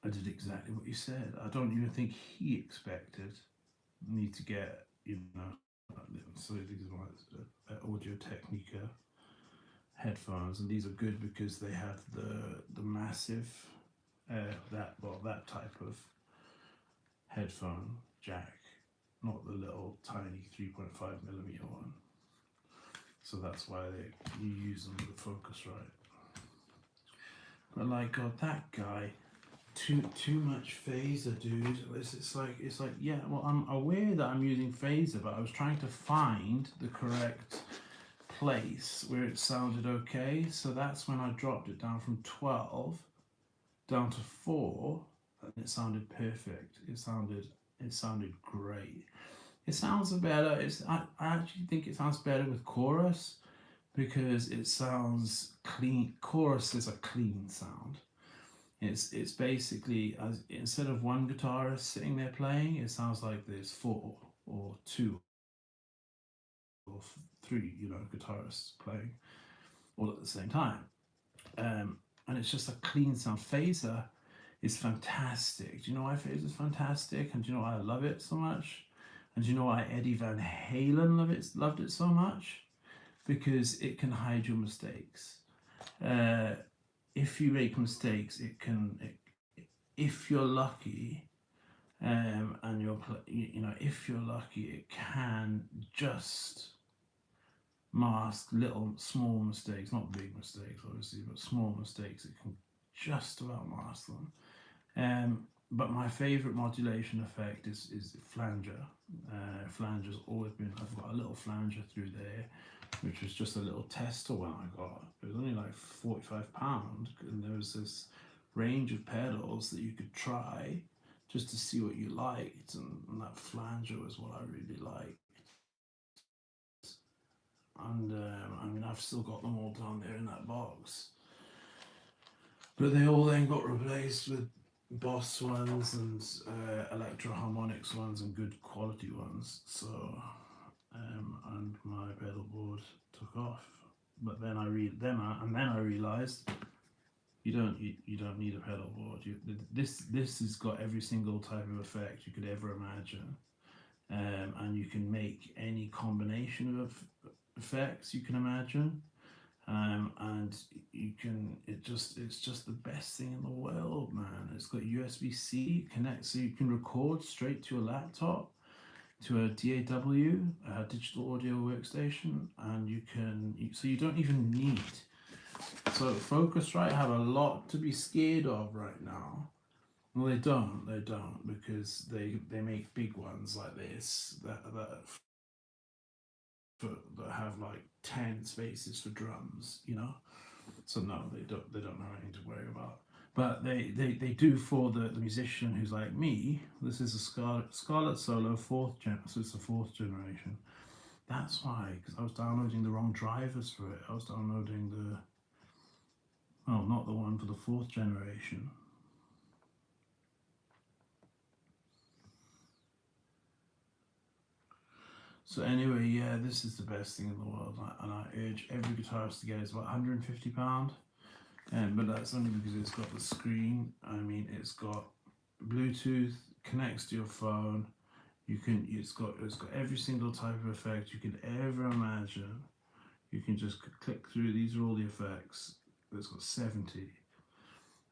I did exactly what you said. I don't even think he expected me to get, so these are my Audio Technica headphones, and these are good because they have the massive, that type of headphone jack, not the little tiny 3.5mm one. So that's why you use them with the Focusrite. But like, God, that guy, too much phaser, dude. It's like yeah. Well, I'm aware that I'm using phaser, but I was trying to find the correct place where it sounded okay. So that's when I dropped it down from 12 down to 4, and it sounded perfect. It sounded great. It sounds better. I actually think it sounds better with chorus because it sounds clean. Chorus is a clean sound. It's basically, instead of one guitarist sitting there playing, it sounds like there's 4 or 2 or 3, guitarists playing all at the same time. And it's just a clean sound. Phaser is fantastic. Do you know why phaser is fantastic? And do you know why I love it so much? And do you know why Eddie Van Halen loved it so much? Because it can hide your mistakes. If you make mistakes, if you're lucky, and if you're lucky, it can just mask small mistakes, not big mistakes, obviously, but small mistakes. It can just about mask them. But my favorite modulation effect is flanger. Flanger's always been. I've got a little flanger through there, which was just a little tester when I got. It was only like £45, and there was this range of pedals that you could try just to see what you liked, and that flanger was what I really liked. And I've still got them all down there in that box, but they all then got replaced with Boss ones and Electro Harmonix ones and good quality ones. So and my pedal board took off. But then I realized you don't need a pedal board. This has got every single type of effect you could ever imagine, and you can make any combination of effects you can imagine, and it's just the best thing in the world, man. It's got USB-C connect, so you can record straight to a laptop, to a DAW, a digital audio workstation, and so you don't even need. So Focusrite have a lot to be scared of right now. Well, they don't because they make big ones like this that have like 10 spaces for drums, So no, they don't have anything to worry about. But they do for the musician who's like me. This is a Scarlett Solo 4th gen, so it's the 4th generation. That's why, because I was downloading the wrong drivers for it. I was downloading not the one for the 4th generation. So anyway, yeah, this is the best thing in the world, and I urge every guitarist to get it. It's about £150, but that's only because it's got the screen. It's got Bluetooth, connects to your phone. It's got every single type of effect you could ever imagine. You can just click through. These are all the effects. that's got 70.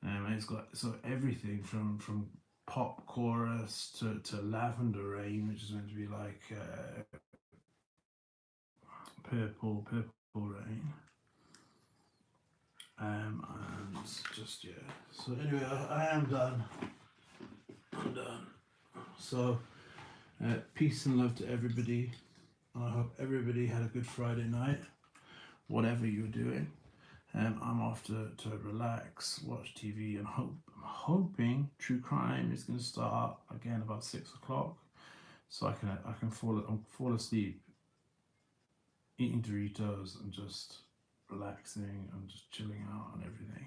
And it's got so everything from pop chorus to Lavender Rain, which is meant to be like purple rain. And just yeah. So anyway, I am done. I'm done. So peace and love to everybody. I hope everybody had a good Friday night, whatever you're doing. I'm off to relax, watch TV, and I'm hoping true crime is going to start again about 6 o'clock, so I can fall asleep, eating Doritos and just relaxing and just chilling out and everything.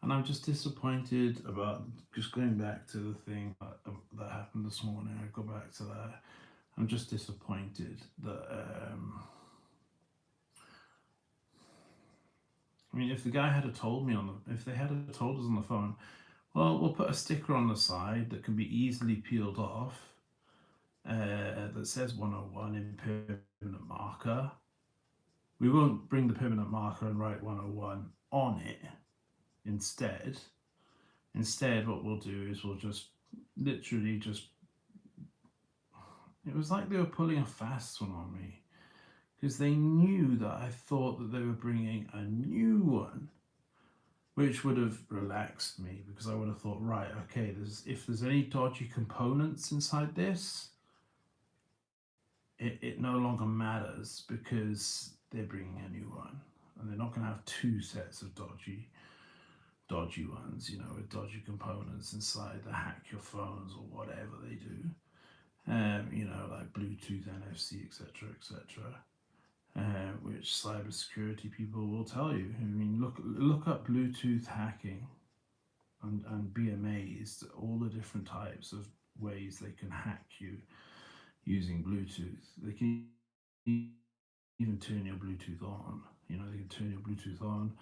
And I'm just disappointed about just going back to the thing that happened this morning. I go back to that. I'm just disappointed that. I mean, if the guy had told me if they had told us on the phone, well, we'll put a sticker on the side that can be easily peeled off that says 101 in permanent marker. We won't bring the permanent marker and write 101 on it. Instead, what we'll do is we'll just literally just. It was like they were pulling a fast one on me, because they knew that I thought that they were bringing a new one, which would have relaxed me, because I would have thought, right, okay, if there's any dodgy components inside this, it no longer matters, because they're bringing a new one, and they're not going to have two sets of dodgy ones, with dodgy components inside that hack your phones or whatever they do, like Bluetooth, NFC, etc., which cybersecurity people will tell you. I mean, look up Bluetooth hacking and be amazed at all the different types of ways they can hack you using Bluetooth. They can even turn your Bluetooth on. They can turn your Bluetooth on.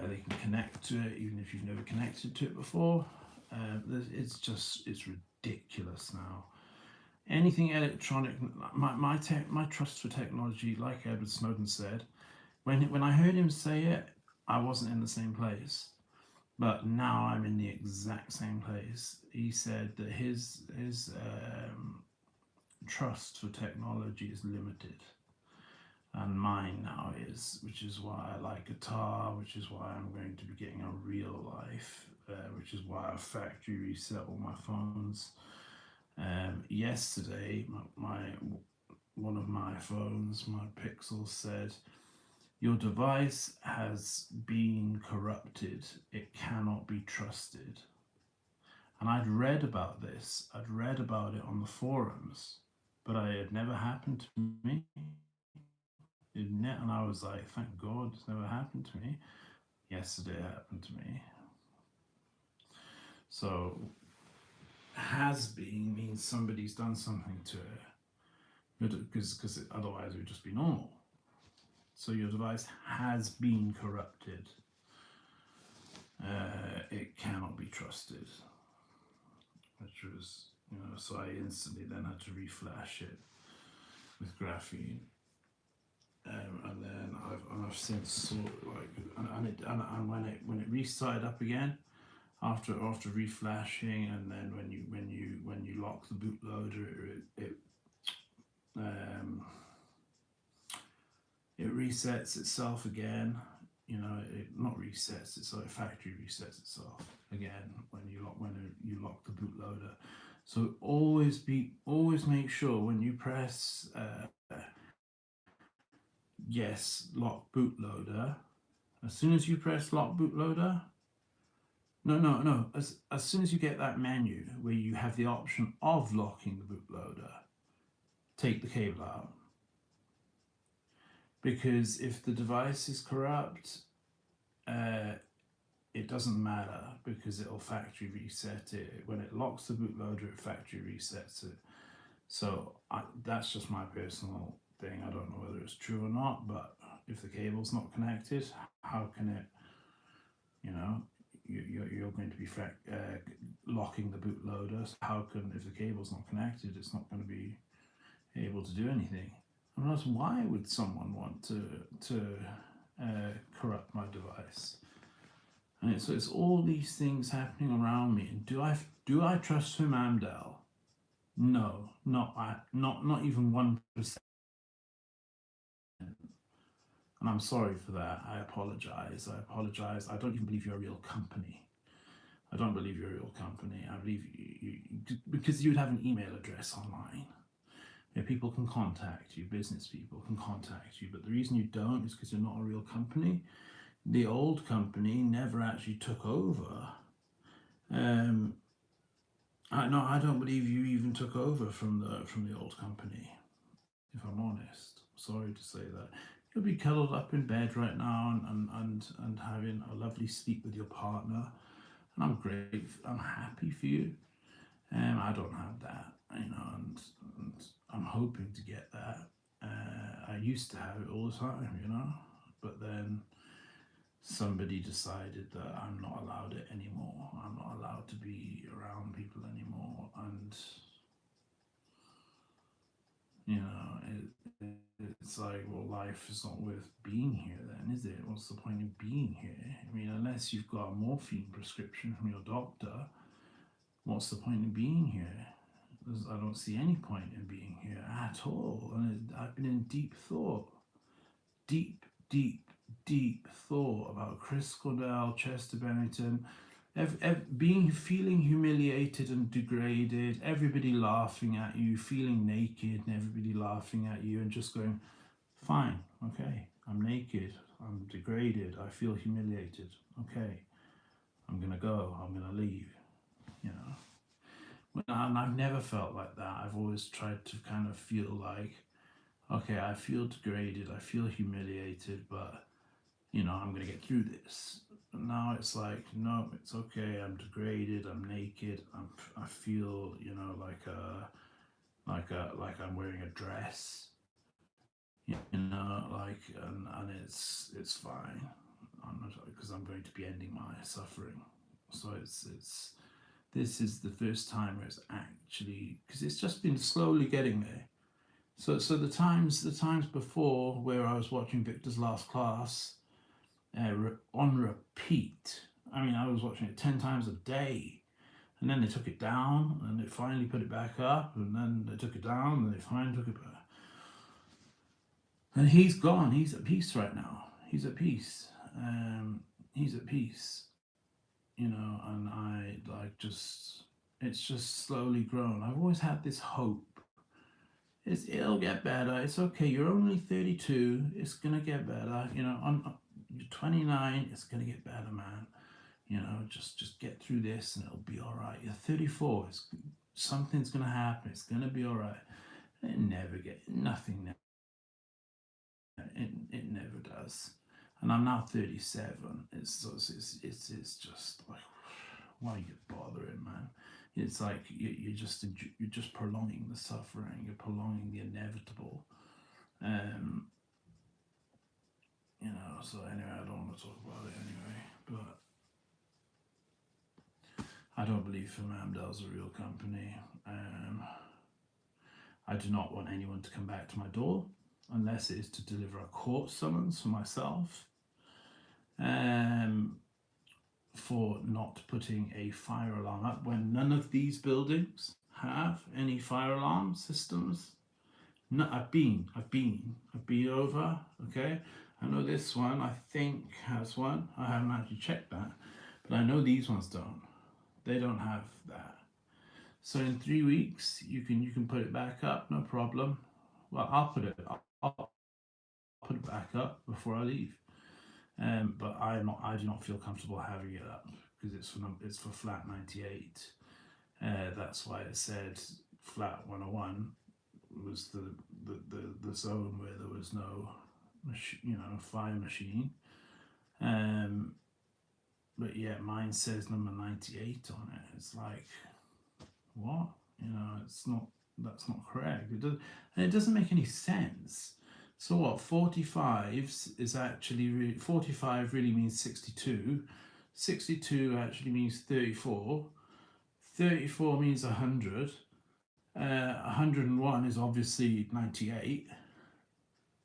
They can connect to it even if you've never connected to it before. It's ridiculous now. Anything electronic, my trust for technology, like Edward Snowden said, when I heard him say it, I wasn't in the same place, but now I'm in the exact same place. He said that his trust for technology is limited, and mine now is, which is why I like guitar, which is why I'm going to be getting a real life, which is why I factory reset all my phones. Yesterday, one of my phones, my Pixel, said, "Your device has been corrupted. It cannot be trusted." And I'd read about this. I'd read about it on the forums, but it had never happened to me. And I was like, thank God it's never happened to me. Yesterday it happened to me. So has been means somebody's done something to it, because otherwise it would just be normal. So your device has been corrupted. It cannot be trusted, which was, so I instantly then had to reflash it with Graphene, and then I've since sort and when it restarted up again, after reflashing, and then when you lock the bootloader, it resets itself again. It not resets, it's like factory resets itself again when you lock the bootloader. So always make sure when you press yes, lock bootloader, as soon as you press lock bootloader, no. As soon as you get that menu where you have the option of locking the bootloader, take the cable out. Because if the device is corrupt, it doesn't matter, because it'll factory reset it. When it locks the bootloader, it factory resets it. So that's just my personal thing. I don't know whether it's true or not, but if the cable's not connected, how can it, you're going to be locking the bootloader. So how can, if the cable's not connected, it's not going to be able to do anything? And that's why would someone want to corrupt my device? And it's all these things happening around me. And do I trust Swim Amdel? No, not even 1%. And I'm sorry for that. I apologize. I don't even believe you're a real company. I don't believe you're a real company. I believe you because you'd have an email address online. Yeah, people can contact you, business people can contact you, but the reason you don't is because you're not a real company. The old company never actually took over. I don't believe you even took over from the old company. If I'm honest, sorry to say that. You'll be cuddled up in bed right now and having a lovely sleep with your partner, and I'm great. I'm happy for you. I don't have that, and I'm hoping to get that. I used to have it all the time, but then somebody decided that I'm not allowed it anymore. I'm not allowed to be around people anymore, and it's like, well, life is not worth being here then, is it? What's the point of being here? I mean, unless you've got a morphine prescription from your doctor, what's the point of being here? I don't see any point in being here at all. And I've been in deep thought, deep thought about Chris Cornell, Chester Bennington, feeling humiliated and degraded, everybody laughing at you, feeling naked and everybody laughing at you, and just going, fine, okay, I'm naked, I'm degraded, I feel humiliated, okay, I'm gonna go, I'm gonna leave, And I've never felt like that. I've always tried to kind of feel like, okay, I feel degraded, I feel humiliated, but I'm gonna get through this. But now it's like, no, it's okay. I'm degraded. I'm naked. I feel, like I'm wearing a dress. And it's fine. I'm not, because I'm going to be ending my suffering. So this is the first time where it's actually, because it's just been slowly getting there. So the times before where I was watching Victor's Last Class on repeat. I mean, I was watching it 10 times a day, and then they took it down, and they finally put it back up, and then they took it down, and they finally took it back. And he's gone. He's at peace right now. He's at peace. He's at peace. And I it's just slowly grown. I've always had this hope. It'll get better. It's okay. You're only 32. It's gonna get better. You're 29. It's gonna get better, man. Just get through this, and it'll be all right. You're 34. Something's gonna happen. It's gonna be all right. It never nothing. It never does. And I'm now 37. It's just like, why are you bothering, man? It's like you're just prolonging the suffering. You're prolonging the inevitable. So anyway, I don't want to talk about it anyway. But I don't believe Film Amdel's a real company. I do not want anyone to come back to my door unless it is to deliver a court summons for myself. For not putting a fire alarm up when none of these buildings have any fire alarm systems. No, I've been over, okay? I know this one, I think, has one. I haven't actually checked that, but I know these ones don't. They don't have that. So in 3 weeks, you can put it back up, no problem. Well, I'll put it back up before I leave. But I do not feel comfortable having it up because it's for flat 98. That's why it said flat 101 was the zone where there was no fire machine. But yeah, mine says number 98 on it. It's like, what? It's not. That's not correct. It doesn't make any sense. So what? 45s is actually 45 really means 62. 62 actually means 34. 34 means 100. 101 is obviously 98.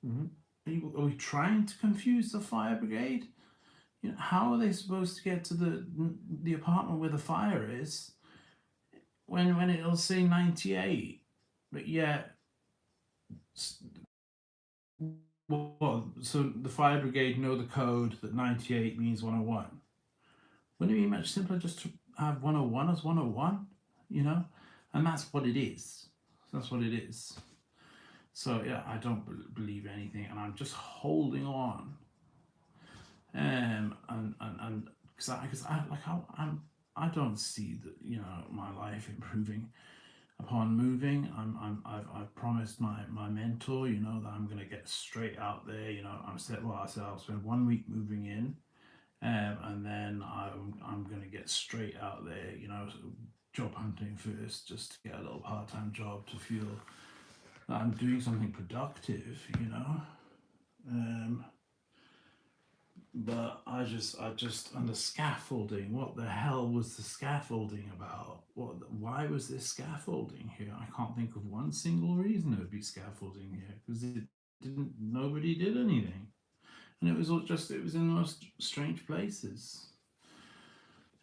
Are we trying to confuse the fire brigade? You know, how are they supposed to get to the apartment where the fire is when it'll say 98, but yet, well, so the fire brigade know the code that 98 means 101. Wouldn't it be much simpler just to have 101 as 101, you know? And that's what it is. That's what it is. So yeah, I don't believe anything, and I'm just holding on. And because I don't see that, you know, my life improving upon moving. I've promised my mentor, you know, that I'm gonna get straight out there. You know, I said I'll spend 1 week moving in, and then I'm gonna get straight out there. You know, job hunting first, just to get a little part-time job to feel that I'm doing something productive. You know. But I just and the scaffolding. What the hell was the scaffolding about? Why was there scaffolding here? I can't think of one single reason there would be scaffolding here, because nobody did anything, and it was in the most strange places.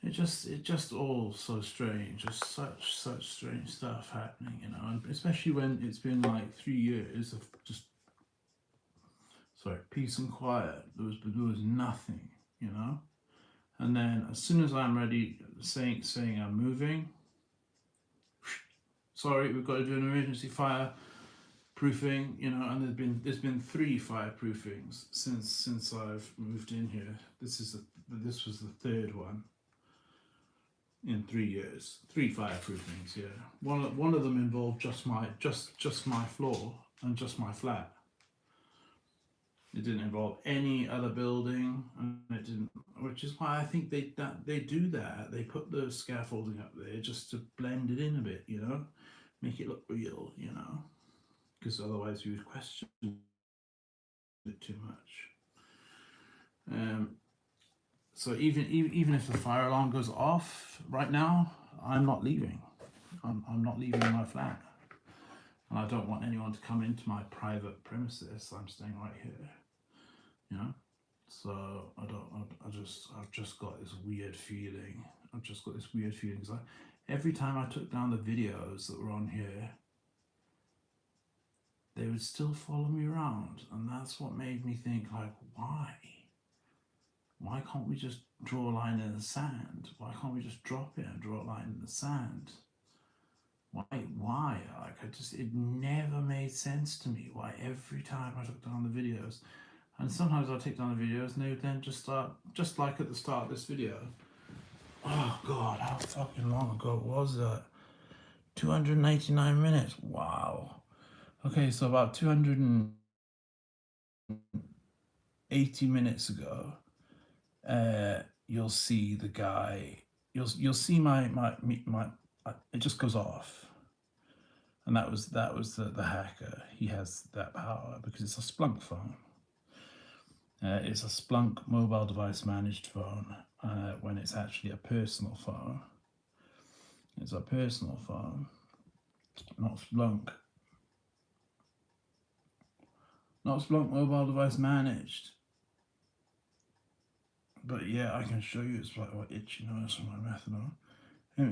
It just all so strange. Just such strange stuff happening, you know, and especially when it's been like 3 years of just peace and quiet. There was nothing, you know. And then as soon as I'm ready, saying I'm moving, sorry, we've got to do an emergency fire proofing, you know. And there's been 3 fireproofings since I've moved in here. This was the 3rd one in 3 years. 3 fireproofings, yeah. One of them involved just my floor and just my flat. It didn't involve any other building, and it didn't, which is why I think they do that. They put the scaffolding up there just to blend it in a bit, you know, make it look real, you know, because otherwise you would question it too much. So even if the fire alarm goes off right now, I'm not leaving. I'm not leaving my flat, and I don't want anyone to come into my private premises. I'm staying right here. You know, so I've just got this weird feeling. Because every time I took down the videos that were on here, they would still follow me around, and that's what made me think, like, why can't we just draw a line in the sand? Why can't we just drop it and draw a line in the sand? Why? Like, it never made sense to me why every time I took down the videos. And sometimes I'll take down the videos and they would then just start, just like at the start of this video. Oh God, how fucking long ago was that? 289 minutes. Wow. Okay, so about 280 minutes ago, you'll see the guy. You'll see my it just goes off. And that was the hacker. He has that power because it's a Splunk phone. It's a Splunk mobile device managed phone when it's actually a personal phone. It's a personal phone, not Splunk. Not Splunk mobile device managed. But yeah, I can show you. It's like what itchy noise from my methadone. And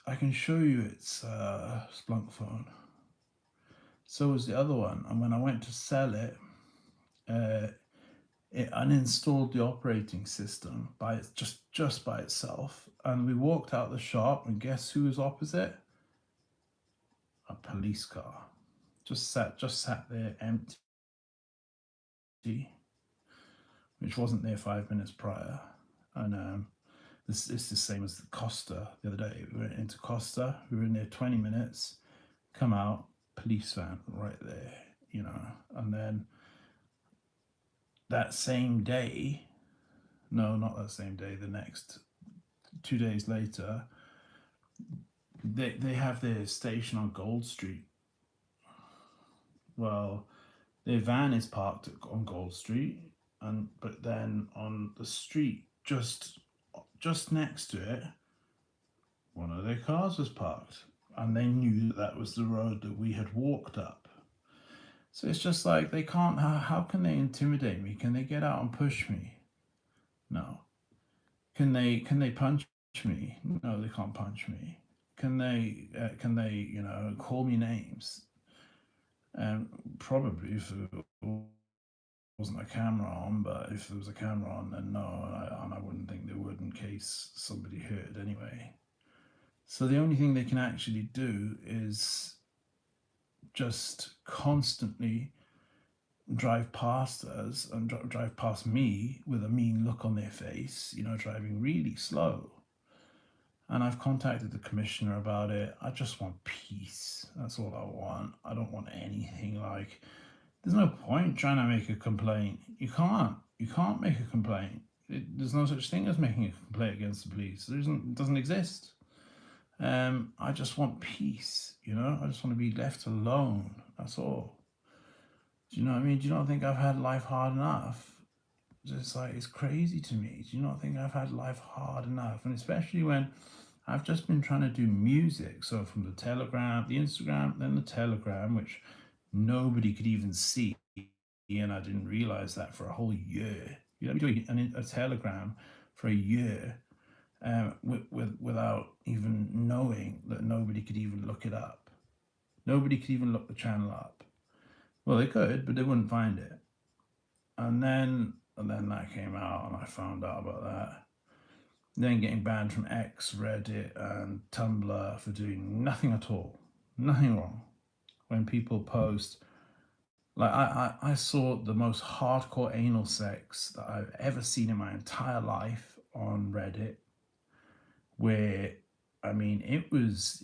I can show you it's Splunk phone. So was the other one. And when I went to sell it, it uninstalled the operating system just by itself, and we walked out the shop, and guess who was opposite? A police car, just sat there empty, which wasn't there 5 minutes prior. And this is the same as the Costa the other day. We went into Costa, we were in there 20 minutes, come out, police van right there, you know. And then that same day, no, not that same day, the next 2 days later, they have their station on Gold Street. Well, their van is parked on Gold Street, but then on the street just next to it, one of their cars was parked, and they knew that was the road that we had walked up. So it's just like, they can't, how can they intimidate me? Can they get out and push me? No. can they punch me? No, they can't punch me. Can they you know call me names? Probably if there wasn't a camera on, but if there was a camera on, then no, and I wouldn't think they would in case somebody heard anyway. So the only thing they can actually do is just constantly drive past us and drive past me with a mean look on their face, you know, driving really slow. And I've contacted the commissioner about it. I just want peace. That's all I want. I don't want anything like. There's no point trying to make a complaint. You can't. You can't make a complaint. There's no such thing as making a complaint against the police. It doesn't exist. I just want peace. You know, I just want to be left alone. That's all. Do you know what I mean? Do you not think I've had life hard enough? It's like, it's crazy to me. Do you not think I've had life hard enough? And especially when I've just been trying to do music. So from the Telegram, the Instagram, then the Telegram, which nobody could even see. And I didn't realize that for a whole year. You know, doing a Telegram for a year without even knowing that nobody could even look it up. Nobody could even look the channel up. Well, they could, but they wouldn't find it. And then that came out, and I found out about that. Then getting banned from X, Reddit, and Tumblr for doing nothing at all, nothing wrong. When people post, like I saw the most hardcore anal sex that I've ever seen in my entire life on Reddit, where I mean it was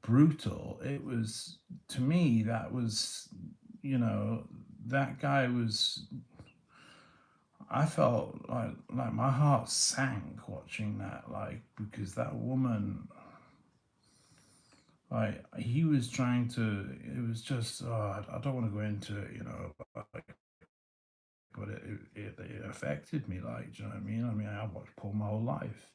brutal. It was, to me, that was, you know, that guy was. I felt like my heart sank watching that, like, because that woman, like, he was trying to. It was just, I don't want to go into it, you know, but it affected me, like, do you know what I mean? I mean, I watched porn my whole life,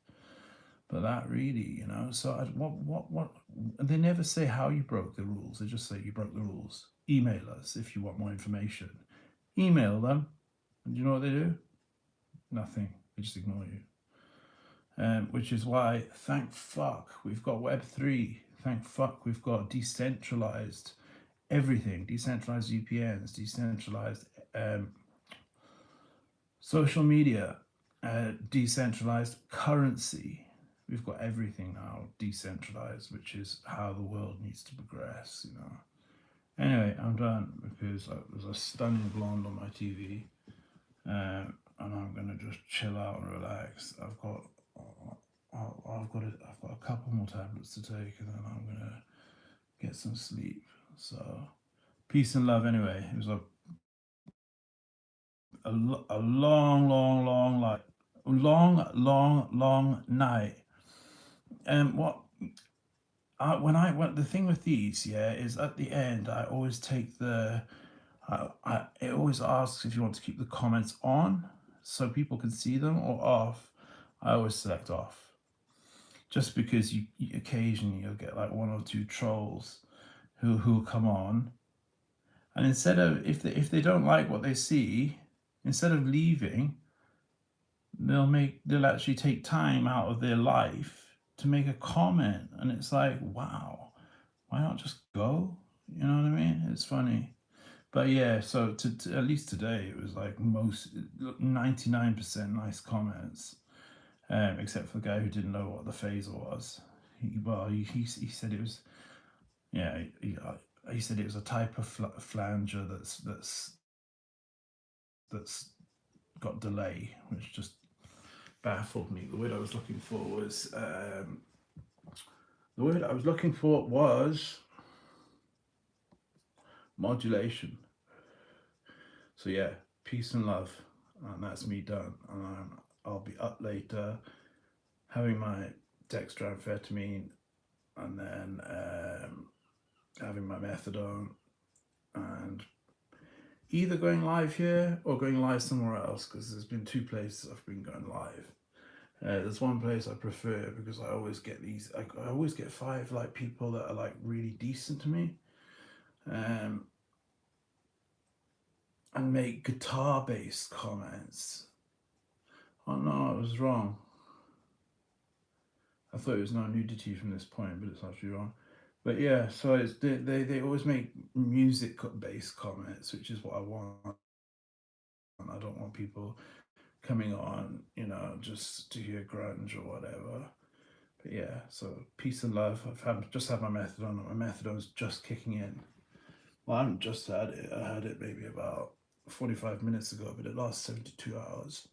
but that really, you know. So what? They never say how you broke the rules. They just say you broke the rules. Email us if you want more information. Email them, and do you know what they do? Nothing. They just ignore you. Which is why, thank fuck, we've got Web3. Thank fuck, we've got decentralized everything. Decentralized VPNs, decentralized social media, decentralized currency. We've got everything now decentralized, which is how the world needs to progress, you know. Anyway, I'm done because there's a stunning blonde on my TV. And I'm gonna just chill out and relax. I've got a couple more tablets to take, and then I'm gonna get some sleep. So, peace and love. Anyway, it was a long like long night. And the thing with these, yeah, is at the end I always take the. It always asks if you want to keep the comments on so people can see them or off. I always select off, just because you occasionally you'll get like one or two trolls who'll come on, and instead of, if they don't like what they see, instead of leaving, they'll actually take time out of their life to make a comment, and it's like, wow, why not just go? You know what I mean? It's funny. But yeah, so to at least today, it was like 99% nice comments, except for the guy who didn't know what the phaser was. He said it was, yeah, he said it was a type of flanger that's got delay, which just baffled me. The word I was looking for was modulation. So yeah, peace and love, and that's me done. And I'll be up later having my dextroamphetamine, and then having my methadone, and either going live here or going live somewhere else, because there's been two places I've been going live. There's one place I prefer because I always get these. I always get 5 like people that are like really decent to me, and make guitar-based comments. Oh no, I was wrong. I thought it was no nudity from this point, but it's actually wrong. But yeah, so it's they always make music based comments, which is what I want. I don't want people coming on, you know, just to hear grunge or whatever. But yeah, so peace and love. Just had my methadone. My methadone's just kicking in. Well, I haven't just had it. I had it maybe about 45 minutes ago, but it lasts 72 hours.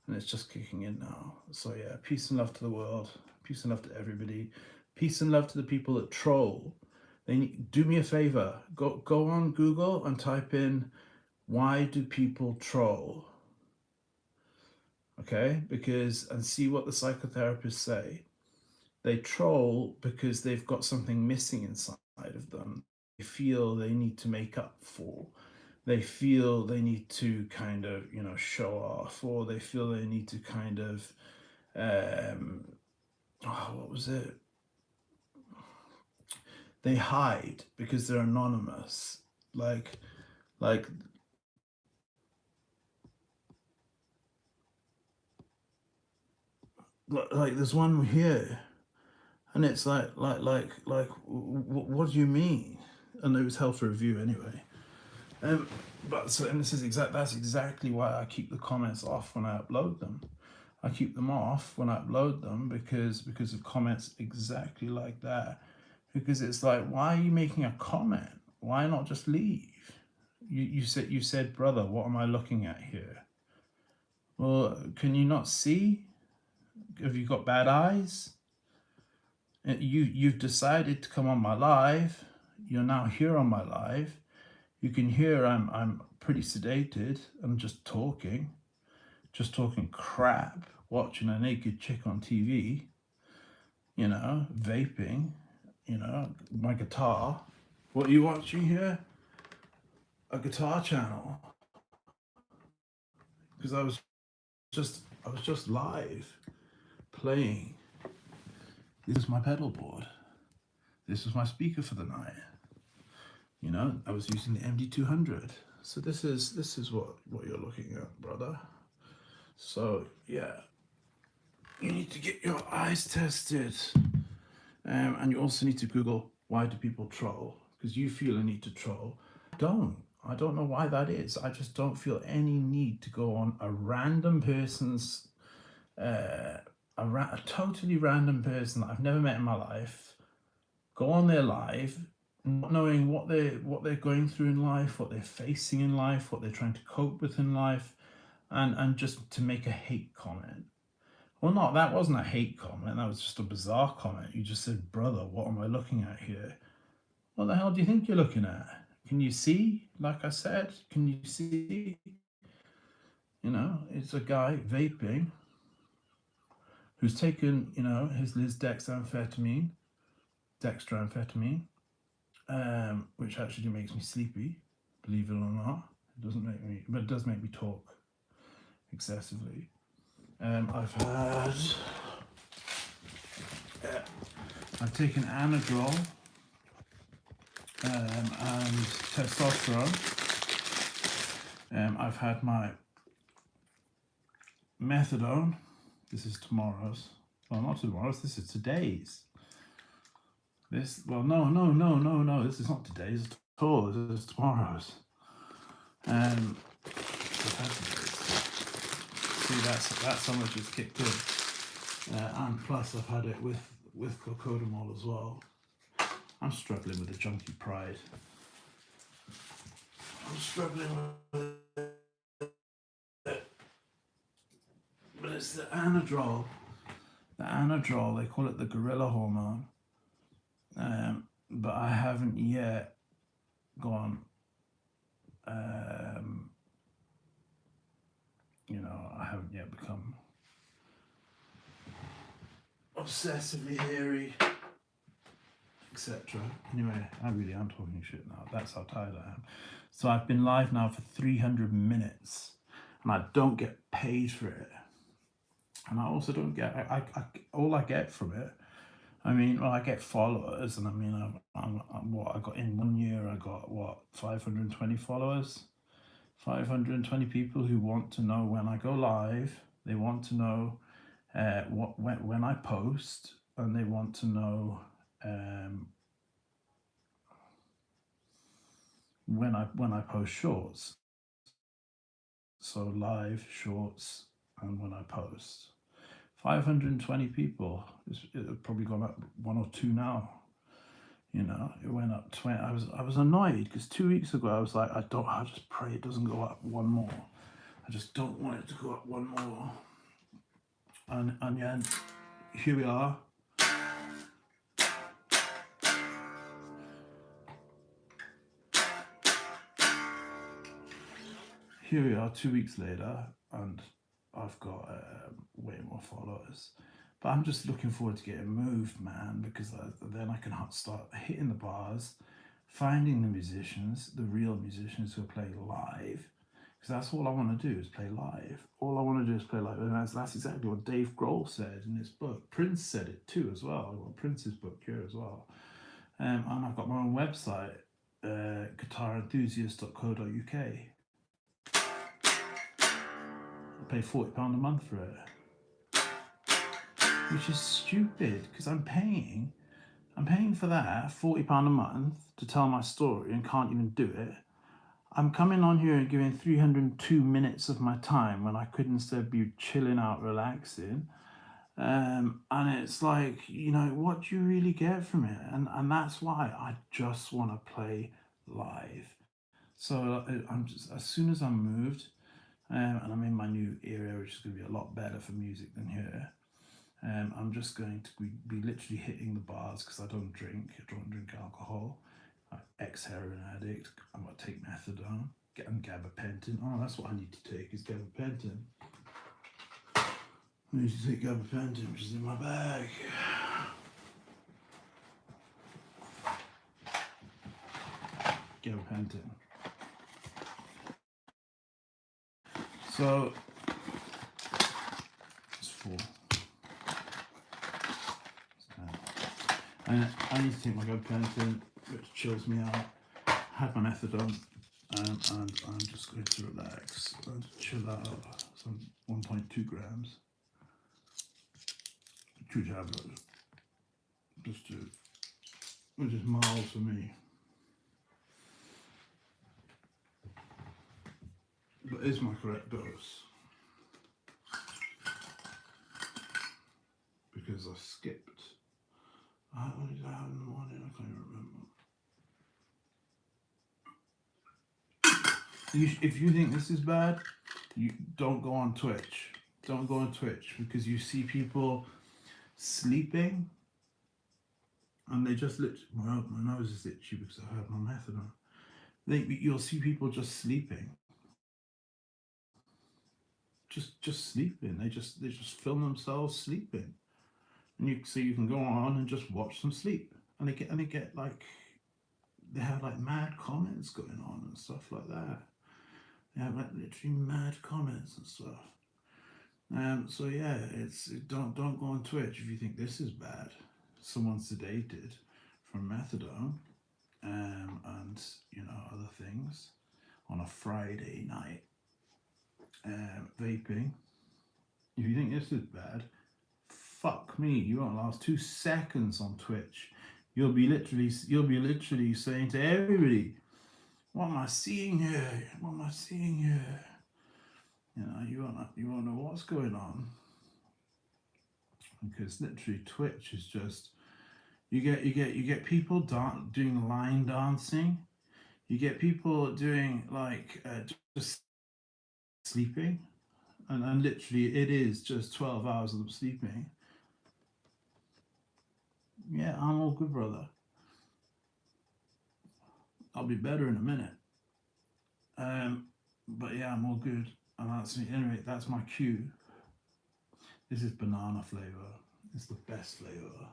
And it's just kicking in now. So yeah, peace and love to the world. Peace and love to everybody. Peace and love to the people that troll. Do me a favor. Go on Google and type in, why do people troll? Okay, and see what the psychotherapists say. They troll because they've got something missing inside of them. They feel they need to make up for. They feel they need to kind of, you know, show off, or they feel they need to kind of, what was it? They hide because they're anonymous. Like there's one here, and it's what do you mean? And it was held for review anyway. That's exactly why I keep the comments off when I upload them. I keep them off when I upload them because of comments exactly like that. Because it's like, why are you making a comment? Why not just leave? You said, brother, what am I looking at here? Well, can you not see? Have you got bad eyes? You've decided to come on my live. You're now here on my live. You can hear I'm pretty sedated. I'm just talking crap, watching a naked chick on TV, you know, vaping, you know, my guitar. What are you watching here? A guitar channel. Because I was just live playing. This is my pedal board. This is my speaker for the night. You know, I was using the MD200. So this is what you're looking at, brother. So yeah, you need to get your eyes tested, and you also need to Google, why do people troll? Because you feel a need to troll. I don't know why that is. I just don't feel any need to go on a random person's, a totally random person that I've never met in my life, go on their live, not knowing what they're going through in life, what they're facing in life, what they're trying to cope with in life, and just to make a hate comment. Well, no, that wasn't a hate comment. That was just a bizarre comment. You just said, brother, what am I looking at here? What the hell do you think you're looking at? Can you see? Like I said, can you see? You know, it's a guy vaping who's taken, you know, his dextroamphetamine, which actually makes me sleepy, believe it or not. It doesn't make me, but it does make me talk excessively. I've taken Anadrol and testosterone. I've had my methadone. This is tomorrow's. Well, not tomorrow's. This is today's. No. This is not today's at all. This is tomorrow's. I've had today's. See, that's how much it's kicked in. And plus, I've had it with cocodamol as well. I'm struggling with the junkie pride. I'm struggling with it. But it's the Anadrol. The Anadrol, they call it the gorilla hormone. But I haven't yet gone, you know, I haven't yet become obsessively hairy, etc. Anyway, I really am talking shit now. That's how tired I am. So I've been live now for 300 minutes, and I don't get paid for it. And I also don't get, all I get from it, I mean, well, I get followers, and I mean, I got in 1 year, I got 520 followers, 520 people who want to know when I go live. They want to know when I post. and they want to know when I post shorts. So live, shorts, and when I post. 520 people. It's probably gone up 1 or 2 now. You know, it went up 20. I was annoyed because 2 weeks ago I was like, I just pray it doesn't go up one more. I just don't want it to go up one more. And yeah, here we are. Here we are 2 weeks later, and I've got way more followers. But I'm just looking forward to getting moved, man, because then I can start hitting the bars, finding the musicians, the real musicians who are playing live, because that's all I want to do is play live. All I want to do is play live, and that's exactly what Dave Grohl said in his book. Prince said it too as well. I've got Prince's book here as well. And I've got my own website, guitarenthusiast.co.uk. I pay £40 a month for it, which is stupid because I'm paying for that £40 a month to tell my story and can't even do it. I'm coming on here and giving 302 minutes of my time when I could instead be chilling out, relaxing. And it's like, you know, what do you really get from it? And that's why I just want to play live. So I'm just, as soon as I'm moved, and I'm in my new area, which is going to be a lot better for music than here. I'm just going to be literally hitting the bars because I don't drink alcohol. I'm ex-heroin addict. I'm going to take methadone, gabapentin. Oh, that's what I need to take is gabapentin. I need to take gabapentin, which is in my bag. Gabapentin. So, it's 4. And I need to take my gabapentin, which chills me out. Have my methadone, and I'm just going to relax and chill out. Some 1.2 grams, 2 tablets, which is mild for me. But is my correct dose? Because I skipped. What did I have in the morning? I can't even remember. If you think this is bad, you don't go on Twitch. Don't go on Twitch because you see people sleeping and they just well, my nose is itchy because I have my methadone. You'll see people just sleeping. Just sleeping. They just film themselves sleeping. And you can go on and just watch them sleep. And they get like, they have like mad comments going on and stuff like that. They have like literally mad comments and stuff. So yeah, don't go on Twitch if you think this is bad. Someone sedated from methadone, and you know other things on a Friday night, vaping. If you think this is bad, fuck me. You won't last 2 seconds on Twitch. You'll be literally saying to everybody, "What am I seeing here? What am I seeing here?" You know, you won't know what's going on, because literally Twitch is just, you get people doing line dancing, you get people doing like just sleeping, and literally it is just 12 hours of them sleeping. Yeah, I'm all good, brother. I'll be better in a minute. But yeah, I'm all good. And that's me. Anyway, that's my cue. This is banana flavor. It's the best flavor.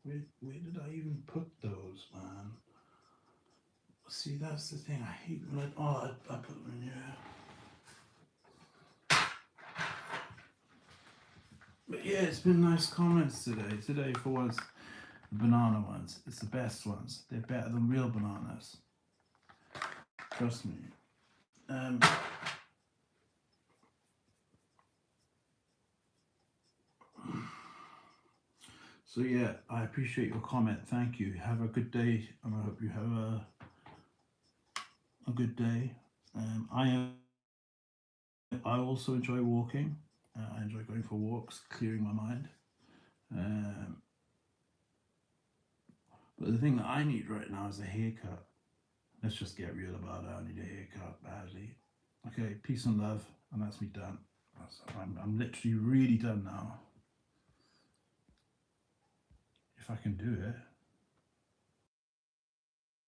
Where did I even put those, man? See, that's the thing. I hate when I put them in here. But yeah, it's been nice comments today. Today, for once, the banana ones. It's the best ones. They're better than real bananas. Trust me. So yeah, I appreciate your comment. Thank you. Have a good day, and I hope you have a good day. I also enjoy walking. I enjoy going for walks, clearing my mind. But the thing that I need right now is a haircut. Let's just get real about it. I need a haircut badly. Okay, peace and love, and that's me done. I'm literally really done now. If I can do it.